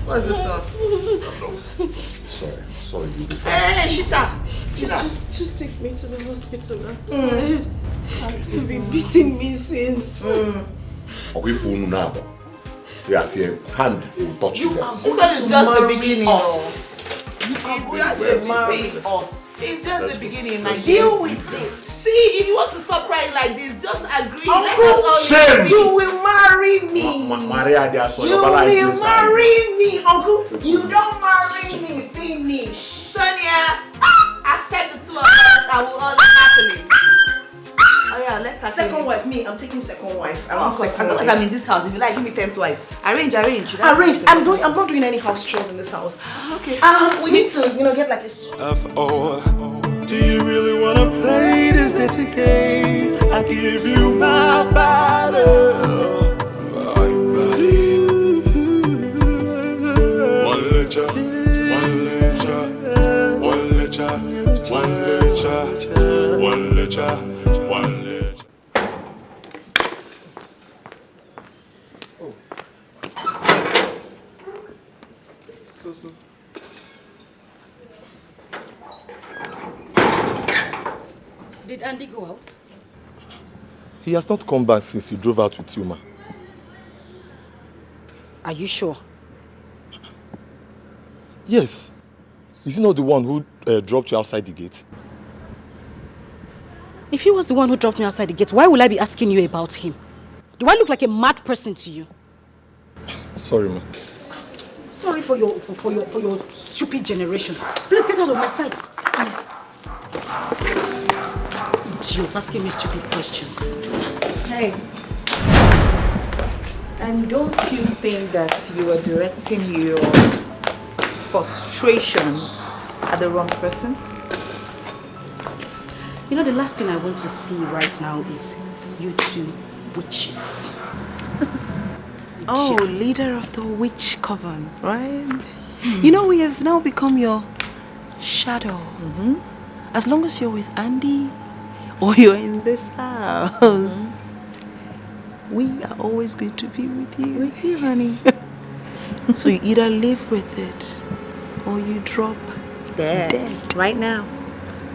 What's this one? Sorry, beautiful. Hey, Shita. Just take me to the hospital. I'm tired. You've been beating me since. Okay, phone now. Yeah, if your hand will touch you. This one is just the beginning. It's just the beginning. Deal with it. See, if you want to stop crying like this, just agree. Shame. You will marry me. Maria, they are so You will marry me, uncle. You don't marry me. Finish. Sonia, accept the 2 of us. I will all happily. Oh yeah, let's start. Second wife, me. I'm taking second wife. I As want second long wife. as I'm in this house, if you like, give me 10th wife. Arrange. Arrange. I'm not doing any house chores in this house. Okay. We need to, get like a... F.O. Do you really wanna play this dirty game? I give you my body. My body. One letter. So. Did Andy go out? He has not come back since he drove out with you, ma. Are you sure? Yes. Is he not the one who dropped you outside the gate? If he was the one who dropped me outside the gate, why will I be asking you about him? Do I look like a mad person to you? Sorry, ma. Sorry for your stupid generation. Please get out of my sight. Idiot, asking me stupid questions. Hey. And don't you think that you are directing your frustrations at the wrong person? You know, the last thing I want to see right now is you two witches. Oh, leader of the witch coven, right? You know, we have now become your shadow. As long as you're with Andy or you're in this house, we are always going to be with you. With you, honey. So you either live with it or you drop dead. Right now.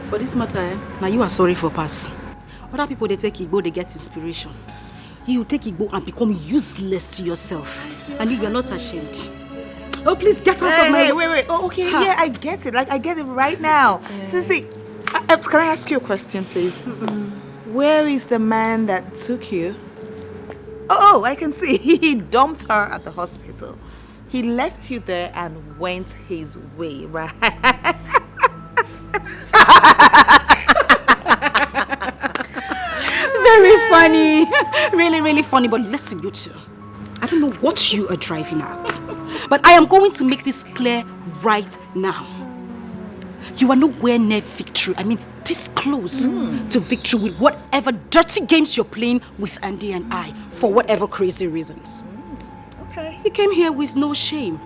For this matter, now you are sorry for pass. Other people, they take Igbo, they get inspiration. You take Igbo and become useless to yourself. And you are not ashamed. Oh, please get out of my... Hey, wait. Oh, okay, yeah, I get it. Like, I get it right now. Sissy, can I ask you a question, please? Where is the man that took you? Oh, I can see. He dumped her at the hospital. He left you there and went his way, right? Very funny. Really, really funny. But listen, you two. I don't know what you are driving at. But I am going to make this clear right now. You are nowhere near victory. I mean, this close to victory with whatever dirty games you're playing with Andy and I for whatever crazy reasons. Okay. You came here with no shame.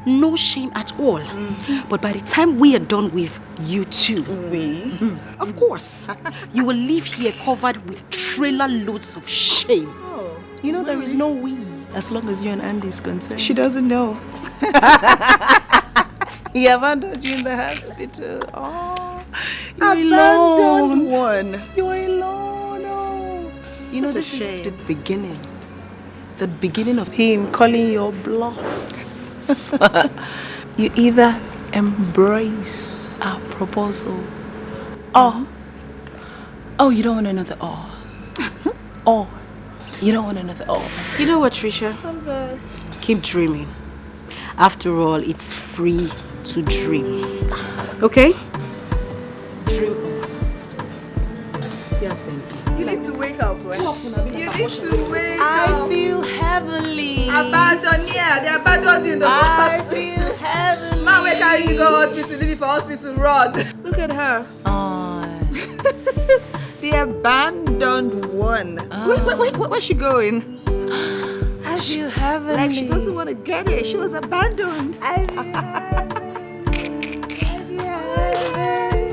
No shame at all. But by the time we are done with you two, of course, you will leave here covered with trailer loads of shame. You know, there is no we as long as you and Andy is concerned. She doesn't know. He abandoned you in the hospital. Oh, you're Abandoned alone. one. You're alone. Oh. You know, this is the beginning. The beginning of him calling your bluff. You either embrace our proposal or you don't want another or you don't want another You know what, Trisha? Okay. Keep dreaming. After all, it's free to dream. Okay? Dream on. See us then. You need to wake up, right? You need to wake I up. feel heavenly. Abandoned, yeah. They abandoned you in the hospital. feel heavenly. Man, where carry you go hospital, leave you for hospital, run. Look at her. The abandoned one. Wait, where's she going? I feel heavenly. Like she doesn't want to get it. She was abandoned. This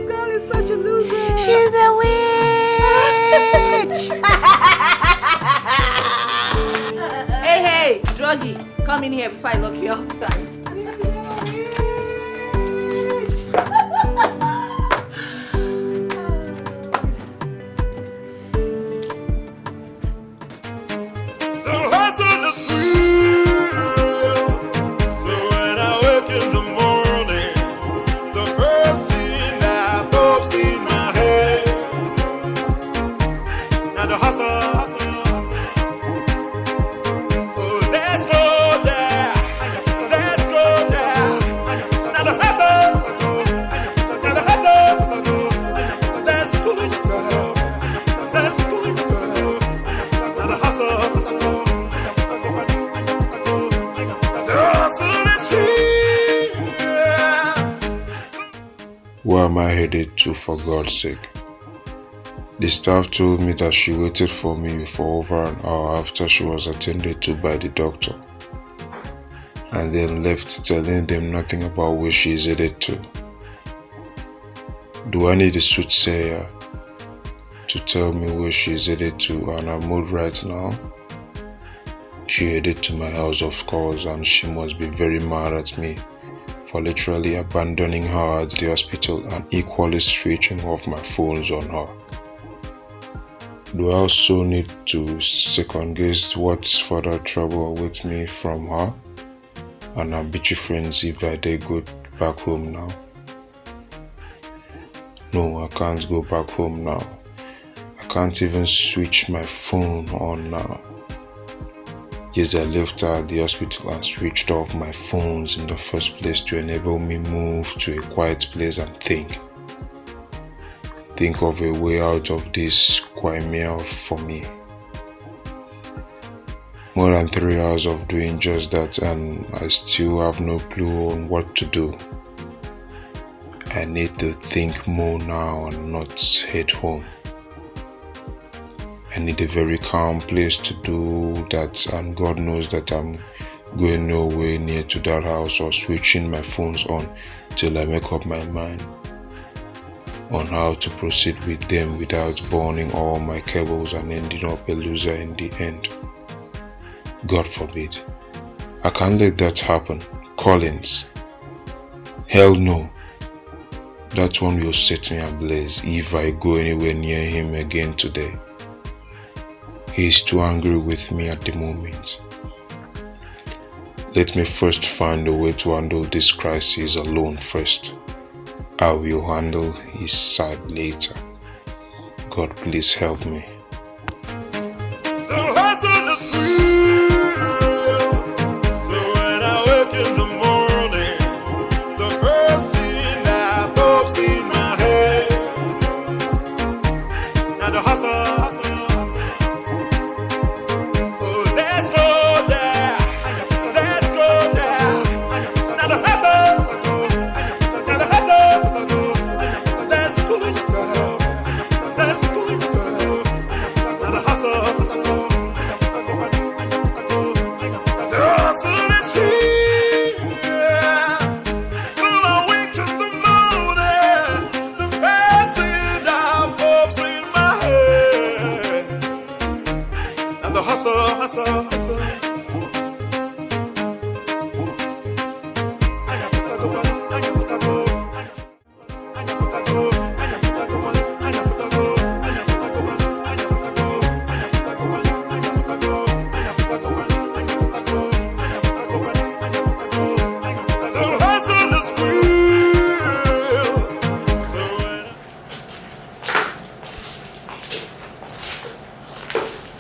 girl is such a loser. She's a witch. Hey, druggie, come in here before I lock you outside. Where am I headed to, for God's sake? The staff told me that she waited for me for over an hour after she was attended to by the doctor, and then left telling them nothing about where she is headed to. Do I need a soothsayer to tell me where she is headed to and her mood right now? She headed to my house, of course, and she must be very mad at me for literally abandoning her at the hospital and equally switching off my phones on her. Do I also need to second guess what's further trouble awaits me from her and her bitchy friends if I dare go back home now? No, I can't go back home now. can't even switch my phone on now. Yes, I left her at the hospital and switched off my phones in the first place to enable me move to a quiet place and think. Think of a way out of this quagmire for me. More than 3 hours of doing just that and I still have no clue on what to do. I need to think more now and not head home. I need a very calm place to do that, and God knows that I'm going nowhere near to that house or switching my phones on till I make up my mind on how to proceed with them without burning all my cables and ending up a loser in the end. God forbid. I can't let that happen. Collins. Hell no. That one will set me ablaze if I go anywhere near him again today. He is too angry with me at the moment. Let me first find a way to handle this crisis alone first. I will handle his side later. God, please help me.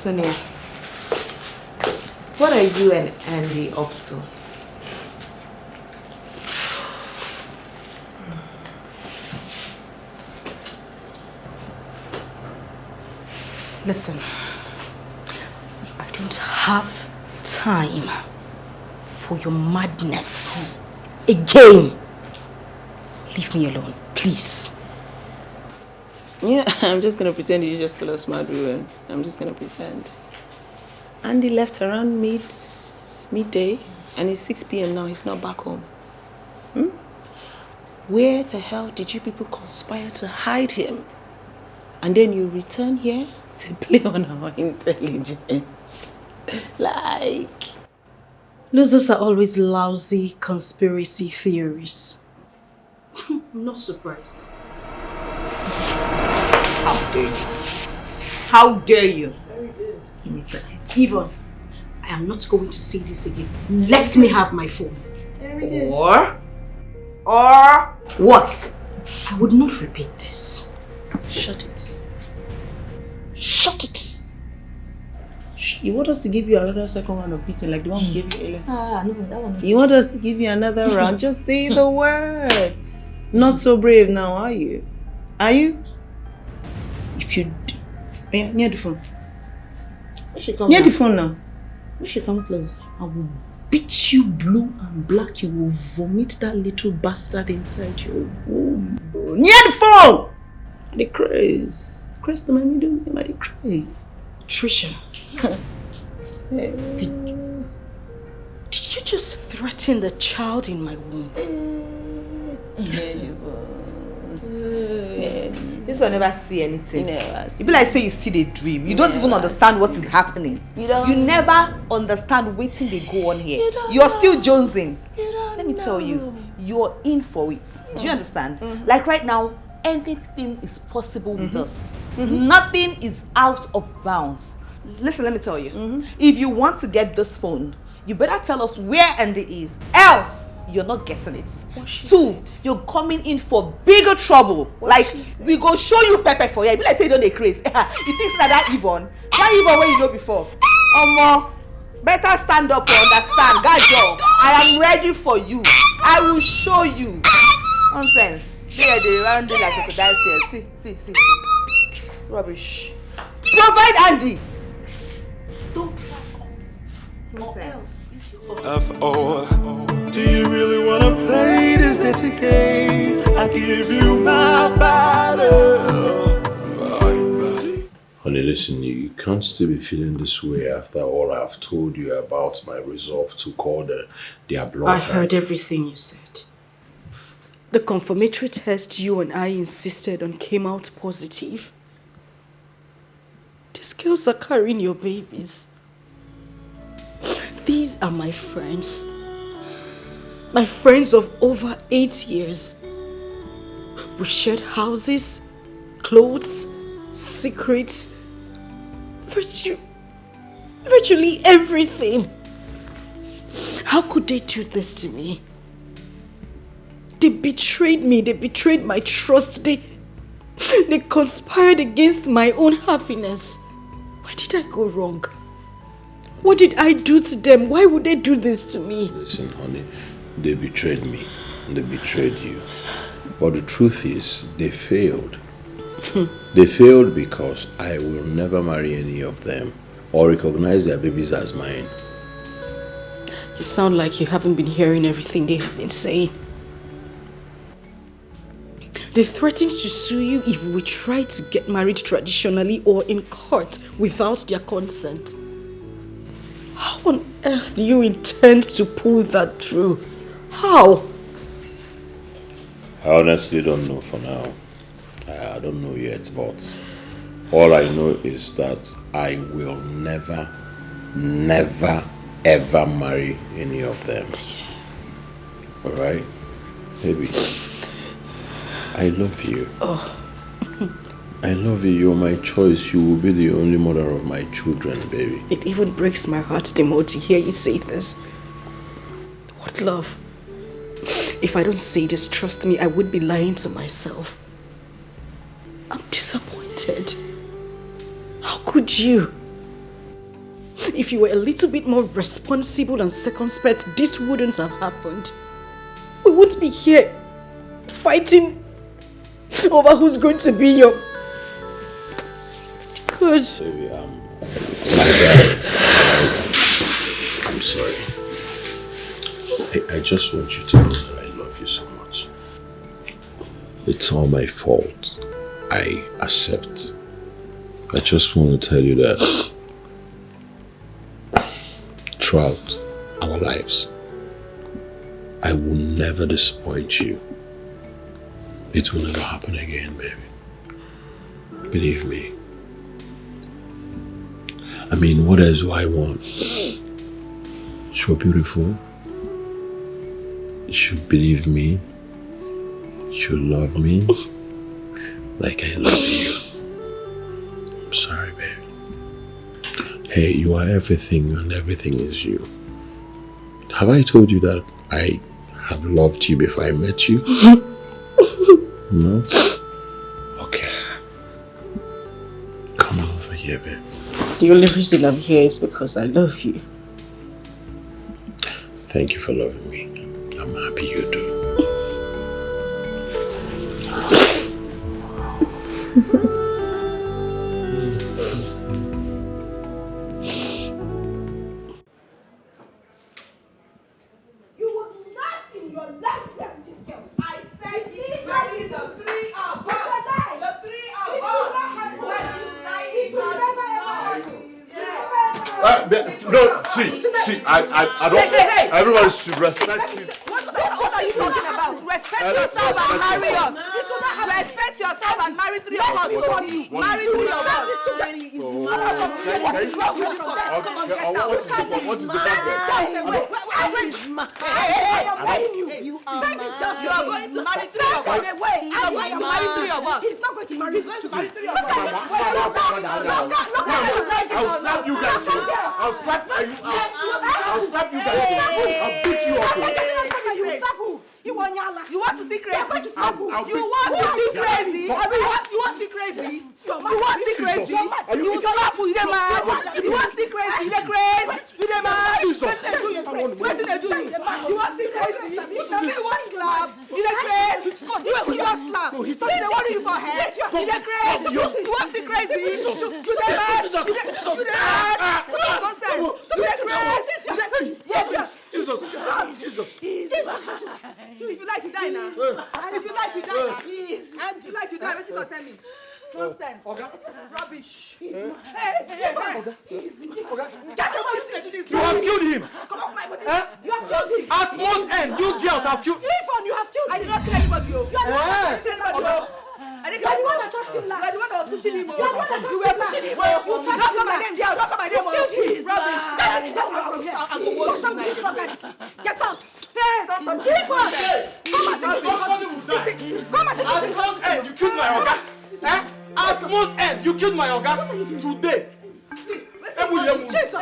Sonia, what are you and Andy up to? Listen, I don't have time for your madness again. Leave me alone, please. Yeah, I'm just gonna pretend you just call us mad women. I'm just gonna pretend. Andy left around midday and it's 6 p.m. now. He's not back home. Where the hell did you people conspire to hide him? And then you return here to play on our intelligence. Like... Losers are always lousy conspiracy theories. I'm not surprised. How dare you? How dare you? Very good. Yvonne, I am not going to say this again. Let me have my phone. Or what? I would not repeat this. Shut it. Shut it. You want us to give you another second round of beating like the one we gave you earlier? No, that one. You want us to give you another round? Just say the word. Not so brave now, are you? Are you? If you... near the phone. Near the phone now. We should come close. I will beat you blue and black. You will vomit that little bastard inside your womb. Near the phone! The craze. Craze to my middle name, the craze. Trisha. Did you just threaten the child in my womb? This one never see anything. You be like say you still a dream. You don't even understand what is happening. You never understand what they go on here. You're still jonesing. Let me tell you, you're in for it. Do you understand? Like right now, anything is possible with us. Nothing is out of bounds. Listen, let me tell you. If you want to get this phone, you better tell us where Andy is. Else, you're not getting it. 2, you're coming in for bigger trouble. We go show you pepper for you. Be like say you don't dey craze. You think that Yvonne? That Yvonne where you know before? Better stand up or understand. Gajo, I am ready for you. I will show you. Nonsense. They round it like a crocodile here. See. Rubbish. Provide Andy. Don't try us. Nonsense. Do you really wanna play this dirty game? I give you my body. Honey, listen, you can't still be feeling this way after all I've told you about my resolve to call their bluff. I heard everything you said. The confirmatory test you and I insisted on came out positive. These girls are carrying your babies. These are my friends. My friends of over 8 years. We shared houses, clothes, secrets, virtually everything. How could they do this to me? They betrayed me, they betrayed my trust, they conspired against my own happiness. Where did I go wrong? What did I do to them? Why would they do this to me? Listen, honey, they betrayed me. They betrayed you. But the truth is, they failed. They failed because I will never marry any of them or recognize their babies as mine. You sound like you haven't been hearing everything they have been saying. They threatened to sue you if we try to get married traditionally or in court without their consent. How on earth do you intend to pull that through? How? I honestly don't know for now. I don't know yet, but all I know is that I will never, ever marry any of them. Alright? Baby, I love you. Oh. I love you. You're my choice. You will be the only mother of my children, baby. It even breaks my heart the more to hear you say this. What love? If I don't say this, trust me, I would be lying to myself. I'm disappointed. How could you? If you were a little bit more responsible and circumspect, this wouldn't have happened. We wouldn't be here fighting over who's going to be your... Good. Baby, I'm sorry. I just want you to know that I love you so much. It's all my fault. I accept. I just want to tell you that throughout our lives, I will never disappoint you. It will never happen again, baby. Believe me. I mean, what else do I want? You're beautiful. You should believe me. You should love me like I love you. I'm sorry, baby. Hey, you are everything and everything is you. Have I told you that I have loved you before I met you? No? Okay. Come over here, babe. The only reason I'm here is because I love you. Thank you for loving me. I'm happy you do. You would not in your life step with this girl. I said he married the three of us. The three of us. It will never happen. No, see, I don't. Everybody should respect his. What are you talking about? Respect yourself and marry us. Respect yourself and marry 3 of us. Marry 3 of us. What is wrong with this one? Come on, get down. What is the problem? I am telling you. You are going to marry 3 of us. You are going to marry 3 of us. He's not going to marry. He's going to marry 3 of us. I'll slap you guys. I'll slap you guys. I'll beat you up. You want to be crazy? You want to be crazy? You want to be crazy? You slap you dey mad? You want to be crazy? You dey crazy? You dey mad? Wetin dey do you? You want to be crazy? You tell me you want slap? You dey crazy? You want slap? So they want you for head? You dey crazy? You want to be crazy? You dey mad? You dey mad? Stop nonsense! You dey crazy? Yes. Jesus. If you like, you die now. And if you like, you die now. And you like, you die. What's it gonna me? Nonsense. Rubbish. Hey. Get over this. You have killed him. Come on, you have killed him. At one end, you girls have killed him. You have killed him. I did not kill anybody. You are the one that killed anybody. I didn't kill anyone that touched him last. You are the one that was pushing him. You were pushing him. You touched him. My name, girl. Don't call my name. Rubbish. Get out. Come at you killed my Oga. At one end, you killed my Oga. Today. Jesus.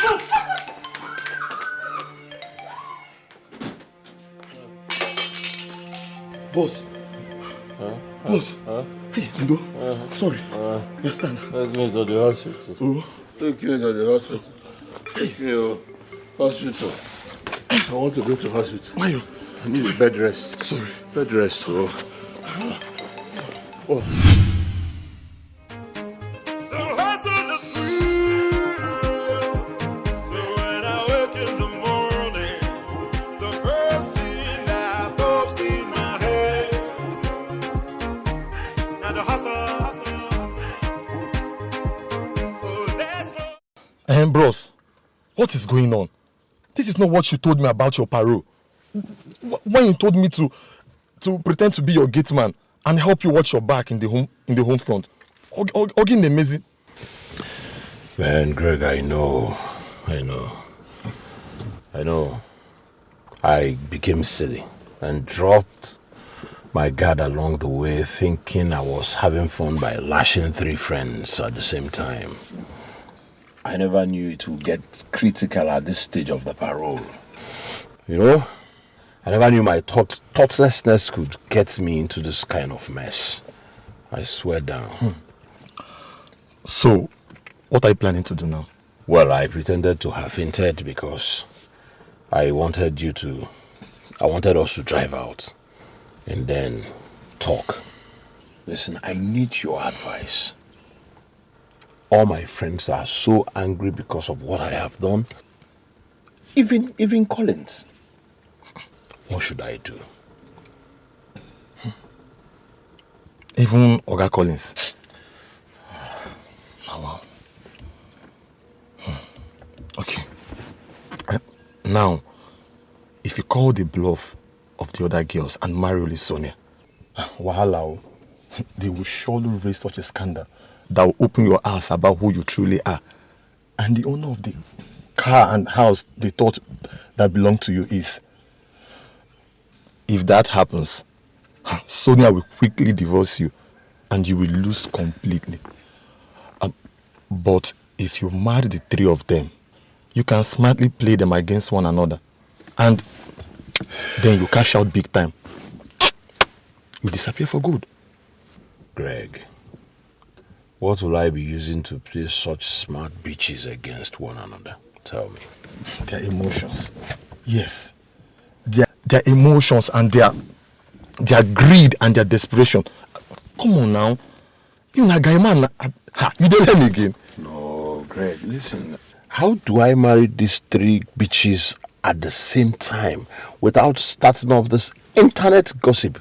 Don't touch me. Boss. Boss. Hey, Ndo. Sorry. You stand. Take me to the hospital. Oh. Take me to the hospital. Take me to hospital. I want to go to hospital. Mayo. I need a bed rest. Sorry. Bed rest. Oh. Bros, what is going on? This is not what you told me about your parole. When you told me to pretend to be your gate man and help you watch your back in the home front. Ogin amazing. Man, Greg, I know. I became silly and dropped my guard along the way, thinking I was having fun by lashing 3 friends at the same time. I never knew it would get critical at this stage of the parole. I never knew my thoughtlessness could get me into this kind of mess. I swear down. So, what are you planning to do now? Well, I pretended to have fainted because I wanted us to drive out and then talk. Listen, I need your advice. All my friends are so angry because of what I have done. Even Collins. What should I do? Even Oga Collins? Oh, wow. Okay. Now, if you call the bluff of the other girls and marry only Sonia, wahala, they will surely raise such a scandal that will open your eyes about who you truly are. And the owner of the car and house they thought that belonged to you is. If that happens, Sonia will quickly divorce you and you will lose completely. But if you marry the 3 of them, you can smartly play them against one another. And then you cash out big time. You disappear for good. Greg, what will I be using to play such smart bitches against one another? Tell me. Their emotions. Yes. Their emotions and their greed and their desperation. Come on now. You na guy man. You don't learn again. No, Greg, listen. How do I marry these 3 bitches at the same time without starting off this internet gossip?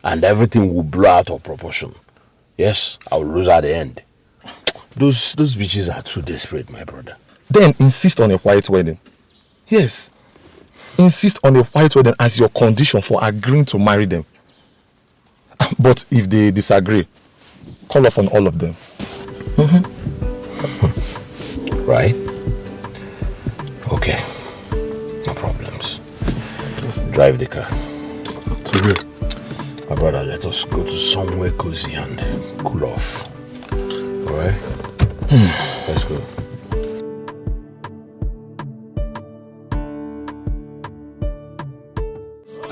And everything will blow out of proportion. Yes, I will lose at the end. Those bitches are too desperate, my brother. Then insist on a white wedding. Yes. Insist on a white wedding as your condition for agreeing to marry them. But if they disagree, call off on all of them. Right? Okay. No problems. Just drive the car. To where? My brother, let us go to somewhere cozy and cool off. Alright? Let's go.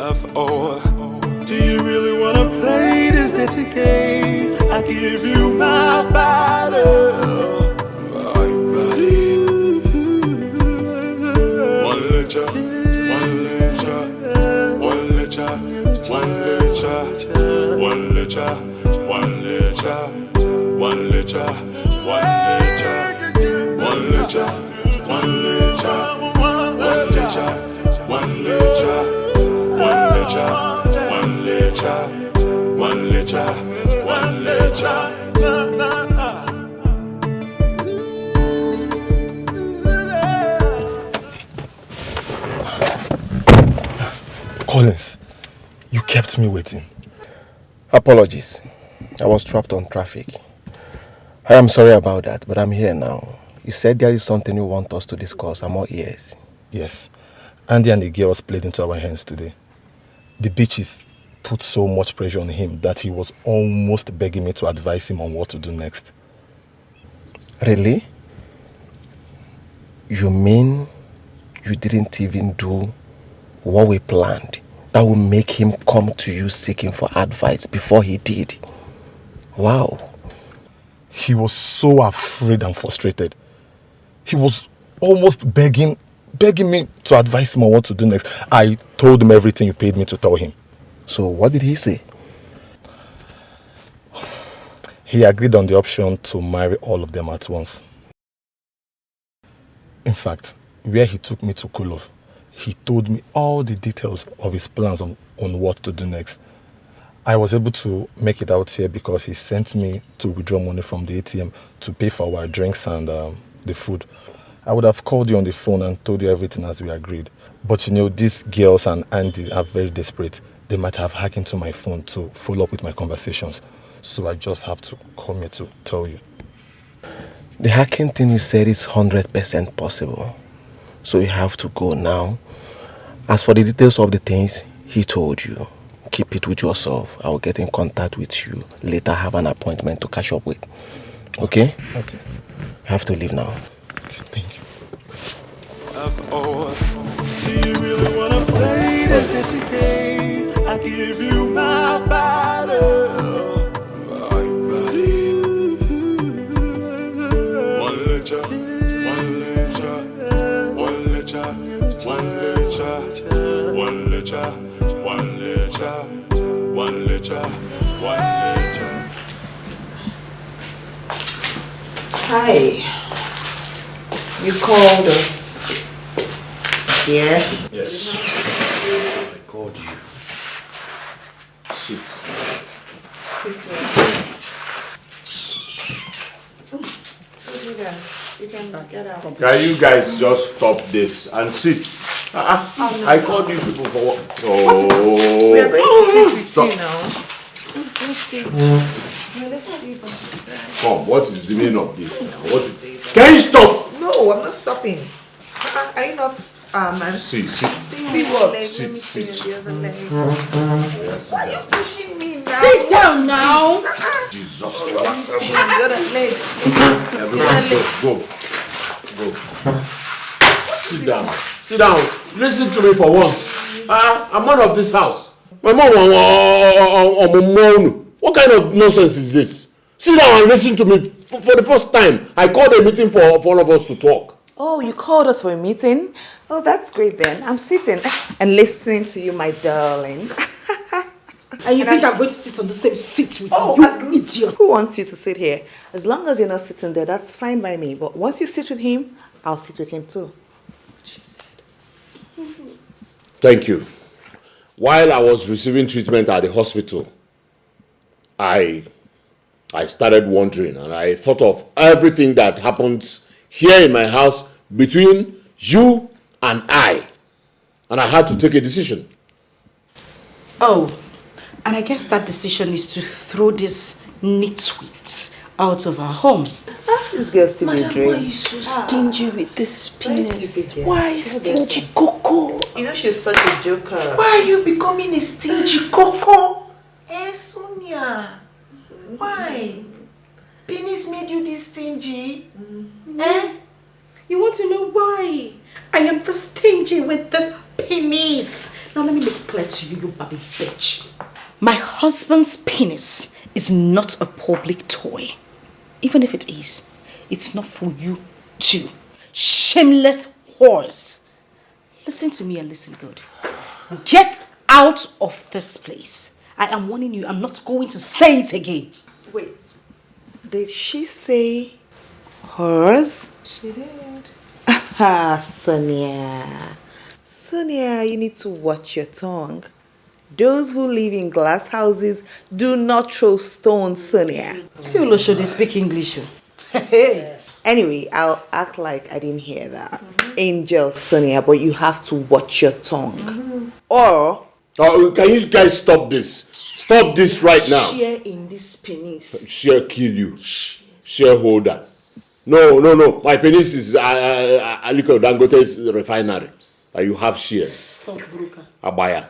of ore. Do you really wanna play this dirty game? I give you my body. My body. One lecha, one lecha, one lecha, one lecha, one lecha, one lecha, one lecha, one lecha, one lecha, one lecha, one lecha, one lecha, one lecha, one lecha, one lecha, one lecha. Collins, you kept me waiting. Apologies. I was trapped on traffic. I am sorry about that, but I'm here now. You said there is something you want us to discuss. I'm all ears. Yes. Andy and the girls played into our hands today. The bitches put so much pressure on him that he was almost begging me to advise him on what to do next. Really? You mean you didn't even do what we planned that will make him come to you seeking for advice before he did? Wow. He was so afraid and frustrated. He was almost begging me to advise him on what to do next. I told him everything you paid me to tell him. So what did he say? He agreed on the option to marry all of them at once. In fact, where he took me to cool off, he told me all the details of his plans on what to do next. I was able to make it out here because he sent me to withdraw money from the ATM to pay for our drinks and the food. I would have called you on the phone and told you everything as we agreed. But you know, these girls and Andy are very desperate. They might have hacked into my phone to follow up with my conversations. So I just have to come here to tell you. The hacking thing you said is 100% possible. So you have to go now. As for the details of the things he told you, keep it with yourself. I will get in contact with you later, have an appointment to catch up with. Okay? Okay. You have to leave now. Okay, thank you. Do you really wanna play this dirty game? I give you my body. My body. One lecha, one lecha, one lecha, one lecha, one lecha, one lecha, one lecha, one lecha. Hi. You called us. Yeah? Yes. I called you. Sit. Can you guys just stop this and sit? I called you people for what? Oh. We are going to sit with Stop. you now. Let's stay. Let's sleep on the side. Come, what is the meaning of this now? What is... Can you stop? No, I'm not stopping. Are you not, man? Sit. Stay what? Sit. Why are you pushing me now? Sit down now. Jesus. Let me stay on the other leg. Go. Sit down. Listen to me for once. I'm one of this house. My mom, what kind of nonsense is this? Sit down and listen to me. For the first time, I called a meeting for all of us to talk. Oh, you called us for a meeting? Oh, that's great then. I'm sitting and listening to you, my darling. And you think I'm going to sit on the same seat with you, idiot? Who wants you to sit here? As long as you're not sitting there, that's fine by me. But once you sit with him, I'll sit with him too. Thank you. While I was receiving treatment at the hospital, I started wondering, and I thought of everything that happens here in my house between you and I. And I had to take a decision. Oh, and I guess that decision is to throw these nitwits out of our home. This girl still Madam, dream. why are you so stingy with this penis? Yeah. Why stingy coco? You know she's such a joker. Why are you becoming a stingy coco? Eh, Sonia? Why? Penis made you this stingy? Eh? You want to know why? I am the stingy with this penis. Now let me make it clear to you, you baby bitch. My husband's penis is not a public toy. Even if it is, it's not for you too. Shameless whores. Listen to me and listen good. Get out of this place. I am warning you, I'm not going to say it again. Wait, did she say hers? She did. Ah, Sonia. Sonia, you need to watch your tongue. Those who live in glass houses do not throw stones, Sonia. Siolo, should they speak English? Anyway, I'll act like I didn't hear that. Angel, Sonia, but you have to watch your tongue. Or... can you guys stop this? Stop this right now. Share in this penis. Share kill you. Shareholder. No. My penis is Aliko Dangote's refinery. You have shares. Stockbroker. A buyer.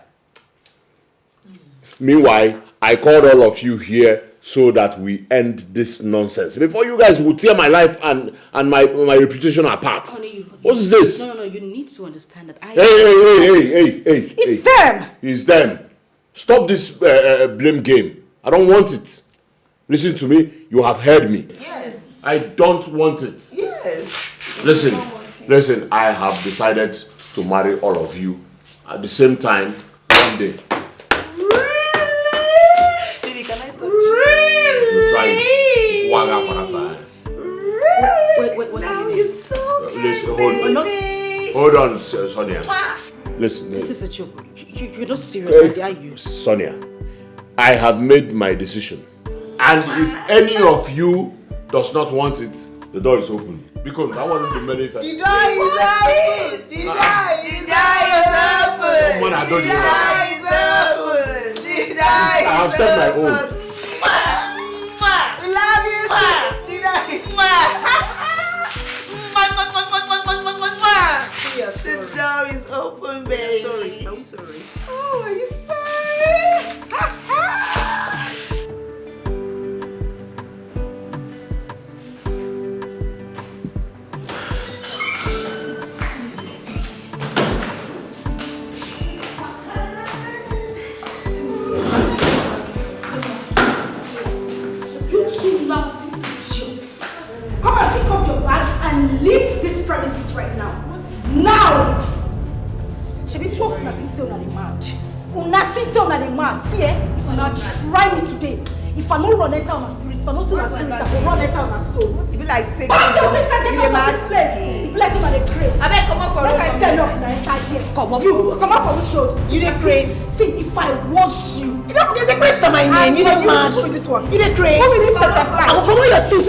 Meanwhile, I called all of you here so that we end this nonsense. Before you guys will tear my life and my reputation apart. Honey, What's this? No, you need to understand that I... Hey. It's them! It's them. Stop this blame game. I don't want it. Listen to me. You have heard me. Yes. I don't want it. Yes. Listen, I have decided to marry all of you at the same time one day. Baby, can I touch you? You try it. Wait, what are you doing? Listen, hold on, Sonia. Listen. This is a joke. You're not serious, are you? Sonia, I have made my decision. And if any of you does not want it, the door is open. Because I want to marry The door is open! The door is open! Woman, I don't The door is open! The door I have is said my own. open! We love you too! The door is The door is open, baby. Sorry. Are we sorry? Oh, are you sorry? You two lousy idiots. Come and pick up your bags and leave this premises right now. Now! She be 12 nothing say on the mad. Nothing say on the mad. See if you not try me today. If I don't run enter on my spirit, if I don't see my spirit, I will run enter on my soul. It be like saying, Why don't you say get out of this place? It be like you the grace. I beg, come up for like road. I said, no, enter here. Come up you, for road. come up for which road? You the grace. See, if I was you. You know, there's a grace to my name. You the mad. This one. You the grace. Who will this butterfly? I will come on your teeth.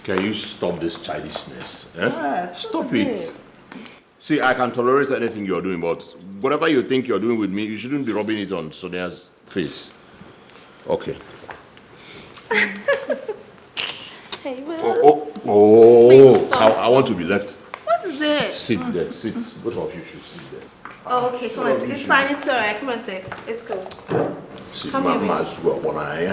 Can you stop this childishness? Stop it. See, I can tolerate anything you're doing, but whatever you think you're doing with me, you shouldn't be rubbing it on Sonia's face. Okay. Hey, I want to be left. What is this? Sit there, sit. Both of you should sit there. Oh, okay, come on. It's fine, it's alright. Come on, say. It's cool. Sit, Come here, Mama, when I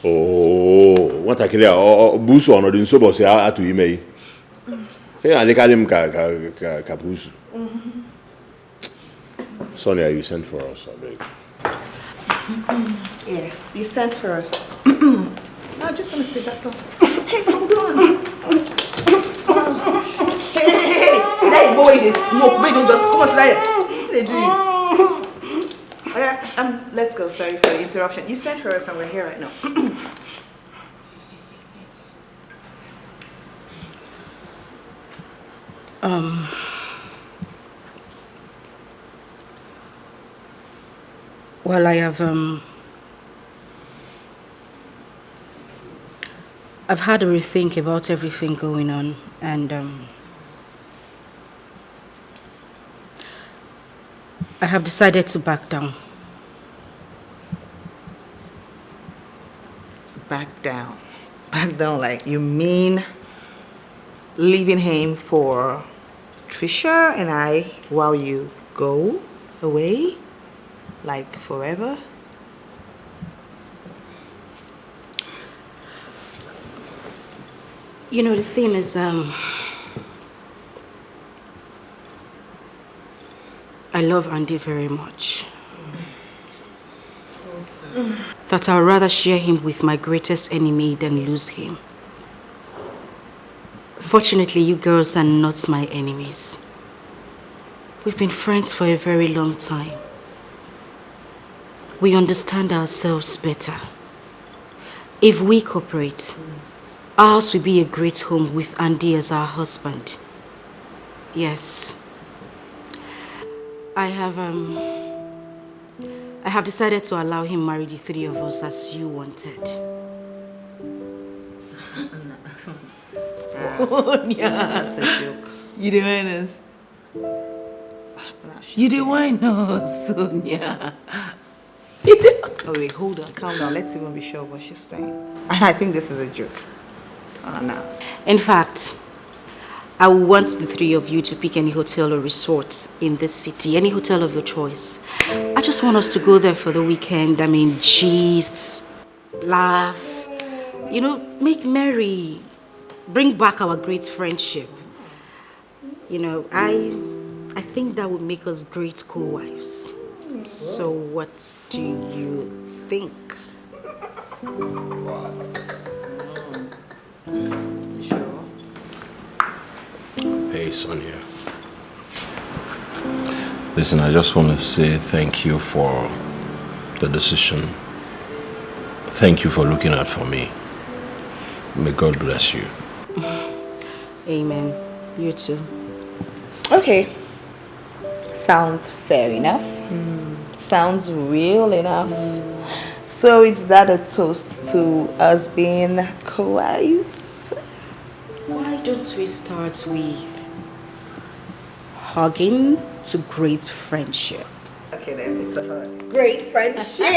Oh, what I clear? Busu or not? So, boss, I to email. Hey, I like him Kapusu. Sonia, you sent for us, I beg. Yes, you sent for us. I just want to say that's all. Hey, hold on. Hey, that boy is smoke. We don't just come on, slide. What are they doing? Let's go. Sorry for the interruption. You sent for us and we're here right now. Well, I have I've had a rethink about everything going on, and I have decided to back down. down. Back down, like, you mean leaving him for Trisha and I while you go away? Like, forever? You know, the thing is, I love Andy very much. That I'd rather share him with my greatest enemy than lose him. Fortunately, you girls are not my enemies. We've been friends for a very long time. We understand ourselves better. If we cooperate, ours will be a great home with Andy as our husband. Yes. I have decided to allow him marry the three of us as you wanted. Sonia. That's a joke. You the winners. You the winners, Sonia. Oh wait, hold on, calm down. Let's even be sure what she's saying. I think this is a joke. No. In fact, I want the three of you to pick any hotel or resort in this city, any hotel of your choice. I just want us to go there for the weekend. I mean, gist, laugh, you know, make merry, bring back our great friendship. You know, I think that would make us great co-wives. So what do you think? Sure. Hey, Sonia. Listen, I just want to say thank you for the decision. Thank you for looking out for me. May God bless you. Amen. You too. Okay. Sounds fair enough. Sounds real enough. So it's that a toast to us being co-wives? Why don't we start with hugging to great friendship? Okay then, it's a hug. Great friendship. Stay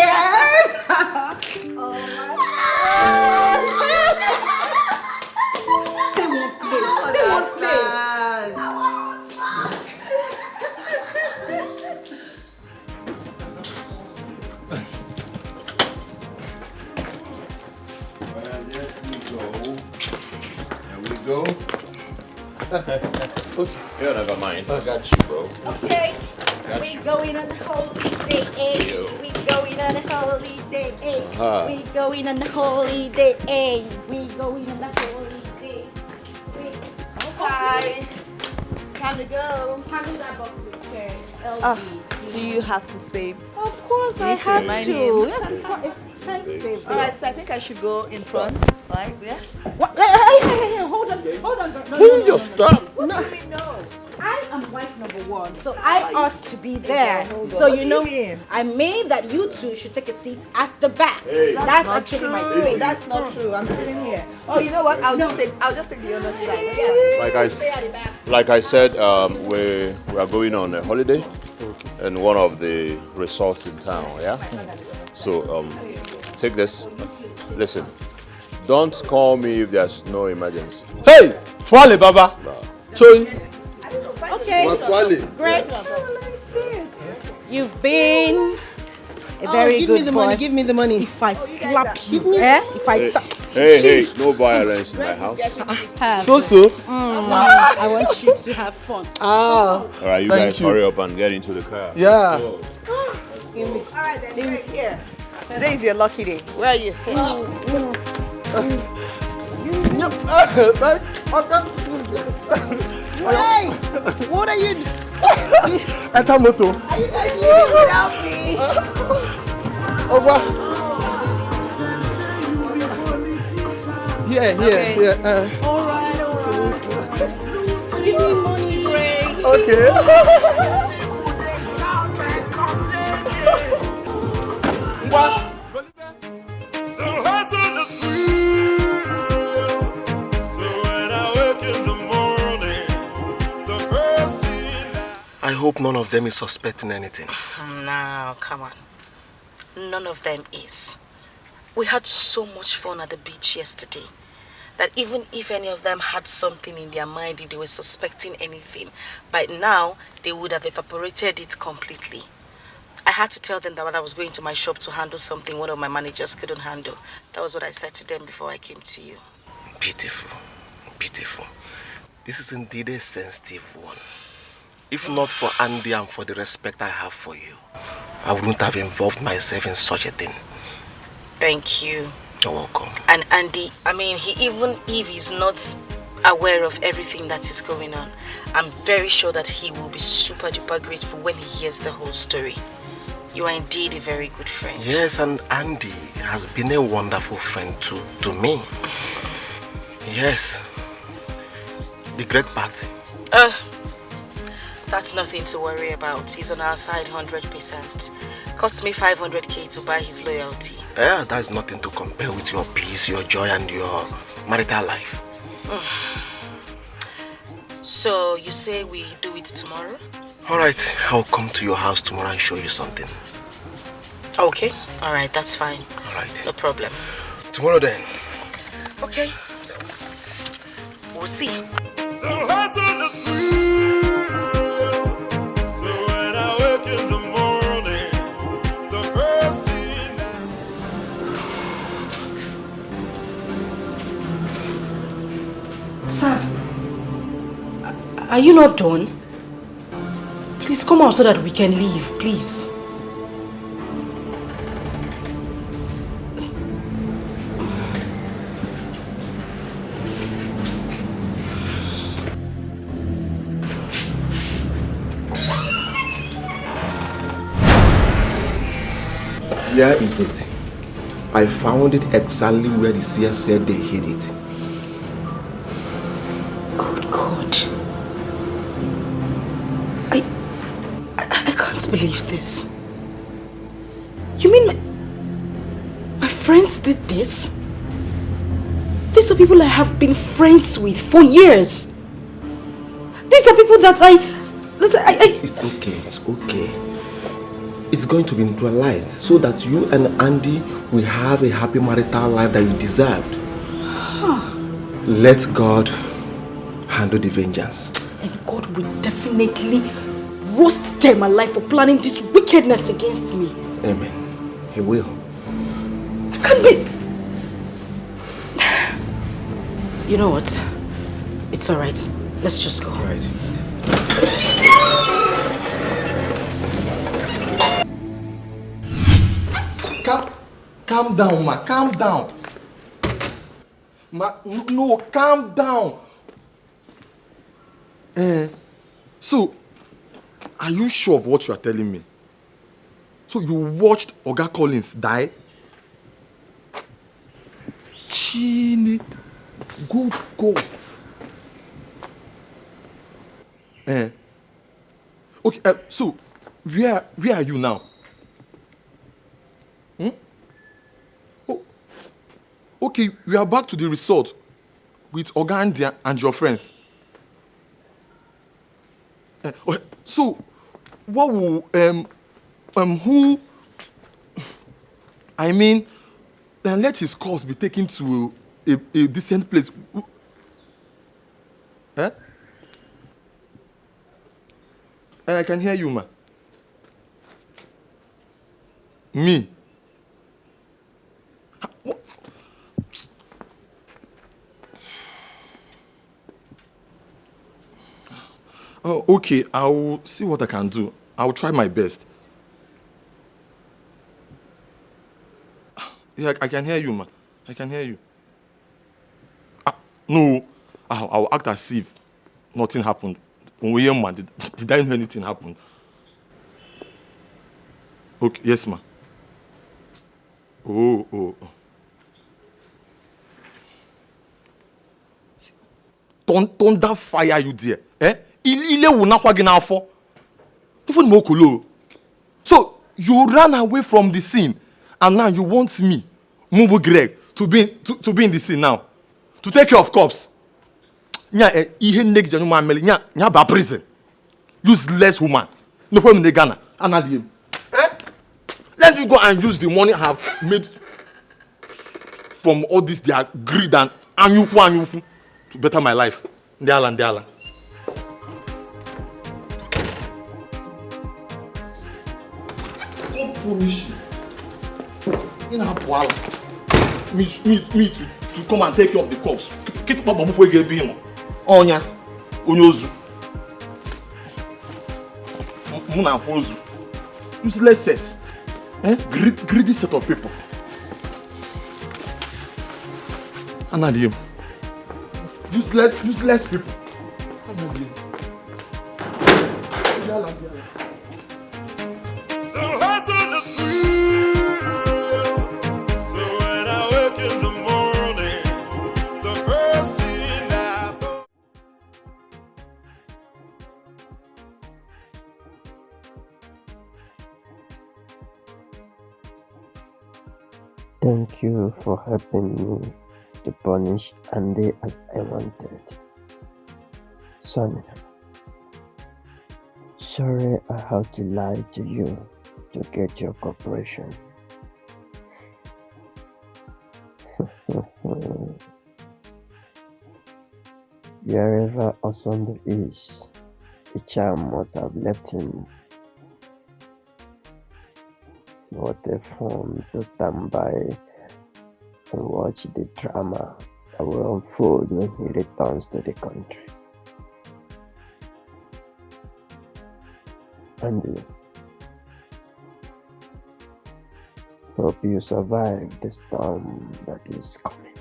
one place. Stay one place. Go. Okay. Yeah, never mind. I got you, bro. Okay. Got We you. going on holiday. Yo. We going on holiday. Uh-huh. We going on holiday. We going on holiday. Okay. It's time to go. Handle that box of chairs. Do you have to say it? Of course, You I need to have remind to. him. Yes, it's expensive. Alright, so I think I should go in front. Right? Yeah? What? Hey, hold on. Hold your stuff. No. What do you mean no? I am wife number one, so I ought to be there. hold on. So What you do know, you mean? I mean that you two should take a seat at the back. Hey. That's not actually true. my seat. That's not true. I'm sitting here. Oh, you know what? I'll just take the other side. Yes. Like I said, we are going on a holiday in one of the resorts in town. Yeah. So take this. Listen, don't call me if there's no emergency. Hey, Twale Baba. Choi. Okay. Twale. Great. Let me see it. You've been a very give good me the boy. money. Give me the money. If I slap you, if I slap. Hey, no violence in my house. So. I want you to have fun. All right, you Thank guys you. hurry up and get into the car. Yeah. Go. Alright then, right here. Today is your lucky day. Where are you? Hey, what are you doing? Enter moto. Are you guys leaving without me? Over. Yeah. All right. Give me money, Ray. Okay. What? I hope none of them is suspecting anything. No, come on. None of them is. We had so much fun at the beach yesterday that even if any of them had something in their mind, if they were suspecting anything, by now they would have evaporated it completely. I had to tell them that I was going to my shop to handle something one of my managers couldn't handle. That was what I said to them before I came to you. Beautiful. Beautiful. This is indeed a sensitive one. If not for Andy and for the respect I have for you, I wouldn't have involved myself in such a thing. Thank you. You're welcome. And Andy, I mean, even if he's not aware of everything that is going on, I'm very sure that he will be super duper grateful when he hears the whole story. You are indeed a very good friend. Yes, and Andy has been a wonderful friend to me. Yes. The great party. That's nothing to worry about. He's on our side 100%. Cost me 500k to buy his loyalty. Yeah, that is nothing to compare with your peace, your joy, and your marital life. So, you say we do it tomorrow? Alright, I'll come to your house tomorrow and show you something. Okay, alright, that's fine. Alright. No problem. Tomorrow then. Okay, so we'll see. Sir, are you not done? Please come out so that we can leave, please. Here is it. I found it exactly where the seer said they hid it. Good God. I can't believe this. You mean my friends did this? These are people I have been friends with for years. These are people that I... It's okay, it's okay. It's going to be neutralized so that you and Andy will have a happy marital life that you deserved. Let God handle the vengeance. And God will definitely roast them alive for planning this wickedness against me. Amen. He will. I can't be... You know what? It's alright. Let's just go. Right. Calm down, ma. Calm down. Ma, no, calm down. So, are you sure of what you are telling me? So you watched Oga Collins die? Chini. Good God. Okay, so where are you now? Oh, okay, we are back to the resort with Oga and your friends. So, what will who? I mean, then let his corpse be taken to a decent place. I can hear you, ma. Me? Oh, okay, I'll see what I can do. I'll try my best. Yeah, I can hear you, ma. I can hear you. No, I'll act as if nothing happened. When we hear, ma, did I know anything happened? Okay, yes, ma. Oh. Thunder fire you there. So you ran away from the scene and now you want me, Mubu Greg, to be in the scene now. To take care of cops. Prison. Useless woman. No problem in Ghana. Let me go and use the money I have made from all this their greed and anyuku to better my life. Ndiala. God promise you. In a while, me to come and take you off the course. Get my babu get being. Onya, onyozu. Muna hozu. Useless set. Greedy set of people. Anadium. Useless people. Anadium. Thank you for helping me to punish Andy as I wanted. Sonia, sorry I have to lie to you to get your cooperation. Wherever Osondo is, the charm must have left him. What a fun to stand by and watch the drama that will unfold when he returns to the country. Andy, hope you survive the storm that is coming.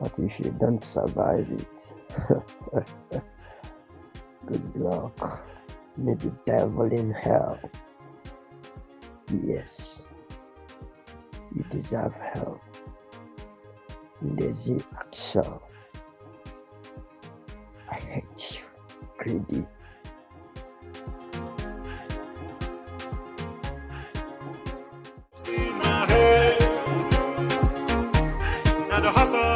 But if you don't survive it, good luck. May the devil in hell. Yes, you deserve hell. Lazy Axel. I hate you, greedy. Now the hustle.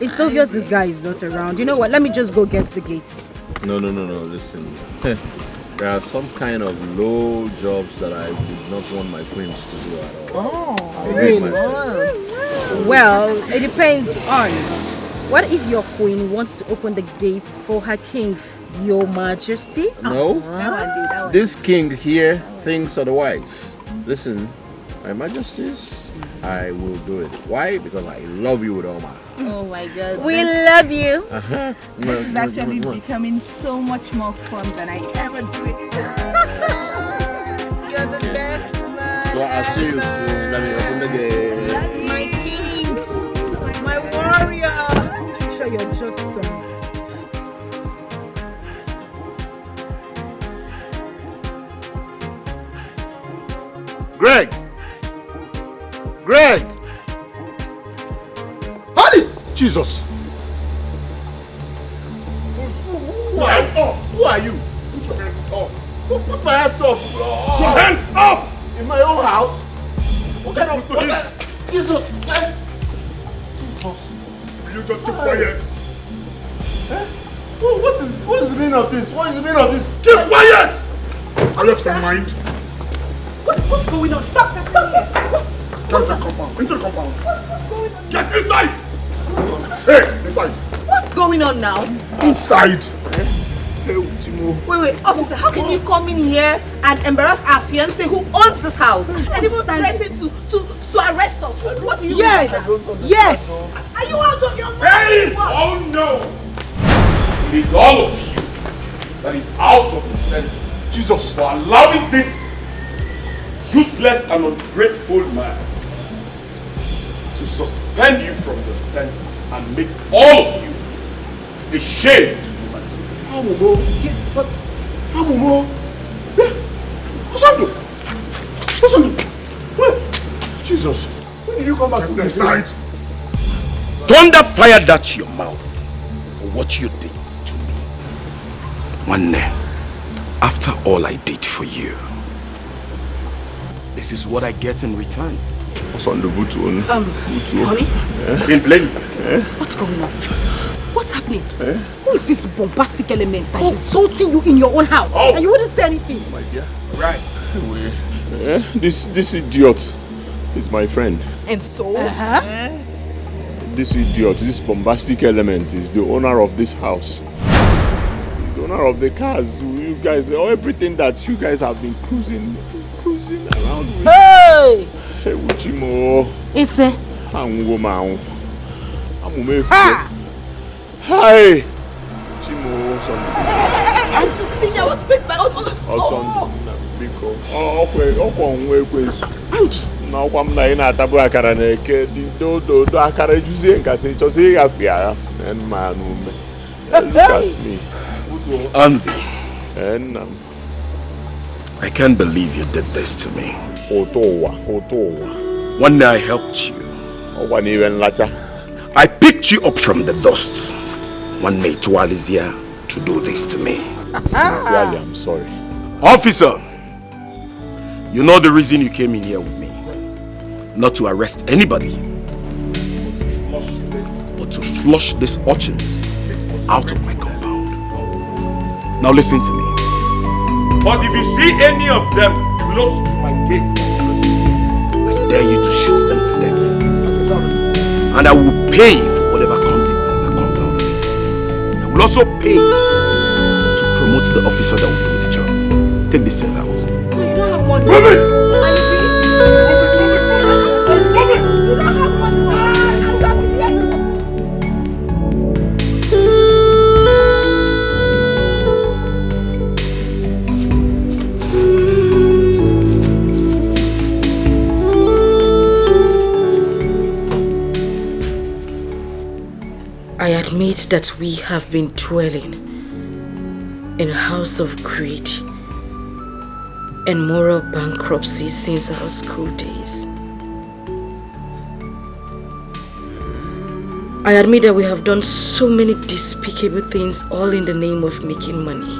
It's obvious this guy is not around. You know what? Let me just go get the gates. No. Listen. There are some kind of low jobs that I would not want my queens to do at all. Oh, really? Well, it depends on. What if your queen wants to open the gates for her king, your majesty? No. This king here thinks otherwise. Listen, my majesties, I will do it. Why? Because I love you with all my heart. Oh my God. We love you. This is actually becoming so much more fun than I ever dreamed. You're the best man. Well, I'll see you soon. Let me open the gate. My king, my warrior. Trisha, you're just some. Greg! Hold it! Jesus! Who are you? Put your hands up. Put my hands up. Your hands up! In my own house? What kind of... Jesus! Jesus! Will you just keep quiet? What is the meaning of this? What is the meaning of this? Keep quiet! I lost my mind. What's going on? Stop this! Get inside compound. Into the compound. What's going on? Get inside! Hey, inside. What's going on now? Inside. Wait, officer, how can you come in here and embarrass our fiancé who owns this house and even threaten to arrest us? What do you mean? Yes! Are you out of your mind? Hey! Oh no! It is all of you. that is out of the sentence. Jesus, for allowing this useless and ungrateful man to suspend you from your senses and make all of you ashamed to human beings. Jesus, when did you come back from the side? Thunder fired at your mouth for what you did to me. One day, after all I did for you, this is what I get in return. Honey? Been playing. What's going on? What's happening? Who is this bombastic element that is insulting you in your own house? And you wouldn't say anything? My dear. Right. This idiot is my friend. And so? This idiot, this bombastic element is the owner of this house. He's the owner of the cars. You guys, everything that you guys have been cruising around with. Hey! Hey, Uchimo. Ise. Hi! Chimo, something. Look at me. Envy. I can't believe you did this to me. One day I helped you. I picked you up from the dust. One day Tual is here to do this to me. Sincerely, I'm sorry. Officer, you know the reason you came in here with me. Not to arrest anybody, but to flush these urchins out of my compound. Now listen to me. But if you see any of them close to my gate, I dare you to shoot them to death. And I will pay for whatever consequence that comes out of this. I will also pay to promote the officer that will do the job. Take this sense out. So you don't have one. Move it! I admit that we have been dwelling in a house of greed and moral bankruptcy since our school days. I admit that we have done so many despicable things, all in the name of making money.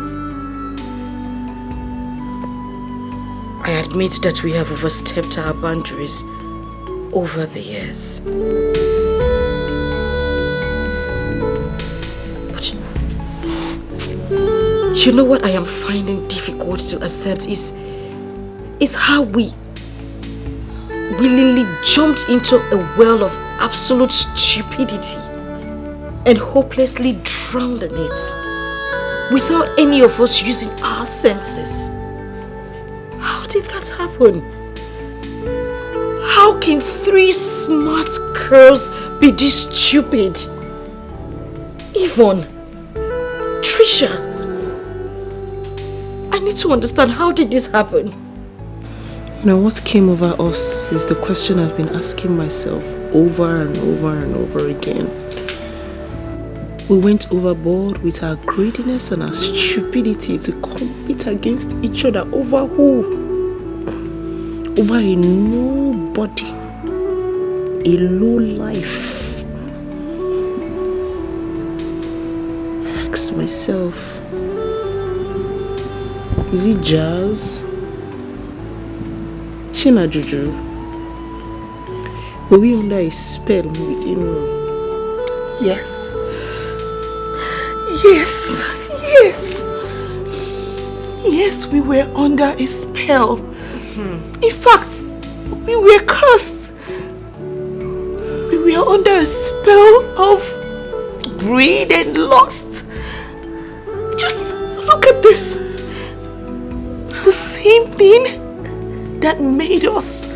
I admit that we have overstepped our boundaries over the years. You know what I am finding difficult to accept is how we willingly jumped into a well of absolute stupidity and hopelessly drowned in it without any of us using our senses. How did that happen? How can 3 smart girls be this stupid? Yvonne, Trisha, I need to understand, how did this happen? You know, what came over us is the question I've been asking myself over and over and over again. We went overboard with our greediness and our stupidity to compete against each other over who? Over a nobody, a low life. I asked myself, is it jazz? Shina Juju? Were we under a spell we didn't know? Yes. Yes. Yes. Yes, we were under a spell. In fact, we were cursed. We were under a spell of greed and lust. Just look at this. The same thing that made us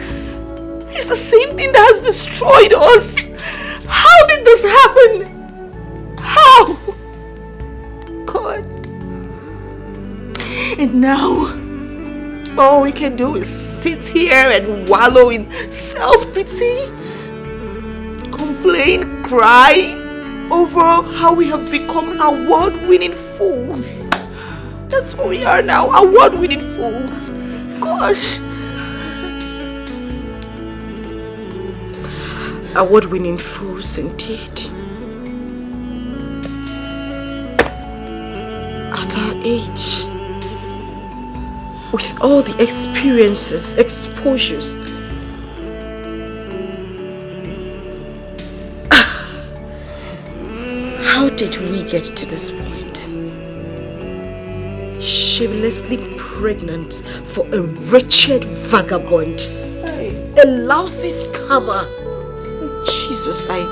is the same thing that has destroyed us. How did this happen? How? God. And now, all we can do is sit here and wallow in self-pity, complain, cry over how we have become award-winning fools. That's what we are now, award-winning fools. Gosh. Award-winning fools indeed. At our age, with all the experiences, exposures, how did we get to this point? Shamelessly pregnant for a wretched vagabond, a lousy scammer. Jesus, I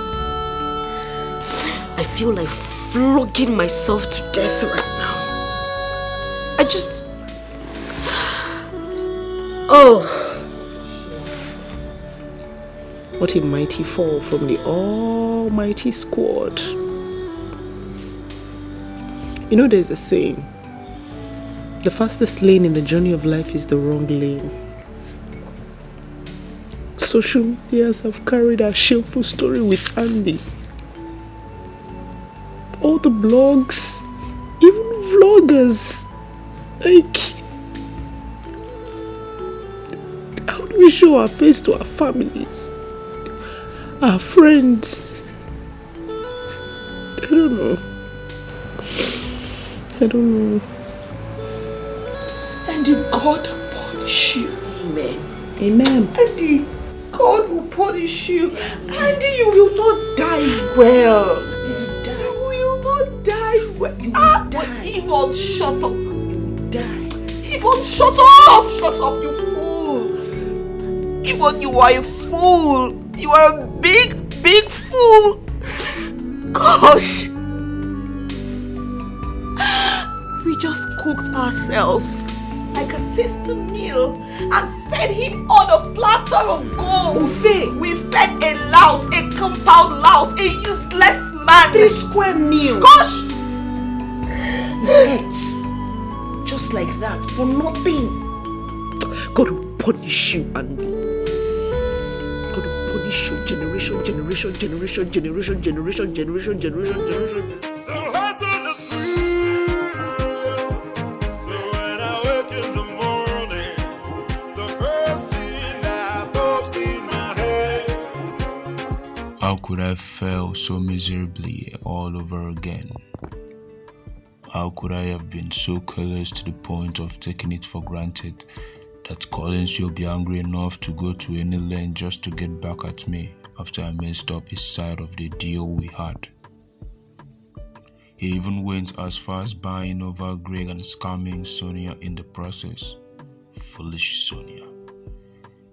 feel like flogging myself to death right now. What a mighty fall from the almighty squad. You know, there's a saying, the fastest lane in the journey of life is the wrong lane. Social medias have carried our shameful story with Andy. All the blogs, even vloggers, like, how do we show our face to our families, our friends? I don't know. And the God punish you. Amen. Amen. And the God will punish you. And you will not die well. You will not die well. But Yvonne, shut up. You will die. Yvonne, shut up. Shut up, you fool. Yvonne, you are a fool. You are a big, big fool. Gosh. We just cooked ourselves like a tasty meal and fed him on a platter of gold. Buffet. We fed a lout, a compound lout, a useless man. 3 square meals. Gosh! Yes. Just like that, for nothing. God will punish you, Andy. God will punish you, generation. How could I fail so miserably all over again? How could I have been so careless to the point of taking it for granted that Collins will be angry enough to go to any length just to get back at me after I messed up his side of the deal we had? He even went as far as buying over Greg and scamming Sonia in the process. Foolish Sonia.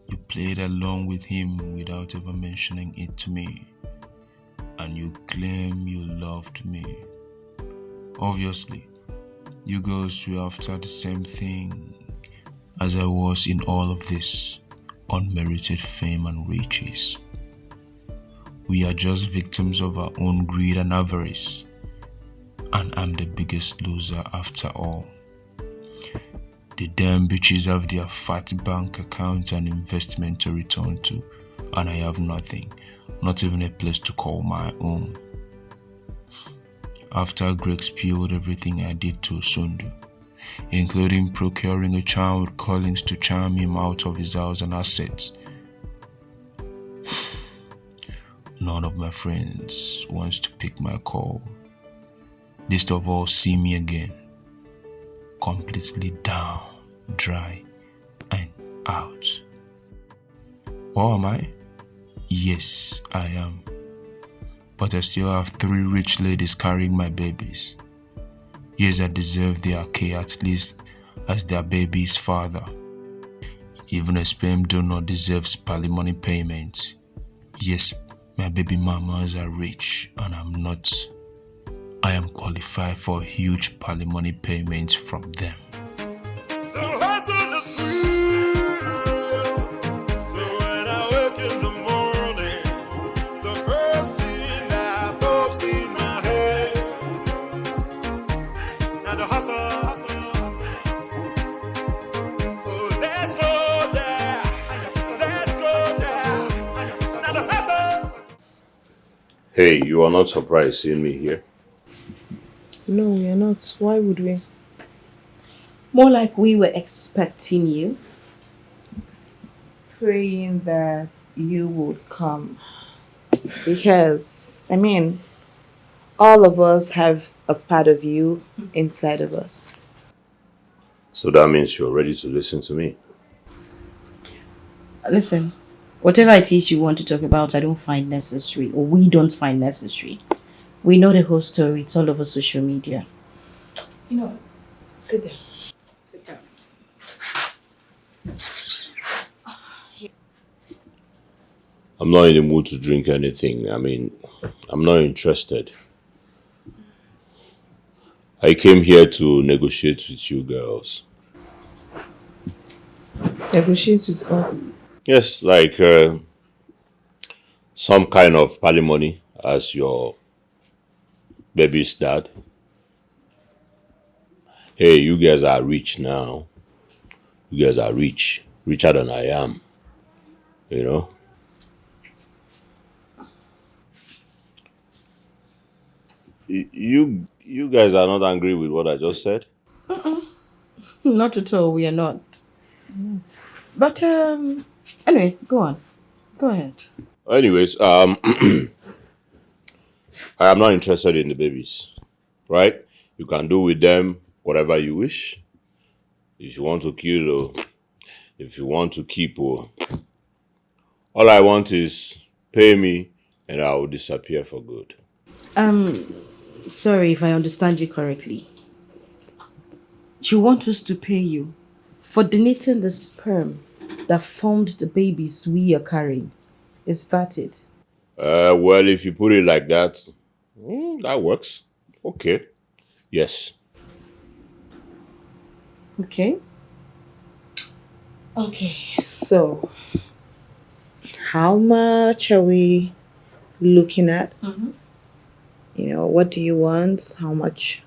You played along with him without ever mentioning it to me. And you claim you loved me. Obviously, you girls were after the same thing as I was in all of this unmerited fame and riches. We are just victims of our own greed and avarice. And I'm the biggest loser after all. The damn bitches have their fat bank account and investment to return to, and I have nothing, not even a place to call my own. After Greg spilled everything I did to Sundu, including procuring a child with Collins to charm him out of his house and assets, none of my friends wants to pick my call. Least of all see me again, completely down, dry, and out. Or am I? Yes, I am. But I still have 3 rich ladies carrying my babies. Yes, I deserve their care at least as their baby's father. Even a sperm donor deserves palimony payments. Yes, my baby mamas are rich and I'm not. I am qualified for huge palimony payments from them. Hey, you are not surprised seeing me here? No, we are not. Why would we? More like we were expecting you. Praying that you would come. Because, I mean, all of us have a part of you inside of us. So that means you're ready to listen to me. Listen, whatever it is you want to talk about, I don't find necessary, or we don't find necessary. We know the whole story. It's all over social media. You know, sit down. Sit down. I'm not in the mood to drink anything. I mean, I'm not interested. I came here to negotiate with you girls. Negotiate with us? Yes, like some kind of palimony as your baby's dad. Hey, you guys are rich now. You guys are rich. Richer than I am. You know? You guys are not angry with what I just said? Not at all, we are not. But, anyway, go on. Go ahead. Anyways, I am not interested in the babies, right? You can do with them whatever you wish. If you want to kill or if you want to keep or all I want is pay me and I will disappear for good. Sorry if I understand you correctly. You want us to pay you for donating the sperm that formed the babies we are carrying. Is that it? Well, if you put it like that, that works. Okay. Yes. Okay. Okay, so how much are we looking at? You know, what do you want? How much?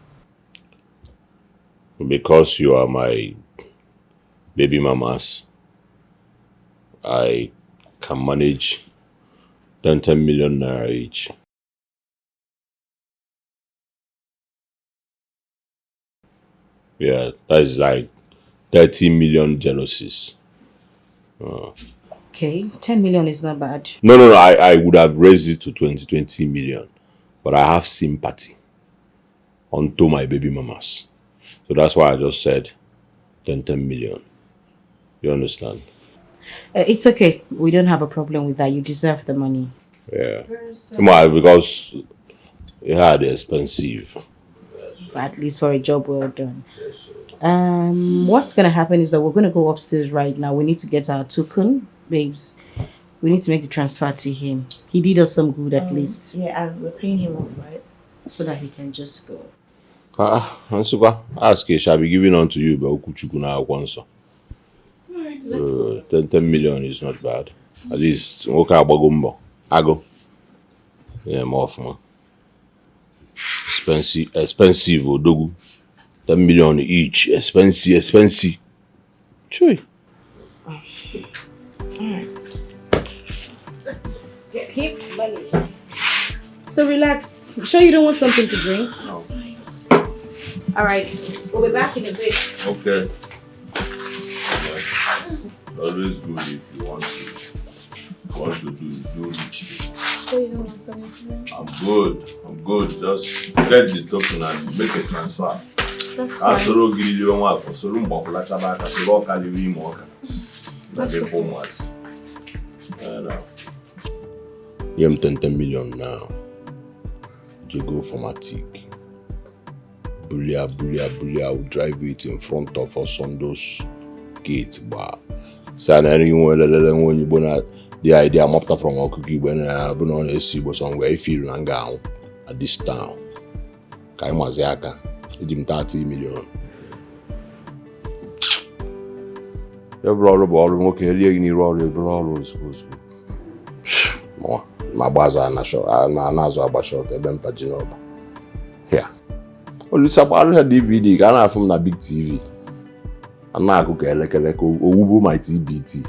Because you are my baby mamas, I can manage 10 million naira each. Yeah, that is like 30 million jealousies. Okay, 10 million is not bad. No, I would have raised it to 20 million. But I have sympathy onto my baby mamas. So that's why I just said 10 million. You understand? It's okay. We don't have a problem with that. You deserve the money. Yeah. Come on, because yeah, they're expensive. At least for a job well done. What's gonna happen is that we're gonna go upstairs right now. We need to get our token, babes. We need to make the transfer to him. He did us some good at least. Yeah, and we're paying him off, right? So that he can just go. Ask it shall be given unto you by Okuchuku na Akwanso. 10 million is not bad. At least okay abagumbo. Ago. Yeah, more of man. Expensive odogu. 10 million each. Expensive. Chui. Alright. Let's get him money. So relax. You sure you don't want something to drink? No. Alright. We'll be back in a bit. Okay. Always good if you want to do rich things. So you don't want something to drink? I'm good. Just get the token and make a transfer. That's fine. That's you have 10 million now. You go for my tick. Bulia will drive it in front of us on those gates. But when you bona the idea I'm up from our cookie when I'm on a sea was somewhere I feel and gown at this town. Kaimaziaka, it's 30 million. Every all okay, any roll is more. My baza na show, na nazo abashot, eben paginoba. Here. Only sabalo DVD, can I from na big TV. I'm not going to go my TBT.